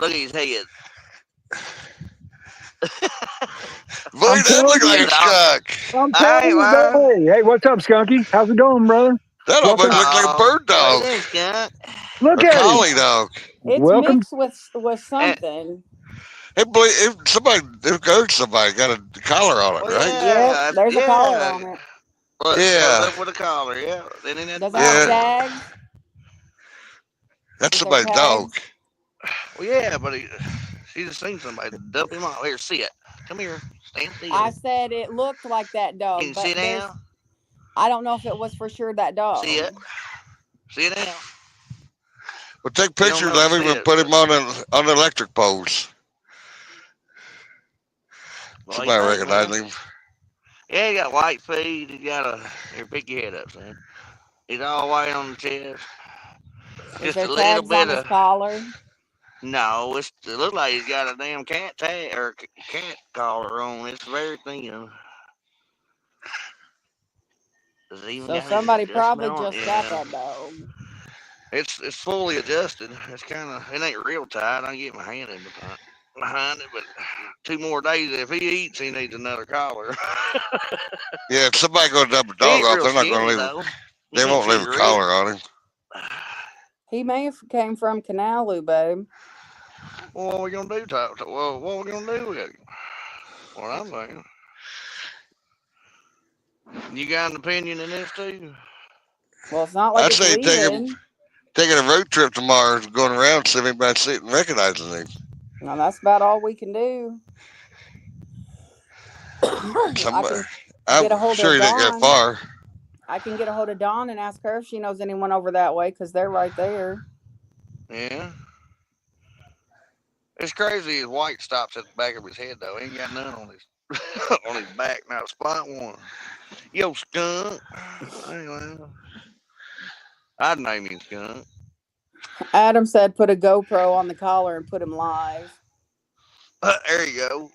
Look at his head. Boy, that looks like a skunk. I'm telling you, hey, what's up, Skunky? How's it going, brother? That almost looks like a bird dog. Look at collie dog. It's mixed with something. Hey, boy, somebody got a collar on it, right? Yeah, there's a collar on it. Yeah, with a collar. Yeah, then it does it have tags? That's somebody's dog. Well, yeah, but she just seen somebody dump him off. Here, sit. Come here. Stand still. I said it looked like that dog. Can you sit down? I don't know if it was for sure that dog. Sit down. Well, take pictures of him and put him on the electric poles. Well, somebody recognize him. Yeah, he got white feet. He got here, pick your head up, son. He's all the way on the chest. Is Just there a little tags on bit his of. collar? No, it looks like he's got a damn cat tag or cat collar on. It's very thin. It's even So got his somebody probably adjustment on. just got Yeah, that dog. it's fully adjusted. It's kind of it ain't real tight. I can get my hand in behind it, but 2 more days. If he eats, he needs another collar. Yeah, if somebody goes to dump a He dog ain't off, real they're not going to skinny leave. though. You They can't won't see leave his a ribs. collar on him. He may have came from Canalu, babe. Well, what are we gonna do? Well, what are we gonna do with him? What I'm saying. You got an opinion in this too? Well, it's not like I'd it's say leaving. taking a road trip tomorrow, going around, see if anybody see it and recognizes him. No, that's about all we can do. I Somebody, can I'm get a hold sure of he didn't get Dawn. far. I can get a hold of Dawn and ask her if she knows anyone over that way because they're right there. Yeah. It's crazy. His white stops at the back of his head though. He ain't got none on his on his back. Not a spot one. Yo, skunk. Anyway, I'd name him skunk. Adam said put a GoPro on the collar and put him live. There you go.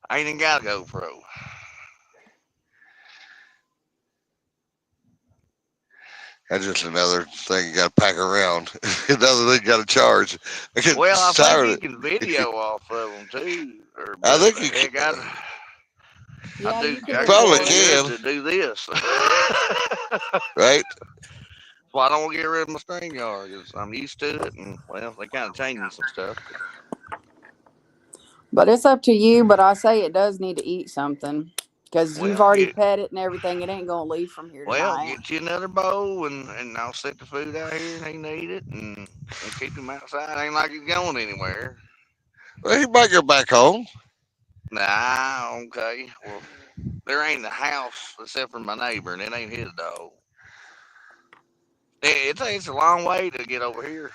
I ain't even got a GoPro. That's just another thing you got to pack around. Another thing you got to charge. I get Well, I think tired you of can it. video off of them too. I But think you heck, can. Yeah, you could I got Probably record. 2 years can, to do this. right? Well, I don't want to get rid of my string yard because I'm used to it, and well, they kind of changing some stuff. But it's up to you. But I say it does need to eat something because you've Well, already get pet it and everything. It ain't gonna leave from here well, tonight. get you another bowl, and I'll set the food out here, and he can eat it, and keep him outside. Ain't like he's going anywhere. Well, he might go back home. Nah, okay. Well, there ain't a house except for my neighbor, and it ain't his dog. It's a long way to get over here.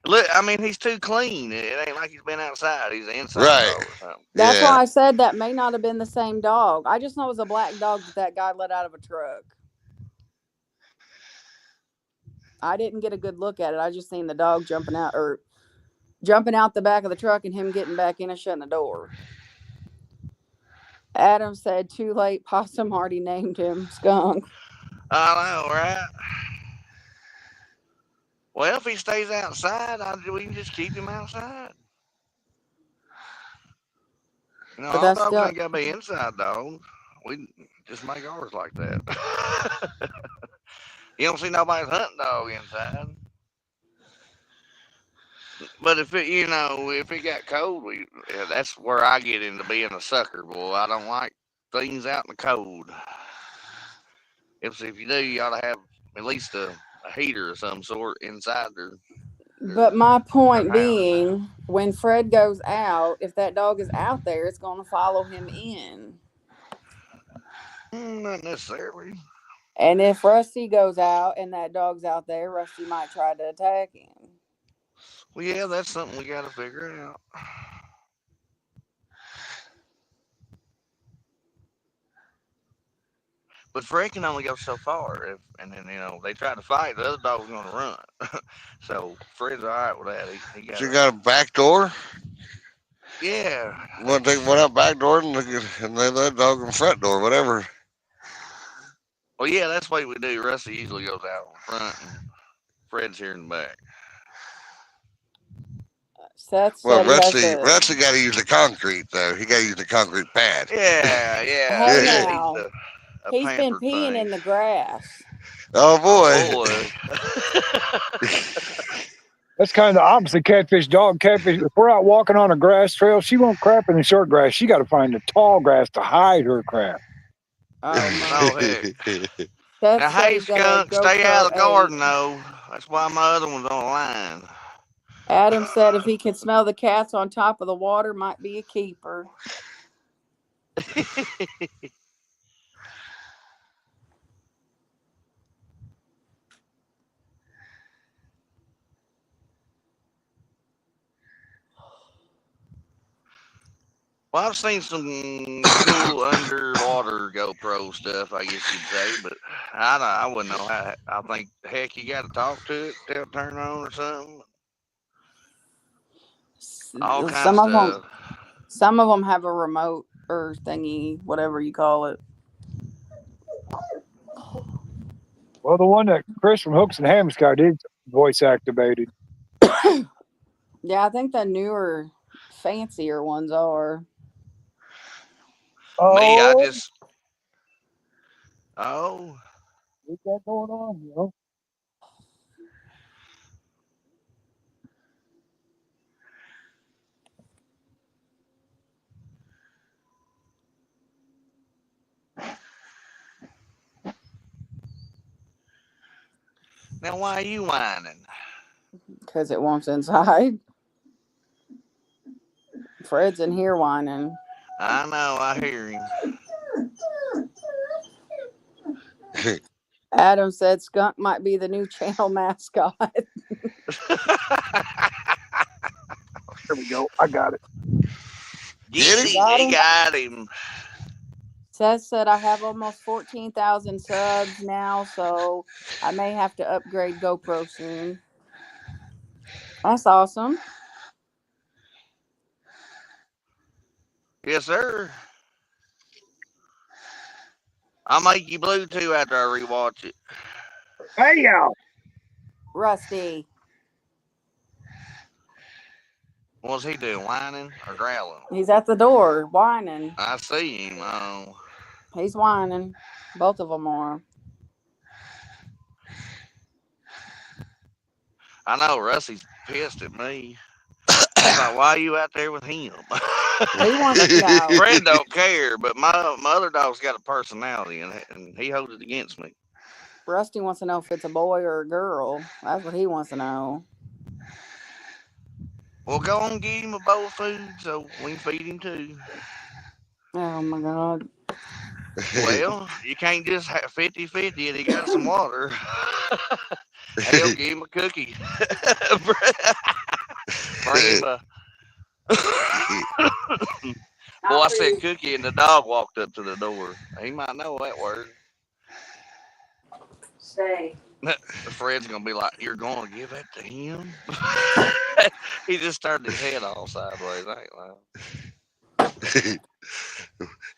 Look, I mean, he's too clean. It ain't like he's been outside. He's an inside Right. dog or something. That's Yeah. why I said that may not have been the same dog. I just know it was a black dog that guy let out of a truck. I didn't get a good look at it. I just seen the dog jumping out the back of the truck and him getting back in and shutting the door. Adam said, too late. Possum already named him Skunk. I know, right? Well, if he stays outside, we can just keep him outside. You know, But all that's dogs still, ain't got to be inside dogs. We just make ours like that. You don't see nobody's hunting dog inside. But if it got cold, that's where I get into being a sucker, boy. I don't like things out in the cold. If you do, you ought to have at least a heater of some sort inside but my their point house. being, when Fred goes out, if that dog is out there, it's going to follow him in. Not necessarily. And if Rusty goes out and that dog's out there, Rusty might try to attack him. Well, yeah, that's something we got to figure out. But Fred can only go so far. And then they try to fight, the other dog's going to run. So Fred's all right with that. He got So you got a back door? yeah. You want to take one out back door and let that dog in the front door, whatever. Well, yeah, that's the way we do. Rusty usually goes out in front, and Fred's here in the back. Seth Well, said he has Rusty got to use the concrete though. He got to use the concrete pad. Yeah. Hey He's now, a he's been pampered peeing thing. in the grass. Oh Oh boy. boy. That's kind of the opposite catfish dog. Catfish, if we're out walking on a grass trail, she won't crap in the short grass. She got to find the tall grass to hide her crap. Oh my. Oh heck. Seth Now, said hey he's got a skunk, stay GoPro out of the 8. garden though. That's why my other one's on the line. Adam said if he can smell the cats on top of the water, might be a keeper. Well, I've seen some cool underwater GoPro stuff, I guess you'd say, but I wouldn't know how. I think heck, you got to talk to it, tell it to turn on or something. All kind of Some of them, stuff. some of them have a remote or thingy, whatever you call it. Well, the one that Chris from Hooks and Hams got is voice activated. Yeah, I think the newer, fancier ones are. Me, I Oh, just oh what's that going on? You know? now why are you whining? Because it wants inside. Fred's in here whining. I know, I hear him. Adam said Skunk might be the new channel mascot. There we go. I got it. Get him? him, Got he him. got him. Seth said I have almost 14,000 subs now, so I may have to upgrade GoPro soon. That's awesome. Yes, sir. I'll make you blue too after I rewatch it. Hey, y'all. Rusty. What's he doing? Whining or growling? He's at the door whining. I see him. Oh, He's whining. Both of them are. I know Rusty's pissed at me. He's like, why are you out there with him? He wants no. Fred don't care, but my other dog's got a personality, and he holds it against me. Rusty wants to know if it's a boy or a girl. That's what he wants to know. Well, go on and give him a bowl of food so we can feed him too. Oh my God. Well, you can't just have 50-50 and he got some water. Hell, give him a cookie. Bring him a... Boy, I said cookie and the dog walked up to the door. He might know that word. Stay. Fred's going to be like, you're going to give that to him? He just turned his head all sideways. I ain't lying.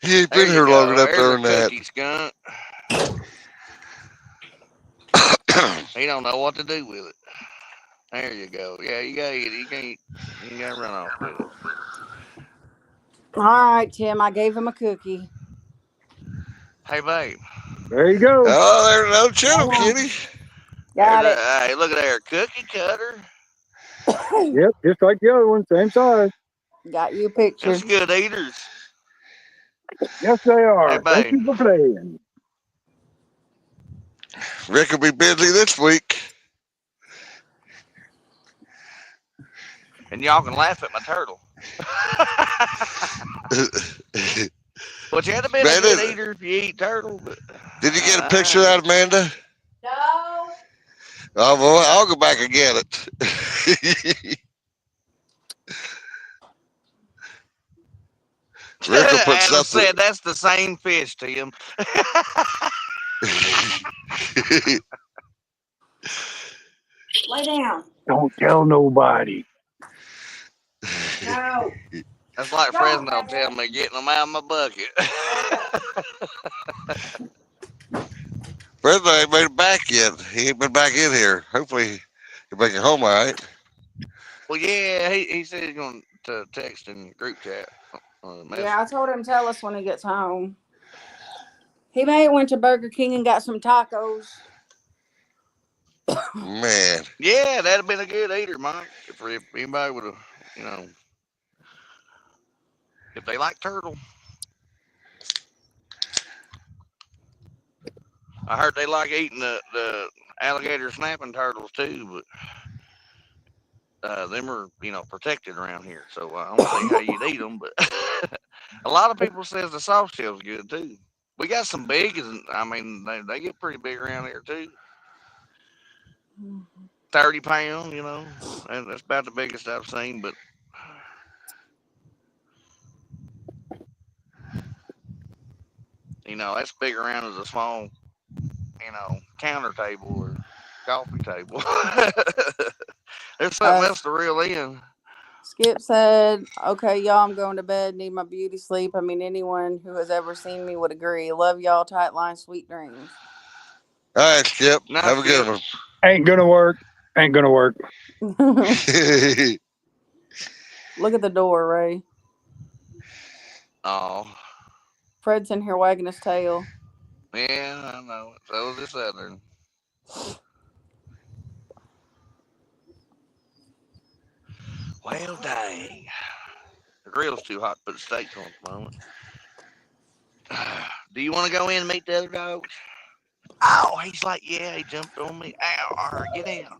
He ain't There been you here long go. enough to There's a earn that. cookie, Skunk. He don't know what to do with it. There you go. Yeah, you got it. You can't run off with it. All right, Tim. I gave him a cookie. Hey, babe. There you go. Oh, there's no channel, kitty. Got it. Hey, look at there, cookie cutter. Yep, just like the other one, same size. Got you a picture. It's good eaters. Yes, they are. Hey, Thank babe. you for playing. Rick will be busy this week. And y'all can laugh at my turtle. But you had to be a good eater if you eat turtle. But, did you get a picture of that, Amanda? No. Oh, well, I'll go back and get it. Rick will put Adam something. said that's the same fish, Tim. Lay down. Don't tell nobody. No. That's like Fresno telling me getting them out of my bucket. Fresno ain't made it back yet. He ain't been back in here. Hopefully he'll make it home all right. Well, yeah, he said he's going to text in group chat. Yeah, I told him tell us when he gets home. He may have went to Burger King and got some tacos. Man. Yeah, that'd have been a good eater, Mike. If anybody would have, if they like turtle. I heard they like eating the alligator snapping turtles too, but them are protected around here, so I don't see how you'd eat them. But a lot of people says the soft shell's good too. We got some big, I mean they get pretty big around here too. 30 pound, and that's about the biggest I've seen. But That's big around as a small, counter table or coffee table. There's something Uh, else to reel in. Skip said, "Okay, y'all, I'm going to bed. Need my beauty sleep. I mean, anyone who has ever seen me would agree. Love y'all. Tight line. Sweet dreams." All right, Skip. Night, Have a good Skip. one. Ain't gonna work. Ain't gonna work. Look at the door, Ray. Oh, Fred's in here wagging his tail. yeah, I know. So is this other. Well, dang. The grill's too hot to put steaks on at the moment. Do you want to go in and meet the other dogs? Oh, he's like, yeah, he jumped on me. Ow, all right, get down.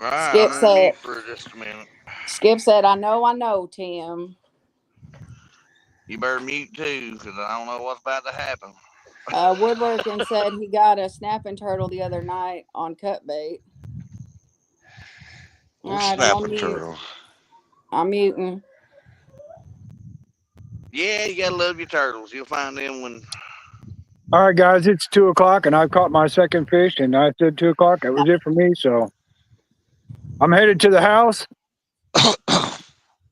All right, I'm Skip going to said, mute for just a minute. Skip said, I know, Tim. You better mute too, because I don't know what's about to happen. Woodworking said he got a snapping turtle the other night on cut bait. All Old right, I'm on snapping mute. turtle. I'm muting. Yeah, you got to love your turtles. You'll find them when. All right, guys, it's 2 o'clock, and I've caught my second fish. And I said 2 o'clock. That was it for me. So I'm headed to the house.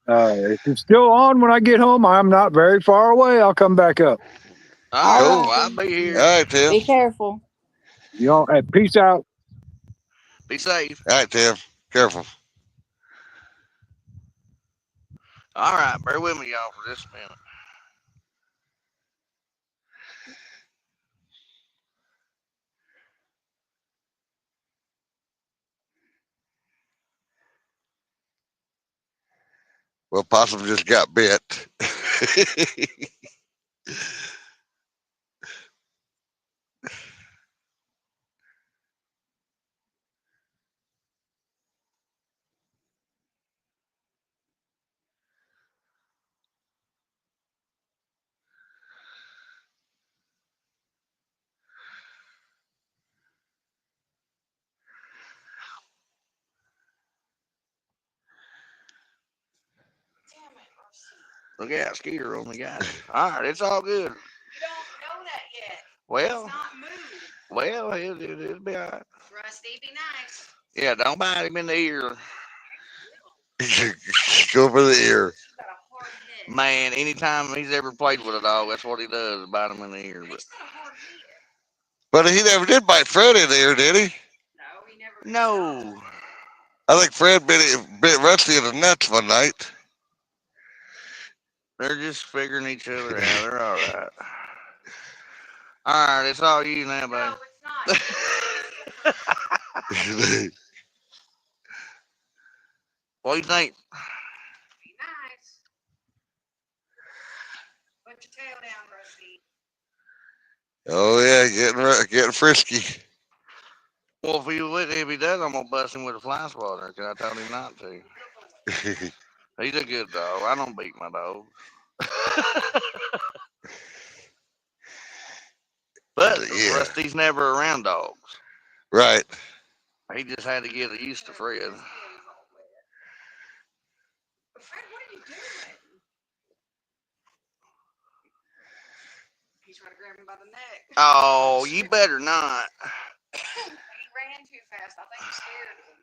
If it's still on when I get home, I'm not very far away. I'll come back up. All All right, Cool. well, I'll righty. be All here. right, Tim. Be careful. Y'all, peace out. Be safe. All right, Tim. Careful. All right, bear with me, y'all, for just a minute. Well, possum just got bit. Look out, Skeeter only got it. All right, it's all good. You don't know that yet. Well, it's not moved. Well, it'll be all right. Rusty, be nice. Yeah, don't bite him in the ear. Go for the ear. Man, anytime he's ever played with a dog, that's what he does, bite him in the ear. But he never did bite Fred in the ear, did he? No. I think Fred bit Rusty in the nuts one night. They're just figuring each other out. They're all right. All right, it's all you now, baby. No, it's not. What do you think? Be nice. Put your tail down, Rusty. Oh yeah, getting frisky. Well, if he does, I'm gonna bust him with a fly swatter because I told him not to. He's a good dog. I don't beat my dogs. But Yeah, Rusty's never around dogs. right. He just had to get used to Fred. Fred, what are you doing? He's trying to grab him by the neck. Oh, you better not. He ran too fast. I think he scared him.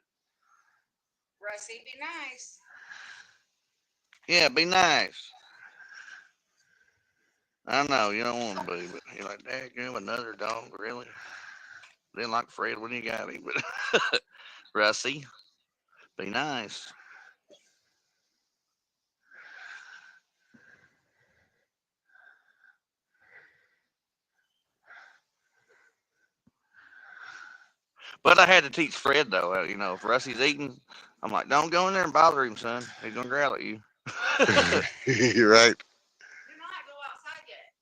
Rusty, be nice. Yeah, be nice. I know you don't want to be, but you're like, Dad, you have another dog, really? Didn't like Fred when you got him, but Rusty, be nice. But I had to teach Fred though. If Rusty's eating, I'm like, don't go in there and bother him, son. He's gonna growl at you. You're right. Do not go outside yet.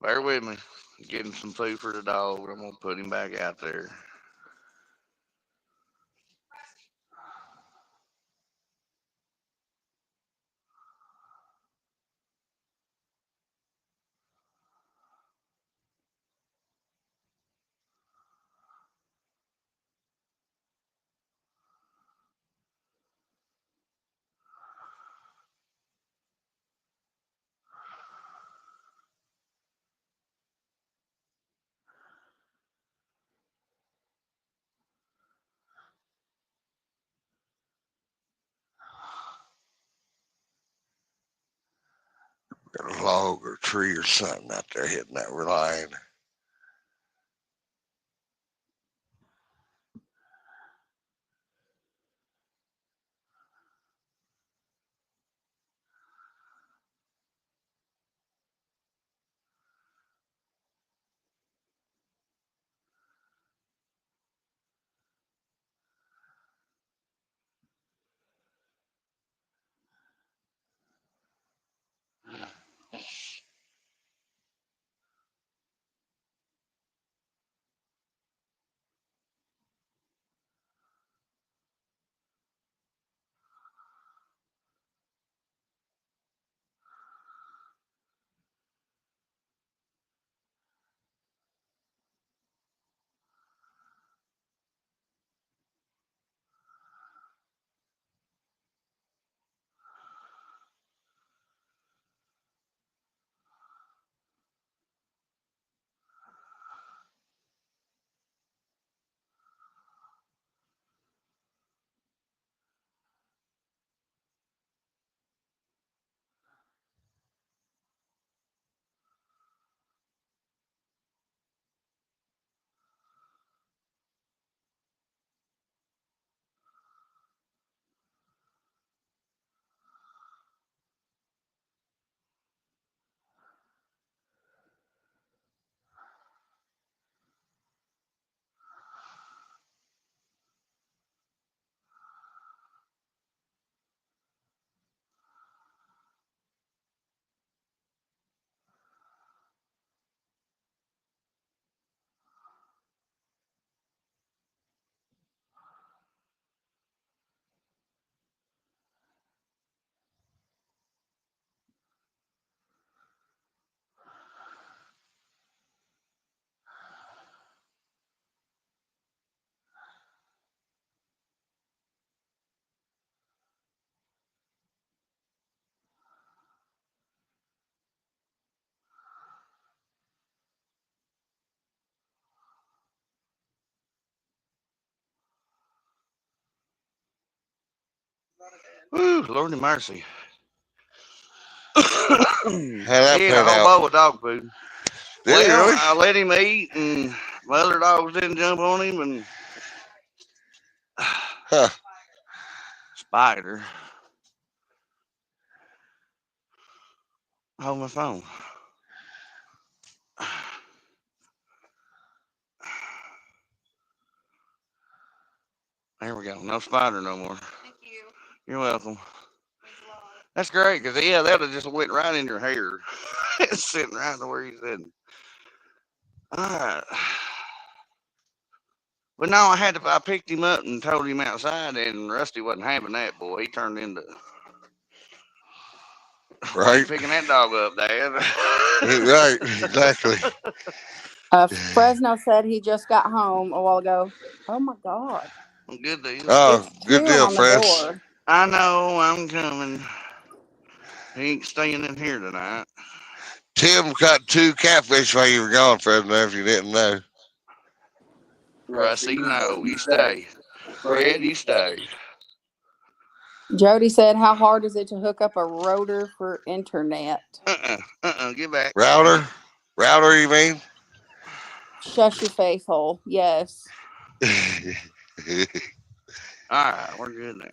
Bear with me. Getting some food for the dog. I'm gonna put him back out there. Got a log or tree or something out there hitting that line. Woo, Lord have mercy. How that He ate a pan whole out? bowl of dog food. Did he Well, really? I let him eat, and my other dogs didn't jump on him, and Huh. Spider. Hold my phone. There we go. No spider no more. You're welcome. That's great, because, yeah, that would have just went right in your hair. It's sitting right where he's sitting. All right. But no, I picked him up and told him outside, and Rusty wasn't having that, boy. He turned into, why are you Right? picking that dog up, Dad? Right, exactly. Fresno said he just got home a while ago. Oh my God. Good deal. Oh, It's good chewing deal, on the friends. door. I know I'm coming. He ain't staying in here tonight. Tim caught 2 catfish while you were gone, Fresno, if you didn't know. Rusty, no, you stay. Fred, you stay. Jody said, how hard is it to hook up a router for internet? Get back. Router? Router, you mean? Shush your face hole. Yes. All right, we're good now.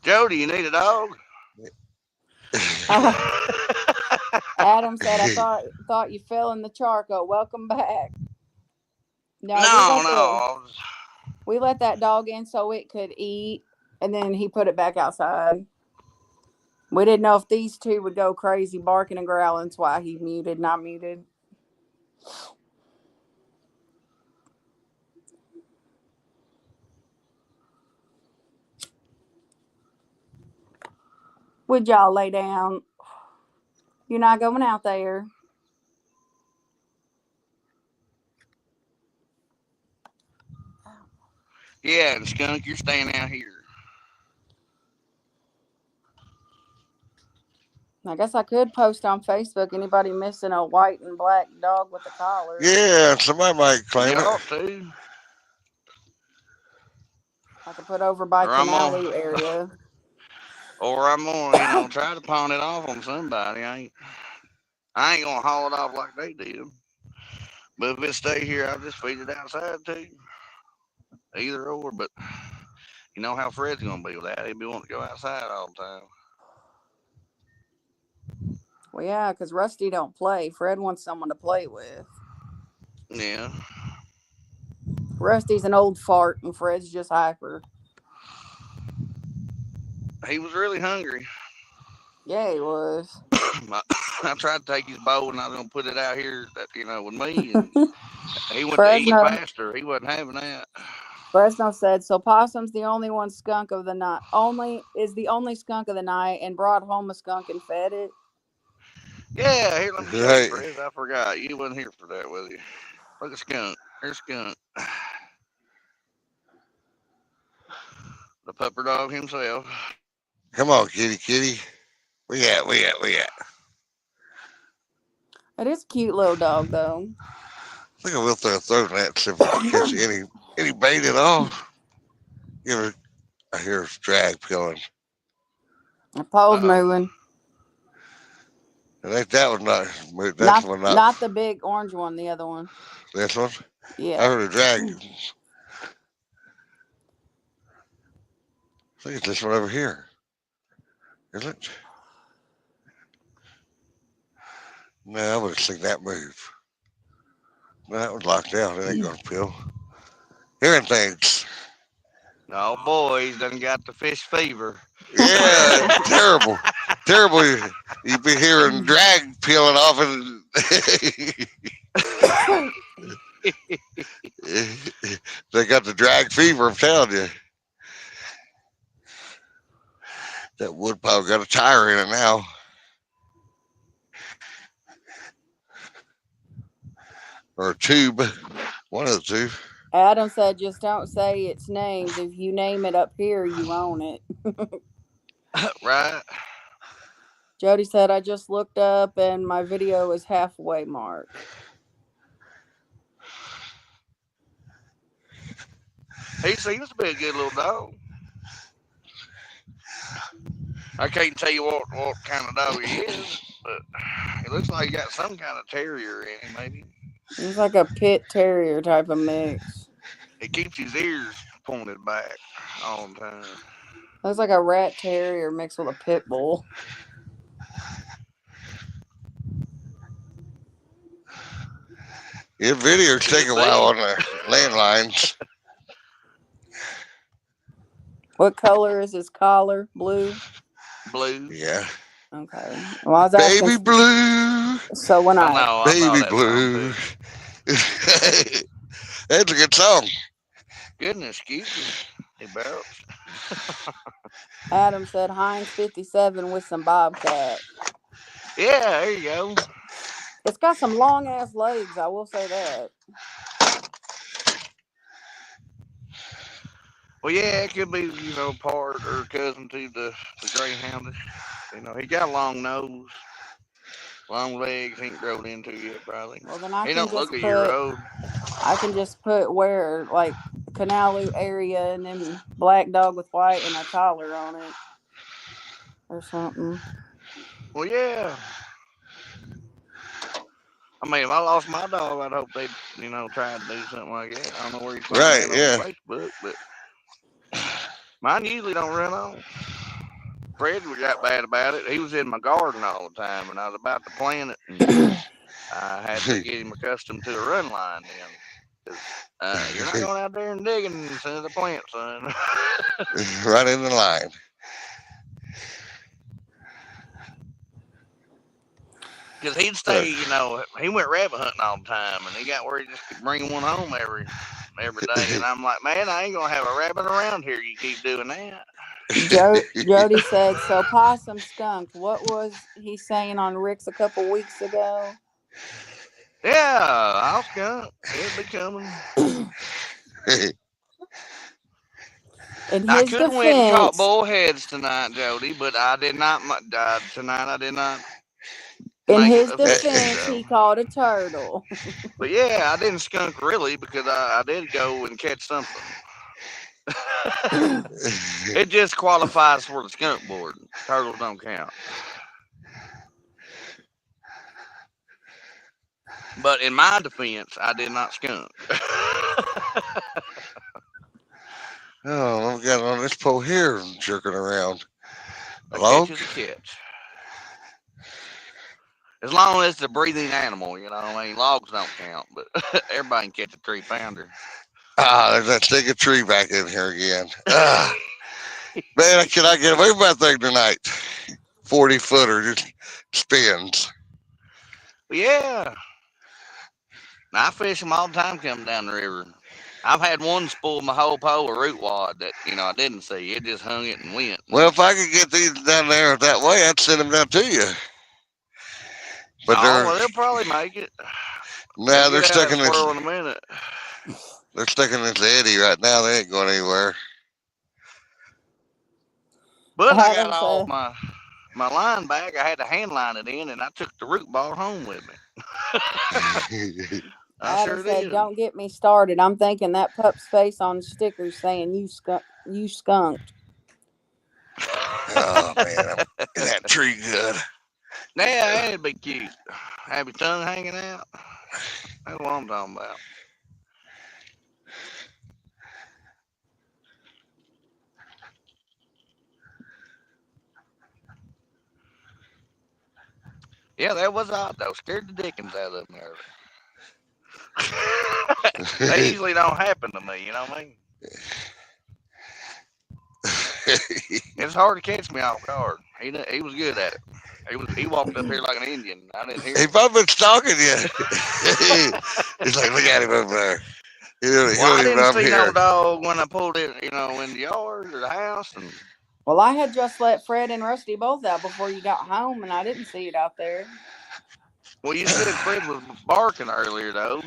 Jody, you need a dog? Uh, Adam said, I thought you fell in the charco. Welcome back. No, No, no. we let that dog in so it could eat, and then he put it back outside. We didn't know if these two would go crazy barking and growling. That's why he muted, not muted. Would y'all lay down? You're not going out there. Yeah, and Skunk, you're staying out here. I guess I could post on Facebook. Anybody missing a white and black dog with a collar? Yeah, somebody might claim You it. ought to. I could put over by Or I'm gonna, Canaloo area. try to pawn it off on somebody. I ain't gonna haul it off like they did. But if it stay here, I'll just feed it outside too. Either or, but you know how Fred's gonna be with that. He'll be wanting to go outside all the time. Well, yeah, because Rusty don't play. Fred wants someone to play with. Yeah. Rusty's an old fart, and Fred's just hyper. He was really hungry. Yeah, he was. I tried to take his bowl and I was gonna put it out here, with me, and he went to eating Fresno faster. He wasn't having that. Fresno said, so Possum's the only one skunk of the night. The only skunk of the night, and brought home a skunk and fed it. Yeah, here, let me show you, Right. Fred. I forgot. You wasn't here for that, was you? Look at Skunk. Here's Skunk. The pupper dog himself. Come on, kitty, kitty. We at. It is a cute little dog, though. I think I will throw a throat in that and see if we can catch any bait at all. Give her, I hear drag peeling. The pole's Uh-oh. moving. I think that one not. That's Not one not the big orange one, the other one. This one. I Yeah. heard a drag. I think it's this one over here. Is it? No, I would have seen that move. No, that was locked down. It ain't gonna peel. Hearing things. Oh, boy, he's done got the fish fever. Yeah, terrible. Terrible. You be hearing drag peeling off and they got the drag fever, I'm telling you. That wood pile got a tire in it now. Or a tube. One of the two. Adam said, just don't say its names. If you name it up here, you own it. Right? Jody said, I just looked up and my video is halfway mark. He seems to be a good little dog. I can't tell you what kind of dog he is, but he looks like he got some kind of terrier in him, maybe. It's like a pit terrier type of mix. He keeps his ears pointed back all the time. Looks like a rat terrier mixed with a pit bull. Your videos take a while on the landlines. What color is his collar? Blue? Blue. Yeah. Okay. Well, I was Baby asking. blue. So when I know Baby that blue. song That's a good song. too. Goodness, excuse me. He barrels. Adam said Heinz 57 with some bobcat. Yeah, there you go. It's got some long ass legs, I will say that. Well, yeah, it could be, part or cousin to the greyhound. He got a long nose, long legs. He ain't grown into yet, probably. Well, then I He can don't just look a year old. put where, like, Canaloo area and then black dog with white and a collar on it. Or something. Well, yeah. I mean, if I lost my dog, I'd hope they'd, try to do something like that. I don't know where he's Right, on yeah. Facebook, but mine usually don't run on. Fred got bad about it. He was in my garden all the time, and I was about to plant it, and I had to get him accustomed to the run line then. You're not going out there and digging as soon as I plant, son. Right in the line. Because he'd stay, he went rabbit hunting all the time, and he got where he just could bring one home every day. And I'm like, man, I ain't gonna have a rabbit around here. You keep doing that. Jody said, so possum skunk. What was he saying on Rick's a couple weeks ago? Yeah, I'll skunk. It'll be coming. In I his could have went and caught defense, bullheads tonight, Jody, but I did not. Tonight I did not in make it his officially defense, so. he caught a turtle. But yeah, I didn't skunk really because I did go and catch something. It just qualifies for the skunk board. Turtles don't count. But in my defense, I did not skunk. Oh, I've got on this pole here jerking around. A Log? catch is a catch. As long as it's a breathing animal, logs don't count, but everybody can catch a 3-pounder. There's that stick of tree back in here again. Man, can I get away with that thing tonight? 40-footer just spins. But yeah, I fish them all the time coming down the river. I've had one spool my whole pole of root wad that, I didn't see. It just hung it and went. Well, if I could get these down there that way, I'd send them down to you. But they'll probably make it. they're stuck in squirrel in a minute. They're stuck in this eddy right now. They ain't going anywhere. But I got all my line back. I had to hand line it in, and I took the root ball home with me. Adam said, "Don't get me started. I'm thinking that pup's face on the sticker saying you skunked." Oh man, is that tree good? Yeah, that'd be cute. Have your tongue hanging out. That's what I'm talking about. Yeah, that was odd though. Scared the dickens out of me earlier. They usually don't happen to me, you know what I mean? It's hard to catch me off guard. He was good at it. He walked up here like an Indian. I didn't hear him. He probably been stalking you. He's like, look at him over there. I didn't see no dog when I pulled it, in the yard or the house. Well, I had just let Fred and Rusty both out before you got home, and I didn't see it out there. Well, you said Fred was barking earlier, though.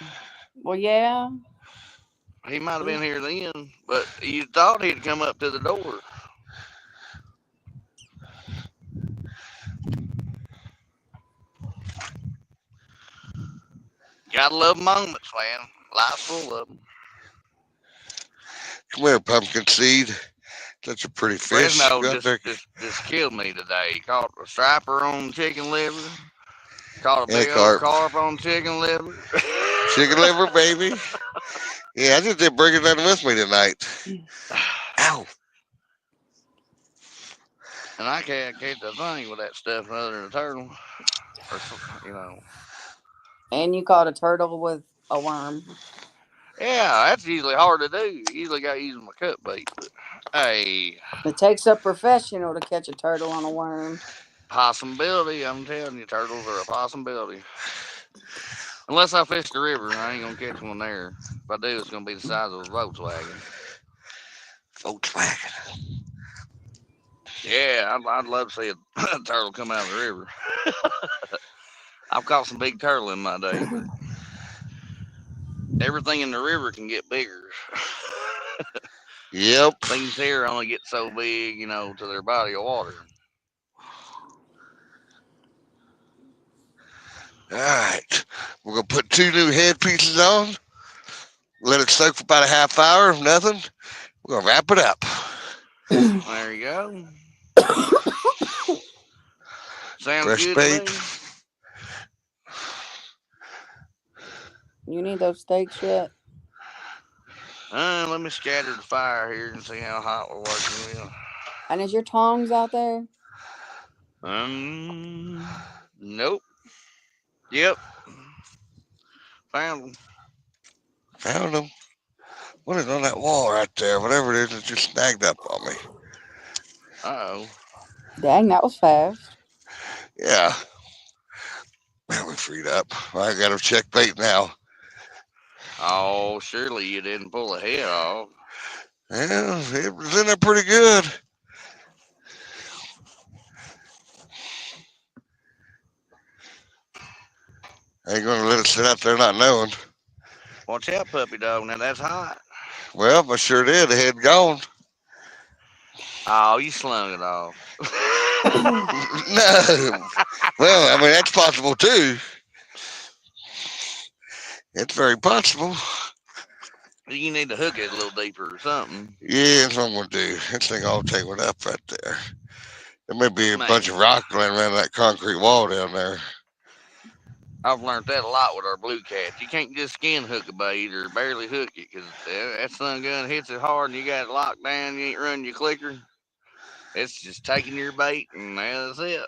Well, yeah. He might have been here then, but you thought he'd come up to the door. Gotta love moments, man. Life's full of them. Come here, pumpkin seed. Such a pretty fish. Fresno just killed me today. He caught a striper on chicken liver. Caught a big old carp on chicken liver. Chicken liver, baby. Yeah, I just didn't bring it down with me tonight. Ow. And I can't catch a thing with that stuff other than a turtle. And you caught a turtle with a worm. Yeah, that's usually hard to do. Usually got to use my cut bait. But, hey. It takes a professional to catch a turtle on a worm. Possibility. I'm telling you, turtles are a possibility. Unless I fish the river, I ain't going to catch one there. If I do, it's going to be the size of a Volkswagen. Volkswagen. Yeah, I'd love to see a turtle come out of the river. I've caught some big turtle in my day, but everything in the river can get bigger. Yep. Things here only get so big, to their body of water. All right. We're going to put 2 new head pieces on. Let it soak for about a half hour. If nothing, we're going to wrap it up. There you go. Sounds fresh good bait. to me. You need those steaks yet? Let me scatter the fire here and see how hot we're working with. And is your tongs out there? Nope. Yep. Found them. Found them. What is on that wall right there? Whatever it is, it just snagged up on me. Uh-oh. Dang, that was fast. Yeah. freed up. I got to check bait now. Oh, surely you didn't pull a head off. Yeah, it was in there pretty good. I ain't gonna let it sit out there not knowing. Watch out, puppy dog. Now that's hot. Well, I sure did. The head gone. Oh, you slung it off. No. Well, I mean that's possible too. It's very possible. You need to hook it a little deeper or something. Yeah, that's what I'm gonna do. This thing all tangled up right there. There may be a bunch Man, of rock laying around that concrete wall down there. I've learned that a lot with our blue cats. You can't just skin hook a bait or barely hook it because that sun gun hits it hard and you got it locked down. You ain't running your clicker. It's just taking your bait and that's it.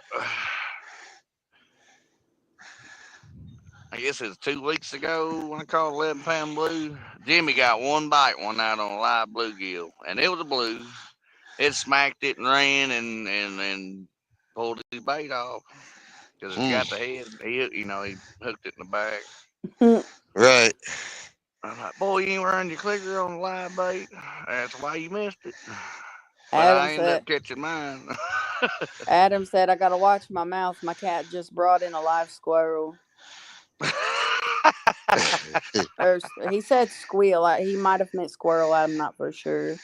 I guess it was 2 weeks ago when I caught 11-pound blue. Jimmy got one bite one night on a live bluegill, and it was a blue. It smacked it and ran and pulled his bait off because it's Hmm. got the head. He hooked it in the back. Right. I'm like, boy, you ain't running your clicker on the live bait. That's why you missed it. But Adam I ended said, up catching mine. Adam said, I got to watch my mouth. My cat just brought in a live squirrel. Or he said squeal. He might have meant squirrel. I'm not for sure.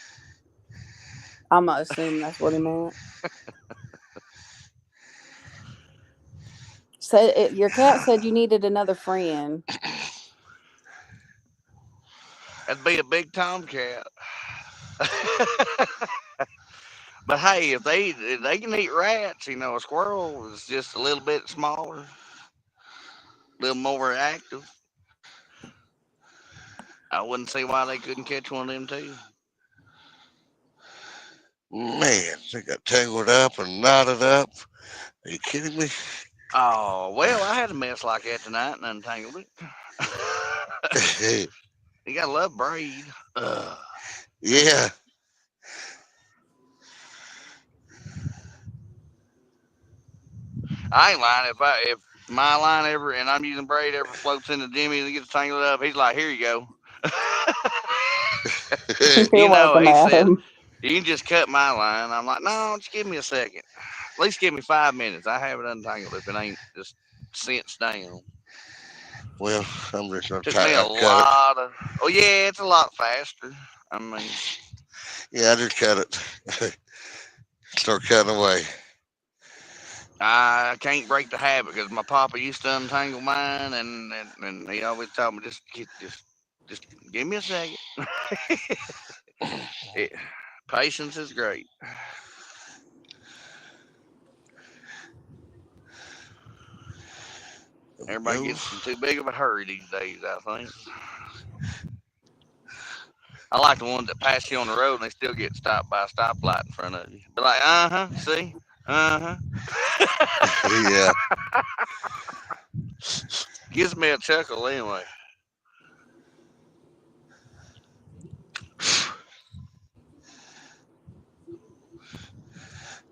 I'm going to assume that's what he meant. Your cat said you needed another friend. That'd be a big tomcat. But hey, if they can eat rats, a squirrel is just a little bit smaller, a little more active. I wouldn't see why they couldn't catch one of them too. Man, they got tangled up and knotted up. Are you kidding me? Oh well, I had a mess like that tonight and untangled it. You gotta love braid. Ugh. Yeah. I ain't lying. If my line ever and I'm using braid ever floats into Jimmy and gets tangled up, he's like, "Here you go." You're welcome, He said, Adam. "You can just cut my line." I'm like, "No, just give me a second. At least give me 5 minutes. I have it untangled if it ain't just cinched down." Well, I'm just gonna Took me a cut it. lot of. Oh yeah, it's a lot faster. I mean, Yeah, I just cut it. Start cutting away. I can't break the habit because my papa used to untangle mine, and he always told me just give me a second. It, patience is great. There we Everybody go. gets in too big of a hurry these days, I think. I like the ones that pass you on the road and they still get stopped by a stoplight in front of you. Be like, see? Yeah. Gives me a chuckle anyway.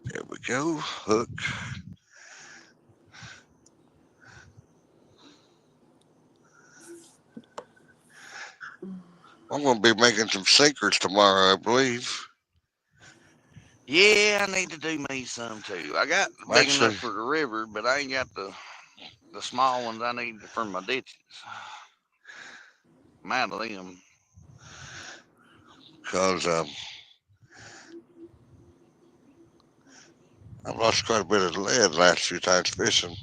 There we go. Hook. I'm gonna be making some sinkers tomorrow, I believe. Yeah, I need to do me some too. I got big enough Actually, for the river, but I ain't got the small ones I need for my ditches. I'm out of them. because I've lost quite a bit of lead last few times fishing.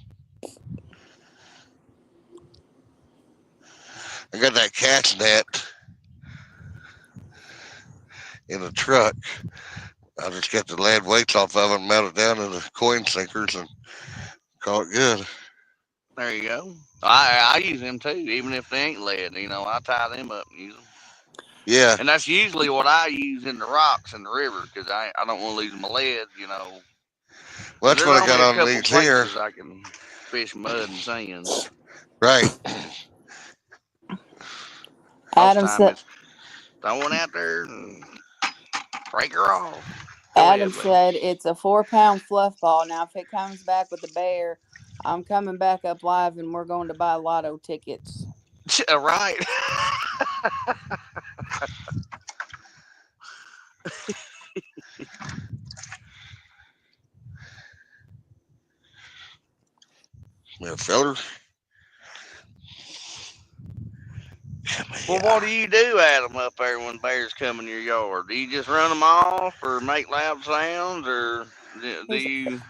I got that catch net in the truck. I just get the lead weights off of it and melt it down into coin sinkers and call it good. There you go. I use them too, even if they ain't lead. I tie them up and use them. Yeah. And that's usually what I use in the rocks in the river because I don't want to lose my lead, Well, because that's there's what I got only a on couple these here. places I can fish mud and sand. Right. Most Adam time said. it's throwing out there and break her off. Go Adam ahead, Lee. said it's a 4-pound fluff ball. Now, if it comes back with a bear, I'm coming back up live, and we're going to buy lotto tickets. Right. Well, feller. Well, what do you do, Adam, up there when bears come in your yard? Do you just run them off, or make loud sounds, or do He's, you?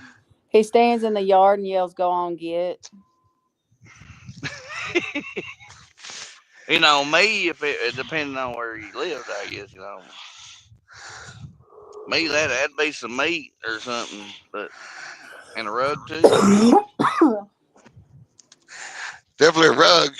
he stands in the yard and yells, "Go on, get." Me, if it depending on where you lived, I guess me that'd be some meat or something, but and a rug too. Definitely a rug.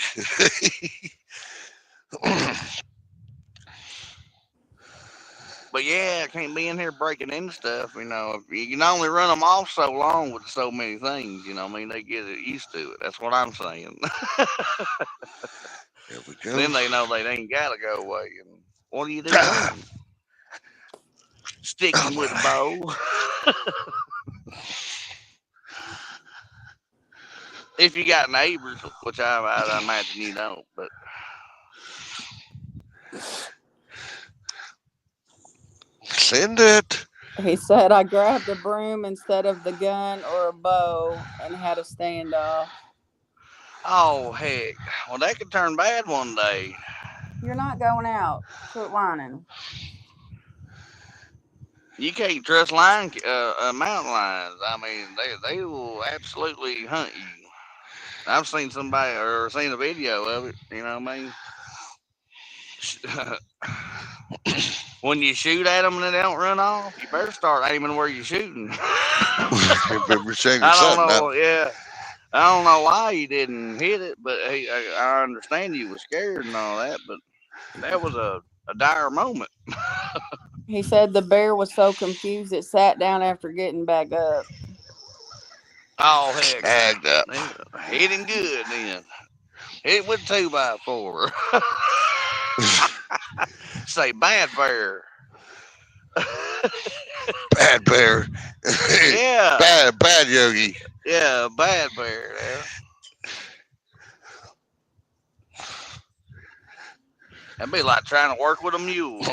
But yeah, I can't be in here breaking into stuff. You can only run them off so long with so many things. They get used to it. That's what I'm saying. There we go. Then they know they ain't gotta go away. And what do you do then? Stick them with a bow. If you got neighbors, which I imagine you don't, but Send it. He said, "I grabbed a broom instead of the gun or a bow and had a standoff." oh heck, well that could turn bad one day. You're not going out. Quit whining. You can't trust mountain lions. I mean, they will absolutely hunt you. I've seen somebody or seen a video of it. You know what I mean? When you shoot at them and they don't run off, you better start aiming where you're shooting. We're saying I don't something now. know. Yeah, I don't know why you didn't hit it, but I understand you was scared and all that. But that was a dire moment. He said the bear was so confused it sat down after getting back up. Oh heck, Snagged up. hit him good then. Hit it with 2x4. Say bad bear. Bad bear. Yeah, Bad Yogi. yeah, bad bear. Yeah. That'd be like trying to work with a mule.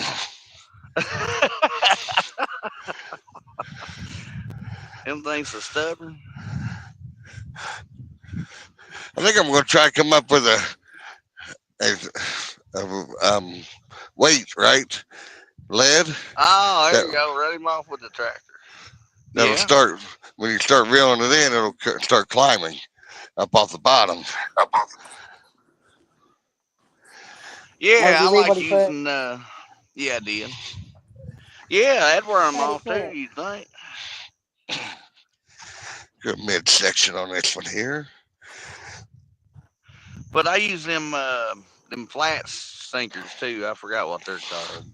Them things are stubborn. I think I'm going to try to come up with a weight, right? Lead. Oh, there That, you go. Run him off with the tractor. that'll Yeah. start, when you start reeling it in, it'll start climbing up off the bottom. Oh, Yeah, did I you read what like he put? using. Yeah, I did. Yeah, that'd wear them What off he too. put? You think? Good midsection on this one here. But I use them flat sinkers too. I forgot what they're called.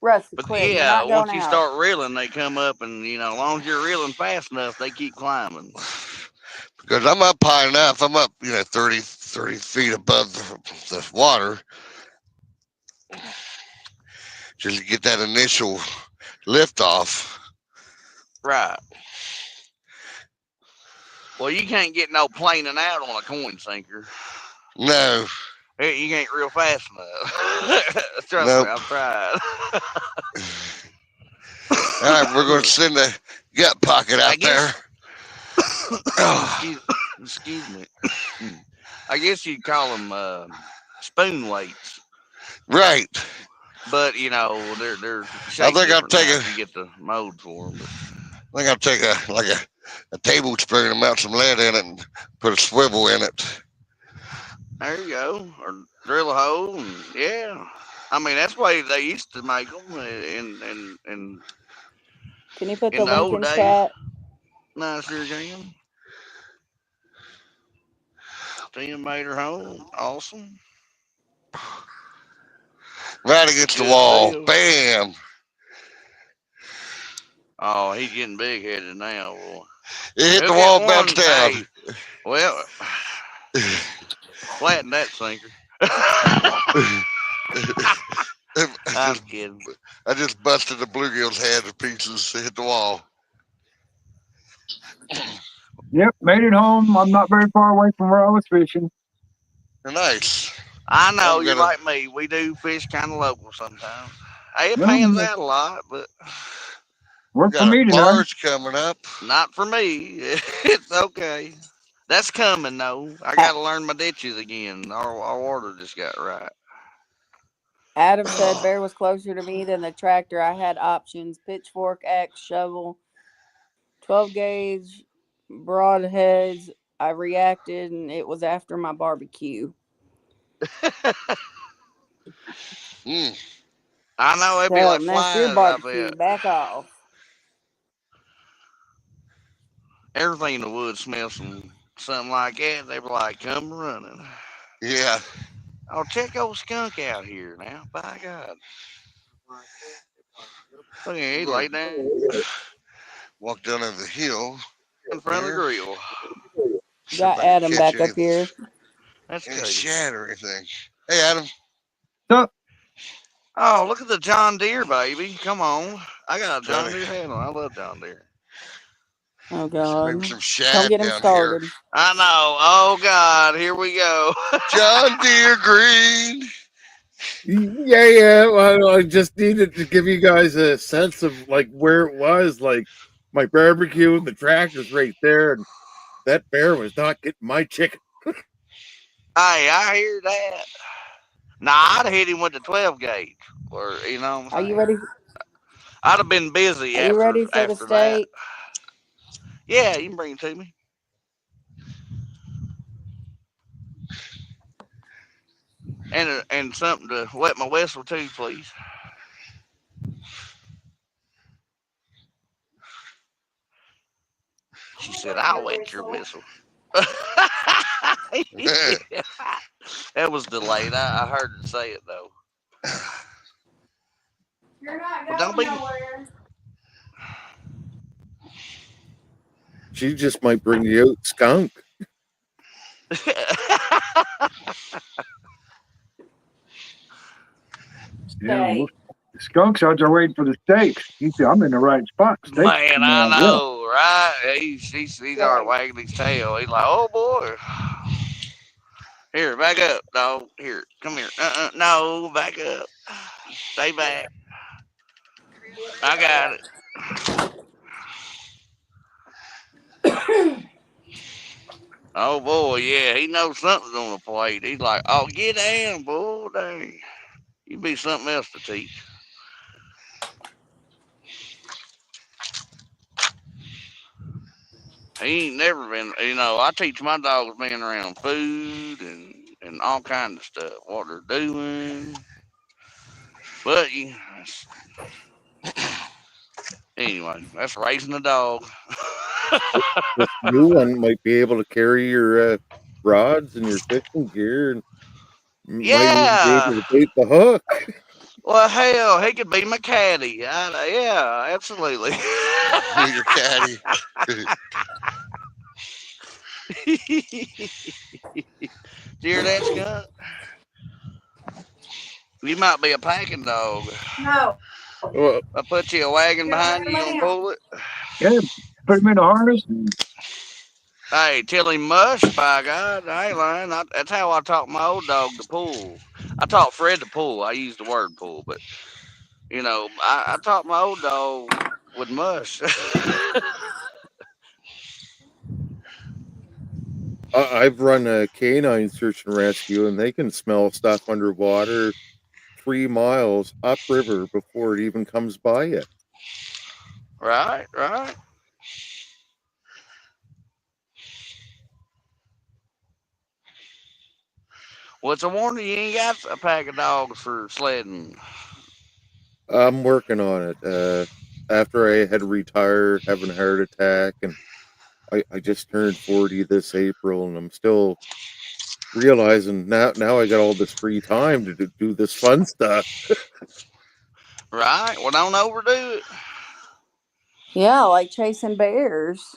Rusty, But quit. You're yeah, not going once you out. start reeling, they come up, and as long as you're reeling fast enough, they keep climbing. Because I'm up high enough. I'm up, 30 feet above the water. Just to get that initial lift off. Right. Well, you can't get no planing out on a coin sinker. No. You ain't real fast enough. Trust Nope. me, I've tried. All right, we're going to send the gut pocket out there. Excuse me. I guess you'd call them spoon weights. Right. But they're I shaped think I'll different take now if you get the mold for them. I think I'll take a tablespoon and melt some lead in it and put a swivel in it. There you go. Or drill a hole, and yeah. I mean, that's the way they used to make them in Can you put the the link old in days. chat? No, sure can. 10-meter hole, awesome. Right against the Good wall. deal. Bam. Oh, he's getting big headed now, boy. It hit He'll the get wall, one. bounced down. Hey, well, flatten that sinker. I'm kidding. I just busted the bluegill's head to pieces. It hit the wall. Yep, made it home. I'm not very far away from where I was fishing. Nice. I know I'm you're gonna. like me. We do fish kind of local sometimes. Hey, it Well, pans out a lot, but We worked for got a me tonight. barge coming up. not for me. It's okay. That's coming though. I A- got to learn my ditches again. Our water just got right. Adam said Bear was closer to me than the tractor. I had options: pitchfork, axe, shovel, 12 gauge, broadheads. I reacted, and it was after my barbecue. Mm, I know it'd be Tell like him that's your flies. I barbecue. bet Back off. everything in the woods smells something like that. They be like, "Come running." yeah. Oh, check old skunk out here now. By God, look at him, We're he gonna laid down walk down over the hill in front of the here. grill. See if Got I can Adam catch back up here. That's any crazy. shad or anything. Hey, Adam. So, Oh, look at the John Deere, baby. Come on. I got a Trying John to Deere handle. I love John Deere. Oh, maybe God. some Don't shad get him down here. started. I know. Oh, God. Here we go. John Deere Green. Yeah. Well, I just needed to give you guys a sense of like where it was. Like my barbecue and the tractor's right there, and that bear was not getting my chicken. Hey, I hear that. Nah, I'd have hit him with the 12 gauge. Or, you know what Are I'm you saying? ready? I'd have been busy Are you ready for the after that. steak? Yeah, you can bring it to me. And something to wet my whistle too, please. She said, I'll wet your whistle. Yeah. That was delayed. I heard her say it though. You're not Well, don't going be. nowhere. She just might bring you out skunk. yeah, well, Steak. the skunks out there waiting for the steaks. He said, I'm in the right spot. Steaks Man, coming I around here. know, right? He's already Steak. wagging his tail. He's like, oh boy. Here, back up, dog. Here, come here. No, back up. Stay back. I got it. Oh boy, yeah, he knows something's on the plate. He's like, oh, get down, boy. Dang. You be something else to teach. He ain't never been, I teach my dogs being around food and all kind of stuff, what they're doing. But anyway, that's raising a dog. This new one might be able to carry your rods and your fishing gear, and might even be Yeah. able to bait the hook. Well, hell, he could be my caddy. Yeah, absolutely. Your caddy. Did you hear that, Scott? You might be a packing dog. No. Well, I put you a wagon You're behind gonna you. You gonna lay down. pull it? Yeah, put him in the harness. And, Hey, till he mush, by God, I ain't lying. That's how I taught my old dog to pull. I taught Fred to pull. I used the word pull, but I taught my old dog with mush. I've run a canine search and rescue, and they can smell stuff underwater 3 miles upriver before it even comes by you. Right, right. Well, it's a wonder you ain't got a pack of dogs for sledding. I'm working on it. After I had to retire, having a heart attack, and I just turned 40 this April, and I'm still realizing now I got all this free time to do this fun stuff. Right? Well, don't overdo it. Yeah, like chasing bears.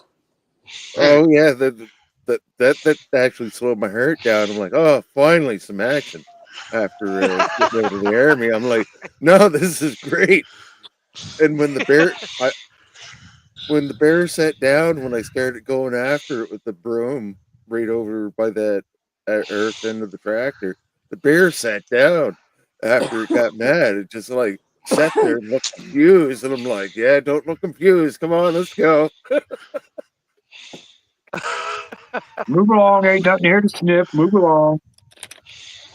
Oh yeah, that actually slowed my heart down. I'm like, oh, finally some action after getting out of the army. I'm like, no, this is great. And when the bear, when the bear sat down, when I started going after it with the broom right over by that earth end of the tractor, the bear sat down after it got mad. It just like sat there and looked confused, and I'm like, "Yeah, don't look confused. Come on, let's go." Move along. Ain't nothing here to sniff. Move along.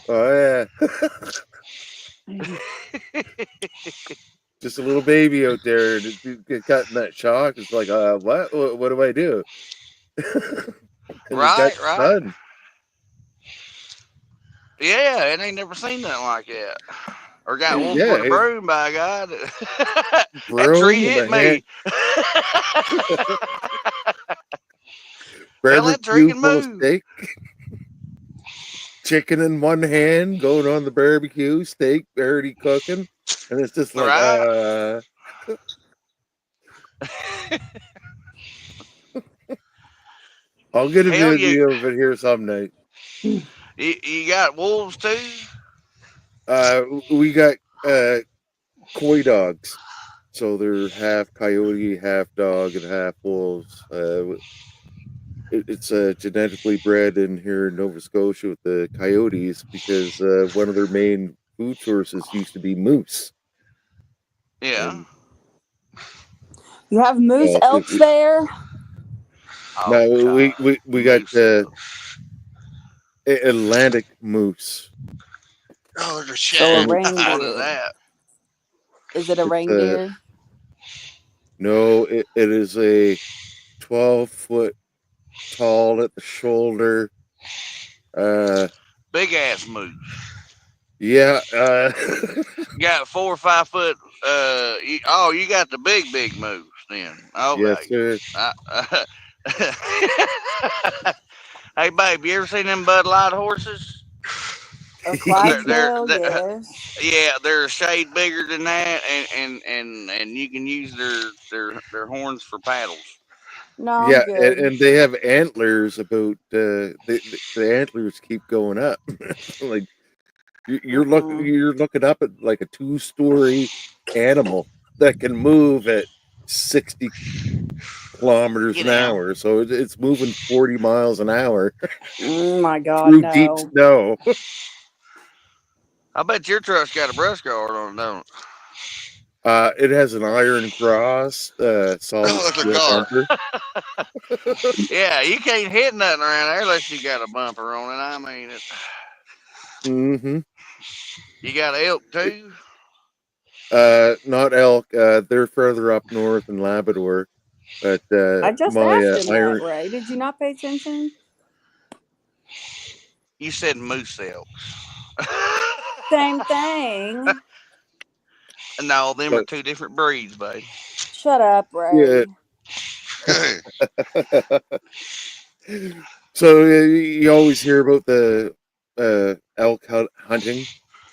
Oh yeah, just a little baby out there to get caught in that shock. It's like, what do I do? And it got Right. done. Yeah, it ain't never seen nothing like that. Or got whooped Yeah, with a broom by a guy. That tree broom in hit the hand, me. Hell, that tree barbecue can full of move. steak, chicken in one hand, going on the barbecue, steak already cooking, and it's just like, Right? I'll get a Hell, you video of it here some night. you got wolves too. We got coy dogs, so they're half coyote, half dog, and half wolves. It's genetically bred in here in Nova Scotia with the coyotes because one of their main food sources used to be moose, Yeah. and You have moose uh, it, elks it, there? Oh no, God, we got moose elves. Atlantic moose. Oh, there's a So a shed. And What is reindeer. that? Is it a it's reindeer? no, it is a 12-foot tall at the shoulder. Uh, Big ass moose. yeah. Got 4 or 5 foot. You got the big moose then. Yes, Okay. sir. Hey, babe, you ever seen them Bud Light horses? A They're, they're, Clydesdale, they're yes. yeah, they're a shade bigger than that, and you can use their horns for paddles. No, I'm Yeah, good. and they have antlers about the antlers keep going up. Like Mm-mm. you're looking up at like a two-story animal that can move at 60 kilometers Get an down. hour. So it's moving 40 miles an hour Oh my God, through deep no. snow. I bet your truck's got a brush guard on it, don't It has an iron cross, solid Oh, it's a steel gar. bumper. it? Yeah, you can't hit nothing around there unless you got a bumper on it. I mean, Hmm. you got elk too. Not elk. They're further up north in Labrador. But I just my asked him that, iron, Ray. Did you not pay attention? You said moose elks. Same thing. No, them are but two different breeds, babe. Shut up, yeah. Ray. Hey, So you always hear about the elk hunting.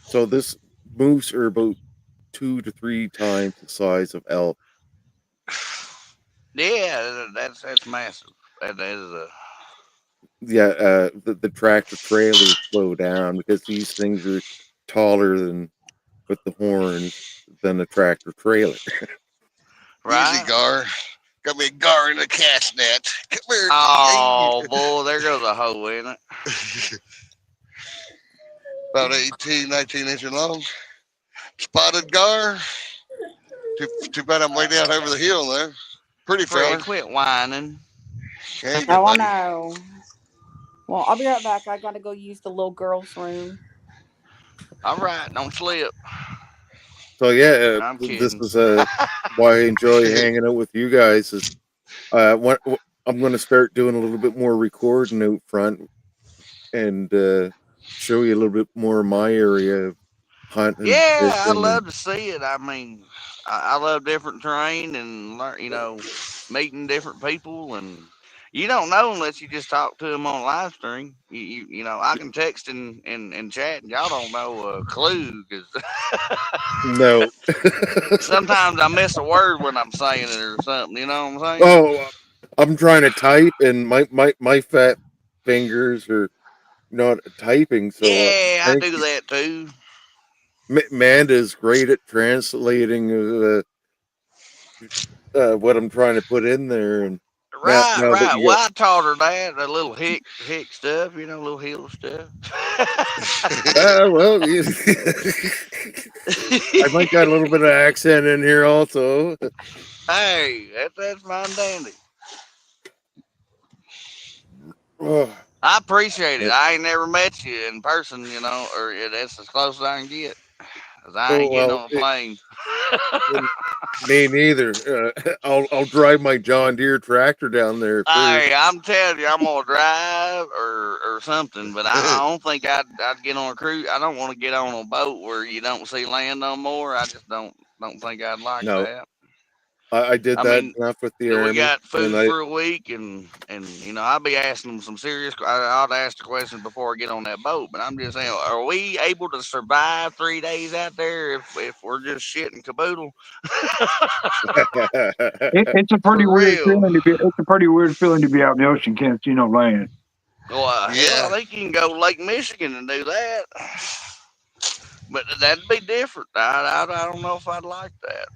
So this moose are about 2 to 3 times the size of elk. Yeah, that's massive. That is a Yeah, the tractor trailers slow down because these things are taller than with the horns than a tractor trailer. easy, right. gar. Got me a gar in a cat's net. Come here. Oh boy, there goes a hoe in it. About 18, 19 inches long. Spotted gar. Too bad I'm way down over the hill there. Pretty Fred, feller. quit whining. Hey, Oh, I buddy. know. Well, I'll be right back. I gotta go use the little girl's room. All right, don't slip. So yeah, I'm this kidding. is why I enjoy hanging out with you guys. Is what I'm going to start doing a little bit more recording out front and show you a little bit more of my area of hunting, Yeah, I'd fishing, and love to see it. I mean, I love different terrain and learn, meeting different people, and you don't know unless you just talk to them on live stream. I can text and chat, and y'all don't know a clue because no. sometimes I miss a word when I'm saying it or something. You know what I'm saying? Oh, I'm trying to type, and my fat fingers are not typing. So Yeah, I thank do you. that too. Manda's great at translating what I'm trying to put in there, and Right, now that right. you Well, got I taught her that, a little hick stuff, little hill stuff. well, I might got a little bit of accent in here also. Hey, that's fine dandy. Oh, I appreciate it. I ain't never met you in person, or that's as close as I can get. 'Cause I oh ain't getting well, on a plane. me neither. I'll drive my John Deere tractor down there first. Hey, I'm telling you, I'm gonna drive or something, but I don't think I'd get on a cruise. I don't want to get on a boat where you don't see land no more. I just don't think I'd like No, that. I did I that mean, enough with the we army, got and food for a week, and I'll be asking them some serious. I'll ask the questions before I get on that boat. But I'm just saying, are we able to survive 3 days out there if we're just shit and caboodle? It's a pretty For weird real. feeling to be. It's a pretty weird feeling to be out in the ocean, can't see no land. Well, hell, yeah, they can go to Lake Michigan and do that. But that'd be different. I don't know if I'd like that.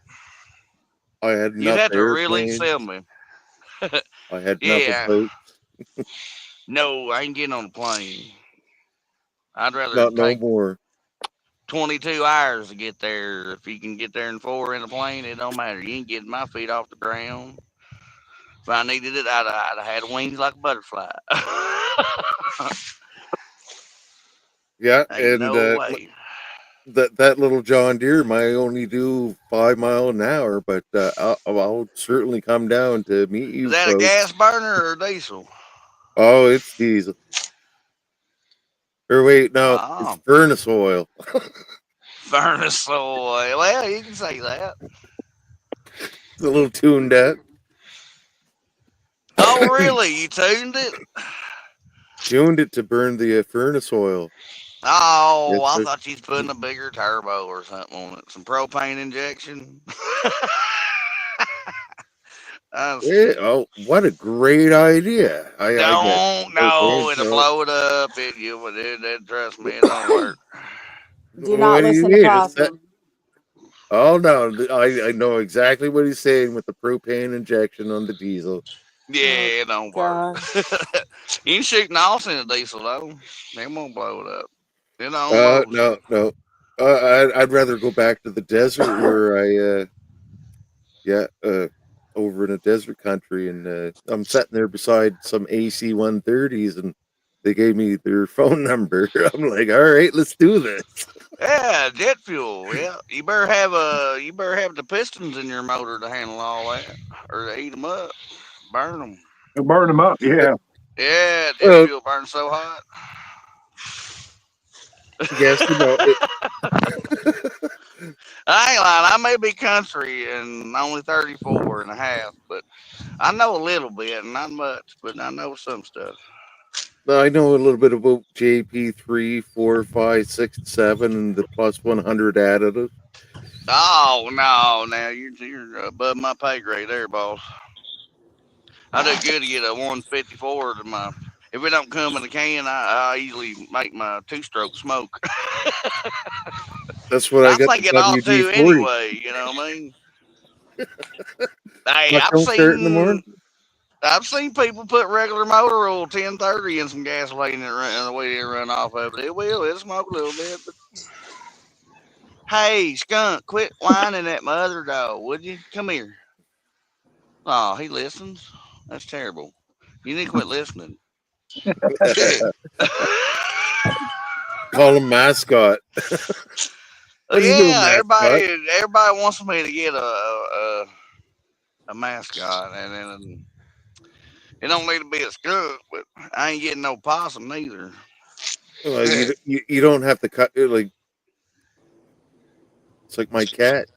I had You'd enough have to really airplanes. sell me. I had enough of Yeah. boats. No, I ain't getting on a plane. I'd rather Not no take more. 22 hours to get there. If you can get there in 4 in a plane, it don't matter. You ain't getting my feet off the ground. If I needed it, I'd have had wings like a butterfly. Yeah, Ain't and no way. that little John Deere might only do 5 mile an hour, but I'll certainly come down to meet Is you that a gas folks. burner or diesel? Oh, it's diesel. Or wait, no, it's Oh, furnace oil. furnace oil. Well, you can say that. It's a little tuned up. Oh, really? You tuned it? Tuned it to burn the furnace oil. Oh, Yes, I sir. thought you was putting a bigger turbo or something on it. Some propane injection. Yeah, oh, what a great idea! I got Don't propane. know. It'll So blow it up. Trust me, it don't work. Do what not do you listen to mean? It's that. Possum. Oh no, I know exactly what he's saying with the propane injection on the diesel. Oh Yeah, it don't work. God. You can shoot NOS in a diesel though. They won't blow it up. It almost. No, no. I'd rather go back to the desert where yeah, over in a desert country, and I'm sitting there beside some AC 130s, and they gave me their phone number. I'm like, all right, let's do this. Yeah, jet fuel. Yeah, you better have the pistons in your motor to handle all that, or to eat them up, burn them. They'll burn them up. Yeah. Yeah, jet Well, fuel burns so hot. yes, it. I ain't lying. I may be country and only 34 and a half, but I know a little bit, not much, but I know some stuff. I know a little bit about JP3, 4, 5, 6, 7, and the plus 100 additive. Oh no, now you're above my pay grade there, boss. I do good to get a 154 to my. If it don't come in a can, I usually make my two-stroke smoke. That's what I I got the think it ought WD to 40. anyway. You know what I mean? Hey, Truck don't start in the morning. I've seen people put regular motor oil 1030 in some gasoline and the way they run off of it. It'll smoke a little bit. But hey, skunk, quit whining at my other dog, would you? Come here. Oh, he listens. That's terrible. You need to quit listening. Call him mascot. What are you doing, Yeah, mascot? everybody wants me to get a mascot, and then it don't need to be a skunk, but I ain't getting no possum neither. Well, you don't have to cut it like it's like my cat.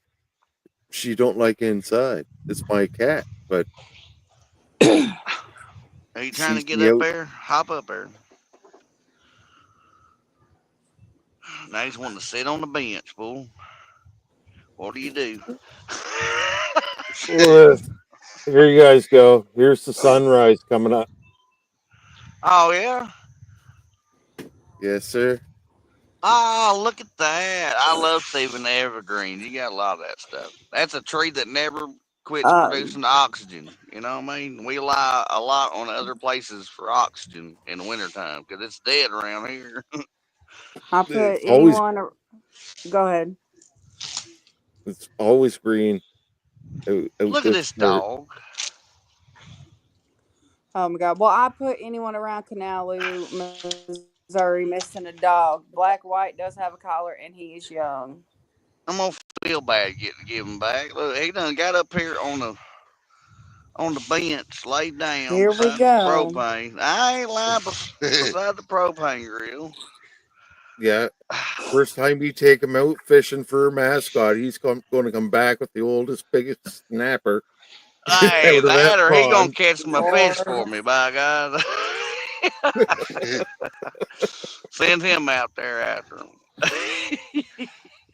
She don't like inside. It's my cat, but Are you trying to sees get me up out. there? Hop up there. Now he's wanting to sit on the bench, fool. What do you do? Well, here you guys go. Here's the sunrise coming up. Oh yeah. Yes, sir. Oh, look at that. I love Stephen the Evergreen. You got a lot of that stuff. That's a tree that never quits Um, producing oxygen. You know what I mean? We rely a lot on other places for oxygen in the wintertime because it's dead around here. I It's put always anyone. Go ahead. green out Look at this this part. dog. Oh my God. Well, I put anyone around Canalu, Missouri missing a dog. Black White does have a collar and he is young. I'm gonna feel bad getting to give him back. Look, he done got up here on the bench, laid down Here we beside the go. propane. I ain't lying, beside the propane grill. Yeah, first time you take him out fishing for a mascot, he's going to come back with the oldest, biggest snapper Hey, out of that that or he gonna pond. catch my fish for Lord. me, by God. Send him out there after him.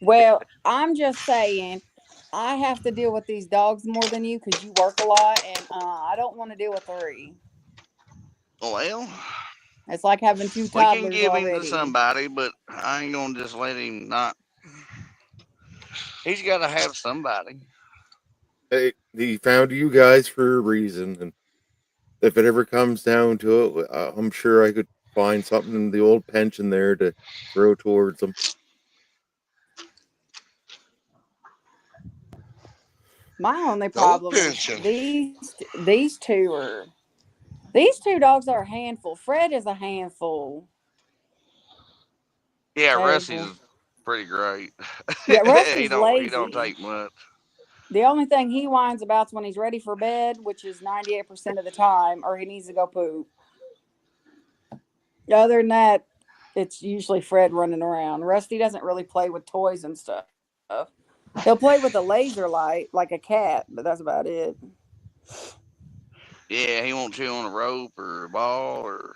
Well, I'm just saying, I have to deal with these dogs more than you because you work a lot, and I don't want to deal with three. Well, It's like having two we can toddlers give him to already. somebody, but I ain't gonna just let him not. He's got to have somebody. Hey, he found you guys for a reason, and if it ever comes down to it, I'm sure I could find something in the old pension there to throw towards him. My only No problem is pension. these two dogs are a handful. Fred is a handful. Yeah, Terrible. Rusty's pretty great. Yeah, he Rusty's don't lazy. take much. The only thing he whines about is when he's ready for bed, which is 98% of the time, or he needs to go poop. Other than that, it's usually Fred running around. Rusty doesn't really play with toys and stuff. He'll play with a laser light like a cat, but that's about it. Yeah, he won't chew on a rope or a ball or.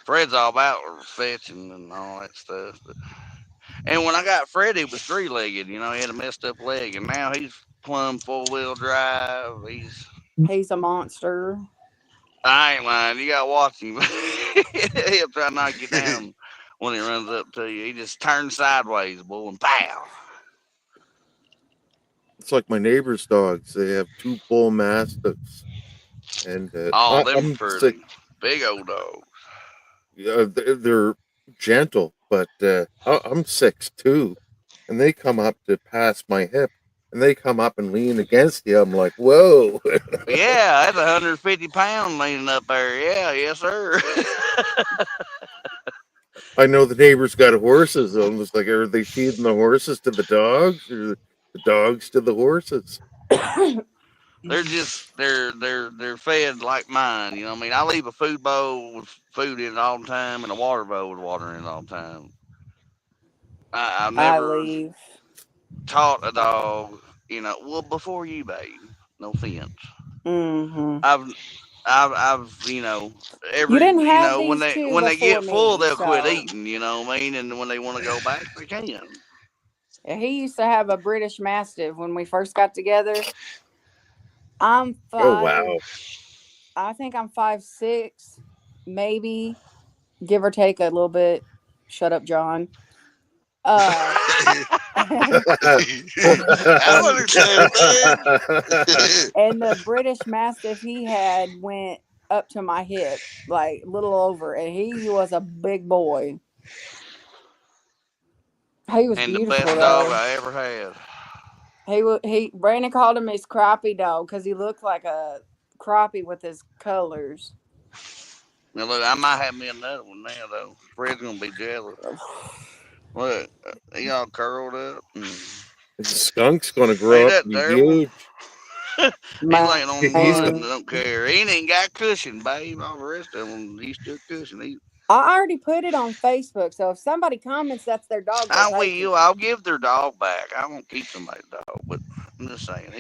Fred's all about fetching and all that stuff. But and when I got Fred, he was 3 legged. You know, he had a messed up leg, and now he's plumb 4 wheel drive. He's a monster. I ain't lying. You gotta watch him. He'll try to knock you down when he runs up to you. He just turns sideways, boy, and pow. It's like my neighbor's dogs. They have two bull mastiffs, and All them I'm sick. pretty big old dogs. They're gentle, but I'm 6'2", and they come up to pass my hip, and they come up and lean against you. I'm like, whoa. Yeah, that's 150 pounds leaning up there. Yeah, yes, sir. I know the neighbors got horses. I'm just like, are they feeding the horses to the dogs, or the dogs to the horses? They're fed like mine. You know what I mean? I leave a food bowl with food in it all the time and a water bowl with water in it all the time. I've I never leave. taught a dog, well, before you, babe. No offense. Mm-hmm. I've, I've, You every, didn't have when these they two when they before get full, me, they'll quit so eating. You know what I mean? And when they want to go back, they can. he used to have a British Mastiff when we first got together. I'm Oh five. wow. I think I'm 5'6", maybe give or take a little bit. Shut up, John. Uh, and I and understand that. and the British Mastiff he had went up to my hip, like little over, and he was a big boy. He was And the beautiful best dog though. I ever had. He Brandon called him his crappie dog because he looked like a crappie with his colors. Now look, I might have me another one now though. Fred's gonna be jealous. Look, he all curled up. The skunk's gonna Ain't grow up that and be terrible? huge. He's laying on He's mud got, and Man, don't care. He ain't even got cushion, babe. All the rest of them, he's still cushion. I already put it on Facebook, so if somebody comments that's their dog, they'll I take will. it. I'll give their dog back. I won't keep somebody's dog, but I'm just saying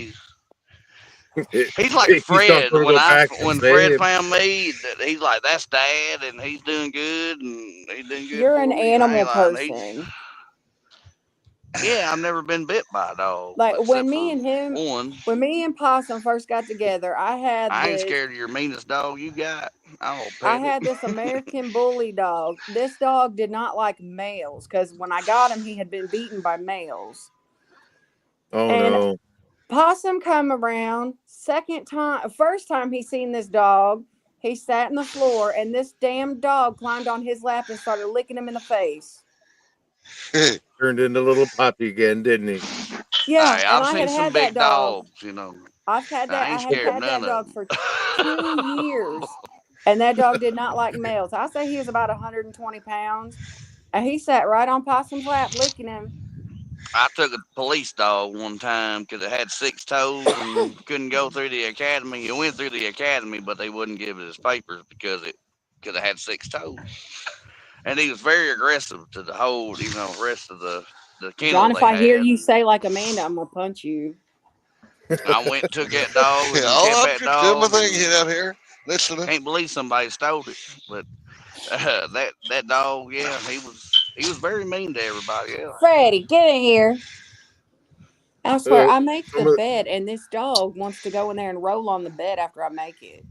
he's like he's not Fred. gonna go back the When Fred same. found me, he's like that's Dad, and he's doing good, and he's doing good You're an for me. And I animal ain't lying. He's person. yeah. I've never been bit by a dog Like except for one. when me and Possum first got together, I ain't scared of your meanest dog you got. I'll I pet it. had this American bully dog. This dog did not like males because when I got him, he had been beaten by males. Oh And no. Possum come around. First time he seen this dog, he sat in the floor, and this damn dog climbed on his lap and started licking him in the face. Turned into little puppy again, didn't he? Yeah, Hey, and I've I seen some had that big dog. dogs, you know. I I ain't had scared of had that none of dog them. for 2 years, and that dog did not like males. I say he was about 120 pounds, and he sat right on Possum's lap licking him. I took a police dog one time because it had 6 toes and couldn't go through the academy. It went through the academy, but they wouldn't give it his papers because it had 6 toes. And he was very aggressive to the whole, rest of the John, kennel if they I hear had. you And say like Amanda, I'm gonna punch you. I went and took that dog and kept Oh, I'm that just doing my dog, thing and here out here, listening. can't believe somebody stole it. But that dog, yeah, he was very mean to everybody else. Freddie, get in here. I swear, Uh, I make the some of bed, and this dog wants to go in there and roll on the bed after I make it.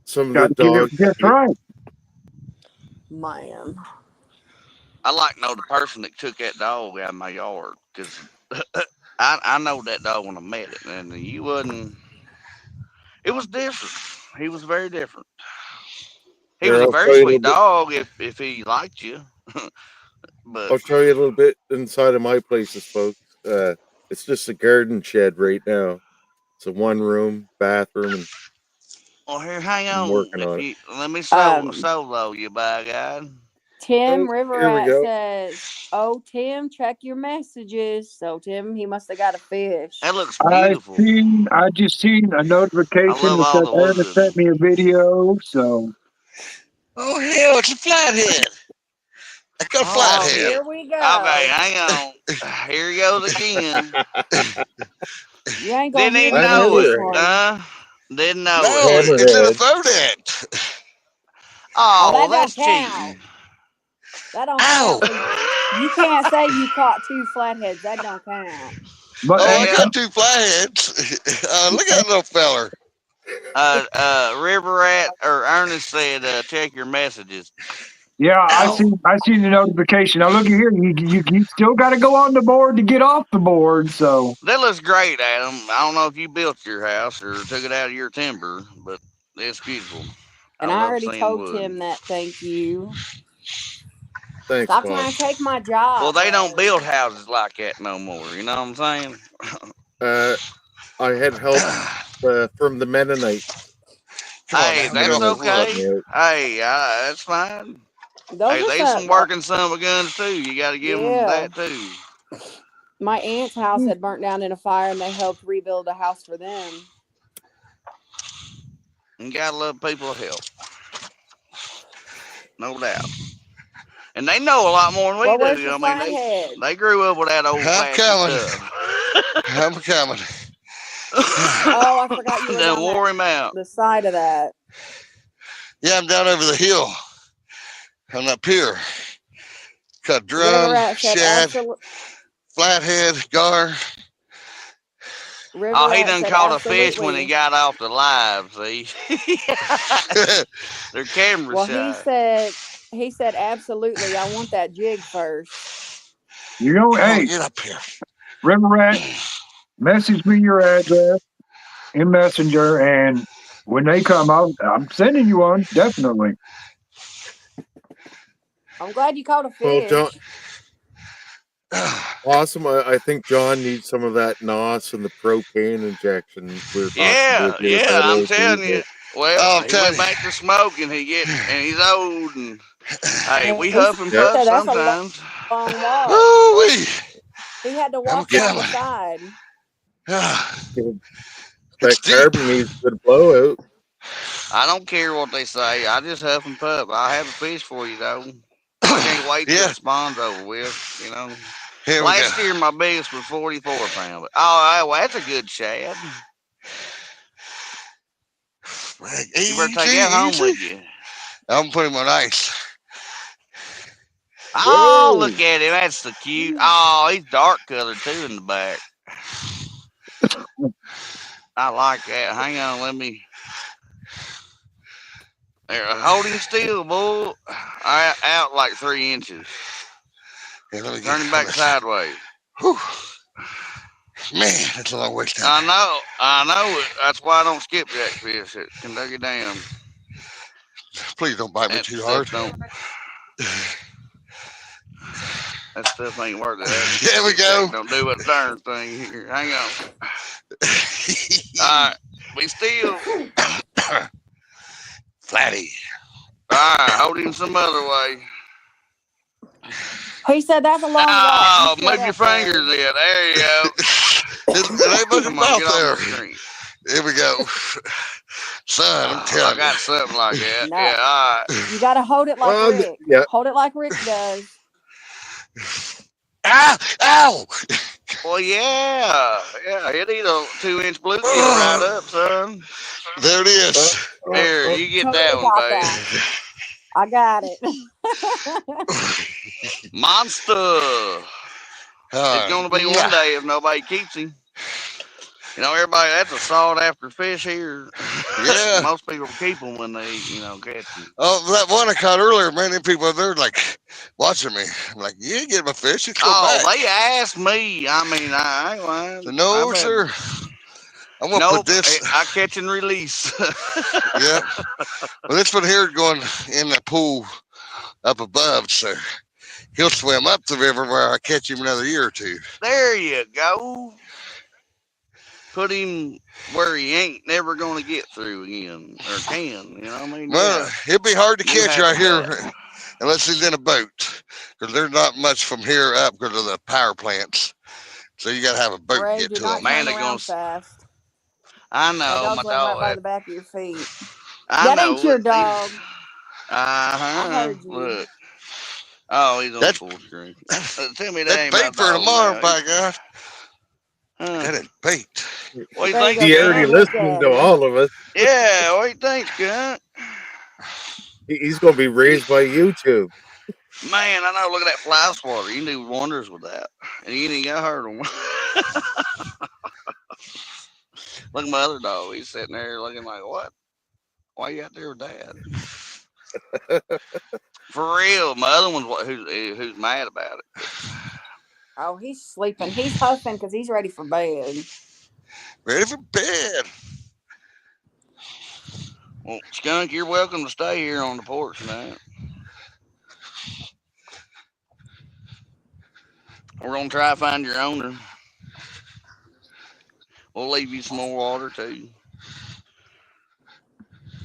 some of Got the to get it dogs. just right. Man. I like to know the person that took that dog out of my yard because I know that dog when I met it, and you wasn't. It was different. He was very different. He was Here, a I'll very show you a little sweet bit. dog if he liked you, but I'll show you a little bit inside of my places, folks. It's just a garden shed right now. It's a one room bathroom, and well, here, hang I'm on. working If on it. you let me Um, solo you by God. Tim Oh, here we Riverat go. says, "Oh, Tim, check your messages." So Tim, he must have got a fish. That looks beautiful. I just seen a I notification love that all said the Anna wood. sent me a video. So Oh hell, it's a flathead. I got a Oh Oh, flathead. shit. here we Okay, go. hang on. Here he goes again. You ain't gonna Didn't hear even me on know this it. Flathead, one. Didn't know it. No, it's in a hammerhead. throat end. Oh, Oh, well, that don't that's count. cheating. That don't Ow! count. So you can't say you caught two flatheads. That don't count. but Oh, I Well, got 2 flatheads. Look at that little feller. River Rat or Ernest said, check your messages. yeah, Ow! I seen the notification. Now look here, you still got to go on the board to get off the board. So That looks great, Adam. I don't know if you built your house or took it out of your timber, but it's beautiful. I And I love already seeing told wood. Tim that. Thank you. Thanks, Stop Mom. trying to take my Well, job, they don't though. build houses like that no more. You know what I'm saying? Uh, I had help from the Mennonites. Come on Hey, now, get They that's off the helped wood. help okay. me out. Hey, that's fine. Those Hey, are they some some, working son of a guns too. You got to give them yeah. that too. My aunt's house had burnt down in a fire, and they helped rebuild a house for them. You gotta love people to help, no doubt. And they know a lot more than we Well, where's do. the I mean, they flathead? they grew up with that old I'm fashioned coming. stuff. I'm coming. Oh, I forgot you were Then down that wore him out. the side of that. Yeah, I'm down over the hill. I'm up here. Got River drum, Rat said shad, absolute. flathead, gar. River Oh, he Rat done said caught a fish when he absolutely. got off the live. See, they're camera Well, shy. he said absolutely. I want that jig first. you know, Come on, hey, get up here. River Rat, message me your address in Messenger, and when they come, I'm sending you one definitely. I'm glad you caught a Well, John, fish. awesome. I think John needs some of that NOS and the propane injection we were talking about Yeah, here with yeah, that I'm old telling you. diesel. Well, Oh, I'm he went telling back to smoking. And he's old, and hey, And we he huff and Yep. puff said that's a sometimes. long you. walk. Woo-wee. He had to I'm walk down the coming. side. It's That deep. carbon needs a good blowout. I don't care what they say. I just huff and puff. I'll have a fish for you though. I can't wait till Yeah, the spawn's over with. here we go. Last year my biggest was 44 pound. But, oh, well, that's a good shad. You better take Easy, that home easy. with you. I'm putting him on ice. Oh, Whoa! look at him. That's so cute. Oh, he's dark colored too in the back. I like that. Hang on, let me. There, hold him still, boy. Out like 3 inches. Here, let me get Turn him on back this. sideways. Whew. Man, that's a long ways down. I know it. That's why I don't skipjack fish at Kentucky Dam. Please don't bite me That too stuff hard. don't. That stuff ain't worth it. That There we go. skipjack don't do a darn thing here. Hang on. All right, be still. Flatty. All right, hold him some other way. He said that's a long walk. Oh, You shut move your up, Dave. fingers in. There you go. It ain't much Come on, about get off there. the screen. There we go. Son, I'm I telling got something like that. No. Yeah, all right. You got to hold it like Well, Rick. yeah. Hold it like Rick does. Ow! Ow! Well, yeah. It eat a 2-inch bluegill right up, son. There it is. Here, you get Totally that one, got babe. that. I got it. Monster. It's gonna be one day if nobody keeps him. You know, everybody, that's a sought after fish here. Yeah. Most people keep them when they, catch them. Oh, that one I caught earlier, man, them people they're like watching me. I'm like, you ain't getting my fish, it's go back. They asked me. I mean, I ain't lying. So, no, sir. I'm gonna put this. I catch and release. Yeah. Well, this one here is going in the pool up above, so he'll swim up the river where I catch him another year or two. There you go. Put him where he ain't never gonna get through again, or can. You know what I mean? Well, it'd be hard to You catch have right here that. unless he's in a boat, because there's not much from here up because of the power plants. So you gotta have a boat Ray, to get do to not him. Man, turn they around gonna. fast. I That know, dog's my laying right by dog. the back of your feet. I That know. ain't your dog. I heard you. Look. Oh, he's on That's full screen. Tell me that that's ain't my bait for dog tomorrow, now. by God. Huh. That is bait. What do you There you think, go. He Give already him Skunk? look listening at to him. all of us. Yeah, what do you think, Skunk? He's going to be raised by YouTube. Man, I know. Look at that fly swatter. You can do wonders with that. And you ain't got hurt him. Look at my other dog. He's sitting there looking like, what? Why you out there with Dad? For real. My other one's who's mad about it. Oh, he's sleeping. He's huffing because he's ready for bed. Ready for bed. Well, Skunk, you're welcome to stay here on the porch tonight. We're going to try to find your owner. We'll leave you some more water, too.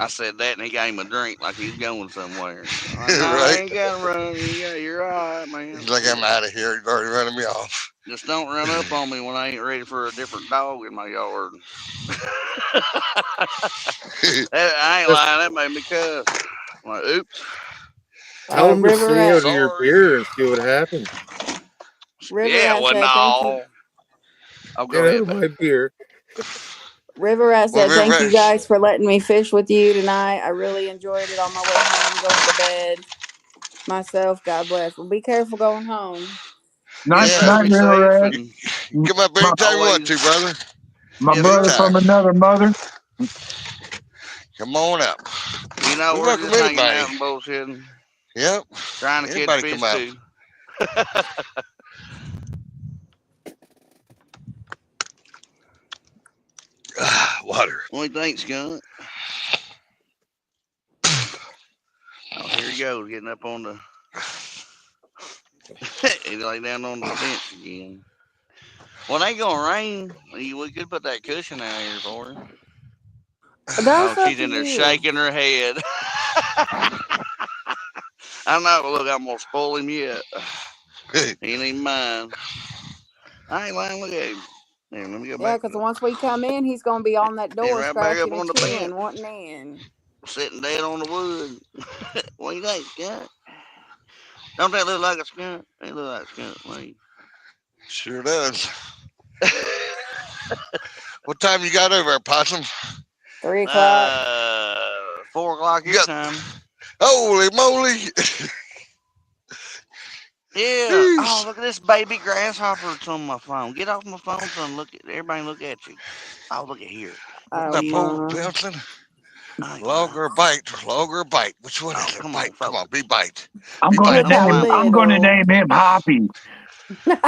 I said that, and he gave him a drink like he's going somewhere. Like, no, I Right? ain't got to run. You're all right, man. He's like, I'm out of here. He's already running me off. Just don't run up on me when I ain't ready for a different dog in my yard. I ain't lying. That made me cuss. I'm like, oops. Tell him to River stay Rat. out of your Sorry. beer and see what happens. River Yeah, Rat well, said thank you. no. Oh, Get go out ahead, of babe. my beer. River Rat Well, said thank you River, guys for letting me fish with you tonight. I really enjoyed it on my way home, going to bed myself. God bless. Well, be careful going home. Night, Yes, yeah, sir. night, Be River safe Rat. and come up My, anytime you want always. to, brother. my Yes, brother sir. Anytime. from another mother. Come on up. You know, We we're welcome just hanging anybody. out and bullshitting, Yep. trying to catch Anybody come fish, up. too. Water. What do you think, Skunk? Oh, here he goes, getting up on the. He lay down on the bench again. Well, it ain't gonna rain. We could put that cushion out here for her. Oh, That's up she's to in there you. shaking her head. I know. Look, I'm gonna spoil him yet. He ain't even mine. I ain't lying. Look at him. Here, let me go Yeah, back. because once we come in, he's going to be on that He's door right back up scratching and on the bench, chewing, wanting in. sitting dead on the wood. What do you think, skunk? Don't that look like a skunk? They look like a skunk, man. Sure does. What time you got over there, Possum? 3 o'clock. 4 o'clock You your got, time. holy moly. Yeah. Oh, Jeez. look at this baby grasshopper. It's on my phone. Get off my phone, son. Look at everybody. Look at you. Oh, look at here. Oh, That pole my. bouncing. I ain't Log lying. or bite? Log or bite? Which one Oh, is it? come on, Bite. Come on, focus. be bite. I'm Be going to bite. Look Don't how name. mind me. I'm going to little. name him Hoppy.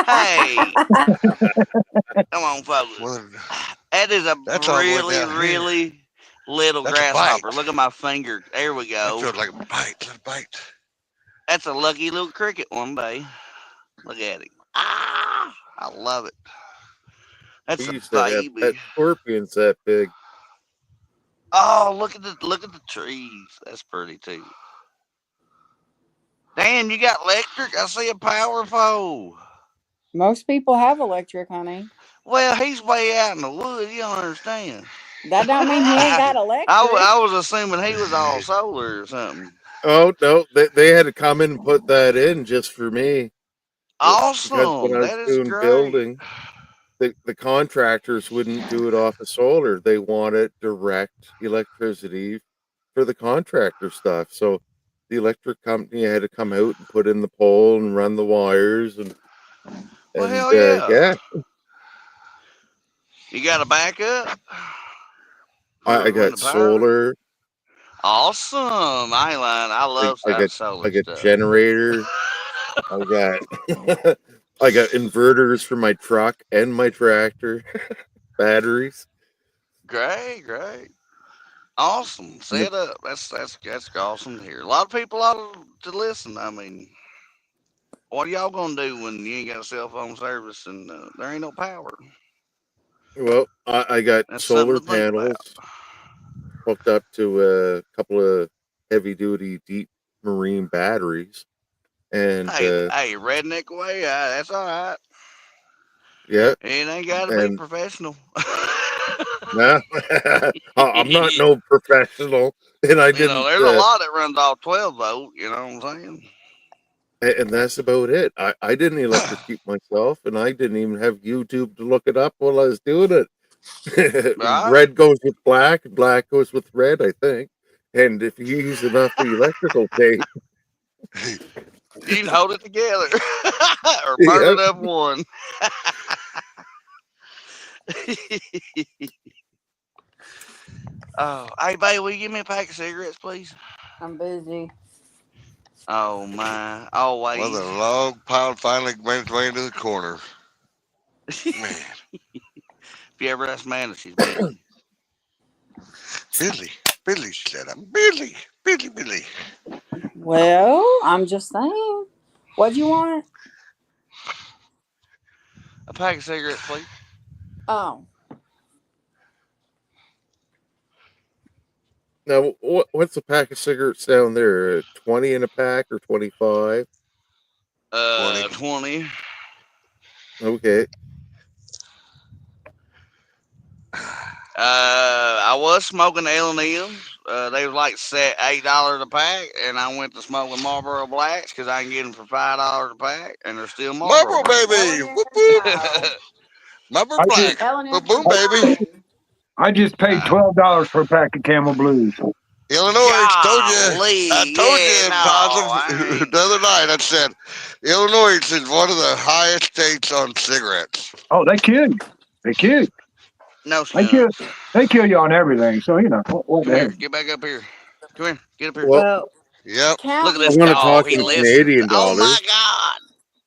Hey, come on, folks. Well, That is a that's all the way really, down here. really little That's a grasshopper. bite. Look at my finger. There we That go. feels like a bite. Little bite. That's a lucky little cricket one day. Look at him. Ah, I love it. That's We a used to have pet baby. scorpions that big. Oh, look at the trees. That's pretty too. Dan, you got electric? I see a power pole. Most people have electric, honey. Well, he's way out in the woods. You don't understand. That don't mean he ain't got electric. I was assuming he was all solar or something. Oh no, they had to come in and put that in just for me. Because when Awesome. I was That is doing great. building, the contractors wouldn't do it off of solar. They wanted direct electricity for the contractor stuff. So the electric company had to come out and put in the pole and run the wires Well, and hell yeah. yeah, You got a backup? I When got the power? solar. Awesome. I ain't lying. I love I got solar stuff. generator. I got I got inverters for my truck and my tractor, batteries. Great, great. Awesome. Set up. That's awesome to hear. A lot of people ought to listen. I mean, what are y'all gonna do when you ain't got a cell phone service and there ain't no power? Well, I got That's something solar to think about. panels hooked up to a couple of heavy duty deep marine batteries, and Hey, redneck way. That's all right. yeah, It ain't got to be and professional. nah, I'm not no professional, and I You know, didn't. there's a lot that runs off 12 volt. You know what I'm saying? And that's about it. I didn't electrocute myself, and I didn't even have YouTube to look it up while I was doing it. Right? Red goes with black, black goes with red, I think. And if you use enough electrical tape, You can hold it together or burn yep. it up one. Oh, hey, babe, will you give me a pack of cigarettes, please? I'm busy. Oh, my. Well, Always. the log pile finally made its way into the corner. Man, If you ever ask Amanda, she's busy. Billy, Billy said, "I'm Billy, Billy, Billy." Well, I'm just saying. What do you want? A pack of cigarettes, please. Oh, Now, what's a pack of cigarettes down there? 20 in a pack or 25? 20. 20. Okay. I was smoking L&M's. They was like set $8 a pack, and I went to smoking Marlboro Blacks because I can get them for $5 a pack, and they're still Marlboro Marlboro Blacks. baby, L&M, whoop whoop. no. Marlboro I just black, L&M boom boom is baby. fine. I just paid Uh, $12 for a pack of Camel Blues. Illinois, told you. I Golly, told yeah, you, no, I positive ain't. the other night. I said Illinois is one of the highest states on cigarettes. Oh, they kill you. They kill you. No They kill. skunk. They kill you on everything. So what Come the here, heck? get back up here. Come here, get up here. Well, Well, Yep. Look at I this counting want to dog. talk He in listens. Canadian Oh my dollars. God.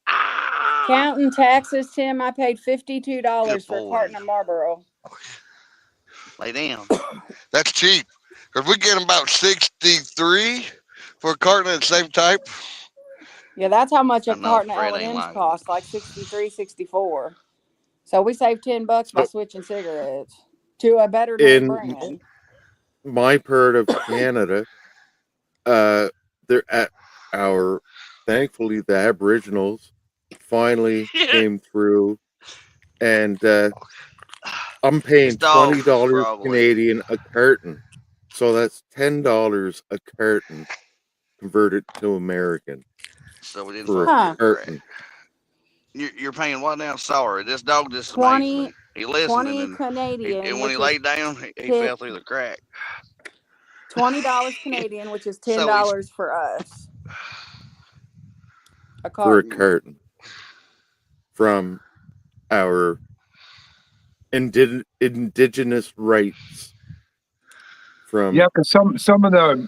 Ah, counting taxes, Tim, I paid good $52 for a boy. carton of Marlboro. Lay down. That's cheap. Because we get about 63 for a carton of the same type. Yeah, that's how much I a know carton of Fred ain't L&M's liking it. cost, like 63, 64. So we saved $10 by So switching cigarettes to a better name in brand. my part of Canada, uh, they're at our, thankfully, the Aboriginals finally came through, and I'm This paying dog's a $20 frog leg. Canadian a carton. So that's $10 a carton converted to American So we didn't for a fucking Huh. get it correct. carton. You're paying what now? Sorry, this dog just amazed 20, me. He listened, 20 and Canadian, when he which is laid down, he ten, fell through the crack. $20 Canadian, which is So he's $10 for us. A For a carton. carton from our indigenous rights from Yeah, because some of the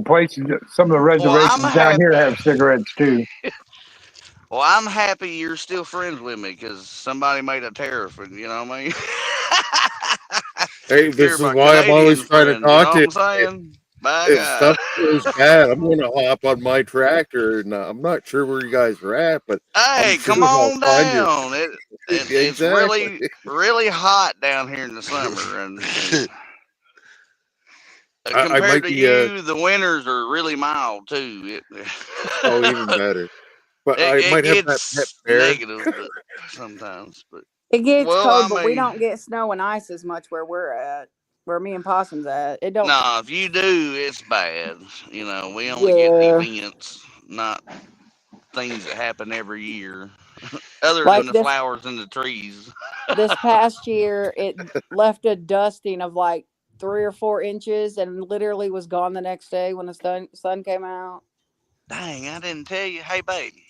places, some of the well. reservations down here have cigarettes too. Well, I'm happy you're still friends with me because somebody made a tariff, and you know what I mean. Hey, You're this is my why I'm always Canadian trying to friend. You talk know to what you. I'm saying? By If God. stuff goes bad, I'm going to hop on my tractor, and I'm not sure where you guys are at, but I'm Hey, sure come I'll on find you. down. It's Exactly. really hot down here in the summer, and I compared might to be you, the winters are really mild too. oh, even better. But I It might have that pet gets bear. negative, but sometimes. But It gets well, I cold, but we mean, don't get snow and ice as much where we're at. Where me and Possum's at, it don't. nah, if you do, it's bad. You know, we only get Yeah, events, not things that happen every year, other than like the this flowers and the trees. this past year, it left a dusting of like 3 or 4 inches, and literally was gone the next day when the sun came out. Dang, I didn't tell you. Hey, baby,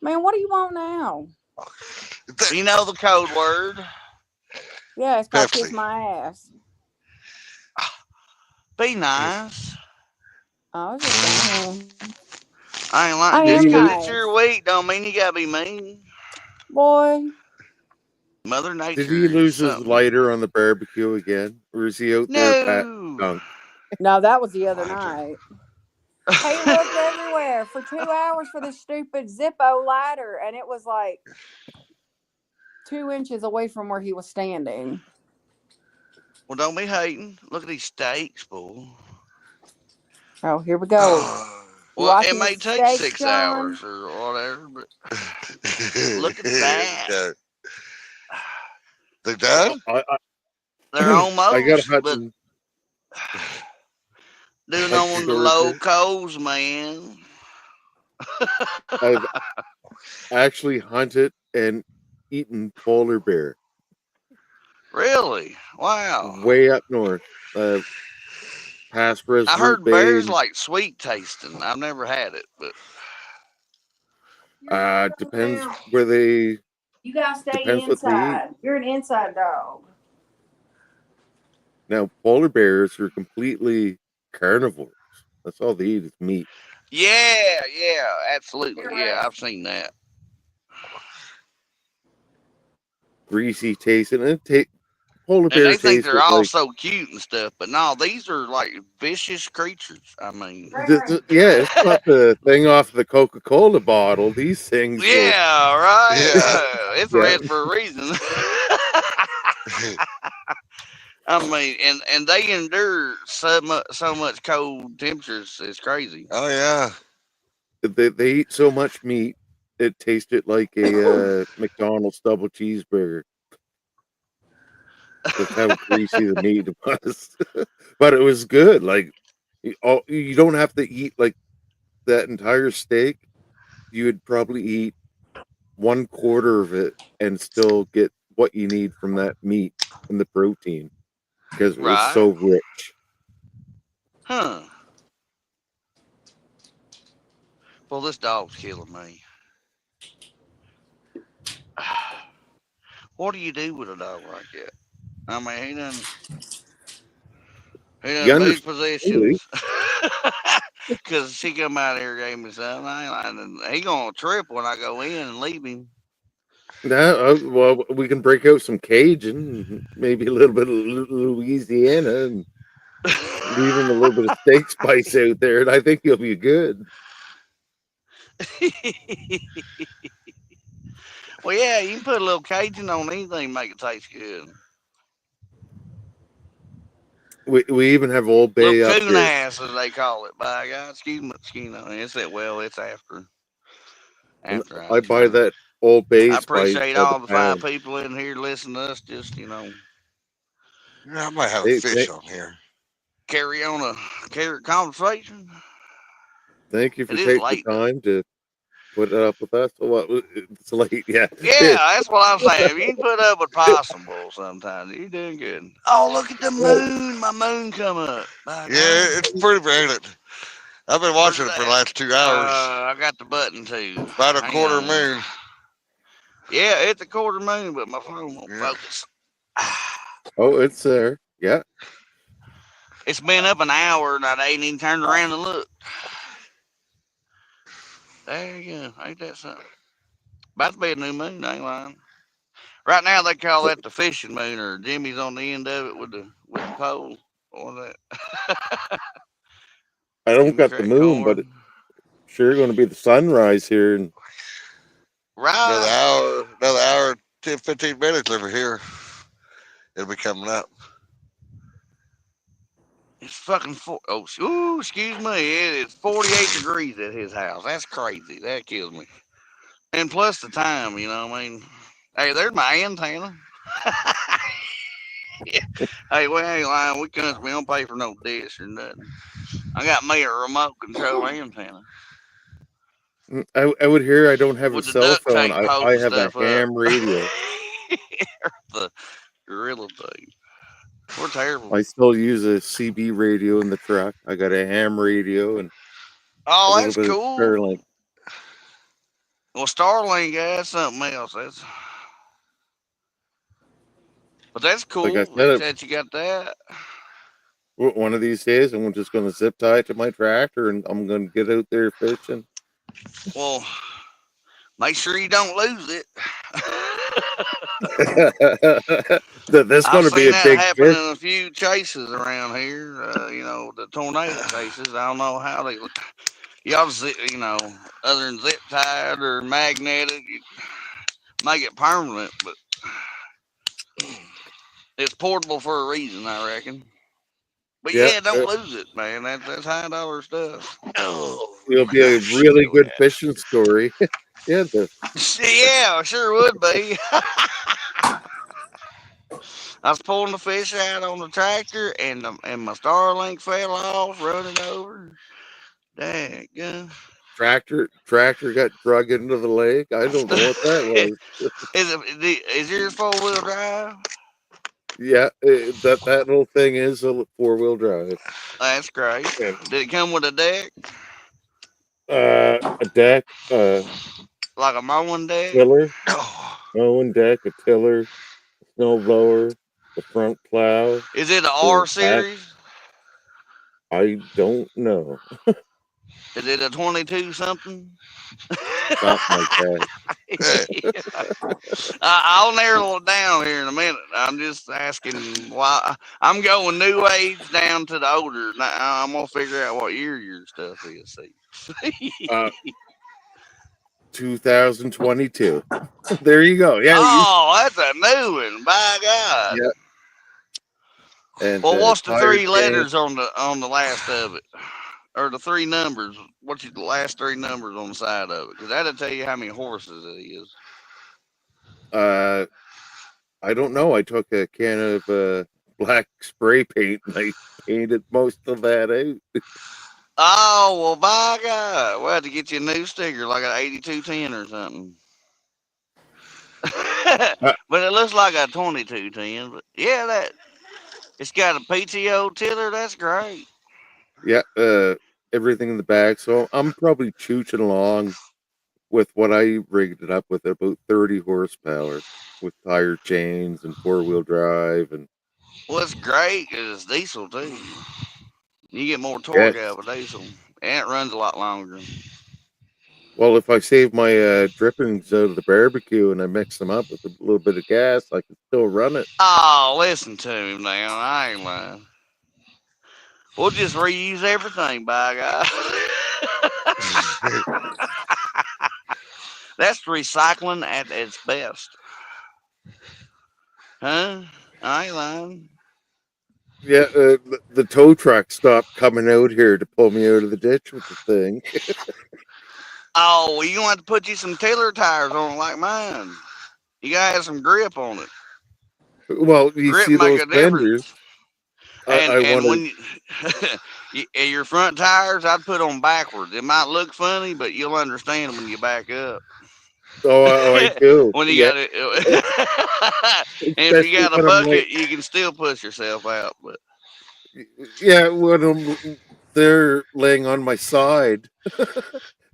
Man, what do you want now? you know the code word. Yeah, it's called kiss Pepsi. my ass. Be nice. I was just saying, I ain't I like Did just am he 'cause lose? it's your nice, week don't mean you gotta be mean. boy. Mother Did he Nature is lose his something. lighter on the barbecue again, or is he out there pat No. skunk? No, that was the other Lighter. night. He looked everywhere for 2 hours for this stupid Zippo lighter, and it was like 2 inches away from where he was standing. Well, don't be hating. Look at these steaks, boy. Oh, here we go. You Well, it watching the may take steaks, 6 hours John? or whatever, but look at There we that. go. They done? They're I got almost, but hunting doing like on the low Georgia. coals, man. I've actually hunted and eaten polar bear Really? Wow. way up north, past I Resolute heard Bay, bears and like sweet tasting. I've never had it, but depends where they You gotta stay depends what they eat. inside. You're an inside dog. Now, polar bears are completely carnivores. That's all they eat is meat. yeah, absolutely. Yeah, I've seen that. Greasy tasting. Polar And bear they think tastes they're all like so cute and stuff, but no, these are like vicious creatures. I mean, yeah. It's not the thing off the Coca-Cola bottle. These things will yeah, right. Yeah. It's yeah. red for a reason. I mean, and they endure so much cold temperatures. It's crazy. Oh yeah. They eat so much meat. It tasted like a McDonald's double cheeseburger. That's how greasy the meat was. But it was good. Like you don't have to eat like that entire steak. You would probably eat 1/4 of it and still get what you need from that meat and the protein because it was Right? so rich. Huh. Well, this dog's killing me. What do you do with a dog like that? I mean, he You done big understand? possessions. Cause she come out here gave me something. I ain't lying. He gonna trip when I go in and leave him. Now, well, we can break out some Cajun, maybe a little bit of Louisiana, and leave him a little bit of steak spice out there, and I think he'll be good. Well, yeah, you can put a little Cajun on anything, make it taste good. We even have Old Little Bay up coon here. ass, as they call it. By God, excuse me. It's that. Well, it's And after I hours. buy that Old Bay I spice appreciate by the all the fine pound. people in here listening to us. Just Yeah, I might have a Hey, fish on here. carry on a conversation. thank you for It is taking the late though. time to put it up with us. What? It's late, yeah. Yeah, that's what I'm saying. If you can put up with possible sometimes, you're doing good. Oh, look at the Oh, moon. My moon come up. By God. Yeah, it's pretty, ain't it? I've been Where's watching it it for the at? last 2 hours. I got the button too. About a Hang quarter on. moon. Yeah, it's a quarter moon, but my phone won't Yeah. focus. oh, it's there. Yeah. It's been up an hour and I ain't even turned around and looked. There you go. Ain't that something? About to be a new moon, I ain't lying. Right now they call that the fishing moon, or Jimmy's on the end of it with the pole. Or that. I don't Jimmy got the crack moon, but it's corn. sure going to be the sunrise here. And Right. Another hour, 10, 15 minutes over here. It'll be coming up. It's fucking ooh, excuse me. It's 48 degrees at his house. That's crazy. That kills me. And plus the time, you know what I mean? Hey, there's my antenna. Yeah. Hey, we ain't lying. We don't pay for no dish or nothing. I got me a remote control antenna I would hear I don't have a with the cell duct phone. tape I holding have a stuff up. ham radio. The gorilla thing. We're terrible. I still use a CB radio in the truck. I got a ham radio and a Oh, little that's bit of cool. Starlink. Well, Starlink, that's something else. But that's Like I cool said, that you got that. one of these days I'm just going to zip tie it to my tractor and I'm going to get out there fishing. Well, make sure you don't lose it. That's I've going to be seen a that big happen fish. in a few chases around here. The tornado chases. I don't know how they. Y'all, other than zip tied or magnetic, you make it permanent, but it's portable for a reason, I reckon. But Yeah, yeah, don't lose it, man. That's $high stuff. Oh, it'll be a shit, really go good ahead. fishing story. Yeah, Yeah, sure would be. I was pulling the fish out on the tractor, and my Starlink fell off, running over. Dang. tractor got drug into the lake. I don't know what that was. Is yours 4-wheel drive? Yeah, that little thing is a 4-wheel drive. That's great. And Did it come with a deck? a deck, Like a mowing deck? tiller, Oh. mowing deck, a tiller, snow blower, the front plow, Is it an R the back. series? I don't know. Is it a 22 something? Something like that. I'll narrow it down here in a minute. I'm just asking why. I'm going new age down to the older. Now, I'm gonna figure out what year your stuff is. See. Uh, 2022. There you go. Yeah, Oh, that's a new one. By God. yeah. And Well, what's the tire three chain. letters on the last of it, or the three numbers? What's the last three numbers on the side of it? Because that'll tell you how many horses it is. I don't know. I took a can of black spray paint and I painted most of that out. Oh well, by God, we'll have to get you a new sticker, like an 8210 or something. Uh, But it looks like a 2210. But yeah, it's got a PTO tiller. That's great. yeah, everything in the back. So I'm probably chooching along with what I rigged it up with, about 30 horsepower with tire chains and 4-wheel drive. And What's great is diesel too. You get more yeah, torque out of a diesel, and it runs a lot longer. well, if I save my drippings out of the barbecue and I mix them up with a little bit of gas, I can still run it. Oh, listen to him now. I ain't lying. We'll just reuse everything, by God. That's recycling at its best. Huh? I ain't lying. Yeah, the tow truck stopped coming out here to pull me out of the ditch with the thing. Oh, well, you gonna have to put you some tiller tires on it like mine. You gotta have some grip on it. Well, you Grip see make those a fenders? difference. I And wanted. when your front tires, I'd put them backwards. It might look funny, but you'll understand when you back up. Oh, I do. When you Yeah, got it, and if you especially got a when I'm like, bucket, you can still push yourself out. But yeah, when they're laying on my side,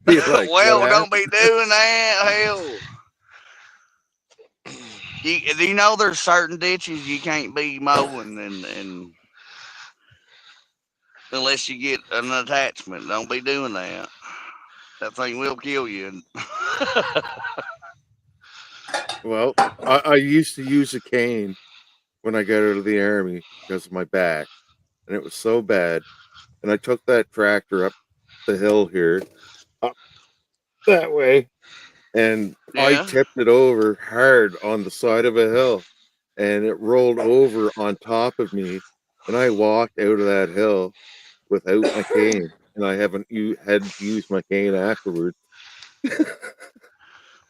be like, what well, don't be happened? doing that. Hell, you know there's certain ditches you can't be mowing, and unless you get an attachment, don't be doing that. That thing will kill you. Well, I used to use a cane when I got out of the army because of my back, and it was so bad. And I took that tractor up the hill here, up that way, and I Yeah. tipped it over hard on the side of a hill, and it rolled over on top of me, and I walked out of that hill without my cane, and I haven't had to use my cane afterwards.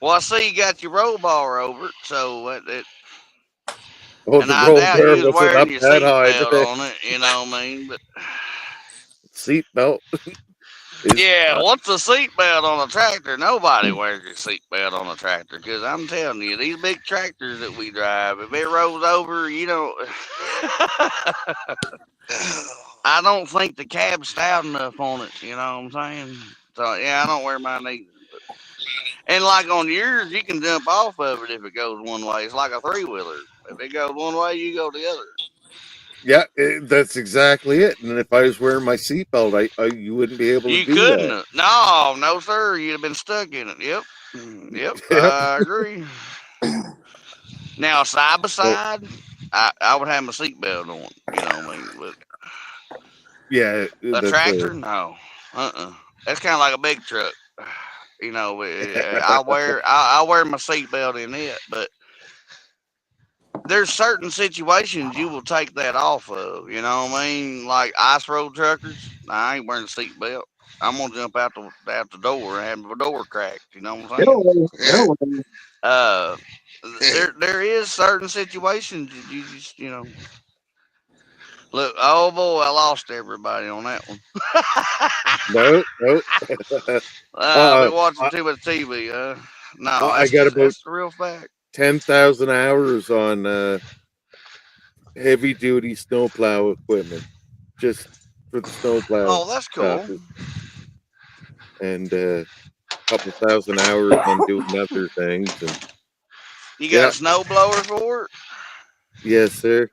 Well, I see you got your roll bar over it, so Oh, and the I roll doubt bar you was wasn't wearing up your that seat high belt today. on it. You know what I mean? But Seat belt is yeah, what's a seat belt on a tractor? Nobody wears a seat belt on a tractor because I'm telling you, these big tractors that we drive, if it rolls over, you know, I don't think the cab's stout enough on it. You know what I'm saying? So yeah, I don't wear mine either. And like on yours, you can jump off of it if it goes one way. It's like a three wheeler. If it goes one way, you go the other. yeah, that's exactly it. And if I was wearing my seatbelt, you wouldn't be able to You do couldn't. that. No, no, sir. You'd have been stuck in it. Yep. Yep. Yep. I agree. Now, side by So side, I would have my seatbelt on. You know what I mean? But yeah, a that's tractor, no. That's kind of like a big truck. You know, I wear my seatbelt in it, but there's certain situations you will take that off of. You know what I mean? Like ice road truckers. Nah, I ain't wearing a seatbelt. I'm gonna jump out the door and have my door cracked. You know what I'm saying? Hello, Yeah. hello. Uh, there is certain situations that you just look. Oh boy, I lost everybody on that one. no, no. I've uh, been watching I, too much TV. No, I got about that's the real fact. 10,000 hours on heavy duty snowplow equipment, just for the snowplow Oh, that's stuff, cool. and a couple thousand hours on doing other things. And You got yeah, a snow blower for it? yes, sir.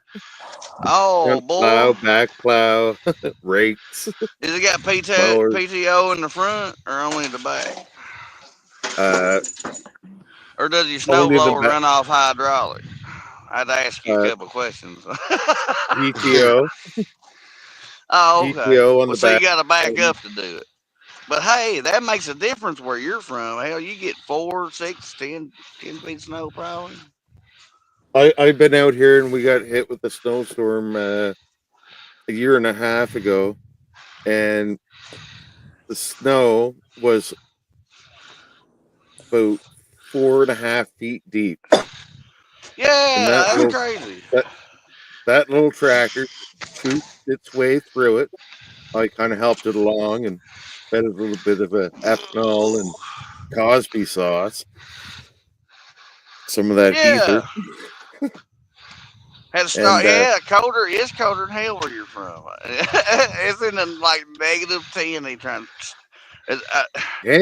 Oh Front boy, plow, back plow, rakes, does it got mowers. PTO in the front or only in the back? Uh, Or does your snow only the blower run off hydraulic? I'd ask you a uh, couple questions. PTO, Oh, okay. PTO on Well, the so back. you got to back Um, up to do it. But hey, that makes a difference where you're from. Hell, you get 4, 6, 10 feet snow probably. I've been out here and we got hit with a snowstorm a year and a half ago, and the snow was about 4.5 feet deep, and Yeah, that's crazy. that that little tractor chewed its way through it. I kind of helped it along and fed it a little bit of a ethanol and Cosby sauce, some of that ether, Yeah. Had to start. and Yeah, colder is colder than hell where you're from. It's in the like -10. They trying. Does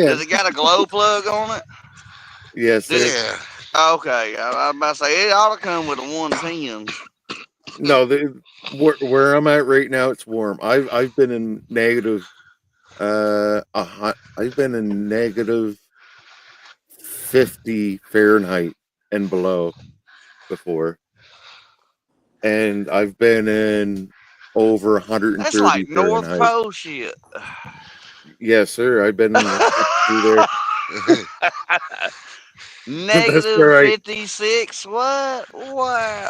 and it got a glow plug on it? yes, Did sir. it? Yeah. Okay, I was about to say it ought to come with a 110. No, where I'm at right now, it's warm. I've been in negative I've been in negative 50 Fahrenheit and below before, and I've been in over That's 130 like North Fahrenheit. Pole shit. Yes, sir. I've been up through there. That's Negative where I 56. What?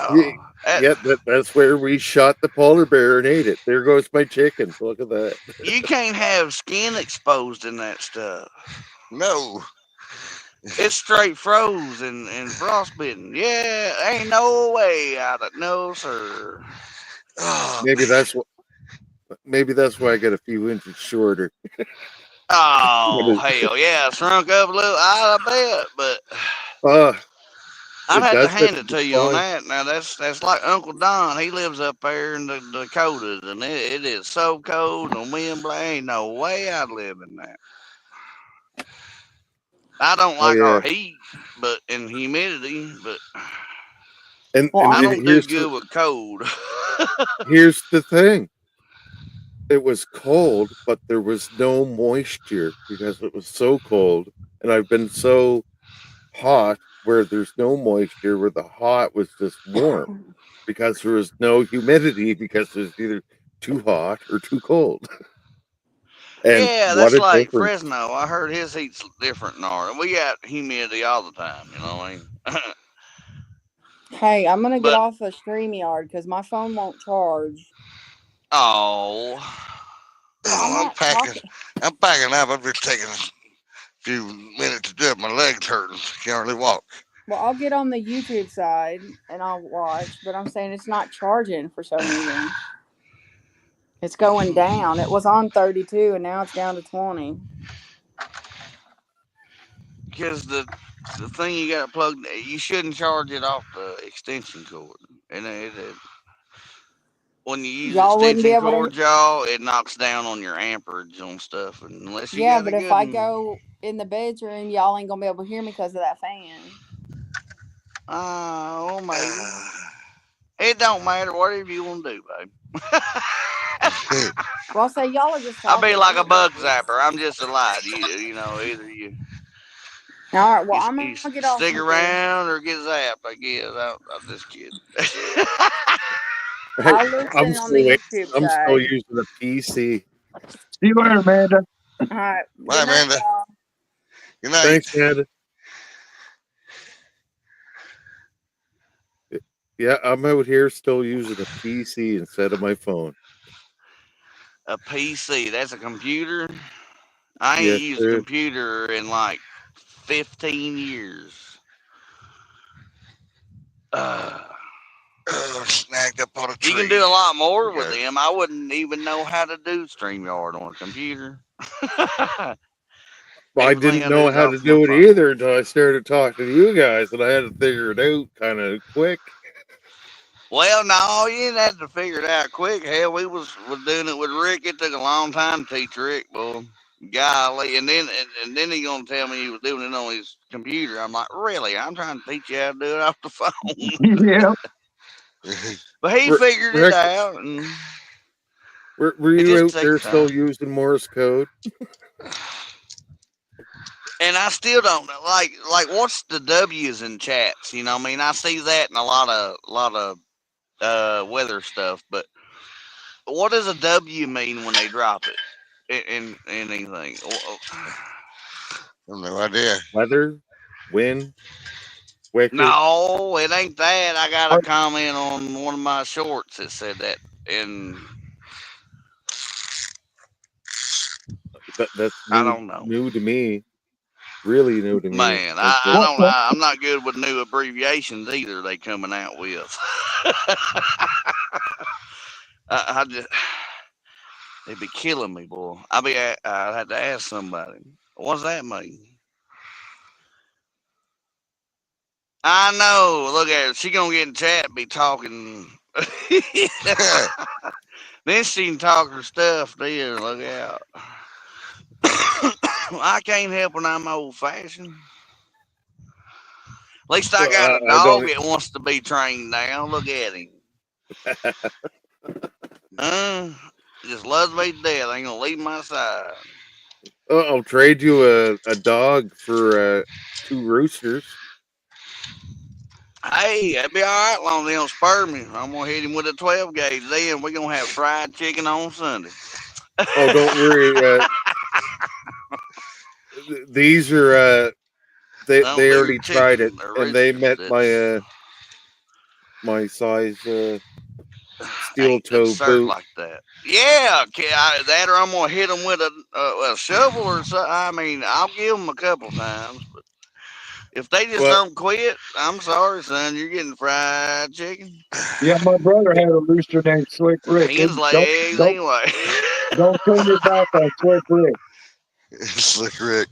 yeah, Wow. yeah that's where we shot the polar bear and ate it. There goes my chickens. Look at that. You can't have skin exposed in that stuff. No. It's straight froze and frostbitten. Yeah, ain't no way out of no, sir. Oh, Maybe that's what. Maybe that's why I got a few inches shorter. What Oh, is- hell yeah, shrunk up a little, I bet, but Uh, I'd it have to does it. hand it It's to you on fine. that. Now that's like Uncle Don. He lives up there in the Dakotas, and it is so cold and wind blowing. Ain't no way I'd live in that. I don't Oh like our yeah. heat, but and humidity, but And Well, and, I and don't do here's good with cold. here's the thing. it was cold, but there was no moisture because it was so cold. And I've been so hot where there's no moisture, where the hot was just warm because there was no humidity because it was either too hot or too cold. And Yeah, what that's a like difference. Fresno. I heard his heat's different than ours. We got humidity all the time, you know what I mean? Hey, I'm gonna get But off of StreamYard because my phone won't charge. oh, I'm Oh, not talking. I'm packing up. I'm just taking a few minutes to do it. My legs hurting. Can't hardly walk. Well, I'll get on the YouTube side and I'll watch, but I'm saying it's not charging for some reason. It's going down. It was on 32 and now it's down to 20. because the thing you got plugged, you shouldn't charge it off the extension cord. And when you use Y'all wouldn't be extension able to. cord, y'all, it knocks down on your amperage on stuff. And unless you Yeah, got a but if good I one, go in the bedroom, y'all ain't gonna be able to hear me because of that fan. oh, maybe. It don't matter. Whatever you want to do, babe. Well, I'll say y'all are just I'll be talking like a bug anyways. zapper. I'm just a light. You know, either All right, well, you, I'm you gonna get off stick here. around or get zapped. I guess. I'm just kidding. Hey, I'll listen on the YouTube I'm still side. using a PC. See you later, Amanda. All right, Bye, good night, Amanda. y'all. Good night. Thanks, man. Yeah, I'm out here still using a PC instead of my phone. A PC. That's a computer. I ain't Yes, used a sir. computer in like 15 years. Uh, Snagged up on a you can tree. do a lot There more we with go. them. I wouldn't even know how to do StreamYard on a computer. I Everything didn't I do know is how to off my do it phone. either until I started talking to you guys, and I had to figure it out kind of quick. Well, no, you didn't have to figure it out quick. Hell, we was doing it with Rick. It took a long time to teach Rick, boy. Golly, and then he gonna tell me he was doing it on his computer. I'm like, really? I'm trying to teach you how to do it off the phone. Yeah. But he figured it Rick, out, and were it you just out there takes still time. using Morse code? And I still don't know, like what's the W's in chats? You know, what I mean, I see that in a lot of weather stuff, but what does a W mean when they drop it in anything? No idea. Weather, wind, wicked. No, it ain't that. I got a comment on one of my shorts that said that, and That's I new, don't know. new to me. Really new to me. Man, Like I What? don't. I'm not good with new abbreviations either. They coming out with. I just they'd be killing me, boy. I'd have to ask somebody. What's that mean? I know. Look at her. She gonna get in chat and be talking. Then she can talk her stuff there. Look out. I can't help when I'm old fashioned. At least I got a I dog don't. that wants to be trained now. Look at him. Uh, just loves me to death. Ain't gonna leave my side. I'll trade you a dog for two roosters. Hey, that'd be all right. Long as they don't spur me. I'm gonna hit him with a 12 gauge. Then we're gonna have fried chicken on Sunday. Oh, don't worry. These are Don't they do already tried it chicken or and they roosters. met That's my size steel ain't toe absurd boot. like that. Yeah, that or I'm gonna hit them with a shovel or something. I mean, I'll give them a couple times, but if they just Well, don't quit, I'm sorry, son. You're getting fried chicken. Yeah, my brother had a rooster named Slick Rick. Hen's Don't legs don't anyway. don't turn your back on Slick Rick. Slick Rick.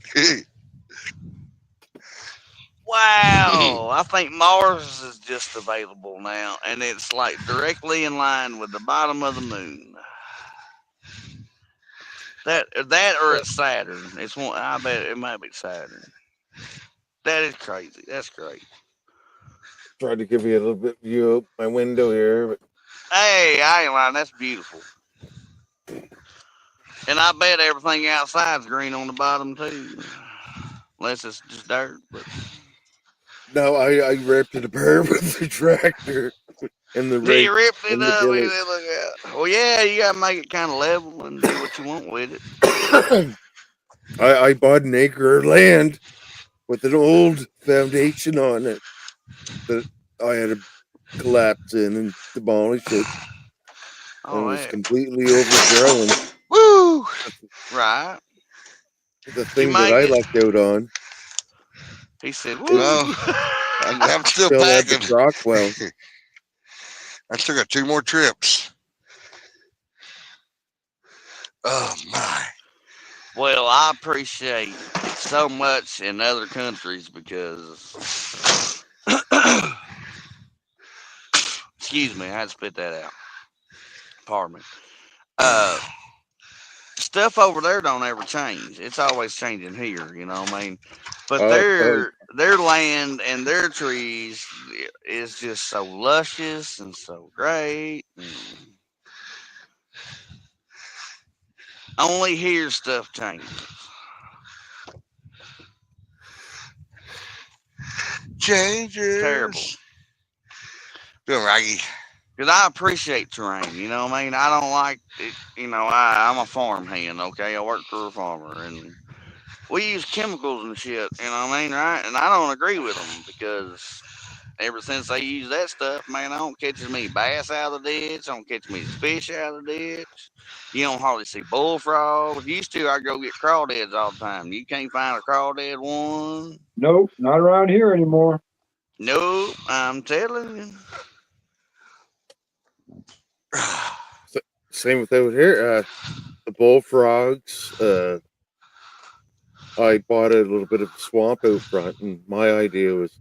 Wow, I think Mars is just available now, and it's like directly in line with the bottom of the moon. That or it's Saturn. It's one. I bet it might be Saturn. That is crazy. That's great. tried to give you a little bit view out my window here, but Hey, I ain't lying. That's beautiful. And I bet everything outside's green on the bottom too, unless it's just dirt. But No, I ripped it apart with the tractor in the he rake ripped it in the up. He village. said, "Look out!" Well, yeah, you gotta make it kind of level and do what you want with it. I bought an acre of land with an old foundation on it that I had to collapse in and demolish it, and it Oh, was yeah. completely overgrown. Woo! Right. The You thing that make I it. lucked out on, He said, it "Woo." No, I'm still still had the packing. crock well. I still got 2 more trips. Oh my! Well, I appreciate so much in other countries because, excuse me, I had to spit that out. Pardon me. Uh, Stuff over there don't ever change. It's always changing here. You know what I mean? But Oh, their land and their trees is just so luscious and so great. And only here stuff changes. Terrible. Changes. Doing Raggy. Because I appreciate terrain, you know what I mean? I don't like it, I'm a farm hand, okay? I work for a farmer, and we use chemicals and shit, you know what I mean, right? And I don't agree with them because ever since they use that stuff, man, I don't catch as many bass out of the ditch, I don't catch as many fish out of the ditch. You don't hardly see bullfrogs. Used to, I go get crawdads all the time. You can't find a crawdad one. Nope, not around here anymore. Nope, I'm telling you. same with over here. The bullfrogs. I bought a little bit of swamp out front, and my idea was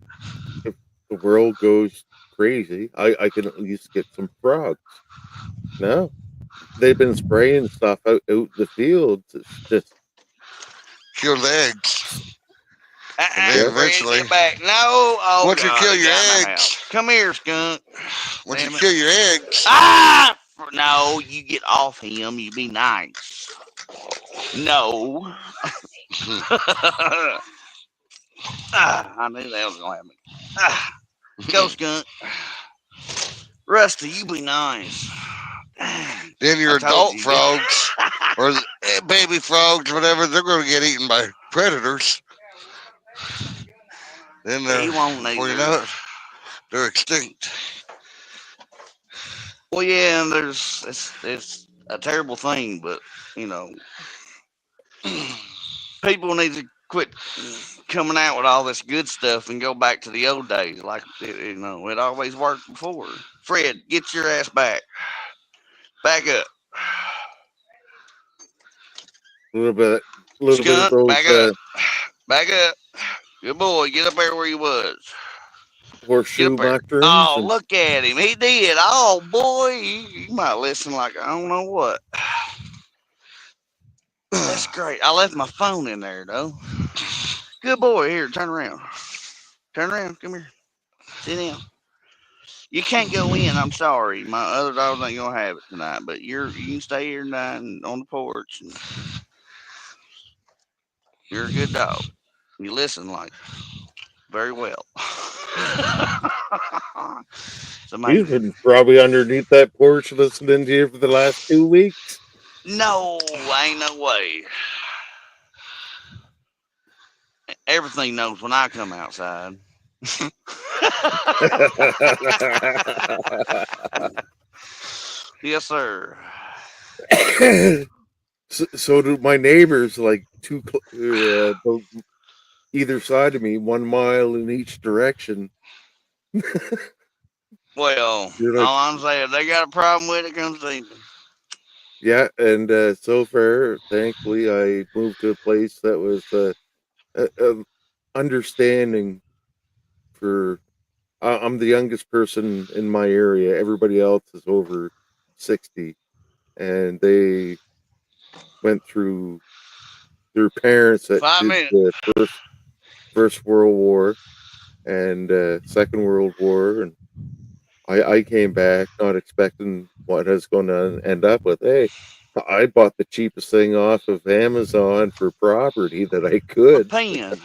if the world goes crazy, I can at least get some frogs. No, they've been spraying stuff out in the fields. It's just Kill the eggs. And then yeah. Fred, eventually, get back. No, oh once you God, kill he your got in the eggs, house. Come here, skunk. once you Damn it. kill your eggs, Ah! No, you get off him. You be nice. No. I knew that was gonna happen. Go, skunk. Rusty, you be nice. Dang, then I your told adult you. frogs or the baby frogs, whatever, they're going to get eaten by predators. Then He won't before you neither. know it, they're extinct. Well, yeah, and it's a terrible thing, but you know, people need to quit coming out with all this good stuff and go back to the old days, like it always worked before. Fred, get your ass back, back up. A little bit of Skunk, those back up, back up. Good boy, get up there where you was. Get horseshoe up there. mushrooms, Oh, and look at him. He did. Oh, boy, you might listen like I don't know what. That's great. I left my phone in there though. Good boy. Here, turn around. Turn around. Come here. Sit down. You can't go in. I'm sorry. My other dogs ain't gonna have it tonight. But you can stay here tonight and on the porch. And you're a good dog. You listen like very well. It's he's amazing. been probably underneath that porch listening to you for the last 2 weeks. No, ain't no way. Everything knows when I come outside. Yes, sir. So do my neighbors, like either side of me, 1 mile in each direction. Well, You're like, all I'm saying, if they got a problem with it, come see me. yeah, and so far, thankfully, I moved to a place that was understanding for. I'm the youngest person in my area. Everybody else is over 60, and they went through their parents that 5 minutes. did the First World War and Second World War, and I came back not expecting what I was going to end up with. Hey, I bought the cheapest thing off of Amazon for property that I A could. pen.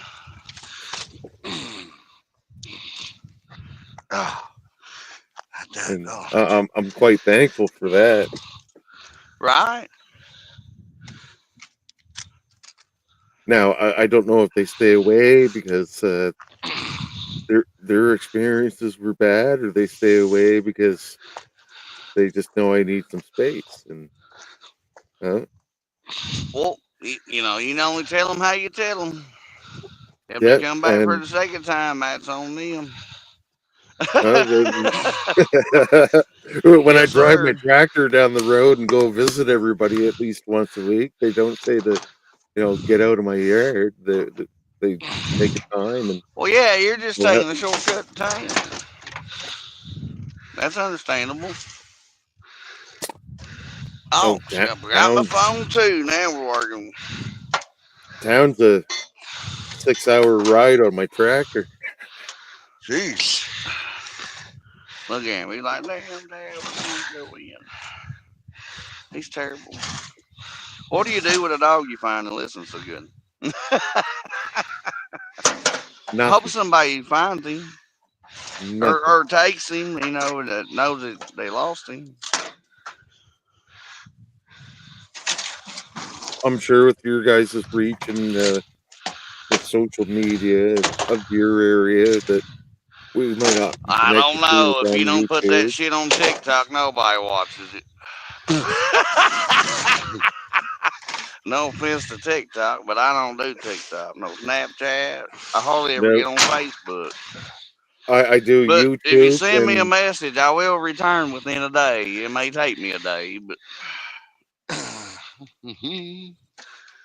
Oh, that And oh. I'm quite thankful for that. Right? Now I don't know if they stay away because their experiences were bad, or they stay away because they just know I need some space. And Well, you know, you can only tell them how you tell them. If they yeah, come back for and the second time, that's on them. then when I Yes, drive my sir. tractor down the road and go visit everybody at least once a week, they don't say to get out of my yard. They make a time and Well, yeah, you're just yeah. taking the shortcut to town. That's understandable. Oh, Oh, got my phone too. Now we're working. town's a 6-hour ride on my tractor. Jeez. Look at him. He's like, damn, Dad, we can't go in. He's terrible. What do you do with a dog you find that listens so good? Hope Nothing. somebody finds him Nothing. or takes him, you know, that knows that they lost him. I'm sure with your guys' reach and with social media of your area that we might not be I don't connected to know. it If on you don't put that YouTube. shit on TikTok, nobody watches it. No offense to TikTok, but I don't do TikTok. No Snapchat. I hardly ever No, get on Facebook. I do But if you YouTube send me a and message, I will return within a day. It may take me a day, but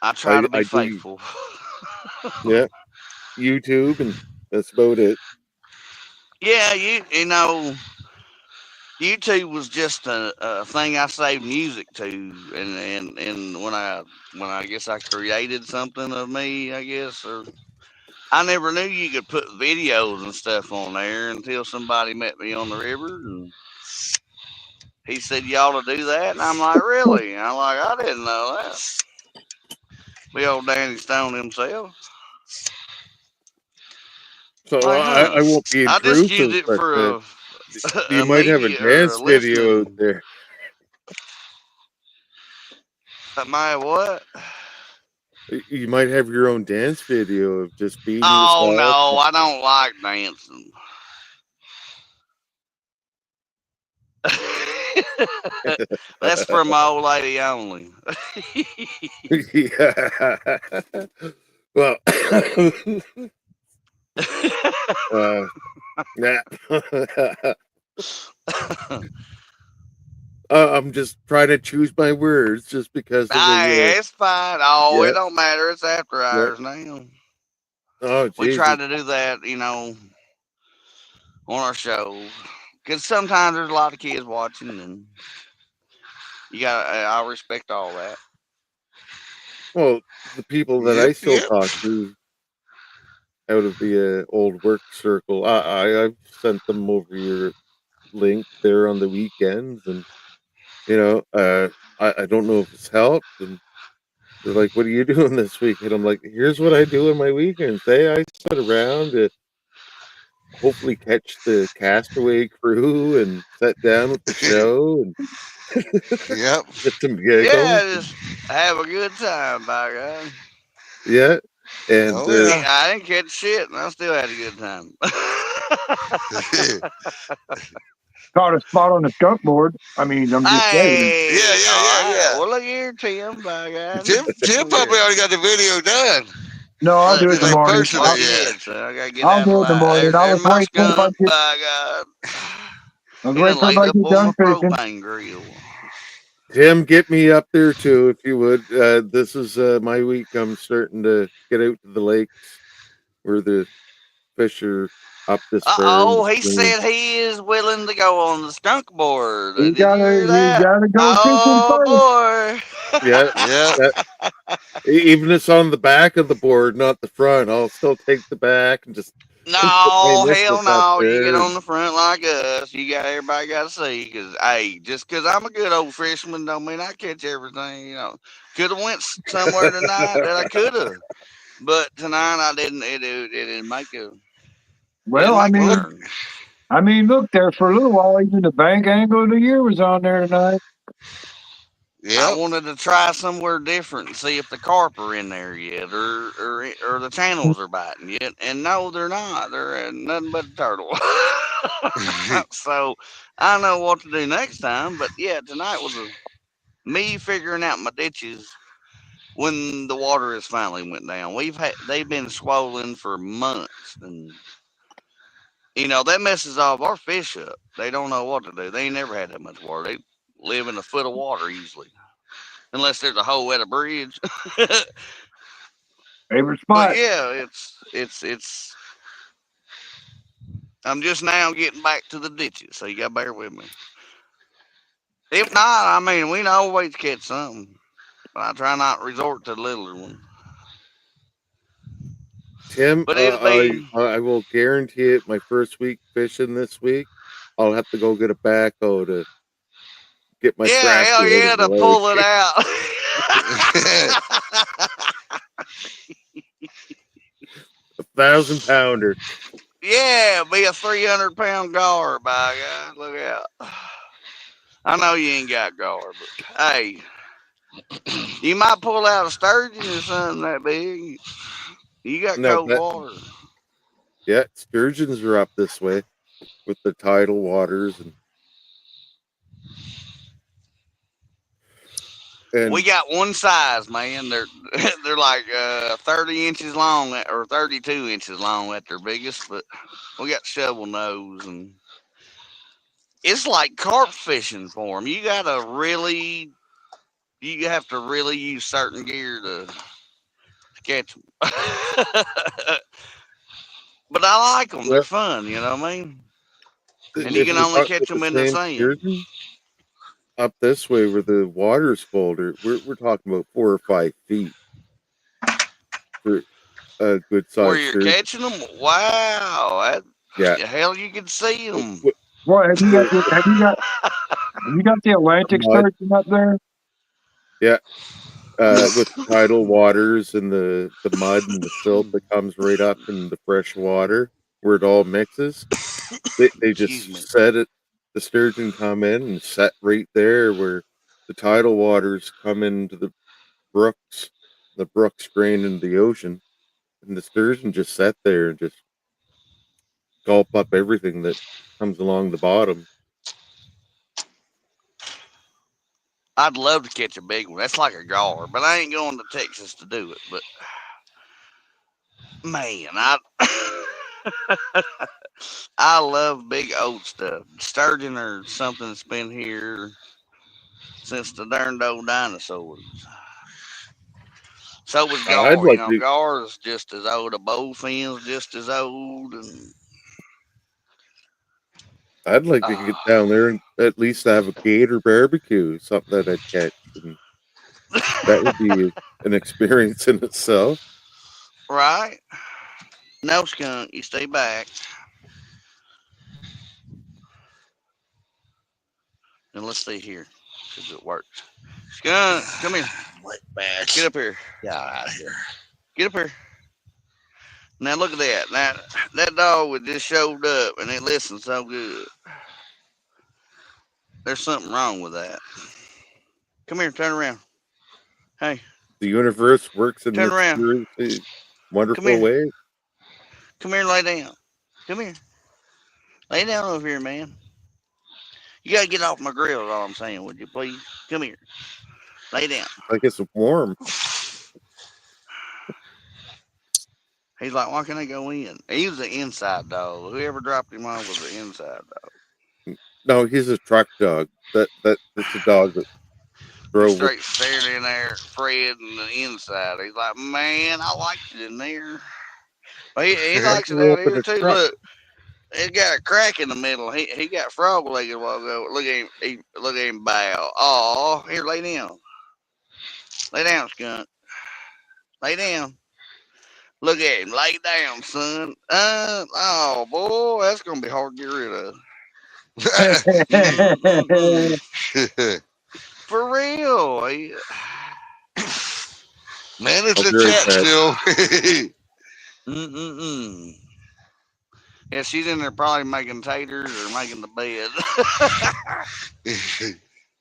I try to be I do faithful. yeah YouTube, and that's about it. Yeah, you know, YouTube was just a thing I saved music to, and when I guess I created something of me, I guess, or I never knew you could put videos and stuff on there until somebody met me on the river, and he said you ought to do that, and I'm like, really? And I'm like, I didn't know that. Be old Danny Stone himself. So Like, huh? I won't be I just used intrusive, it but for you a might have a media or a dance video out listening. there. My what? You might have your own dance video of just being Oh yourself. no, I don't like dancing. That's for my old lady only. Yeah. Well, nah. I'm just trying to choose my words just because of the Hey, it's fine. Oh, it yeah, don't matter. It's after yeah. hours now. Oh We try Jesus. to do that, on our show. Because sometimes there's a lot of kids watching, and I respect all that. Well, the people that I Yep, still yep. talk to out of the old work circle, I've sent them over your link there on the weekends, and I don't know if it's helped, and they're like, "What are you doing this week?" And I'm like, "Here's what I do on my weekends. Hey, I sit around to hopefully catch the Castaway crew and sit down with the show and Yep. get some Yeah, giggles. And, just have a good time, by God. yeah, and Oh yeah. I didn't catch shit, and I still had a good time. Caught a spot on the skunk board. I mean, I'm just saying. Yeah, Hey, yeah, all yeah, right. yeah. Well, look here, Tim, by God. Tim Look probably here. already got the video done. No, I'll do Look, it in Just the ain't morning. posted what it you yet. did, son. I gotta get I'll out of do it in the line. morning. There's, I there's was my waiting for everybody skunk, to by God. I was He waiting done for laid everybody up to get on my done fishing. propane grill. Tim, get me up there too if you would. This is my week. I'm starting to get out to the lakes where the fish are up this far in the Uh-oh, he stream. said he is willing to go on the skunk board. You Did you hear you that? gotta go fishing Oh, first. boy. Yeah, Yep. that, even if it's on the back of the board, not the front. I'll still take the back and just My No, hell initials up no. You get there. on the front like us. You got everybody got to see. Cause hey, just cause I'm a good old fisherman don't mean I catch everything. Could have went somewhere tonight that I could have, but tonight I didn't. It didn't make a. It Well, didn't make a Well, turn. I mean, look there for a little while. Even the bank angle of the year was on there tonight. I Yep. wanted to try somewhere different and see if the carp are in there yet, or the channels are biting yet. And no, they're not. They're nothing but a turtle. So I know what to do next time. But yeah, tonight was me figuring out my ditches when the water has finally went down. They've been swollen for months, and that messes off our fish up. They don't know what to do. They ain't never had that much water. They live in a foot of water easily, unless there's a hole at a bridge. Favorite But spot. yeah, it's. I'm just now getting back to the ditches, so you got to bear with me. If not, I mean, we can always catch something. But I try not to resort to the littler one. Tim, But it'll be. I will guarantee it. My first week fishing this week, I'll have to go get a backhoe to get my Yeah, traps hell out yeah, of the to lake. pull it out. £1,000 pounder. Yeah, be a 300-pound gar, by God. Look out. I know you ain't got gar, but hey, you might pull out a sturgeon or something that big. You got No, cold but water. yeah, sturgeons are up this way with the tidal waters We and got one size, man. They're like 30 inches long or 32 inches long at their biggest, but we got shovel nose, and it's like carp fishing for them. You have to really use certain gear to catch them. But I like them. They're well, fun. You know what I mean? And you if can we're only talking catch about the them in the same sand. sturgeon up this way where the water's colder, we're talking about 4 or 5 feet for a good Where sized you're sturgeon. catching them, wow, Yeah, hell, you can see them. Boy, have you got for the Atlantic mud. sturgeon up there? Yeah, with the tidal waters and the mud and the silt that comes right up in the fresh water where it all mixes. They Excuse me. just set it. The sturgeon come in and set right there where the tidal waters come into brooks. The brooks drain into the ocean, and the sturgeon just sat there and just gulp up everything that comes along the bottom. I'd love to catch a big one. That's like a gar, but I ain't going to Texas to do it. But man, I love big old stuff. Sturgeon or something that's been here since the darned old dinosaurs. So was I'd gar. like to. Gar is just as old. A bowfin's just as old, and I'd like to get uh, down there and at least have a gator barbecue, something that I'd catch, and that would be an experience in itself. right? No skunk, you stay back, and let's see here, cause it works. Skunk, come here. What Get match? up here. Yeah, out here. Get up here. Now look at that. Now that dog would just showed up and it listened so good. There's something wrong with that. Come here, turn around. Hey, The universe works in turn around. mysterious, Come wonderful here. ways. Come here and lay down. Come here. Lay down over here, man. You gotta get off my grill, is all I'm saying, would you please? Come here. Lay down. Like it's warm. He's like, why can't I go in? He was the inside dog. Whoever dropped him off was the inside dog. No, he's a truck dog. That's a dog that He drove with. straight stared in there, Fred, and the inside. He's like, man, I liked it in there. He I likes it grew out up in here a too. truck. Look, it got a crack in the middle. He got frog legged a while ago. Look at him. Look at him bow. Oh, here, lay down. Lay down, skunk. Lay down. Look at him. Lay down, son. Oh, boy, that's going to be hard to get rid of. For real. I'll Manage be the right chat back. still. Yeah, she's in there probably making taters or making the bed.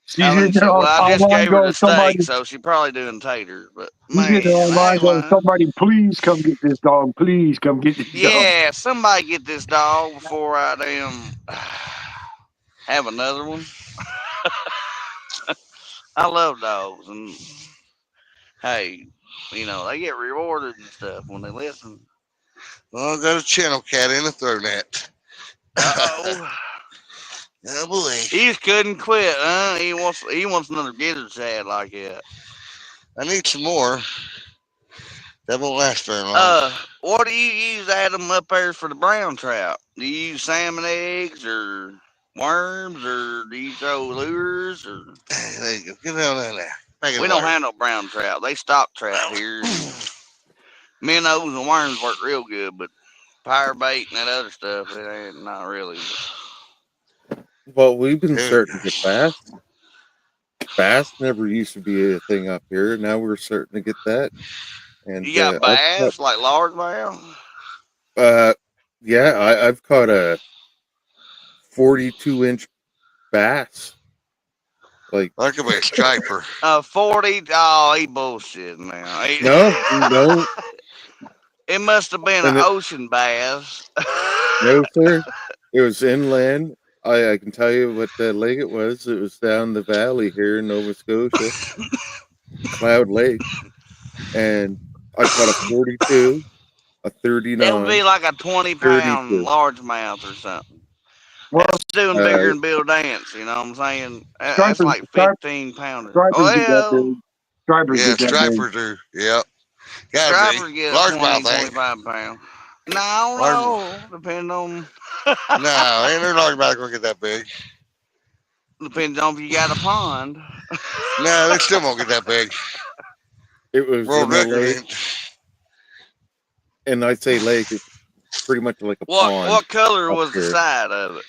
She's I in think there well, I just online gave her the going, somebody, steak, so she probably doing taters. But she's in there man, I online ain't going, lying. somebody please come get this dog. Please come get this dog. Yeah, somebody get this dog before I damn have another one. I love dogs, and hey, they get rewarded and stuff when they listen. Well, I got a channel cat in a throw net. Uh oh, Oh boy. he just couldn't quit, huh? He wants another gizzard shad like that. I need some more. That won't last very long. What do you use, Adam, up there for the brown trout? Do you use salmon eggs or worms, or do you throw lures? Or There you go. Get down there. Back in we the don't water. have no brown trout. They stop trout here. Minnows and worms work real good, but fire bait and that other stuff, it ain't not really. Well, we've been Dude, starting to get bass. Bass never used to be a thing up here. Now we're starting to get that. And You got I've caught, bass like large bass? uh, yeah, I've caught a 42-inch bass. Like, that could be a striper. 40. Oh, he bullshit now. no, It must have been an and ocean bass. no, sir. It was inland. I can tell you what the lake it was. It was down the valley here in Nova Scotia, Cloud Lake, and I caught a 42, a It would 39, be like a 20 pound 32. largemouth or something. Well, That's doing bigger Uh, than Bill Dance, you know what I'm saying? That's stripers, like 15 pounder. stripers get that Well, big. Stripers Yeah, get that big. stripers do. Yep. Gotta be. stripers get up 20, Largemouth ain't. 25 pounds. No, I don't Large, know. Depending on no, ain't no largemouth gonna get that big. depends on if you got a pond. No, they still won't get that big. it was World in a record lake, ain't. and I say lake, it's pretty much like a pond What color up was the here. side of it?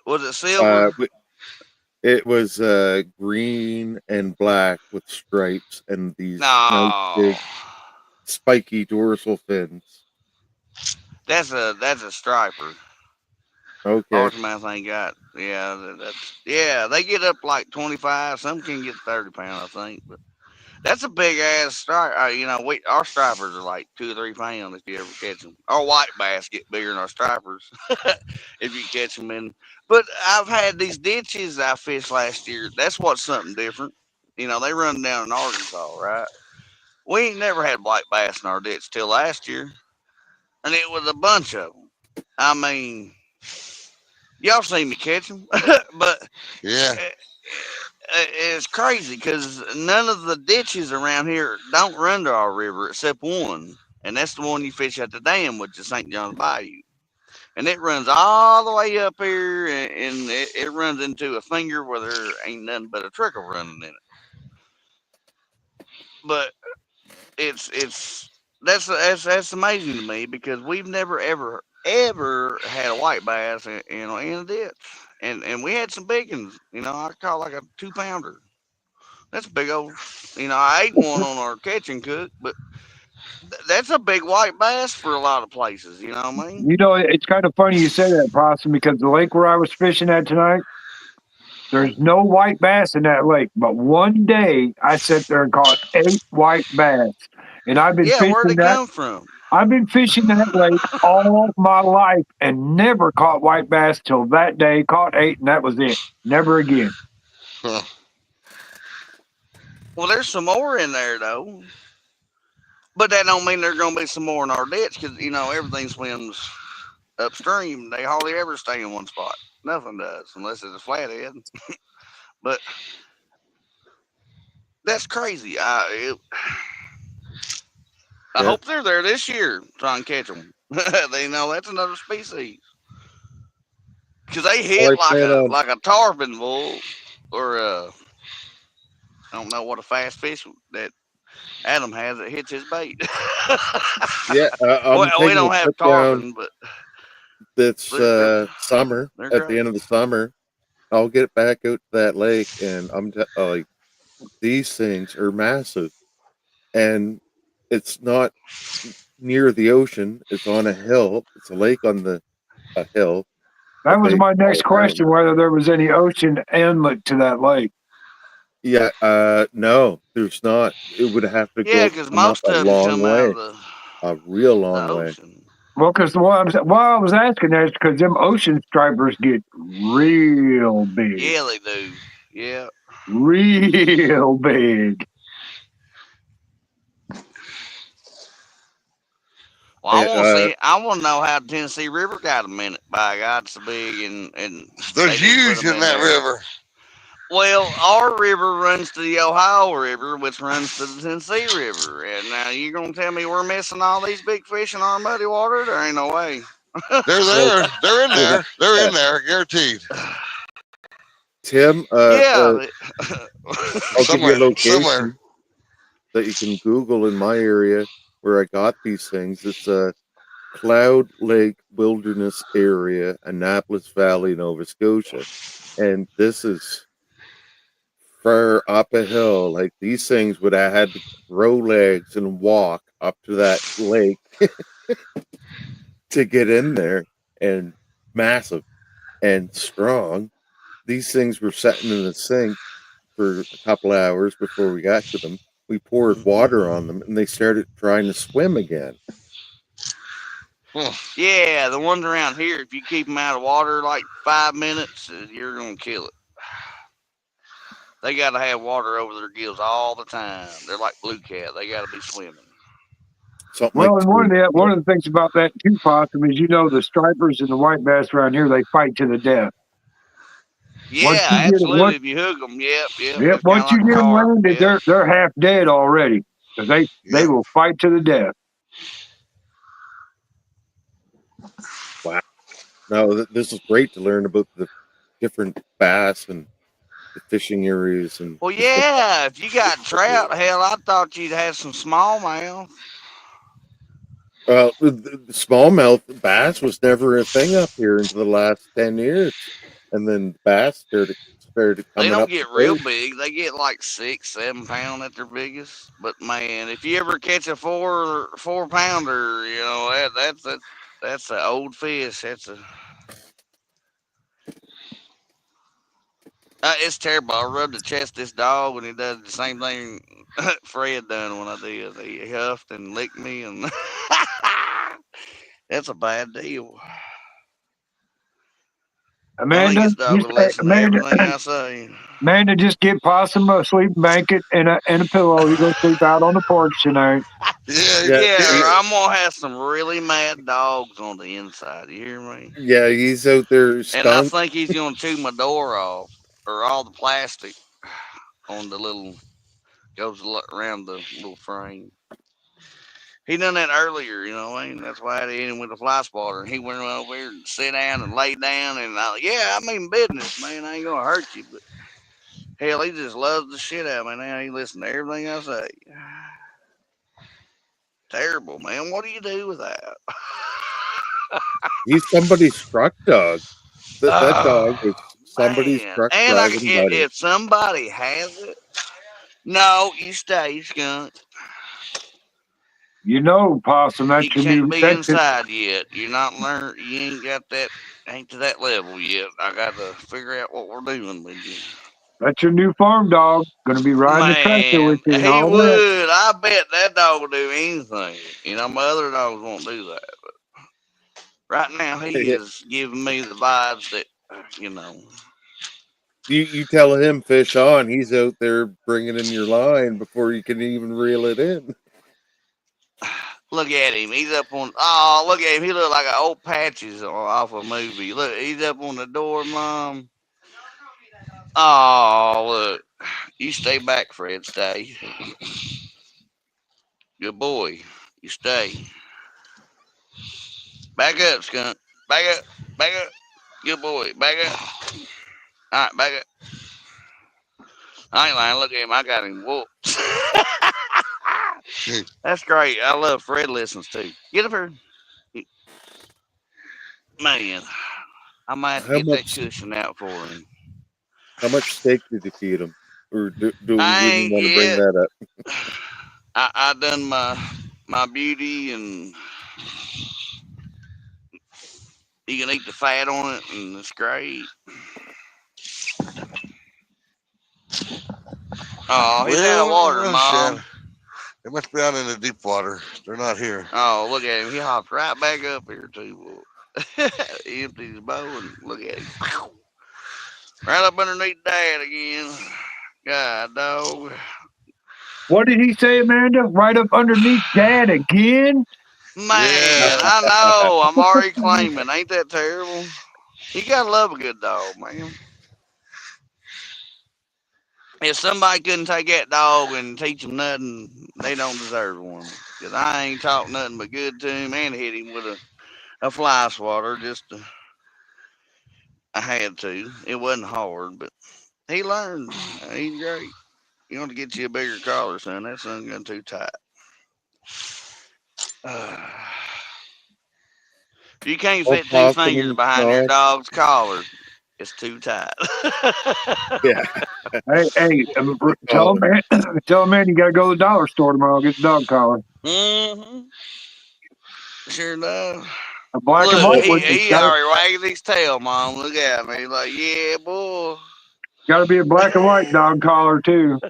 Was it Uh, silver? it was green and black with stripes and these nice No. big spiky dorsal fins. That's a striper. Okay. Largemouth ain't got. Yeah. They get up like 25. Some can get 30 pound, I think. But that's a big ass striper. Our stripers are like 2 or 3 pounds if you ever catch them. Our white bass get bigger than our stripers if you catch them in. But I've had these ditches I fished last year. That's what's something different. They run down in Arkansas, right? We ain't never had white bass in our ditch till last year, and it was a bunch of them. I mean, y'all seen me catch them, but Yeah. it's crazy because none of the ditches around here don't run to our river except one, and that's the one you fish at the dam, which is St. John's Bayou. And it runs all the way up here, and it runs into a finger where there ain't nothing but a trickle running in it. But it's that's amazing to me because we've never ever had a white bass in a ditch, and we had some big ones. I caught like a 2 pounder. That's a big old. I ate one on our catch and cook, but that's a big white bass for a lot of places. You know what I mean? You know, it's kind of funny you say that, Possum, because the lake where I was fishing at tonight, there's no white bass in that lake. But one day I sat there and caught 8 white bass. And Yeah, where'd it come from? I've been fishing that lake all my life and never caught white bass till that day. Caught 8 and that was it. Never again. Huh. Well, there's some more in there though, but that don't mean there's gonna be some more in our ditch because everything swims upstream. They hardly ever stay in one spot. Nothing does unless it's a flathead. But that's crazy. I Yeah. hope they're there this year. Try and catch them. They know that's another species because they Well, hit I plan on like a tarpon bull or I don't know what a fast fish that Adam has it, hits his bait. Yeah, I'm We taking a don't have trip down carbon, but this they're summer. they're At the great. end of the summer, I'll get back out to that lake, and like, these things are massive, and it's not near the ocean. It's on a hill. It's a lake on a hill That that was they my call next a dam. question, whether there was any ocean inlet to that lake. Yeah, no, there's not. It would have to Yeah, go because come up most a of them long come out way, of a real the long way. ocean. Well, because why I was asking that is because them ocean stripers get real big, Yeah, they do. Yeah. real big. Well, Eh, I want to know how the Tennessee River got a minute. By God, it's so big, and they There's didn't put huge them in in that there. river. Well, our river runs to the Ohio River, which runs to the Tennessee River. And now you're gonna tell me we're missing all these big fish in our muddy water? There ain't no way. They're well, there. They're in without there. They're in that, there, guaranteed. Tim, Yeah. I'll give you a Somewhere, somewhere. location that you can Google in my area where I got these things. It's a Cloud Lake Wilderness Area, Annapolis Valley, Nova Scotia, and this is far up a hill. Like, these things would have had to grow legs and walk up to that lake to get in there, and massive and strong. These things were sitting in the sink for a couple of hours before we got to them. We poured water on them, and they started trying to swim again. Huh. Yeah, the ones around here, if you keep them out of water like 5 minutes, you're gonna kill it. They gotta have water over their gills all the time. They're like blue cat. They gotta be swimming. Something like Well, and two. one of the things about that too, possum, is the stripers and the white bass around here they fight to the death. Once Yeah, you get it, absolutely. If you hook them, yep, yep. yep, It's kind once of you like a get them carp. landed, Yep. they're half dead already because they Yep. will fight to the death. Wow. No, this is great to learn about the different bass and the fishing areas and Well, just what. yeah. If you got trout, hell, I thought you'd have some smallmouth. Well, the smallmouth bass was never a thing up here until the last 10 years, and then bass started They coming don't up the get real coast. big. They get like 6, 7 pound at their biggest. But man, if you ever catch a 4 pounder, that's an old fish. It's terrible. I rubbed the chest of this dog, and he does the same thing Fred done when I did. He huffed and licked me, and that's a bad deal. I think Amanda, this dog will listen to everything I say. Amanda, just get possum a sleeping blanket and a pillow. You go sleep out on the porch tonight. Yeah, Yeah, Yeah, he, or I'm gonna have some really mad dogs on the inside. You hear me? yeah, he's out there And I skunk. think he's gonna chew my door off, or all the plastic on the little goes around the little frame. He done that earlier, you know. I mean, that's why I hit him with a fly spotter. And he went over here and sit down and lay down. And yeah, I mean business, man. I ain't gonna hurt you, but hell, he just loves the shit out of me now. He listens to everything I say. Terrible, man. What do you do with that? He's somebody's truck dog. That dog Oh, was somebody's man. truck And driving buddy. if somebody has it, no, you stay, skunk. You know, possum. You can't be inside yet. You're not learned. You ain't got that. Ain't to that level yet. I got to figure out what we're doing with you. that's your new farm dog. Going to be riding the tractor with Man, you and he all that. would. I bet that dog will do anything. You know, my other dogs won't do that. Right now, he you, is giving me the vibes that, you know. you tell him fish on, he's out there bringing in your line before you can even reel it in. Look at him. He's up on. Oh, look at him. He look like an old Patches off a movie. Look, he's up on the door, Mom. Oh, look. You stay back, Fred. Stay. Good boy. You stay. Back up, skunk. Back up. Back up. Good boy. Back up. All right, back up. I ain't lying. Look at him. I got him whooped. That's great. I love Fred listens too. Get up here. Man, I might have to How get that much cushion out for him. how much steak did you feed him? Or do we I even ain't want to bring yet. that up? I done my beauty, and you can eat the fat on it, and it's great. Oh, he's out of water, Well, Mom. shit. They must be out in the deep water. They're not here. Oh, look at him. He hopped right back up here, too. He emptied his bowl, and look at him. Right up underneath Dad again. God, dog. What did he say, Amanda? Right up underneath Dad again? Man, Yeah. I know. I'm already claiming. Ain't that terrible? You gotta love a good dog, man. If somebody couldn't take that dog and teach him nothing, they don't deserve one. Because I ain't taught nothing but good to him and hit him with a fly swatter. I had to. It wasn't hard, but he learned. He's great. You want to get you a bigger collar, son. That son's got too tight. If you can't All fit two possum fingers and behind your all. dog's collar, it's too tight. Yeah. Hey, tell Oh, him, man, tell him, man, you got to go to the dollar store tomorrow. Get the dog collar. Mm-hmm. Sure enough. A black and Look, white oh, one. he already wagging his tail, Mom. Look at me. He's like, yeah, boy. Got to be a black and white dog collar too.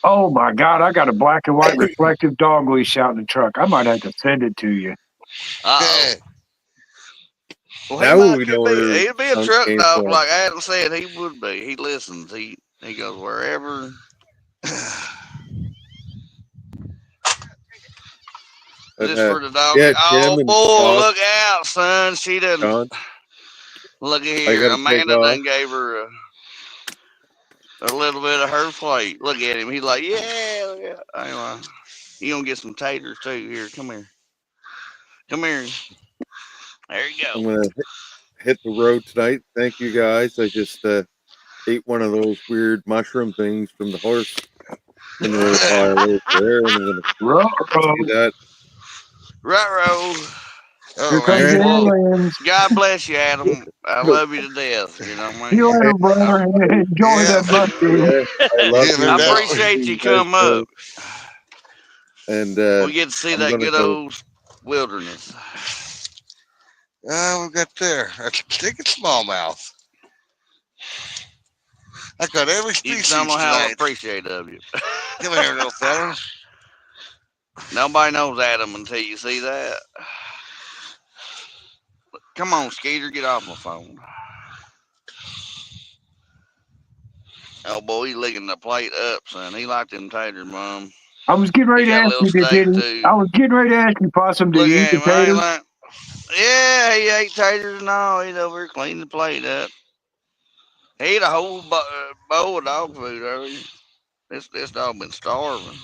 Oh my God, I got a black and white reflective dog leash out in the truck. I might have to send it to you. Uh-oh. Well, he now might we know could be. where He'd be a Chunk truck came dog, from. like Adam said. He would be. He listens. He goes wherever. But, Just for the dog. yeah, Oh Tim and boy, Bob, look out, son. She done. John, Look at I here. got to take Amanda off. done gave her a little bit of her plate. Look at him. He's like, yeah. Look at. Anyway, you gonna get some taters too? Here, come here. Come here. There you I'm go. gonna hit the road tonight. Thank you guys. I just ate one of those weird mushroom things from the horse manure pile over there, and I'm gonna Ruh-roh. see that. Right, Here Oh, comes man. All the right. Well, aliens. God bless you, Adam. I But love you to death. You know what I See you mean? hey, later, brother. Enjoy Yeah. that Mustang. yeah, I love Yeah, no I you. doubt. appreciate you You guys come up. know, and We get to see I'm that gonna good go. old wilderness. We got there. I think it's smallmouth. I got every You just don't species know how I tonight. appreciate of you. Come here, little fella. Nobody knows Adam until you see that. Come on, Skeeter, get off my phone. Oh boy, he licking the plate up, son. He liked them taters, Mom. I was getting He ready to got a ask little you, steak I too. was getting ready to ask you, Possum, did Look he eat at the him. I ain't taters? like, yeah, he ate taters and all. He's over here cleaning the plate up. He ate a whole bowl of dog food earlier. This dog been starving.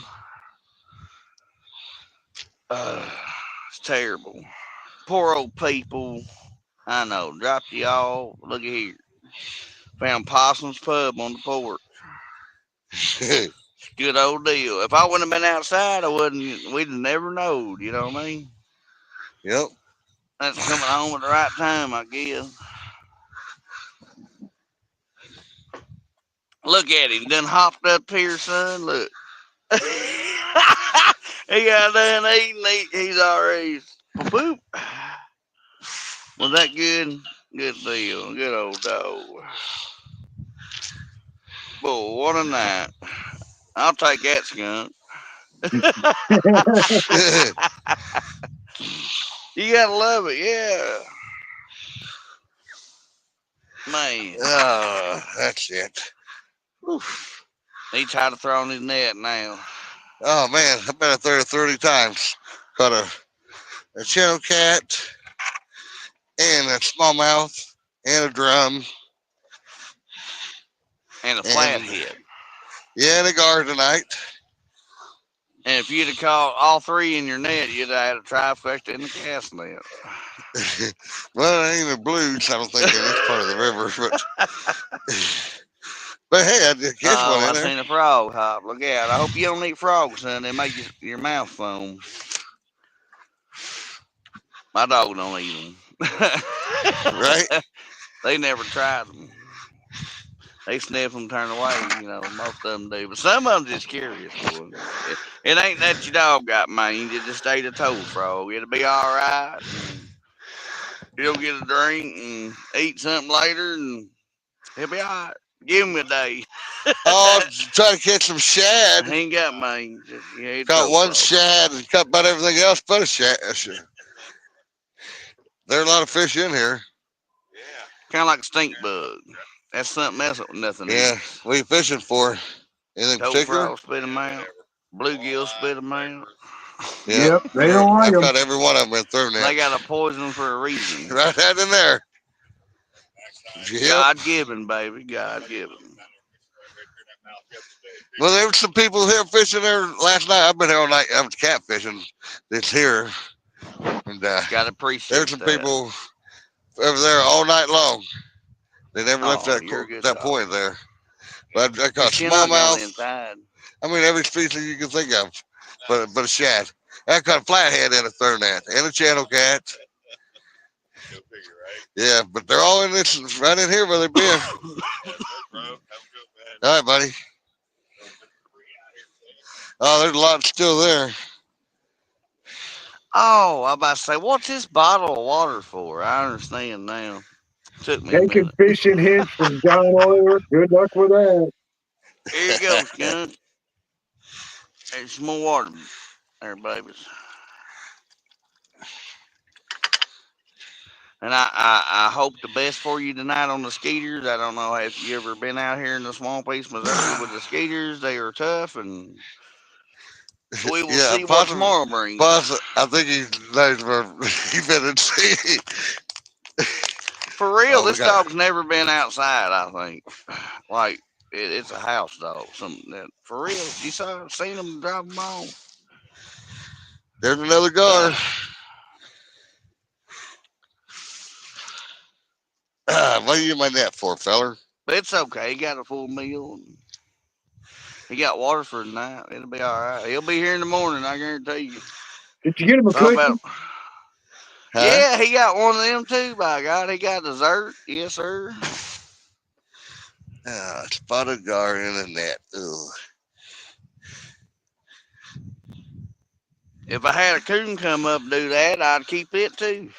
It's terrible. Poor old people. I know. Dropped you all. Look at here. Found Possum's Pub on the porch. Good old deal. If I wouldn't have been outside, I wouldn't. We'd have never knowed. You know what I mean? Yep. That's coming home at the right time, I guess. Look at him. Done hopped up here, son. Look. He got done eating. He's already. Boop. Was that good? Good deal. Good old dog. Boy, what a night. I'll take that skunk. You gotta love it, yeah. Man. That's it. Oof. He tried to throw in his net now. Oh, man. I've been up there 30 times. Caught a channel cat and a smallmouth and a drum And a and, flathead. yeah, and a gar tonight. And if you'd have caught all three in your net, you'd have had a trifecta in the cast net. Well, it ain't even blues, I don't think, in this part of the river. But But hey, I did catch one Oh, in I there. seen a frog hop. Look out. I hope you don't eat frogs, son. They make your mouth foam. My dog don't eat Right? them. They never tried them. They sniff them, turn away. Most of them do. But some of them just curious, boy. It ain't that your dog got mange. It just ate a toad frog. It'll be all right. And he'll get a drink and eat something later, and he'll be all right. Give him a day. Oh, I'm trying to catch some shad. He ain't got mange. He ate a Caught toad one frog. shad and cut about everything else but a shad. There are a lot of fish in here. Kind of like a stink bug. That's something else that nothing Yeah. eats. What are you fishing for? Anything Toad particular? frog spit them out. Bluegill spit them out. Yeah. Yep, they don't like I've them. caught every one of them in through They got a nets. poison for a reason. Right out in there. Yep. God given, baby. God given. Well, there were some people here fishing there last night. I've been here all night. I was catfishing. It's here. And Gotta there were appreciate some that. people over there all night long. They never left Oh, you're a good that dog. point there. But I caught Just you're not going smallmouth. inside. I mean, every species you can think of, but a shad. I caught a flathead in a throw net and a channel cat. Yeah, but they're all in this right in here where they've been. All right, buddy. Oh, there's a lot still there. Oh, I about to say, what's this bottle of water for? I understand now. Took me a Taking minute. fishing hints from John Oliver. Good luck with that. Here you go, skunk. There's some more water there, babies. And I hope the best for you tonight on the skeeters. I don't know if you ever been out here in the swamp East Missouri with the skeeters. They are tough, and we will Yeah, see what possibly. tomorrow brings. I think he knows where he better see. For real, Oh, we this got. dog's never been outside. I think, like it's a house dog. Something that for real. You seen them drive them on. There's another gar. What are you in my net for, feller? But it's okay. He got a full meal. And he got water for the night. It'll be all right. He'll be here in the morning. I guarantee you. Did you get him a Talk cushion? about. Huh? Yeah, he got one of them too. By God, he got dessert. Yes, sir. Spotted gar in a net. Ugh. If I had a coon come up and do that, I'd keep it too.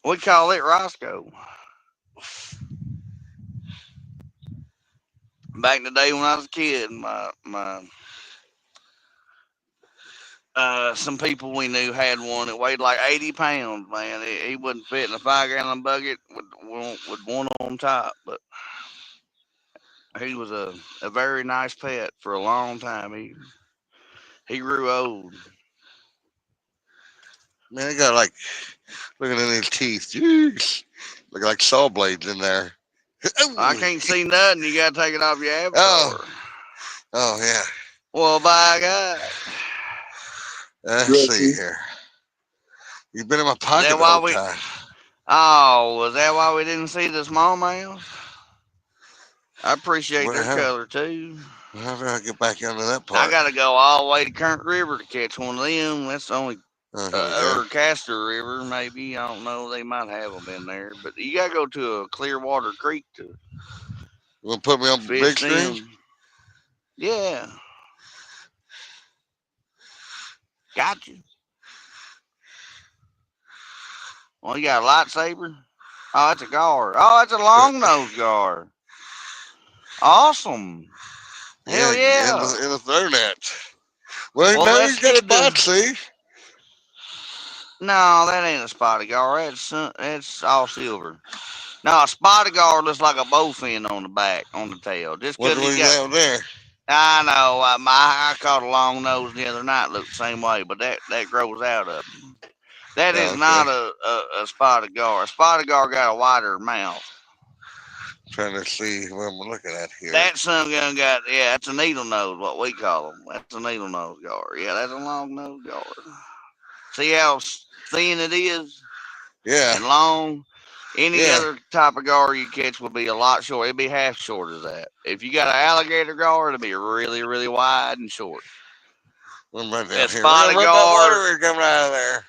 We call it Roscoe. Back in the day when I was a kid, my some people we knew had one that weighed like 80 pounds. Man, he wouldn't fit in a 5 gallon bucket with one on top, but he was a very nice pet for a long time. He grew old. Man, he got like looking at his teeth. Jeez. Look like saw blades in there. I can't see nothing. You gotta take it off your Oh, avatar. oh yeah. Well, by God, Let's see Dressy. here. You've been in my is that pocket the why whole we? time. Oh, was that why we didn't see the smallmouth? I appreciate Where their how, color too. how do I get back into that I part? gotta go all the way to Current River to catch one of them. That's the only Here we go. or Castor River, maybe. I don't know. They might have them in there, but you gotta go to a Clearwater Creek to You want to put me on fish big screen? them. Yeah, got you. Well, you got a lightsaber. Oh, that's a gar. Oh, that's a long nose gar. Awesome. Yeah, Hell yeah. in the throw net. Well, Well, no, that's he's got good to. spots, see? No, that ain't a spotted gar. That's all silver. No, a spotted gar looks like a bowfin on the back, on the tail. Just What 'cause do he's we got. got there? I know. I caught a long nose the other night. Looked the same way, but that grows out of him. That is Oh, okay. not a spotted gar. A spotted gar got a wider mouth. Trying to see what I'm looking at here. That some gun got, yeah, that's a needle nose, what we call them. That's a needle nose gar. Yeah, that's a long nose gar. See how thin it is Yeah. and long? Any Yeah. other type of gar you catch would be a lot short. It'd be half short of that. If you got an alligator gar, it'll be really, really wide and short. We're right A down here. Look spotted at that gar, water coming out of there.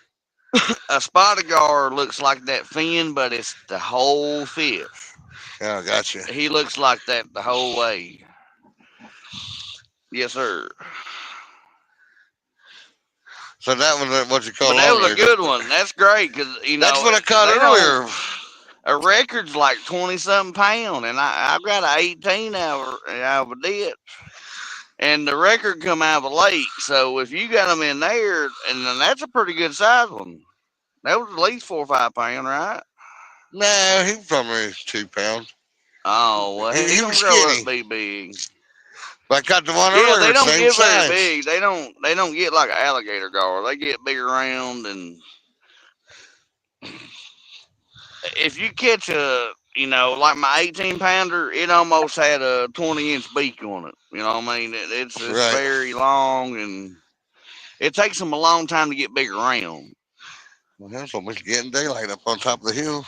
a spotted gar looks like that fin, but it's the whole fifth. Yeah, gotcha. He looks like that the whole way. Yes, sir. So that was what you call But that was earlier. a good one. That's great because That's what I caught they don't. earlier. A record's like 20-something pound, and I've got an 18 out of a ditch. And the record come out of a lake. So if you got them in there, and then that's a pretty good size one. That was at least 4 or 5 pound, right? No, he probably 2 pounds. Oh well, he He gonna was grow up skinny. and be big. But I caught the one Yeah, earlier, they don't same get very size. big. They don't get like an alligator gar. They get bigger round, and if you catch like my 18 pounder, it almost had a 20-inch beak on it. You know what I mean? It's Right. very long, and it takes them a long time to get bigger round. Well, that's almost getting daylight up on top of the hill.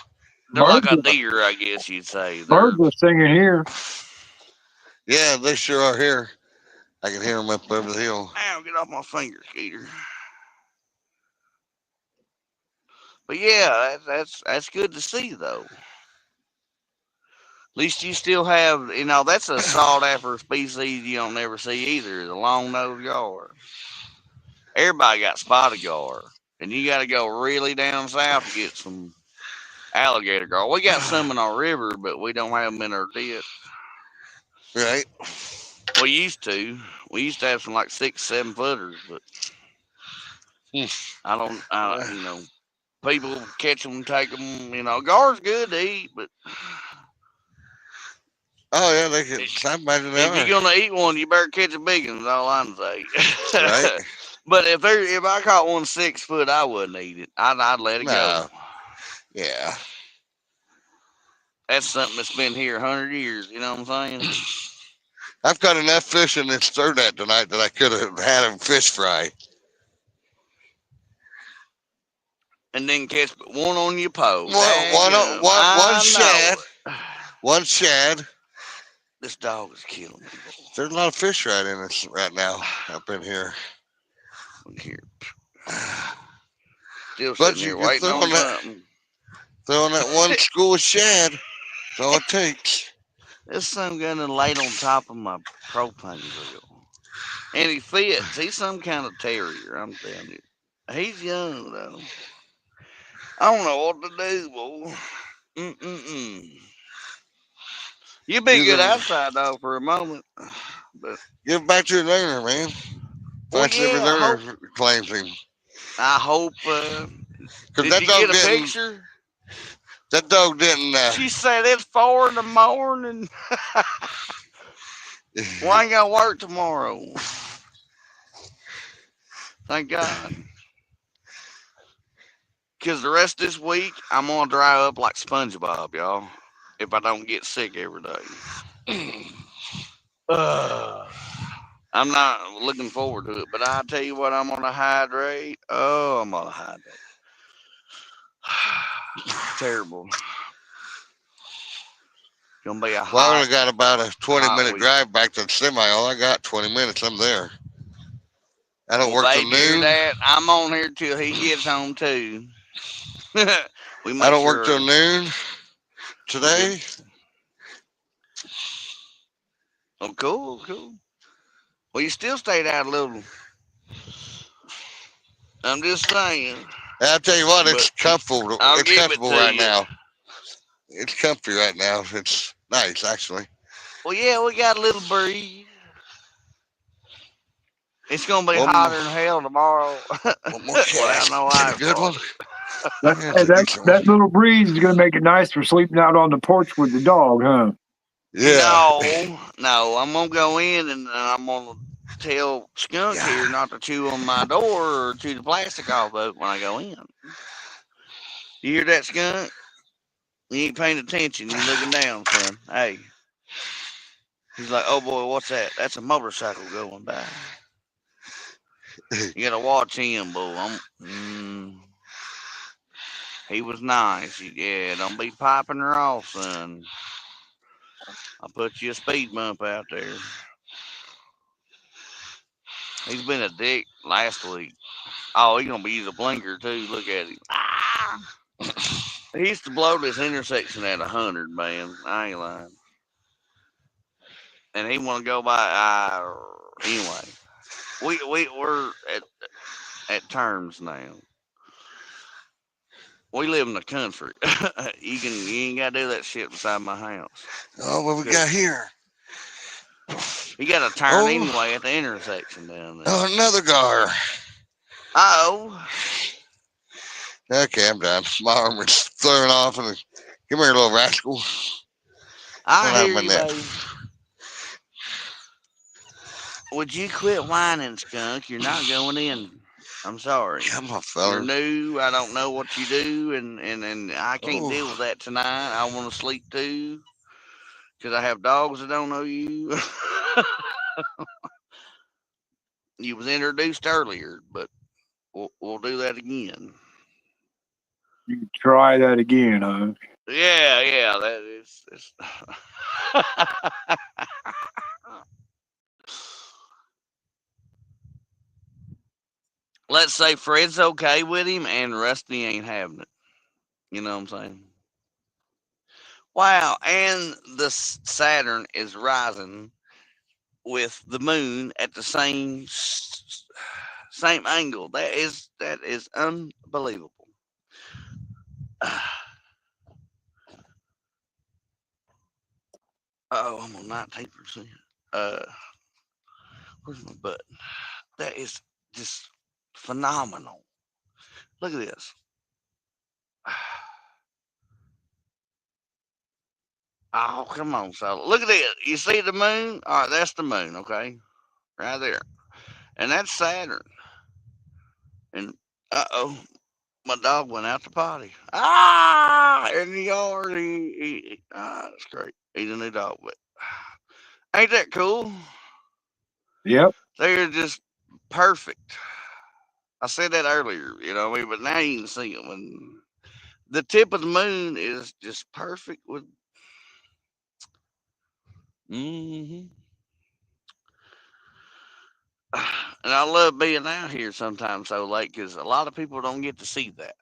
They're like Birds, a deer, I guess you'd say. birds are singing here. Yeah, they sure are here. I can hear them up over the hill. Ow, get off my finger, Skeeter. But yeah, that's good to see though. At least you still have, that's a sought after species you don't never see either. The long nosed gar. Everybody got spotted gar, and you got to go really down south to get some alligator gar. We got some in our river, but we don't have them in our ditch. Right. We used to. We used to have some like 6, 7 footers, but Hmm. I don't. People catch them, take them. Gar's good to eat, but Oh, yeah, they can. I imagine they if are. you're gonna eat one, you better catch a big one. Is all I'm saying. Right? But if I caught one 6 foot, I wouldn't eat it. I'd let it go. No. Yeah. That's something that's been here 100 years. You know what I'm saying? I've caught enough fish in this third net tonight that I could have had a fish fry. And then catch one on your pole. One shad. Know. One shad. This dog is killing me. There's a lot of fish right in this right now up in here. Look here. Still But sitting you here can waiting on something. throw on that one school of shad. That's all it takes. This son got laid on top of my propane grill. And he fits. He's some kind of terrier, I'm telling you. He's young, though. I don't know what to do, boy. You'd be good outside, though, for a moment. But give it back to the owner, man. well, Find if his owner claims him. I hope. Did you get a picture? That dog didn't. She said it's 4 in the morning. Well, I ain't got to work tomorrow. Thank God. Because the rest of this week, I'm going to dry up like SpongeBob, y'all. If I don't get sick every day. I'm not looking forward to it, but I tell you what, I'm going to hydrate. Oh, I'm going to hydrate. Terrible. Gonna be a hot. Well, I only got about a 20-minute week. drive back to the semi. All I got 20 minutes. I'm there. I don't work till noon. That. I'm on here till he gets home too. I don't work till noon today. Oh, cool. Well, you still stayed out a little. I'm just saying. I'll tell you what, it's comfortable. It's comfortable right now. It's comfy right now. It's nice, actually. Well, yeah, we got a little breeze. It's gonna be hotter than hell tomorrow. One more cast. A good one. That little breeze is going to make it nice for sleeping out on the porch with the dog, huh? Yeah. No. I'm gonna go in and I'm gonna tell Skunk here not to chew on my door or chew the plastic off of it when I go in. You hear that, Skunk? You ain't paying attention. You're looking down, son. Hey. He's like, oh boy, what's that? That's a motorcycle going by. You gotta watch him, boy. He was nice. Yeah, don't be piping her off, son. I'll put you a speed bump out there. He's been a dick last week. Oh, he's gonna be using a blinker too. Look at him. Ah! He used to blow this intersection at 100, man. I ain't lying. And he want to go by. Anyway, we're at terms now. We live in the country. You ain't gotta do that shit beside my house. Oh, what we got here? You gotta turn anyway at the intersection down there. Oh, another gar. Oh. Okay, I'm done. My arm was throwing off. And come here, little rascal. I hear you, baby. Would you quit whining, skunk? You're not going in. I'm sorry. Come on, fella. You're new. I don't know what you do, and I can't deal with that tonight. I want to sleep too, because I have dogs that don't know you. You was introduced earlier, but we'll do that again. You try that again, huh? Yeah, that is. Let's say Fred's okay with him and Rusty ain't having it. You know what I'm saying? Wow, and the Saturn is rising with the moon at the same angle. That is unbelievable. Oh, I'm on 19%. Where's my button? That is just phenomenal. Look at this. Oh, come on, Solo. Look at it. You see the moon? All right, that's the moon, okay? Right there. And that's Saturn. And, uh-oh, my dog went out to potty. In the yard. That's great. He's a new dog, but ain't that cool? Yep. They're just perfect. I said that earlier, you know what I mean? But now you can see them. And the tip of the moon is just perfect with. Mm-hmm. And I love being out here sometimes so late because a lot of people don't get to see that.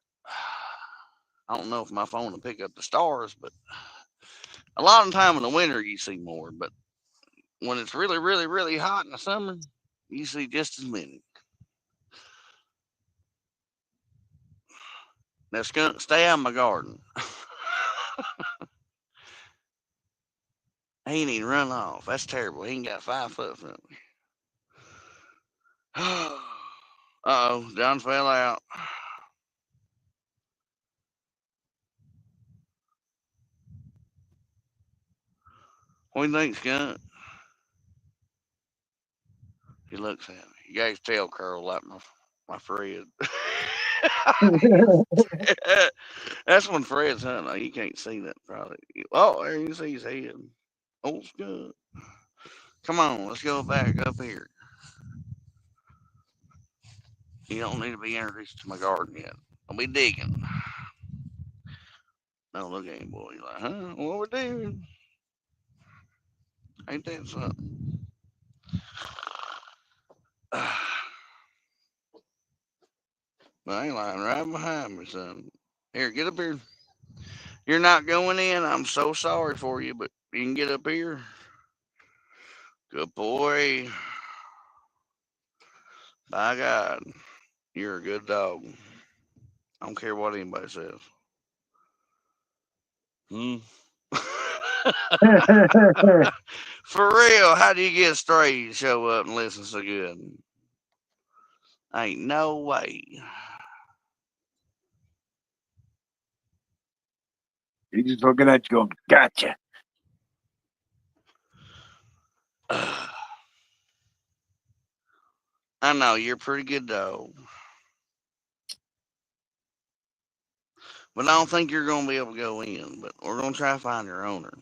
I don't know if my phone will pick up the stars, but a lot of the time in the winter you see more. But when it's really, really, really hot in the summer, you see just as many. Now, skunk, stay out of my garden. He ain't even run off. That's terrible. He ain't got 5 foot from me. Uh-oh, John fell out. What do you think, skunk? He looks at me. You guys tail curl like my Fred. That's when Fred's hunting. You can't see that probably. Oh, there you see his head. Old skunk. Come on, let's go back up here. You don't need to be introduced to my garden yet. I'll be digging. No, look at him, boy. He's like, huh? What we doing? Ain't that something? But I ain't lying right behind me, son. Here, get up here. You're not going in. I'm so sorry for you, but you can get up here. Good boy. By God, you're a good dog. I don't care what anybody says. Hmm. For real, how do you get strays to show up and listen so good? Ain't no way. He's just looking at you going, gotcha. I know, you're a pretty good dog. But I don't think you're going to be able to go in. But we're going to try to find your owner.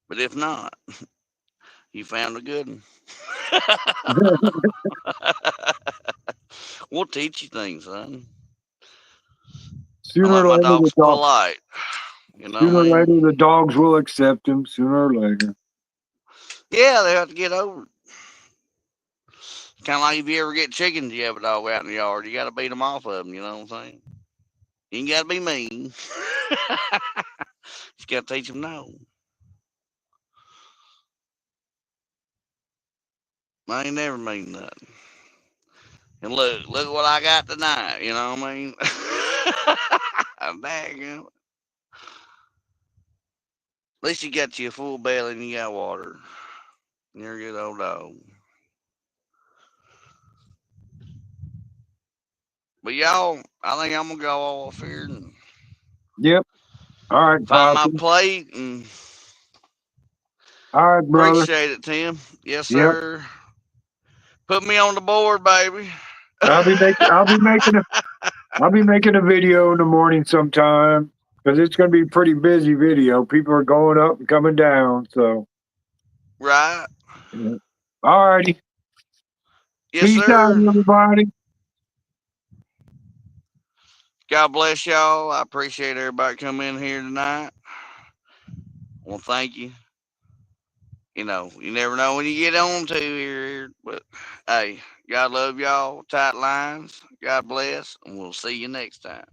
But if not, He found a good one. We'll teach you things, son. I'm Sooner like or my later, dog's polite. You know sooner what I or later, mean? the dogs will accept him. Sooner or later. Yeah, they have to get over it. Kind of like if you ever get chickens, you have a dog out in the yard, you got to beat them off of them. You know what I'm saying? You ain't got to be mean. You got to teach them no. I ain't never mean nothing. And look what I got tonight. You know what I mean? Dang. At least you got you a full belly and you got water. You're a good old dog. But y'all, I think I'm gonna go off here and Yep. All right, find my Poppy. plate and All right, brother. appreciate it, Tim. Yes, Yep. sir. Put me on the board, baby. I'll be making. I'll be making a. I'll be making a video in the morning sometime because it's going to be a pretty busy video. People are going up and coming down. So, Right. yeah. All righty. Yes, Peace out, sir. everybody. God bless y'all. I appreciate everybody coming in here tonight. Well, thank you. You know, you never know when you get on to here, but hey, God love y'all. Tight lines. God bless, and we'll see you next time.